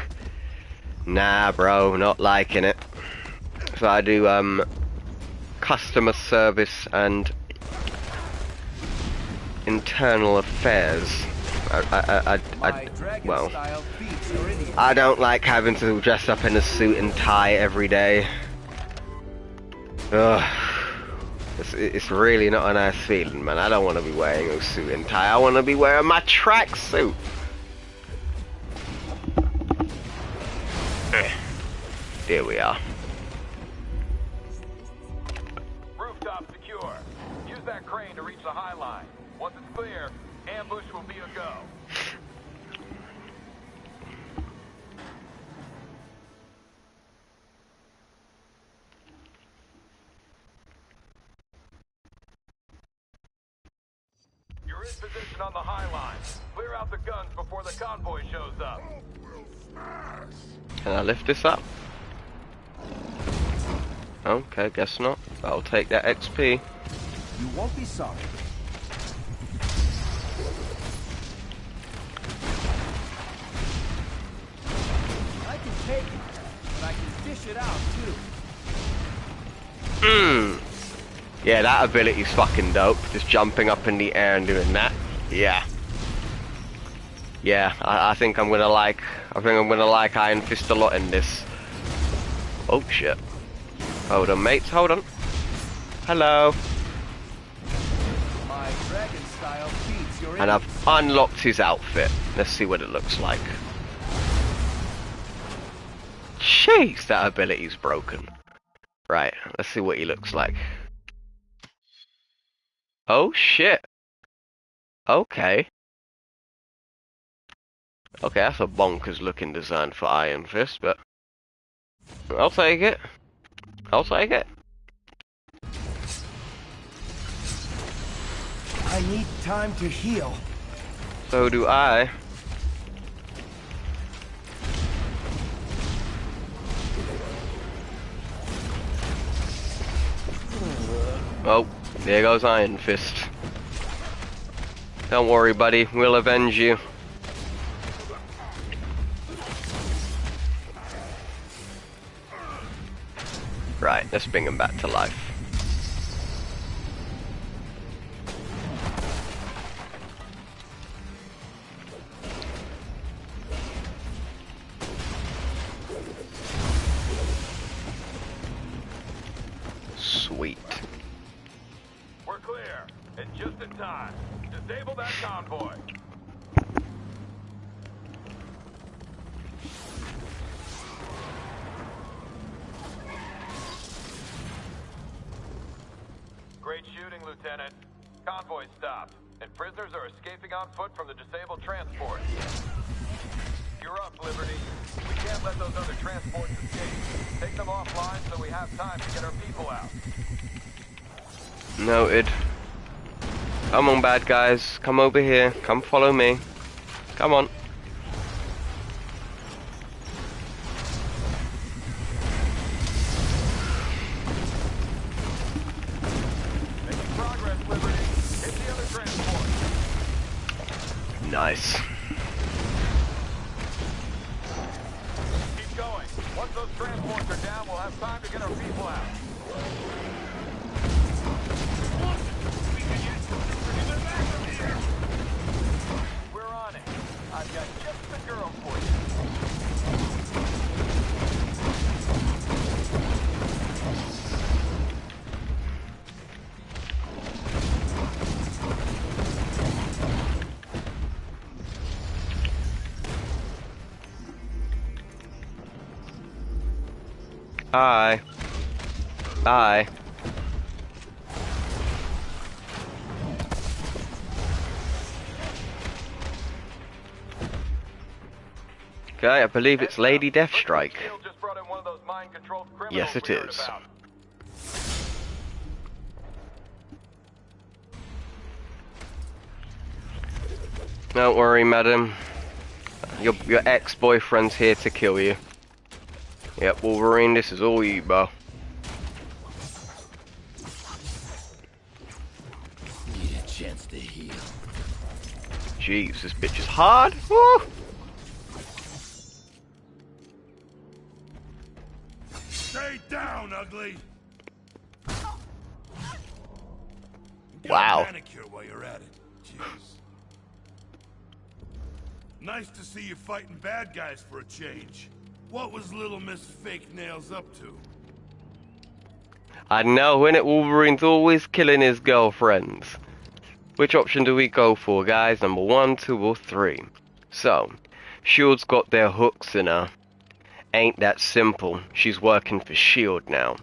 Nah, bro, not liking it. So I do customer service and internal affairs. Well, I don't like having to dress up in a suit and tie every day. Ugh. It's really not a nice feeling, man. I don't want to be wearing a suit and tie. I want to be wearing my tracksuit. There we are. Rooftop secure. Use that crane to reach the high line. Once it's clear, ambush will be a go. You're in position on the high line. Clear out the guns before the convoy shows up. Can I lift this up? Okay, guess not. I'll take that XP. You won't be sorry. I can take it, but I can fish it out too. Yeah, that ability's fucking dope. Just jumping up in the air and doing that. Yeah. Yeah, I think I'm gonna like Iron Fist a lot in this. Oh shit. Hold on, mates, hold on. Hello. My dragon style beats your And I've unlocked his outfit. Let's see what it looks like. Jeez, that ability's broken. Right, let's see what he looks like. Oh shit. Okay. Okay, that's a bonkers looking design for Iron Fist, but I'll take it. I'll take it. I need time to heal. So do I. Oh, there goes Iron Fist. Don't worry, buddy. We'll avenge you. Right, let's bring him back to life. Sweet. We're clear, and just in time. Disable that convoy. Great shooting, Lieutenant. Convoy stopped, and prisoners are escaping on foot from the disabled transport. You're up, Liberty. We can't let those other transports escape. Take them offline so we have time to get our people out. Noted. Come on, bad guys. Come over here. Come follow me. Come on. Making progress, Liberty. Hit the other transport. Nice. Keep going. Once those transports are down, we'll have time to get our people out. We're on it. I've got just the girl for you. Hi. Bye. Okay, I believe it's Lady Deathstrike. Yes, it is. Don't worry, madam. Your ex-boyfriend's here to kill you. Yep, Wolverine, this is all you, bro. Need a chance to heal. Jeez, this bitch is hard. Woo! Stay down, ugly. Wow. Get a manicure while you're at it. Jeez. Nice to see you fighting bad guys for a change. What was little Miss Fake Nails up to? I know, innit? Wolverine's always killing his girlfriends. Which option do we go for, guys? Number 1, 2, or 3? So, S.H.I.E.L.D.'s got their hooks in her. Ain't that simple. She's working for S.H.I.E.L.D. now.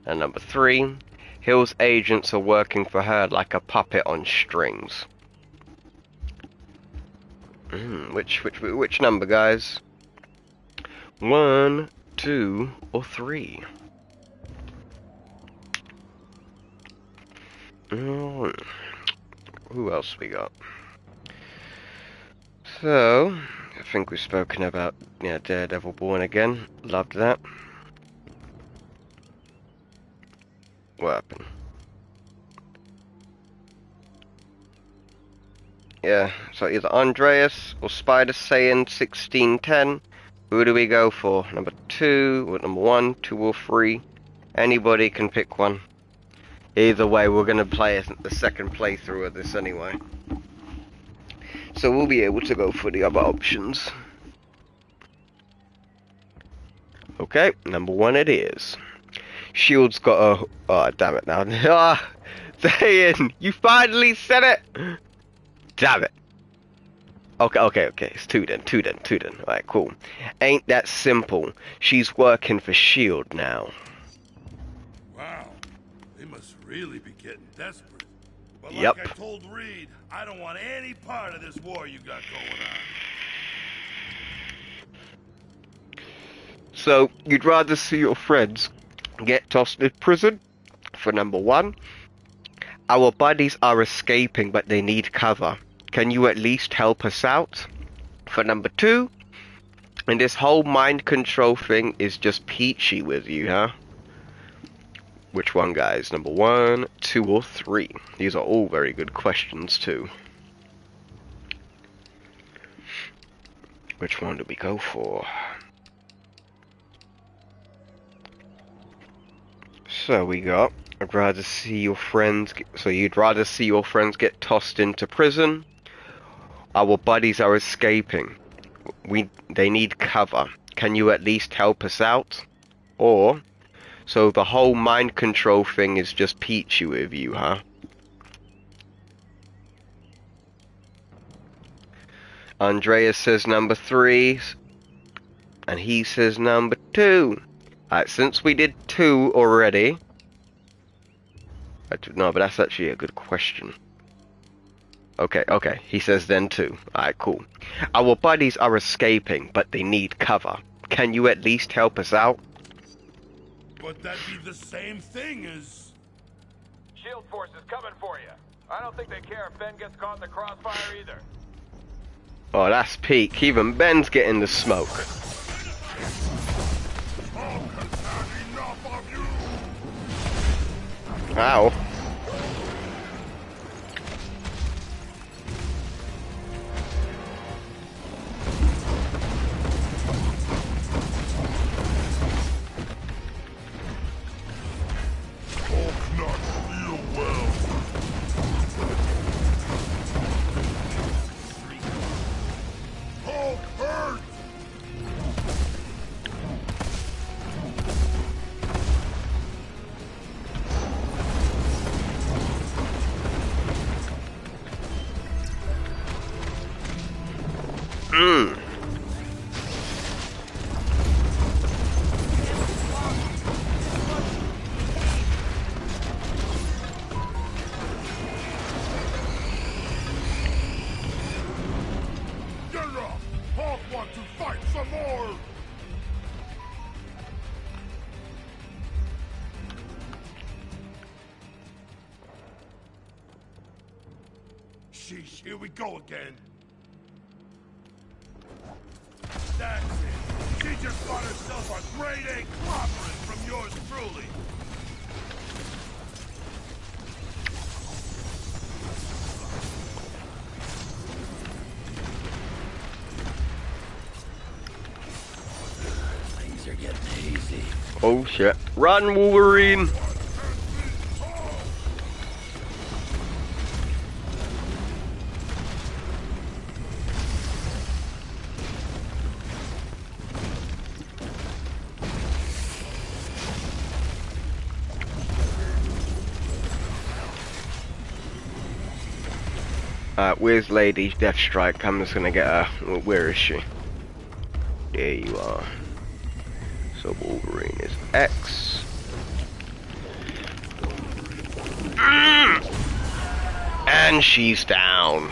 And number 3, Hill's agents are working for her like a puppet on strings. Which number, guys? 1, 2, or 3? Who else we got? So, I think we've spoken about, Daredevil Born Again. Loved that. What happened? Yeah, so either Andreas or Spider Saiyan 1610. Who do we go for? Number 2, or number 1, 2, or 3? Anybody can pick one. Either way, we're going to play the second playthrough of this anyway. So we'll be able to go for the other options. Okay, number 1 it is. S.H.I.E.L.D.'s got a... Oh, damn it now. Ah, Saiyan, you finally said it! Damn it. Okay. It's 2 then. Alright, cool. Ain't that simple. She's working for S.H.I.E.L.D. now. Wow. They must really be getting desperate. But Yep. like I told Reed, I don't want any part of this war you got going on. So, you'd rather see your friends get tossed in prison? For number 1. Our buddies are escaping, but they need cover. Can you at least help us out? For number 2. And this whole mind control thing is just peachy with you, huh? Which one, guys? Number 1, 2, or 3? These are all very good questions, too. Which one do we go for? So we got, I'd rather see your friends so you'd rather see your friends get tossed into prison. Our buddies are escaping. They need cover. Can you at least help us out? Or, so the whole mind control thing is just peachy with you, huh? Andreas says number 3, and he says number 2. Alright, since we did 2 already... No, but that's actually a good question. Okay, he says then 2. Alright, cool. Our buddies are escaping, but they need cover. Can you at least help us out? But that'd be the same thing as... Shield force is coming for you. I don't think they care if Ben gets caught in the crossfire either. Oh, that's peak. Even Ben's getting the smoke. Ow. Sheesh, here we go again. That's it. She just got herself a grade A clobbering from yours truly. Things are getting hazy. Oh shit. Run, Wolverine! Where's Lady Deathstrike? I'm just gonna get her. Where is she? There you are. So Wolverine is X. And she's down.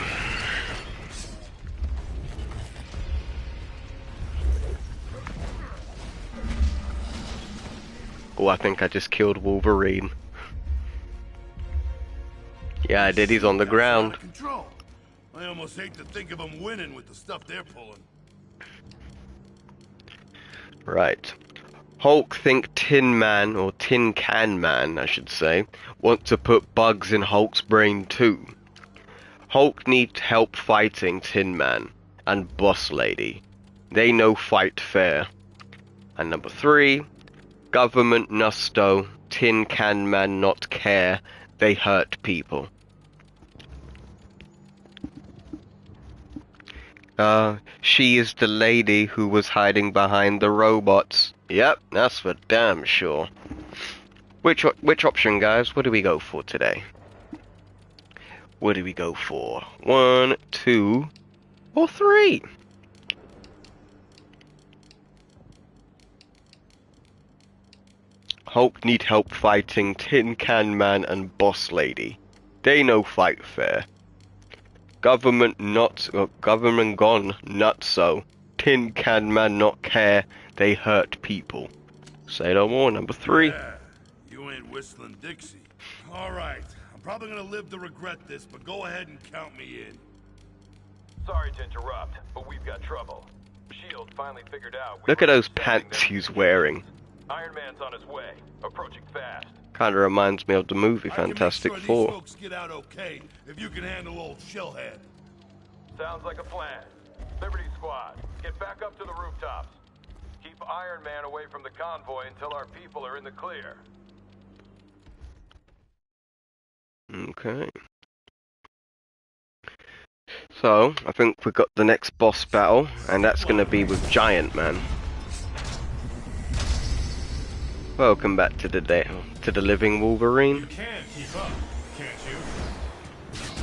Oh, I think I just killed Wolverine. Yeah, I did. He's on the ground. I almost hate to think of them winning with the stuff they're pulling. Right. Hulk think Tin Man, or Tin Can Man, I should say, want to put bugs in Hulk's brain too. Hulk needs help fighting Tin Man and Boss Lady. They no fight fair. And number 3, government nusto, Tin Can Man not care, they hurt people. She is the lady who was hiding behind the robots. Yep, that's for damn sure. Which option, guys? What do we go for today? What do we go for? 1, 2, or 3? Hulk need help fighting Tin Can Man and Boss Lady. They no fight fair. Government gone nutso. Tin Can Man not care. They hurt people. Say no more. Number 3. Yeah, you ain't whistling Dixie. All right, I'm probably gonna live to regret this, but go ahead and count me in. Sorry to interrupt, but we've got trouble. Shield finally figured out. Look at those pants he's wearing. Iron Man's on his way, approaching fast. Kind of reminds me of the movie Fantastic Four. These folks get out okay if you can handle old Shellhead. Sounds like a plan. Liberty Squad, get back up to the rooftops. Keep Iron Man away from the convoy until our people are in the clear. Okay. So, I think we got the next boss battle, and that's gonna be with Giant Man. Welcome back to the day, to the living Wolverine. You can keep up, can't you?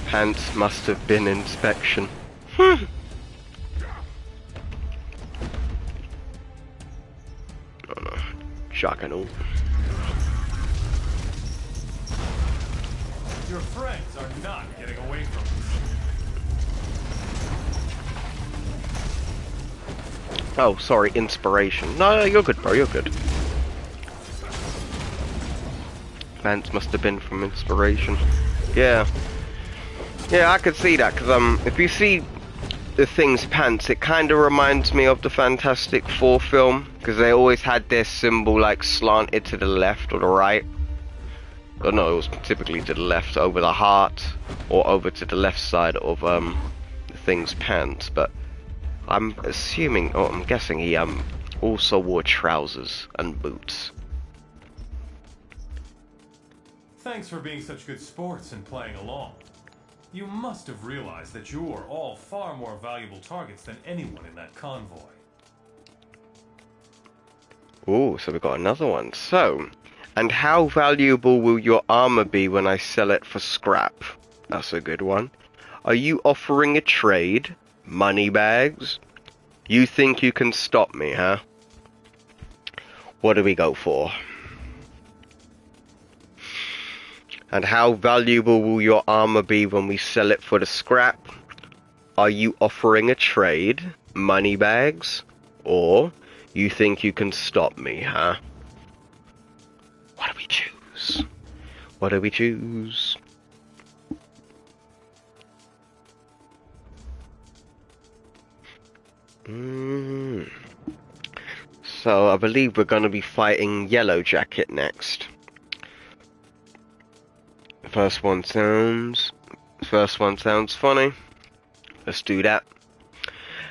Pants must have been inspection. Oh no, Juggernaut. Your friends are not getting away from us. Oh, sorry, inspiration. No, you're good, bro, you're good. Pants must have been from inspiration. Yeah. Yeah, I could see that, because, if you see the Thing's pants, it kind of reminds me of the Fantastic Four film, because they always had their symbol, like, slanted to the left or the right. Oh no, it was typically to the left, over the heart, or over to the left side of, the Thing's pants, but I'm assuming, oh, I'm guessing he, also wore trousers and boots. Thanks for being such good sports and playing along. You must have realized that you are all far more valuable targets than anyone in that convoy. Ooh, so we got another one. So, and how valuable will your armor be when I sell it for scrap? That's a good one. Are you offering a trade? Money bags? You think you can stop me, huh? What do we go for? And how valuable will your armor be when we sell it for the scrap? Are you offering a trade? Money bags? Or you think you can stop me, huh? What do we choose? What do we choose? So I believe we're going to be fighting Yellow Jacket next. First one sounds funny. Let's do that.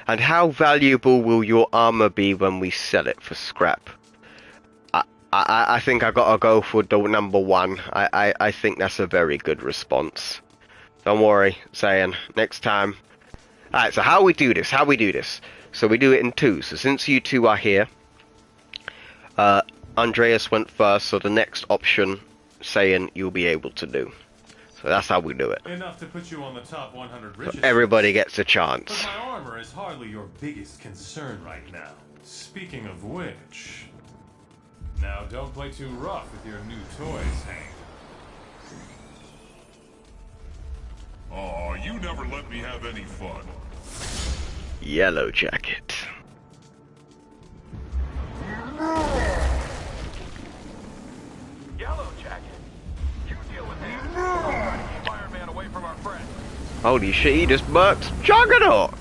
And how valuable will your armor be when we sell it for scrap? I think I gotta go for the number one. I think that's a very good response. Don't worry, saying next time. Alright, so how we do this? So we do it in two. So since you two are here, Andreas went first, so the next option saying you'll be able to do. So that's how we do it. Enough to put you on the top 100 richest. So everybody gets a chance. But my armor is hardly your biggest concern right now. Speaking of which, now don't play too rough with your new toys, Hank. Aw, you never let me have any fun. Yellow Jacket. Yellow Jacket, you deal with him. I'm trying to keep Iron Man away from our friends. Holy shit, he just burped Juggernaut!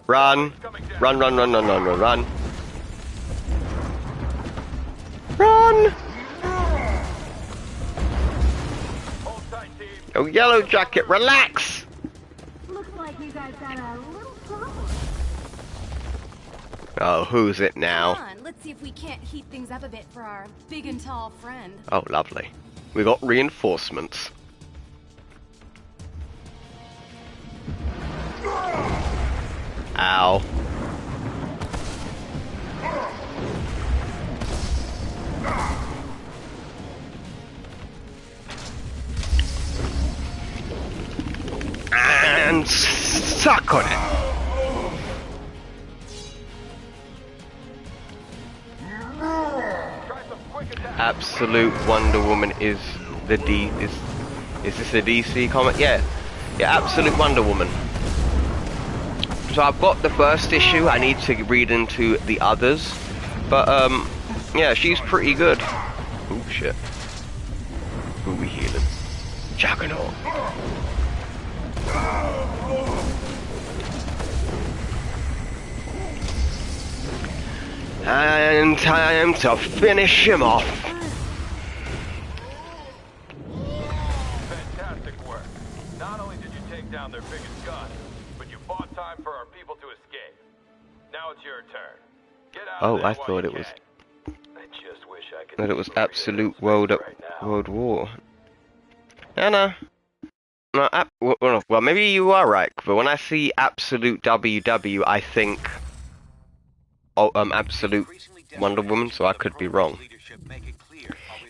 Run. Run, run, run, run, run, run, run. Run! Oh, Yellow Jacket, relax! Looks like you guys got a little problem. Oh, who's it now? Come on, let's see if we can't heat things up a bit for our big and tall friend. Oh, lovely. We got reinforcements. Ow. And suck on it. Absolute Wonder Woman is the is this a DC comic? Yeah, Absolute Wonder Woman. So I've got the first issue. I need to read into the others, but Yeah, she's pretty good. Oh shit. Who we healing? Juggernaut. And time to finish him off. Fantastic work. Not only did you take down their biggest gun, but you bought time for our people to escape. Now it's your turn. Get out of there I thought it was. I just wish I could. That it was absolute world war. No. Well, maybe you are right, but when I see absolute WW, I think absolute Wonder Woman, so I could be wrong.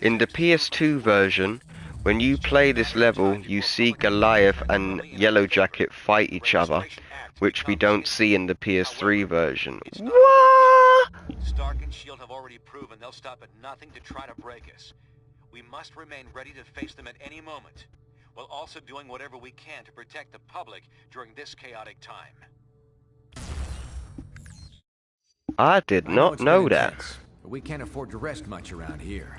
In the PS2 version, when you play this level, you see Goliath and Yellowjacket fight each other, which we don't see in the PS3 version. What? Stark and S.H.I.E.L.D. have already proven they'll stop at nothing to try to break us. We must remain ready to face them at any moment, while also doing whatever we can to protect the public during this chaotic time. I did not know that. But we can't afford to rest much around here.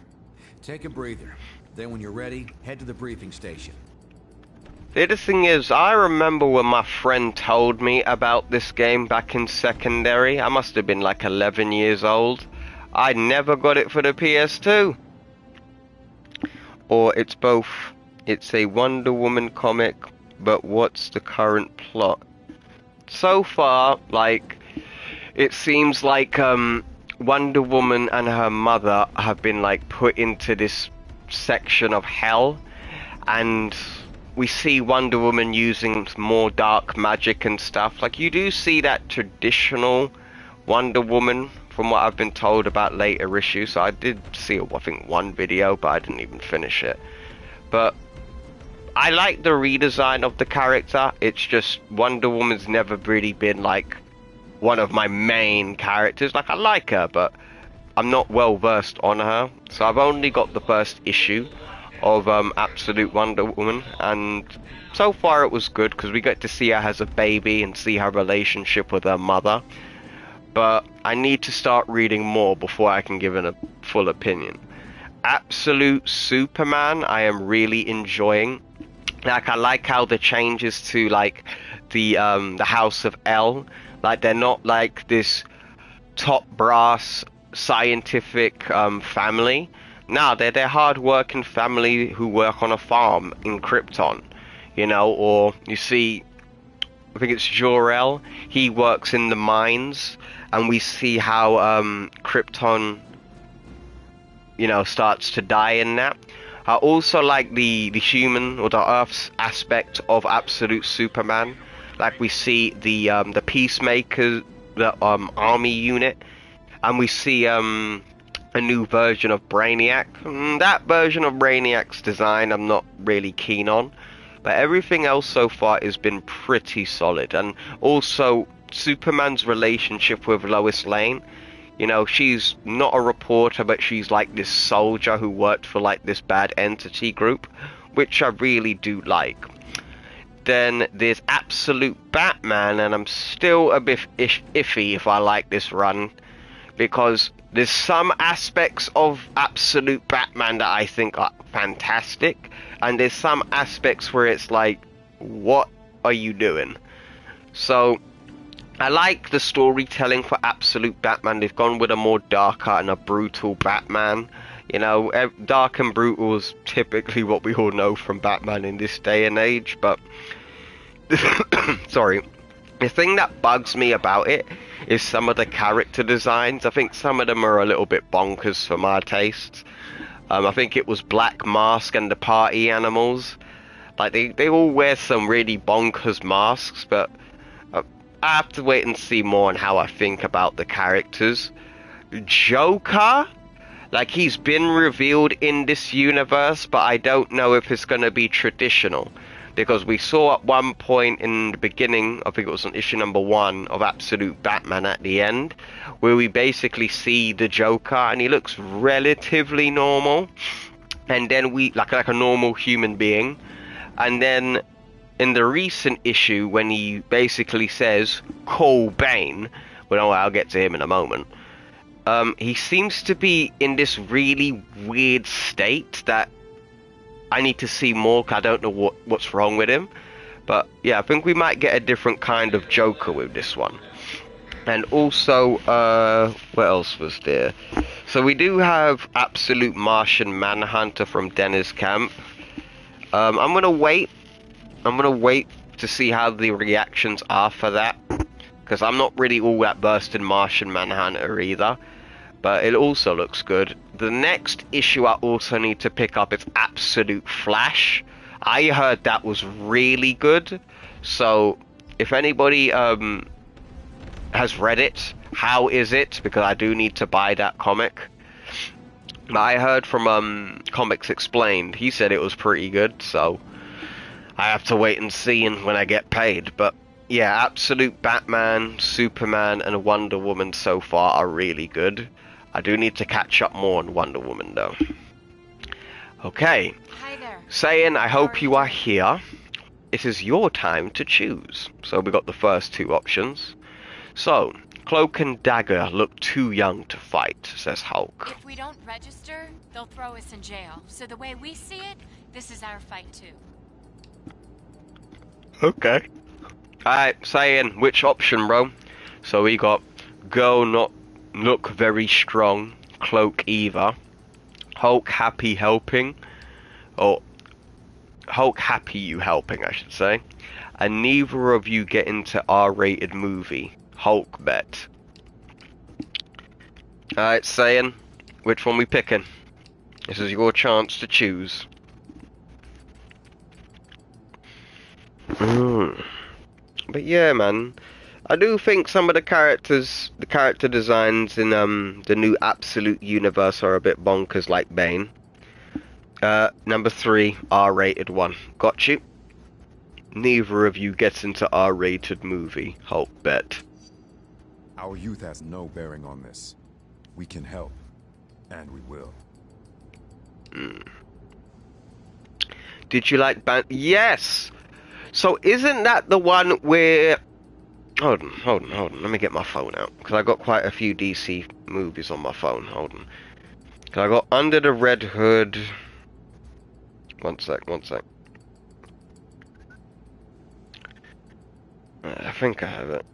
Take a breather. Then when you're ready, head to the briefing station. The other thing is, I remember when my friend told me about this game back in secondary. I must have been like 11 years old. I never got it for the PS2. Or it's both. It's a Wonder Woman comic, but what's the current plot? So far, like, it seems like Wonder Woman and her mother have been like put into this section of hell, and we see Wonder Woman using more dark magic and stuff. Like, you do see that traditional Wonder Woman from what I've been told about later issues. So I did see, I think, one video, but I didn't even finish it. But I like the redesign of the character. It's just Wonder Woman's never really been like one of my main characters. Like, I like her, but I'm not well versed on her. So I've only got the first issue of Absolute Wonder Woman, and so far it was good because we get to see her as a baby and see her relationship with her mother. But I need to start reading more before I can give it a full opinion. Absolute Superman, I am really enjoying. Like, I like how the changes to like the House of L, like, they're not like this top brass scientific family. No, they're hard-working family who work on a farm in Krypton, you know. Or you see, I think it's Jor-El, he works in the mines, and we see how Krypton, you know, starts to die in that. I also like the human or the Earth's aspect of Absolute Superman. Like, we see the Peacemaker, the army unit, and we see a new version of Brainiac. That version of Brainiac's design I'm not really keen on, but everything else so far has been pretty solid. And also Superman's relationship with Lois Lane. You know, she's not a reporter, but she's like this soldier who worked for like this bad entity group, which I really do like. Then there's Absolute Batman, and I'm still a bit iffy if I like this run, because there's some aspects of Absolute Batman that I think are fantastic, and there's some aspects where it's like, what are you doing? So I like the storytelling for Absolute Batman. They've gone with a more darker and a brutal Batman. You know, dark and brutal is typically what we all know from Batman in this day and age, but sorry. The thing that bugs me about it is some of the character designs. I think some of them are a little bit bonkers for my tastes. I think it was Black Mask and the Party Animals. Like, they all wear some really bonkers masks, but I have to wait and see more on how I think about the characters. Joker? Like, he's been revealed in this universe, but I don't know if it's going to be traditional. Because we saw at one point in the beginning, I think it was on issue number 1 of Absolute Batman at the end, where we basically see the Joker, and he looks relatively normal. And then we, like a normal human being. And then in the recent issue, when he basically says, call Bane, well, I'll get to him in a moment, He seems to be in this really weird state that I need to see more, 'cause I don't know what's wrong with him. But yeah, I think we might get a different kind of Joker with this one. And also, what else was there? So we do have Absolute Martian Manhunter from Dennis Camp. I'm gonna wait to see how the reactions are for that, because I'm not really all that versed in Martian Manhunter either. But it also looks good. The next issue I also need to pick up is Absolute Flash. I heard that was really good. So if anybody has read it, how is it? Because I do need to buy that comic. But I heard from Comics Explained, he said it was pretty good, so I have to wait and see when I get paid. But yeah, Absolute Batman, Superman, and Wonder Woman so far are really good. I do need to catch up more on Wonder Woman though. Okay. Hi there. Saying, I hope you are here. It is your time to choose. So we got the first two options. So, Cloak and Dagger look too young to fight, says Hulk. If we don't register, they'll throw us in jail. So the way we see it, this is our fight too. Okay. Alright, saying, which option, bro? So we got Girl Not Look Very Strong, Cloak Either, Hulk Happy Helping, or Hulk Happy You Helping, I should say, and neither of you get into R-rated movie, Hulk Bet. Alright, saying, which one we picking? This is your chance to choose. But yeah, man, I do think some of the character designs in the new Absolute universe are a bit bonkers, like Bane. Number 3, R-rated one. Got you. Neither of you gets into R-rated movie, Hulk Bet. Our youth has no bearing on this. We can help, and we will. Did you like Yes! So isn't that the one where... Hold on. Let me get my phone out, because I got quite a few DC movies on my phone. Hold on. I got Under the Red Hood. One sec. I think I have it.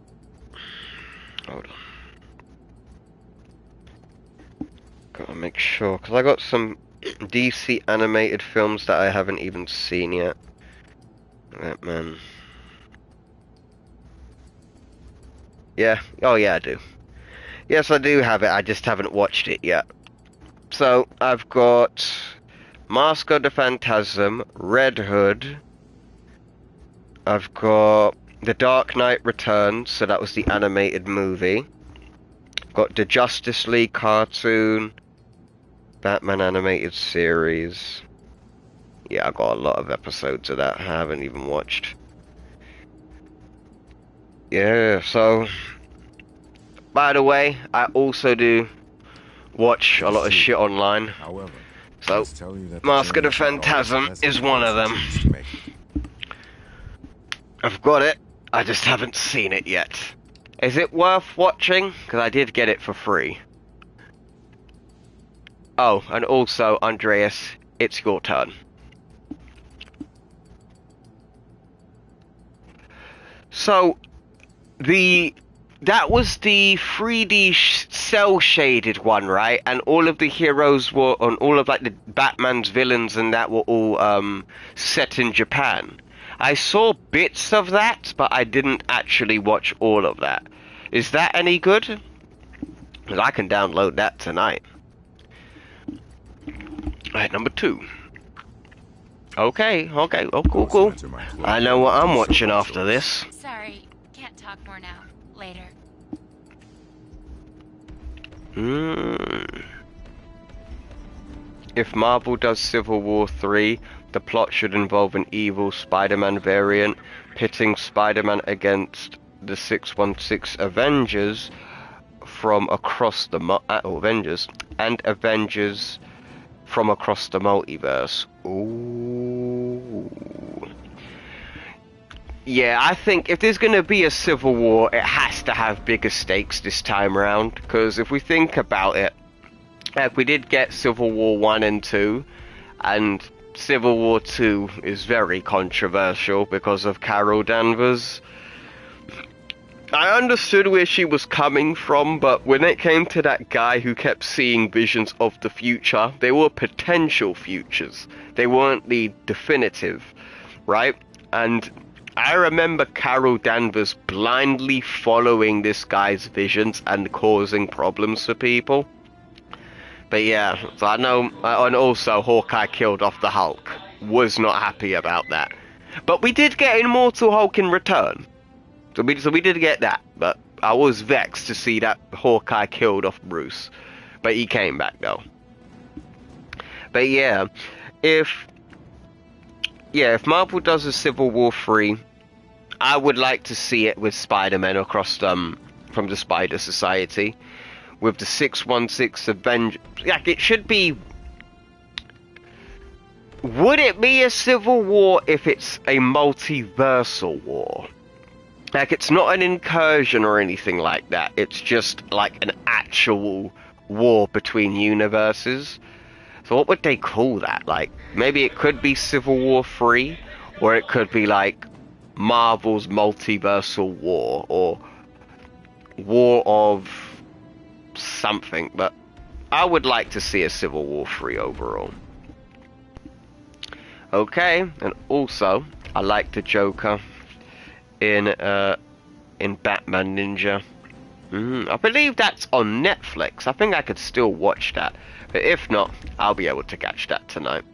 Hold on. Gotta make sure, because I got some DC animated films that I haven't even seen yet. Batman. Yeah. Oh yeah, I do. Yes, I do have it. I just haven't watched it yet. So I've got Mask of the Phantasm, Red Hood. I've got The Dark Knight Returns, so that was the animated movie. Got the Justice League cartoon, Batman animated series. Yeah, I got a lot of episodes of that I haven't even watched. Yeah, so... By the way, I also do watch a lot of shit online. However, so, Mask of the Phantasm is one of them. I've got it, I just haven't seen it yet. Is it worth watching? Because I did get it for free. Oh, and also, Andreas, it's your turn. So, that was the 3D cell-shaded one, right? And all of the heroes were, and all of like the Batman's villains and that were all set in Japan. I saw bits of that, but I didn't actually watch all of that. Is that any good? Because I can download that tonight. Alright, number 2. Okay. Oh, cool. I know what I'm watching after this. Sorry, can't talk more now. Later. If Marvel does Civil War 3, the plot should involve an evil Spider-Man variant pitting Spider-Man against the 616 Avengers from across the Avengers from across the multiverse. Ooh. Yeah, I think if there's going to be a civil war, it has to have bigger stakes this time around. Because if we think about it, like we did get Civil War 1 and 2, and Civil War 2 is very controversial because of Carol Danvers. I understood where she was coming from, but when it came to that guy who kept seeing visions of the future, they were potential futures. They weren't the definitive, right? And I remember Carol Danvers blindly following this guy's visions and causing problems for people. But yeah, so I know, and also Hawkeye killed off the Hulk. Was not happy about that. But we did get Immortal Hulk in return. So we did get that, but I was vexed to see that Hawkeye killed off Bruce. But he came back though. But yeah, if Marvel does a Civil War 3, I would like to see it with Spider-Man across from the Spider Society. With the 616 Avengers. Like, it should be... Would it be a civil war if it's a multiversal war? Like, it's not an incursion or anything like that. It's just, like, an actual war between universes. So what would they call that? Like, maybe it could be Civil War 3, or it could be, like, Marvel's Multiversal War, or War of something, but I would like to see a Civil War 3 overall. Okay, and also I like the Joker in Batman Ninja. I believe that's on Netflix. I think I could still watch that, but if not, I'll be able to catch that tonight.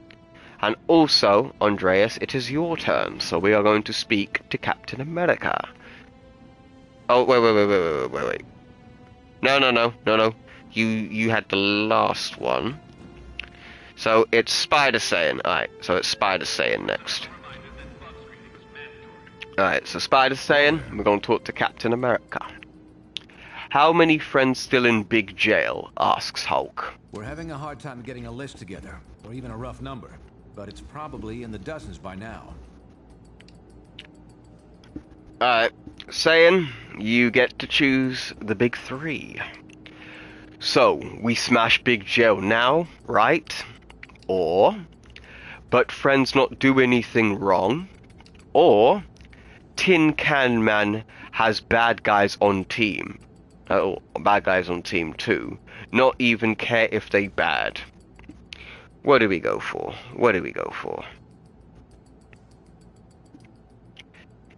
And also, Andreas, it is your turn, so we are going to speak to Captain America. Oh, wait. No. You had the last one. So it's Spider Saiyan. Alright, so it's Spider Saiyan next. Alright, so Spider Saiyan, we're going to talk to Captain America. How many friends still in big jail? Asks Hulk. We're having a hard time getting a list together, or even a rough number, but it's probably in the dozens by now. Alright, Saiyan, you get to choose the big three. So, we smash Big Jail now, right? Or, but friends not do anything wrong? Or, Tin Can Man has bad guys on team. Bad guys on team too. Not even care if they bad. What do we go for?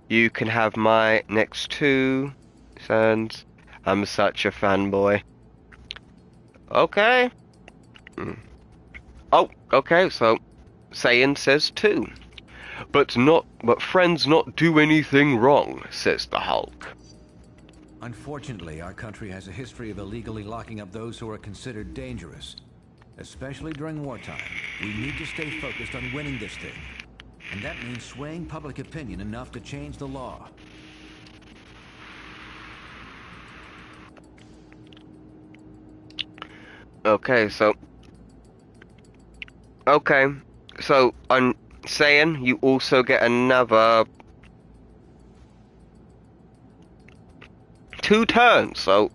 You can have my next two, sons. I'm such a fanboy. Okay. Oh, okay, so Saiyan says 2. But friends not do anything wrong, says the Hulk. Unfortunately, our country has a history of illegally locking up those who are considered dangerous. Especially during wartime. We need to stay focused on winning this thing. And that means swaying public opinion enough to change the law. Okay, so on Saiyan, you also get another 2 turns. So,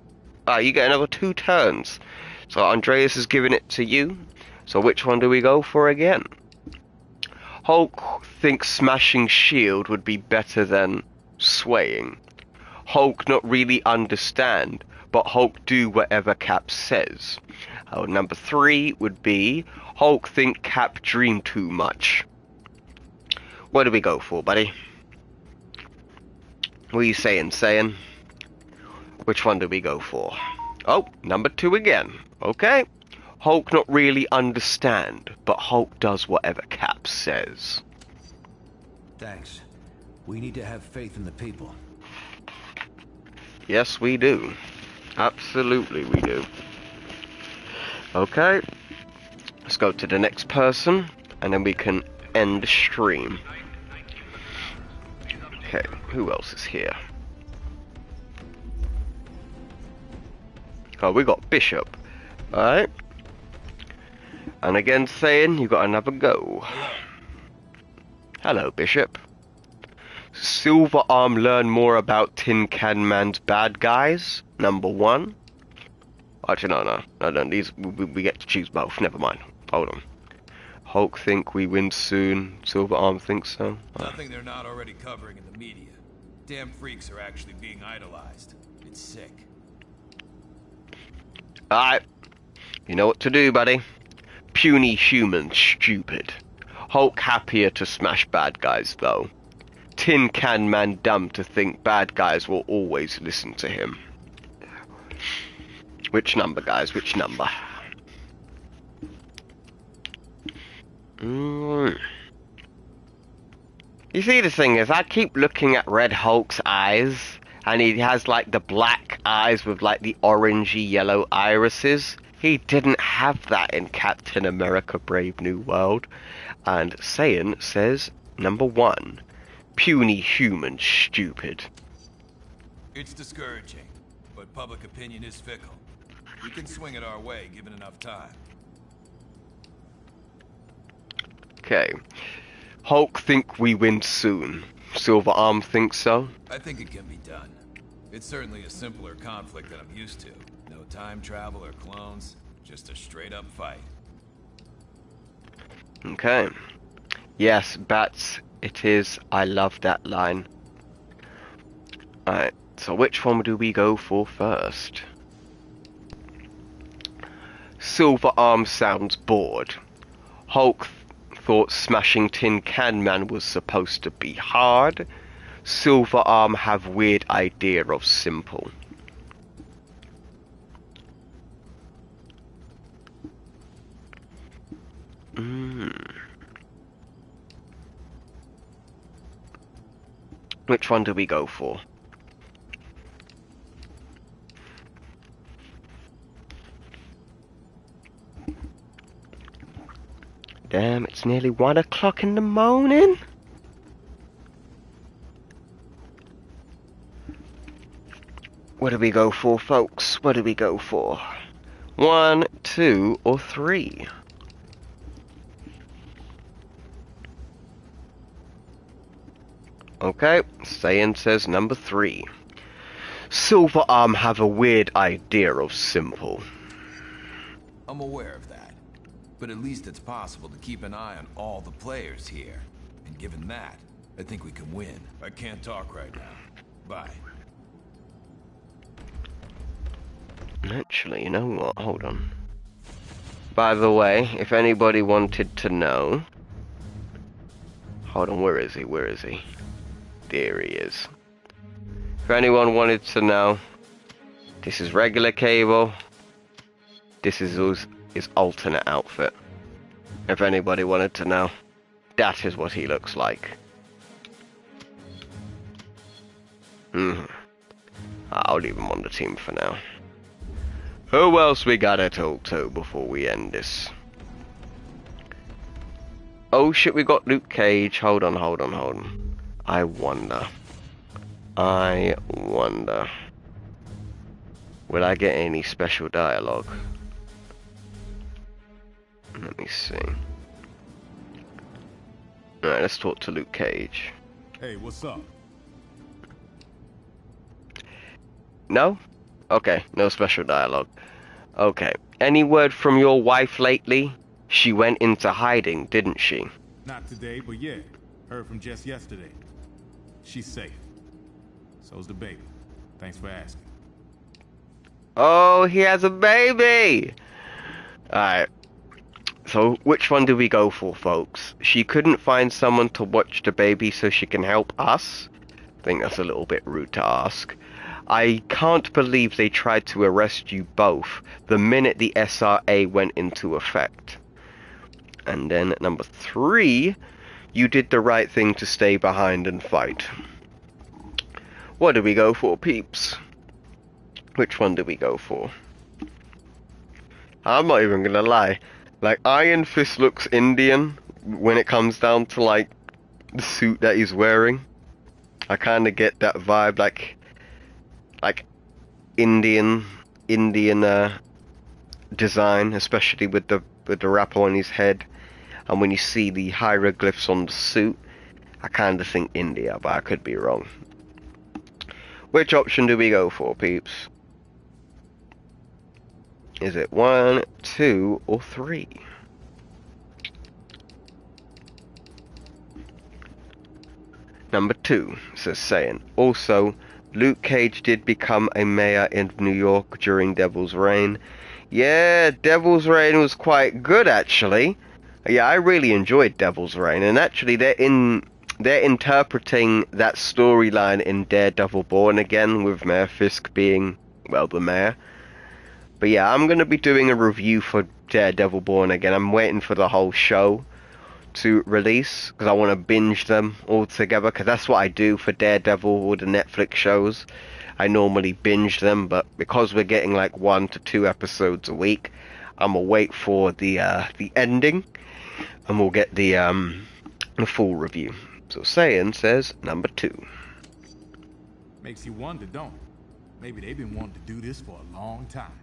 you get another 2 turns. So Andreas is giving it to you. So which one do we go for again? Hulk thinks smashing shield would be better than swaying. Hulk not really understand, but Hulk do whatever Cap says. Number 3 would be Hulk think Cap dream too much. What do we go for, buddy? What are you saying, Saiyan? Which one do we go for? Oh, number 2 again. Okay. Hulk not really understand, but Hulk does whatever Cap says. Thanks. We need to have faith in the people. Yes, we do. Absolutely, we do. Okay. Let's go to the next person, and then we can end the stream. Okay, who else is here? Oh, we got Bishop. Alright. And again, saying you got another go. Hello, Bishop. Silverarm learn more about Tin Can Man's bad guys. Number 1. Actually, no. These we get to choose both. Never mind. Hold on. Hulk think we win soon. Silverarm thinks so. Nothing they're not already covering in the media. Damn freaks are actually being idolized. It's sick. Alright. You know what to do, buddy. Puny humans, stupid. Hulk happier to smash bad guys, though. Tin Can Man dumb to think bad guys will always listen to him. Which number, guys? Which number? You see, the thing is, I keep looking at Red Hulk's eyes, and he has like the black eyes with like the orangey yellow irises. He didn't have that in Captain America Brave New World. And Saiyan says, number 1, puny human stupid. It's discouraging, but public opinion is fickle. We can swing it our way given enough time. Okay. Hulk think we win soon. Silverarm thinks so. I think it can be done. It's certainly a simpler conflict than I'm used to. No time travel or clones, just a straight-up fight. Okay. Yes, Bats, it is. I love that line. Alright, so which one do we go for first? Silverarm sounds bored. Hulk thought smashing Tin Can Man was supposed to be hard. Silverarm have weird idea of simple. Which one do we go for? Damn, it's nearly 1 o'clock in the morning. What do we go for, folks? What do we go for? 1, 2, or 3? Okay, Saiyan says number 3. Silverarm have a weird idea of simple. I'm aware of that. But at least it's possible to keep an eye on all the players here. And given that, I think we can win. I can't talk right now. Bye. Actually, you know what? Hold on. By the way, if anybody wanted to know... Hold on, where is he? Where is he? There he is. If anyone wanted to know, this is regular Cable. This is his alternate outfit. If anybody wanted to know, that is what he looks like. I'll leave him on the team for now. Who else we gotta talk to before we end this? Oh shit, we got Luke Cage. Hold on. I wonder. Will I get any special dialogue? Let me see. Alright, let's talk to Luke Cage. Hey, what's up? No? Okay, no special dialogue. Okay. Any word from your wife lately? She went into hiding, didn't she? Not today, but yeah. Heard from Jess yesterday. She's safe. So's the baby. Thanks for asking. Oh, he has a baby! Alright. So, which one do we go for, folks? She couldn't find someone to watch the baby so she can help us? I think that's a little bit rude to ask. I can't believe they tried to arrest you both the minute the SRA went into effect. And then at number 3, you did the right thing to stay behind and fight. What do we go for, peeps? Which one do we go for? I'm not even gonna lie. Like, Iron Fist looks Indian when it comes down to, like, the suit that he's wearing. I kind of get that vibe, like Indian design, especially with the wrapper on his head, and when you see the hieroglyphs on the suit, I kind of think India, but I could be wrong. Which option do we go for, peeps? Is it 1, 2, or 3? Number 2 says saying. Also, Luke Cage did become a mayor in New York during Devil's Reign. Yeah, Devil's Reign was quite good, actually. Yeah, I really enjoyed Devil's Reign, and actually they're interpreting that storyline in Daredevil Born Again, with Mayor Fisk being, well, the mayor. But yeah, I'm going to be doing a review for Daredevil Born Again. I'm waiting for the whole show to release, because I want to binge them all together, because that's what I do for Daredevil or the Netflix shows. I normally binge them, but because we're getting like 1 to 2 episodes a week, I'm gonna wait for the ending, and we'll get the full review. So Saiyan says number 2. Makes you wonder, don't it? Maybe they've been wanting to do this for a long time.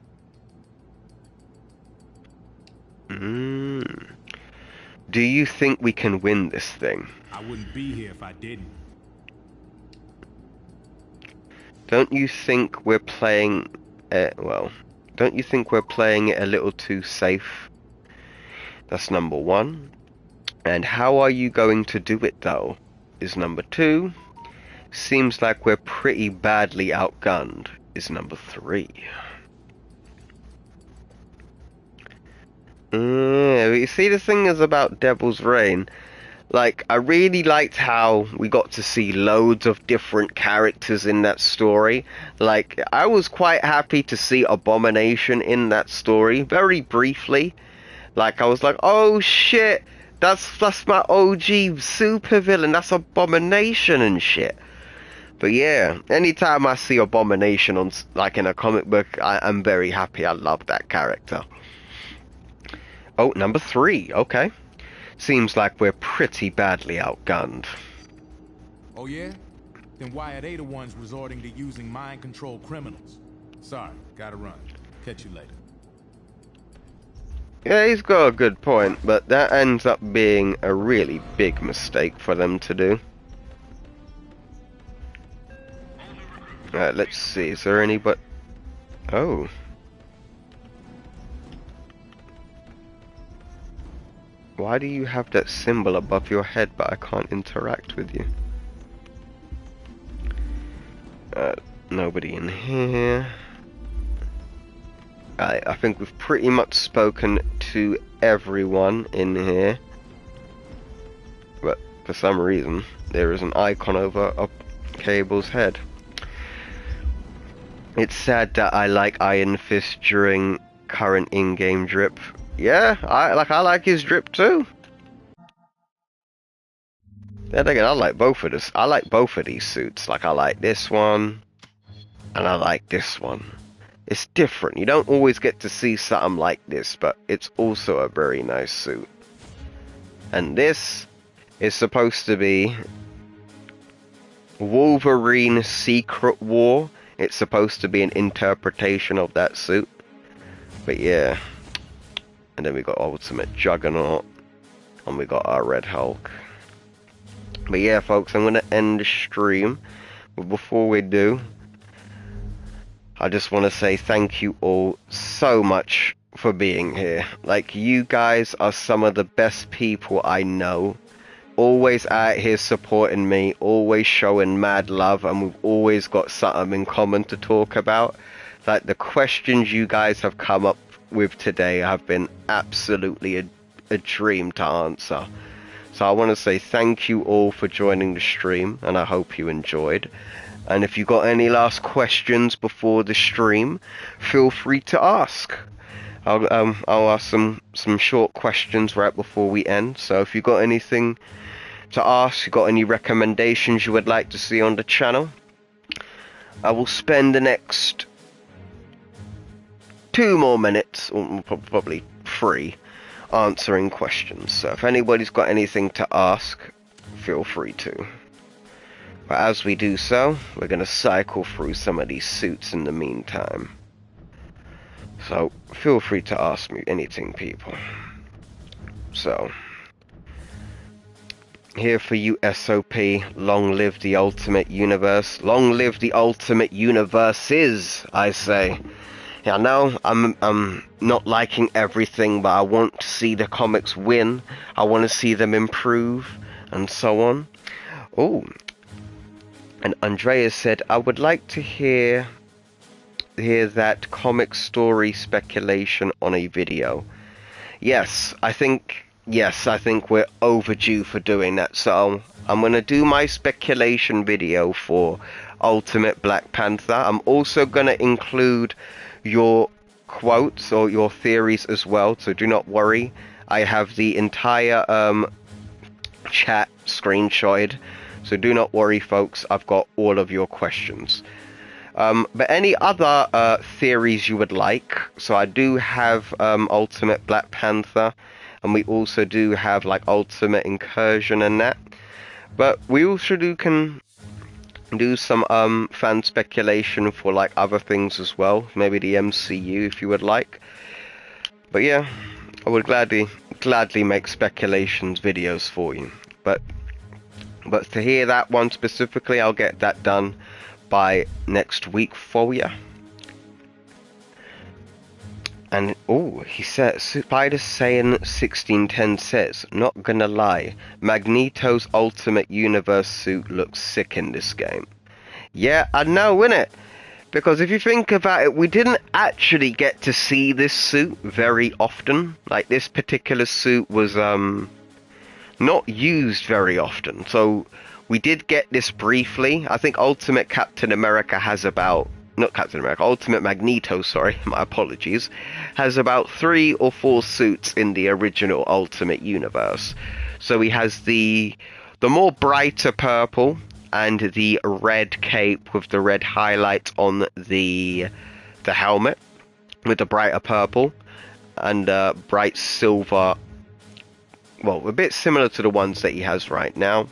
Do you think we can win this thing? I wouldn't be here if I didn't. Don't you think we're playing it, well, don't you think we're playing it a little too safe? That's number 1. And how are you going to do it, though? Is number 2. Seems like we're pretty badly outgunned, is number 3. You see, the thing is about Devil's Reign, like, I really liked how we got to see loads of different characters in that story. Like, I was quite happy to see Abomination in that story, very briefly. Like, I was like, oh shit, that's my OG supervillain, that's Abomination and shit. But yeah, anytime I see Abomination on, like, in a comic book, I'm very happy. I love that character. Oh, number 3, okay. Seems like we're pretty badly outgunned. Oh yeah? Then why are they the ones resorting to using mind-controlled criminals? Sorry, gotta run. Catch you later. Yeah, he's got a good point, but that ends up being a really big mistake for them to do. Alright, let's see. Is there anybody... Oh. Why do you have that symbol above your head, but I can't interact with you? Nobody in here. I think we've pretty much spoken to everyone in here. But for some reason, there is an icon over Cable's head. It's sad that I like Iron Fist during current in-game drip. Yeah, I like his drip too. Then again, I like both of this. I like both of these suits. Like, I like this one, and I like this one. It's different. You don't always get to see something like this, but it's also a very nice suit. And this is supposed to be Wolverine Secret War. It's supposed to be an interpretation of that suit. But yeah. And then we got Ultimate Juggernaut. And we got our Red Hulk. But yeah, folks, I'm going to end the stream. But before we do, I just want to say thank you all so much for being here. Like, you guys are some of the best people I know. Always out here supporting me, always showing mad love, and we've always got something in common to talk about. Like, the questions you guys have come up with today have been absolutely a dream to answer. So I want to say thank you all for joining the stream, and I hope you enjoyed. And if you got any last questions before the stream, feel free to ask. I'll ask some short questions right before we end. So if you got anything to ask, you got any recommendations you would like to see on the channel, I will spend the next 2 more minutes, or probably 3, answering questions. So if anybody's got anything to ask, feel free to. But as we do so, we're going to cycle through some of these suits in the meantime. So feel free to ask me anything, people. So here for you, SOP. Long live the Ultimate Universe. Long live the Ultimate Universes, I say. Yeah, I know I'm not liking everything, but I want to see the comics win. I want to see them improve, and so on. Oh, and Andreas said, I would like to hear that comic story speculation on a video. Yes, I think we're overdue for doing that. So I'm gonna do my speculation video for Ultimate Black Panther. I'm also gonna include your quotes or your theories as well, so do not worry. I have the entire chat screenshotted, so do not worry, folks. I've got all of your questions. But any other theories you would like? So I do have Ultimate Black Panther, and we also do have like Ultimate Incursion and that. But we also can do some fan speculation for like other things as well, maybe the MCU if you would like. But yeah, I would gladly make speculations videos for you. But to hear that one specifically, I'll get that done by next week for you. And oh, he said, Spider Saiyan 1610 says, not gonna lie, Magneto's Ultimate Universe suit looks sick in this game. Yeah, I know, innit? Because if you think about it, we didn't actually get to see this suit very often. Like, this particular suit was not used very often. So we did get this briefly. I think Ultimate Captain America has about... Not Captain America, Ultimate Magneto, sorry, my apologies, has about 3 or 4 suits in the original Ultimate Universe. So he has the more brighter purple and the red cape with the red highlight on the helmet with the brighter purple and bright silver, well, a bit similar to the ones that he has right now.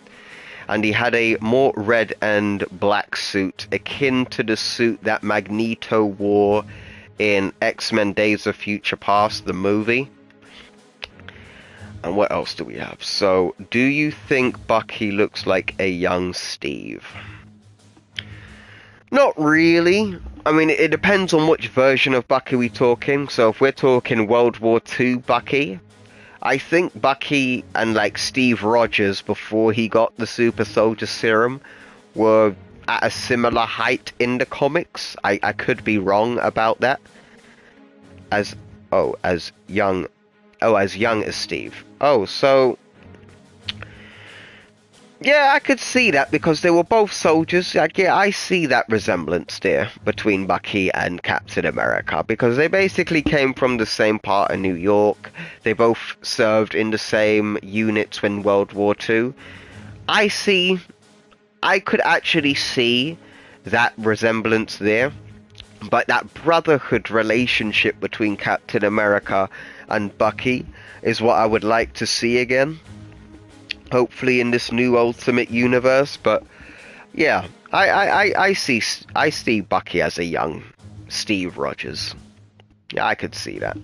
And he had a more red and black suit, akin to the suit that Magneto wore in X-Men Days of Future Past, the movie. And what else do we have? So, do you think Bucky looks like a young Steve? Not really. I mean, it depends on which version of Bucky we're talking. So, if we're talking World War II Bucky, I think Bucky and like Steve Rogers before he got the super soldier serum were at a similar height in the comics. I could be wrong about that. As young as Steve. Oh, so yeah, I could see that because they were both soldiers. Like, yeah, I see that resemblance there between Bucky and Captain America because they basically came from the same part of New York. They both served in the same units in World War II. I could actually see that resemblance there. But that brotherhood relationship between Captain America and Bucky is what I would like to see again. Hopefully in this new Ultimate Universe, but yeah, I see Bucky as a young Steve Rogers. Yeah, I could see that,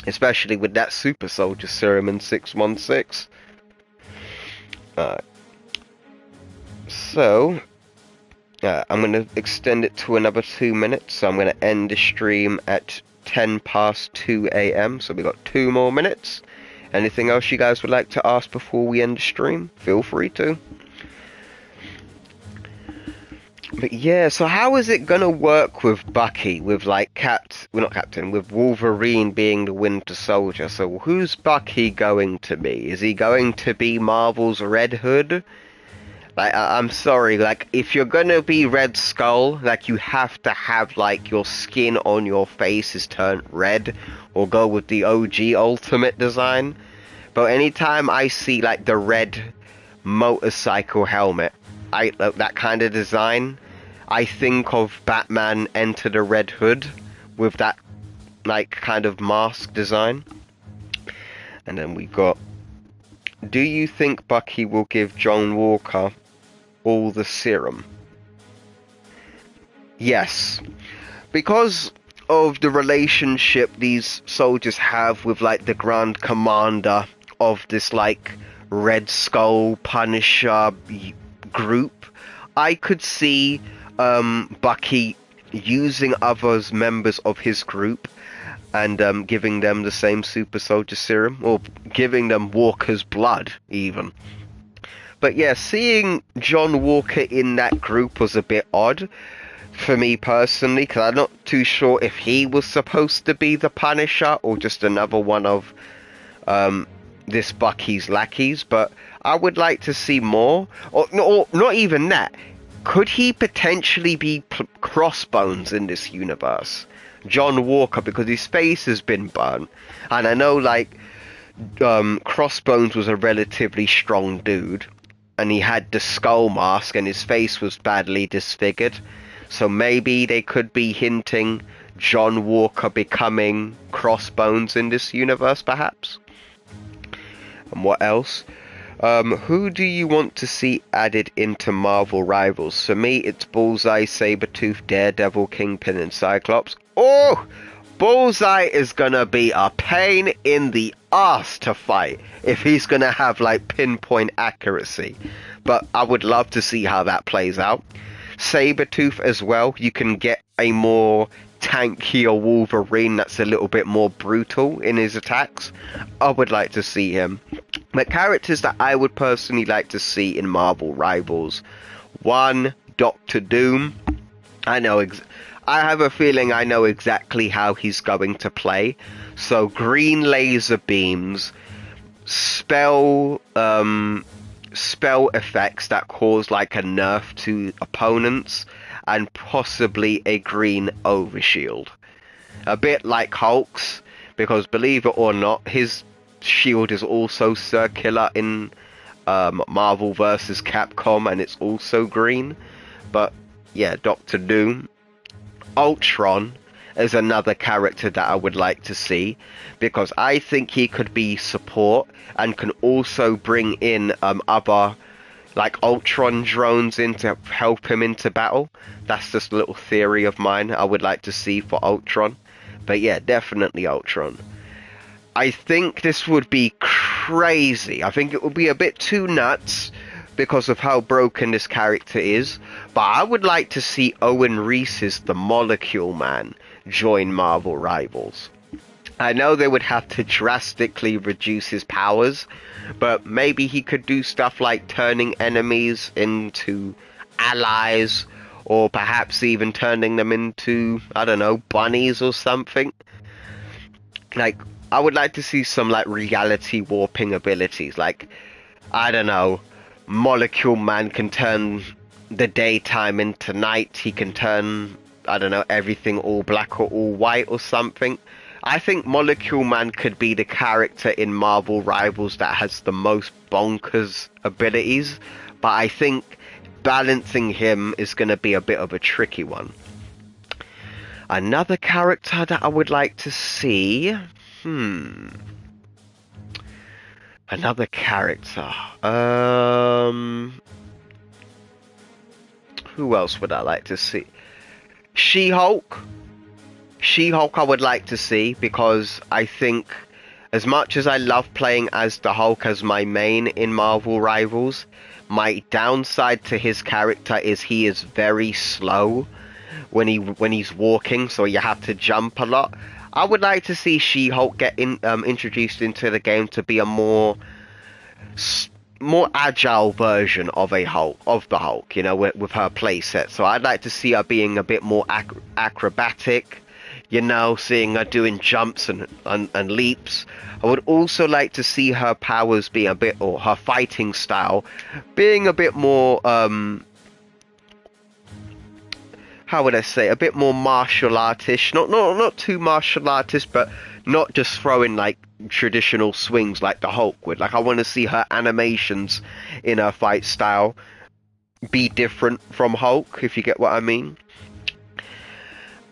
especially with that super soldier serum in 616. So I'm going to extend it to another 2 minutes. So I'm going to end the stream at 10 past 2 a.m. So we got 2 more minutes. Anything else you guys would like to ask before we end the stream? Feel free to. But yeah, so how is it gonna work with Bucky, with like with Wolverine being the Winter Soldier? So who's Bucky going to be? Is he going to be Marvel's Red Hood? Like, I'm sorry, like, if you're gonna be Red Skull, like, you have to have, like, your skin on your face is turned red, or go with the OG Ultimate design. But anytime I see, like, the red motorcycle helmet, that kind of design, I think of Batman Enter the Red Hood, with that, like, kind of mask design. And then we got, do you think Bucky will give John Walker all the serum? Yes, because of the relationship these soldiers have with like the Grand Commander of this like Red Skull, Punisher group, I could see Bucky using other members of his group and giving them the same super soldier serum, or giving them Walker's blood even. But yeah, seeing John Walker in that group was a bit odd for me personally, because I'm not too sure if he was supposed to be the Punisher or just another one of this Bucky's lackeys. But I would like to see more, or not even that. Could he potentially be Crossbones in this universe? John Walker, because his face has been burnt, and I know like Crossbones was a relatively strong dude, and he had the skull mask and his face was badly disfigured, so maybe they could be hinting John Walker becoming Crossbones in this universe perhaps. And what else? Who do you want to see added into Marvel Rivals? For me, it's Bullseye, Sabretooth, Daredevil, Kingpin, and Cyclops. Oh! Bullseye is gonna be a pain in the ass to fight if he's gonna have, like, pinpoint accuracy. But I would love to see how that plays out. Sabretooth as well. You can get a more tankier Wolverine that's a little bit more brutal in his attacks. I would like to see him. But characters that I would personally like to see in Marvel Rivals: 1, Doctor Doom. I have a feeling I know exactly how he's going to play. So green laser beams, spell effects that cause like a nerf to opponents, and possibly a green overshield. A bit like Hulk's, because believe it or not, his shield is also circular in Marvel vs. Capcom, and it's also green. But yeah, Doctor Doom. Ultron is another character that I would like to see, because I think he could be support and can also bring in other like Ultron drones in to help him into battle. That's just a little theory of mine I would like to see for Ultron. But yeah, definitely Ultron. I think this would be crazy. I think it would be a bit too nuts because of how broken this character is. But I would like to see Owen Reese's The Molecule Man join Marvel Rivals. I know they would have to drastically reduce his powers, but maybe he could do stuff like turning enemies into allies, or perhaps even turning them into, I don't know, bunnies or something. Like, I would like to see some like reality warping abilities, like, I don't know, Molecule Man can turn the daytime into night, he can turn, I don't know, everything all black or all white or something. I think Molecule Man could be the character in Marvel Rivals that has the most bonkers abilities, but I think balancing him is going to be a bit of a tricky one. Another character that I would like to see... Another character. Who else would I like to see? She-Hulk. She-Hulk I would like to see, because I think as much as I love playing as the Hulk as my main in Marvel Rivals, my downside to his character is he is very slow when he's walking, so you have to jump a lot. I would like to see She-Hulk get introduced into the game to be a more agile version of the Hulk, you know, with her playset. So I'd like to see her being a bit more acrobatic, you know, seeing her doing jumps and leaps. I would also like to see her powers be a bit, or her fighting style being a bit more, how would I say, a bit more martial artish. Not too martial artist, but not just throwing like traditional swings like the Hulk would. Like, I want to see her animations in her fight style be different from Hulk, if you get what I mean.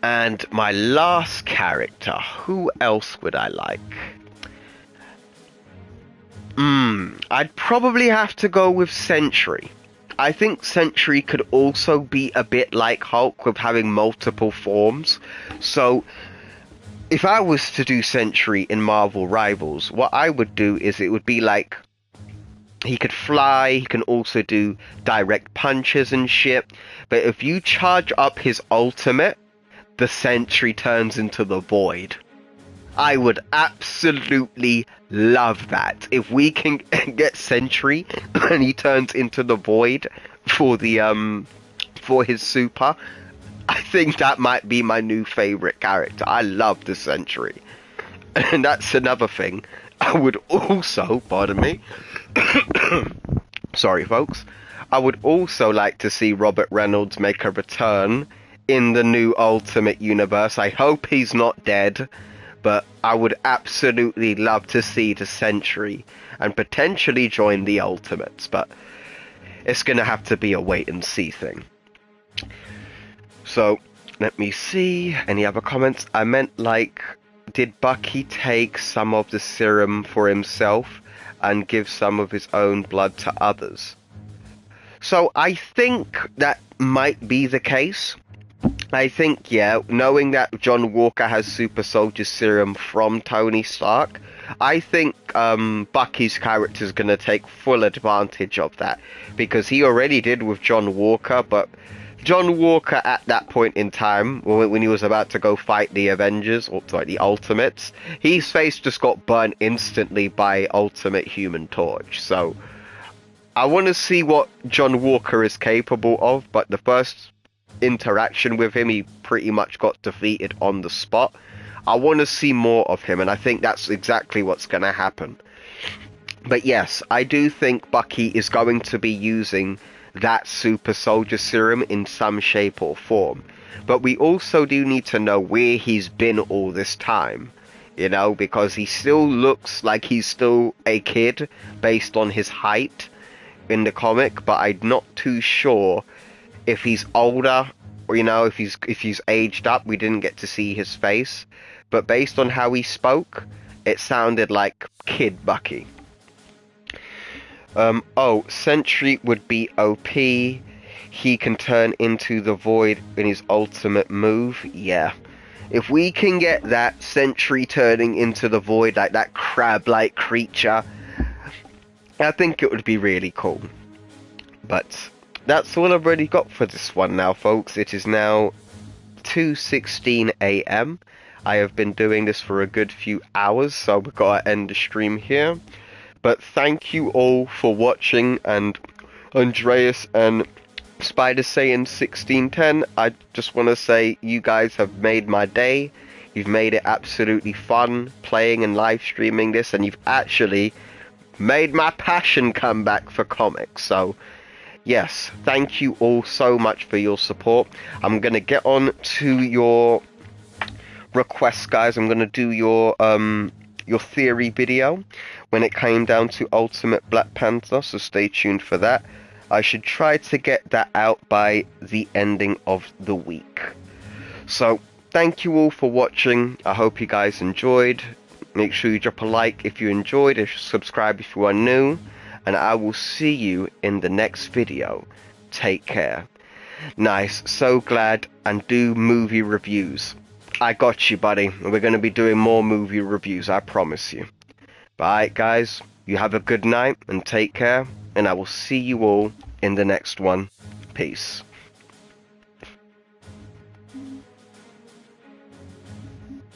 And my last character, who else would I like? I'd probably have to go with Sentry. I think Sentry could also be a bit like Hulk with having multiple forms. So if I was to do Sentry in Marvel Rivals, what I would do is it would be like he could fly, he can also do direct punches and shit. But if you charge up his ultimate, the Sentry turns into the Void. I would absolutely love that. If we can get Sentry and he turns into the Void for the for his super, I think that might be my new favorite character. I love the Sentry. And that's another thing. I would also, pardon me, sorry folks, I would also like to see Robert Reynolds make a return in the new Ultimate Universe. I hope he's not dead, but I would absolutely love to see the Sentry and potentially join the Ultimates, but it's gonna have to be a wait and see thing. So, let me see, any other comments? I meant, like, did Bucky take some of the serum for himself and give some of his own blood to others? So I think that might be the case. I think, yeah, knowing that John Walker has super soldier serum from Tony Stark, I think Bucky's character is going to take full advantage of that, because he already did with John Walker, but John Walker at that point in time, when he was about to go fight the Avengers, or sorry, the Ultimates, his face just got burnt instantly by Ultimate Human Torch. So I want to see what John Walker is capable of, but the first interaction with him, he pretty much got defeated on the spot. I want to see more of him, and I think that's exactly what's going to happen. But yes, I do think Bucky is going to be using that super soldier serum in some shape or form. But we also do need to know where he's been all this time, you know, because he still looks like he's still a kid based on his height in the comic, but I'm not too sure if he's older, or, you know, if he's aged up. We didn't get to see his face, but based on how he spoke, it sounded like Kid Bucky. Oh, Sentry would be OP. He can turn into the Void in his ultimate move. Yeah. If we can get that Sentry turning into the Void, like that crab-like creature, I think it would be really cool. But that's all I've really got for this one now, folks. It is now 2:16 AM. I have been doing this for a good few hours, so we've got to end the stream here. But thank you all for watching, and Andreas and Spider Saiyan 1610, I just want to say you guys have made my day. You've made it absolutely fun playing and live streaming this, and you've actually made my passion come back for comics. So yes, thank you all so much for your support. I'm going to get on to your requests, guys. I'm going to do your theory video when it came down to Ultimate Black Panther, so stay tuned for that. I should try to get that out by the ending of the week. So thank you all for watching. I hope you guys enjoyed. Make sure you drop a like if you enjoyed, and subscribe if you are new, and I will see you in the next video. Take care. Nice, so glad, and do movie reviews. I got you, buddy. We're going to be doing more movie reviews, I promise you. Bye, guys. You have a good night, and take care, and I will see you all in the next one. Peace.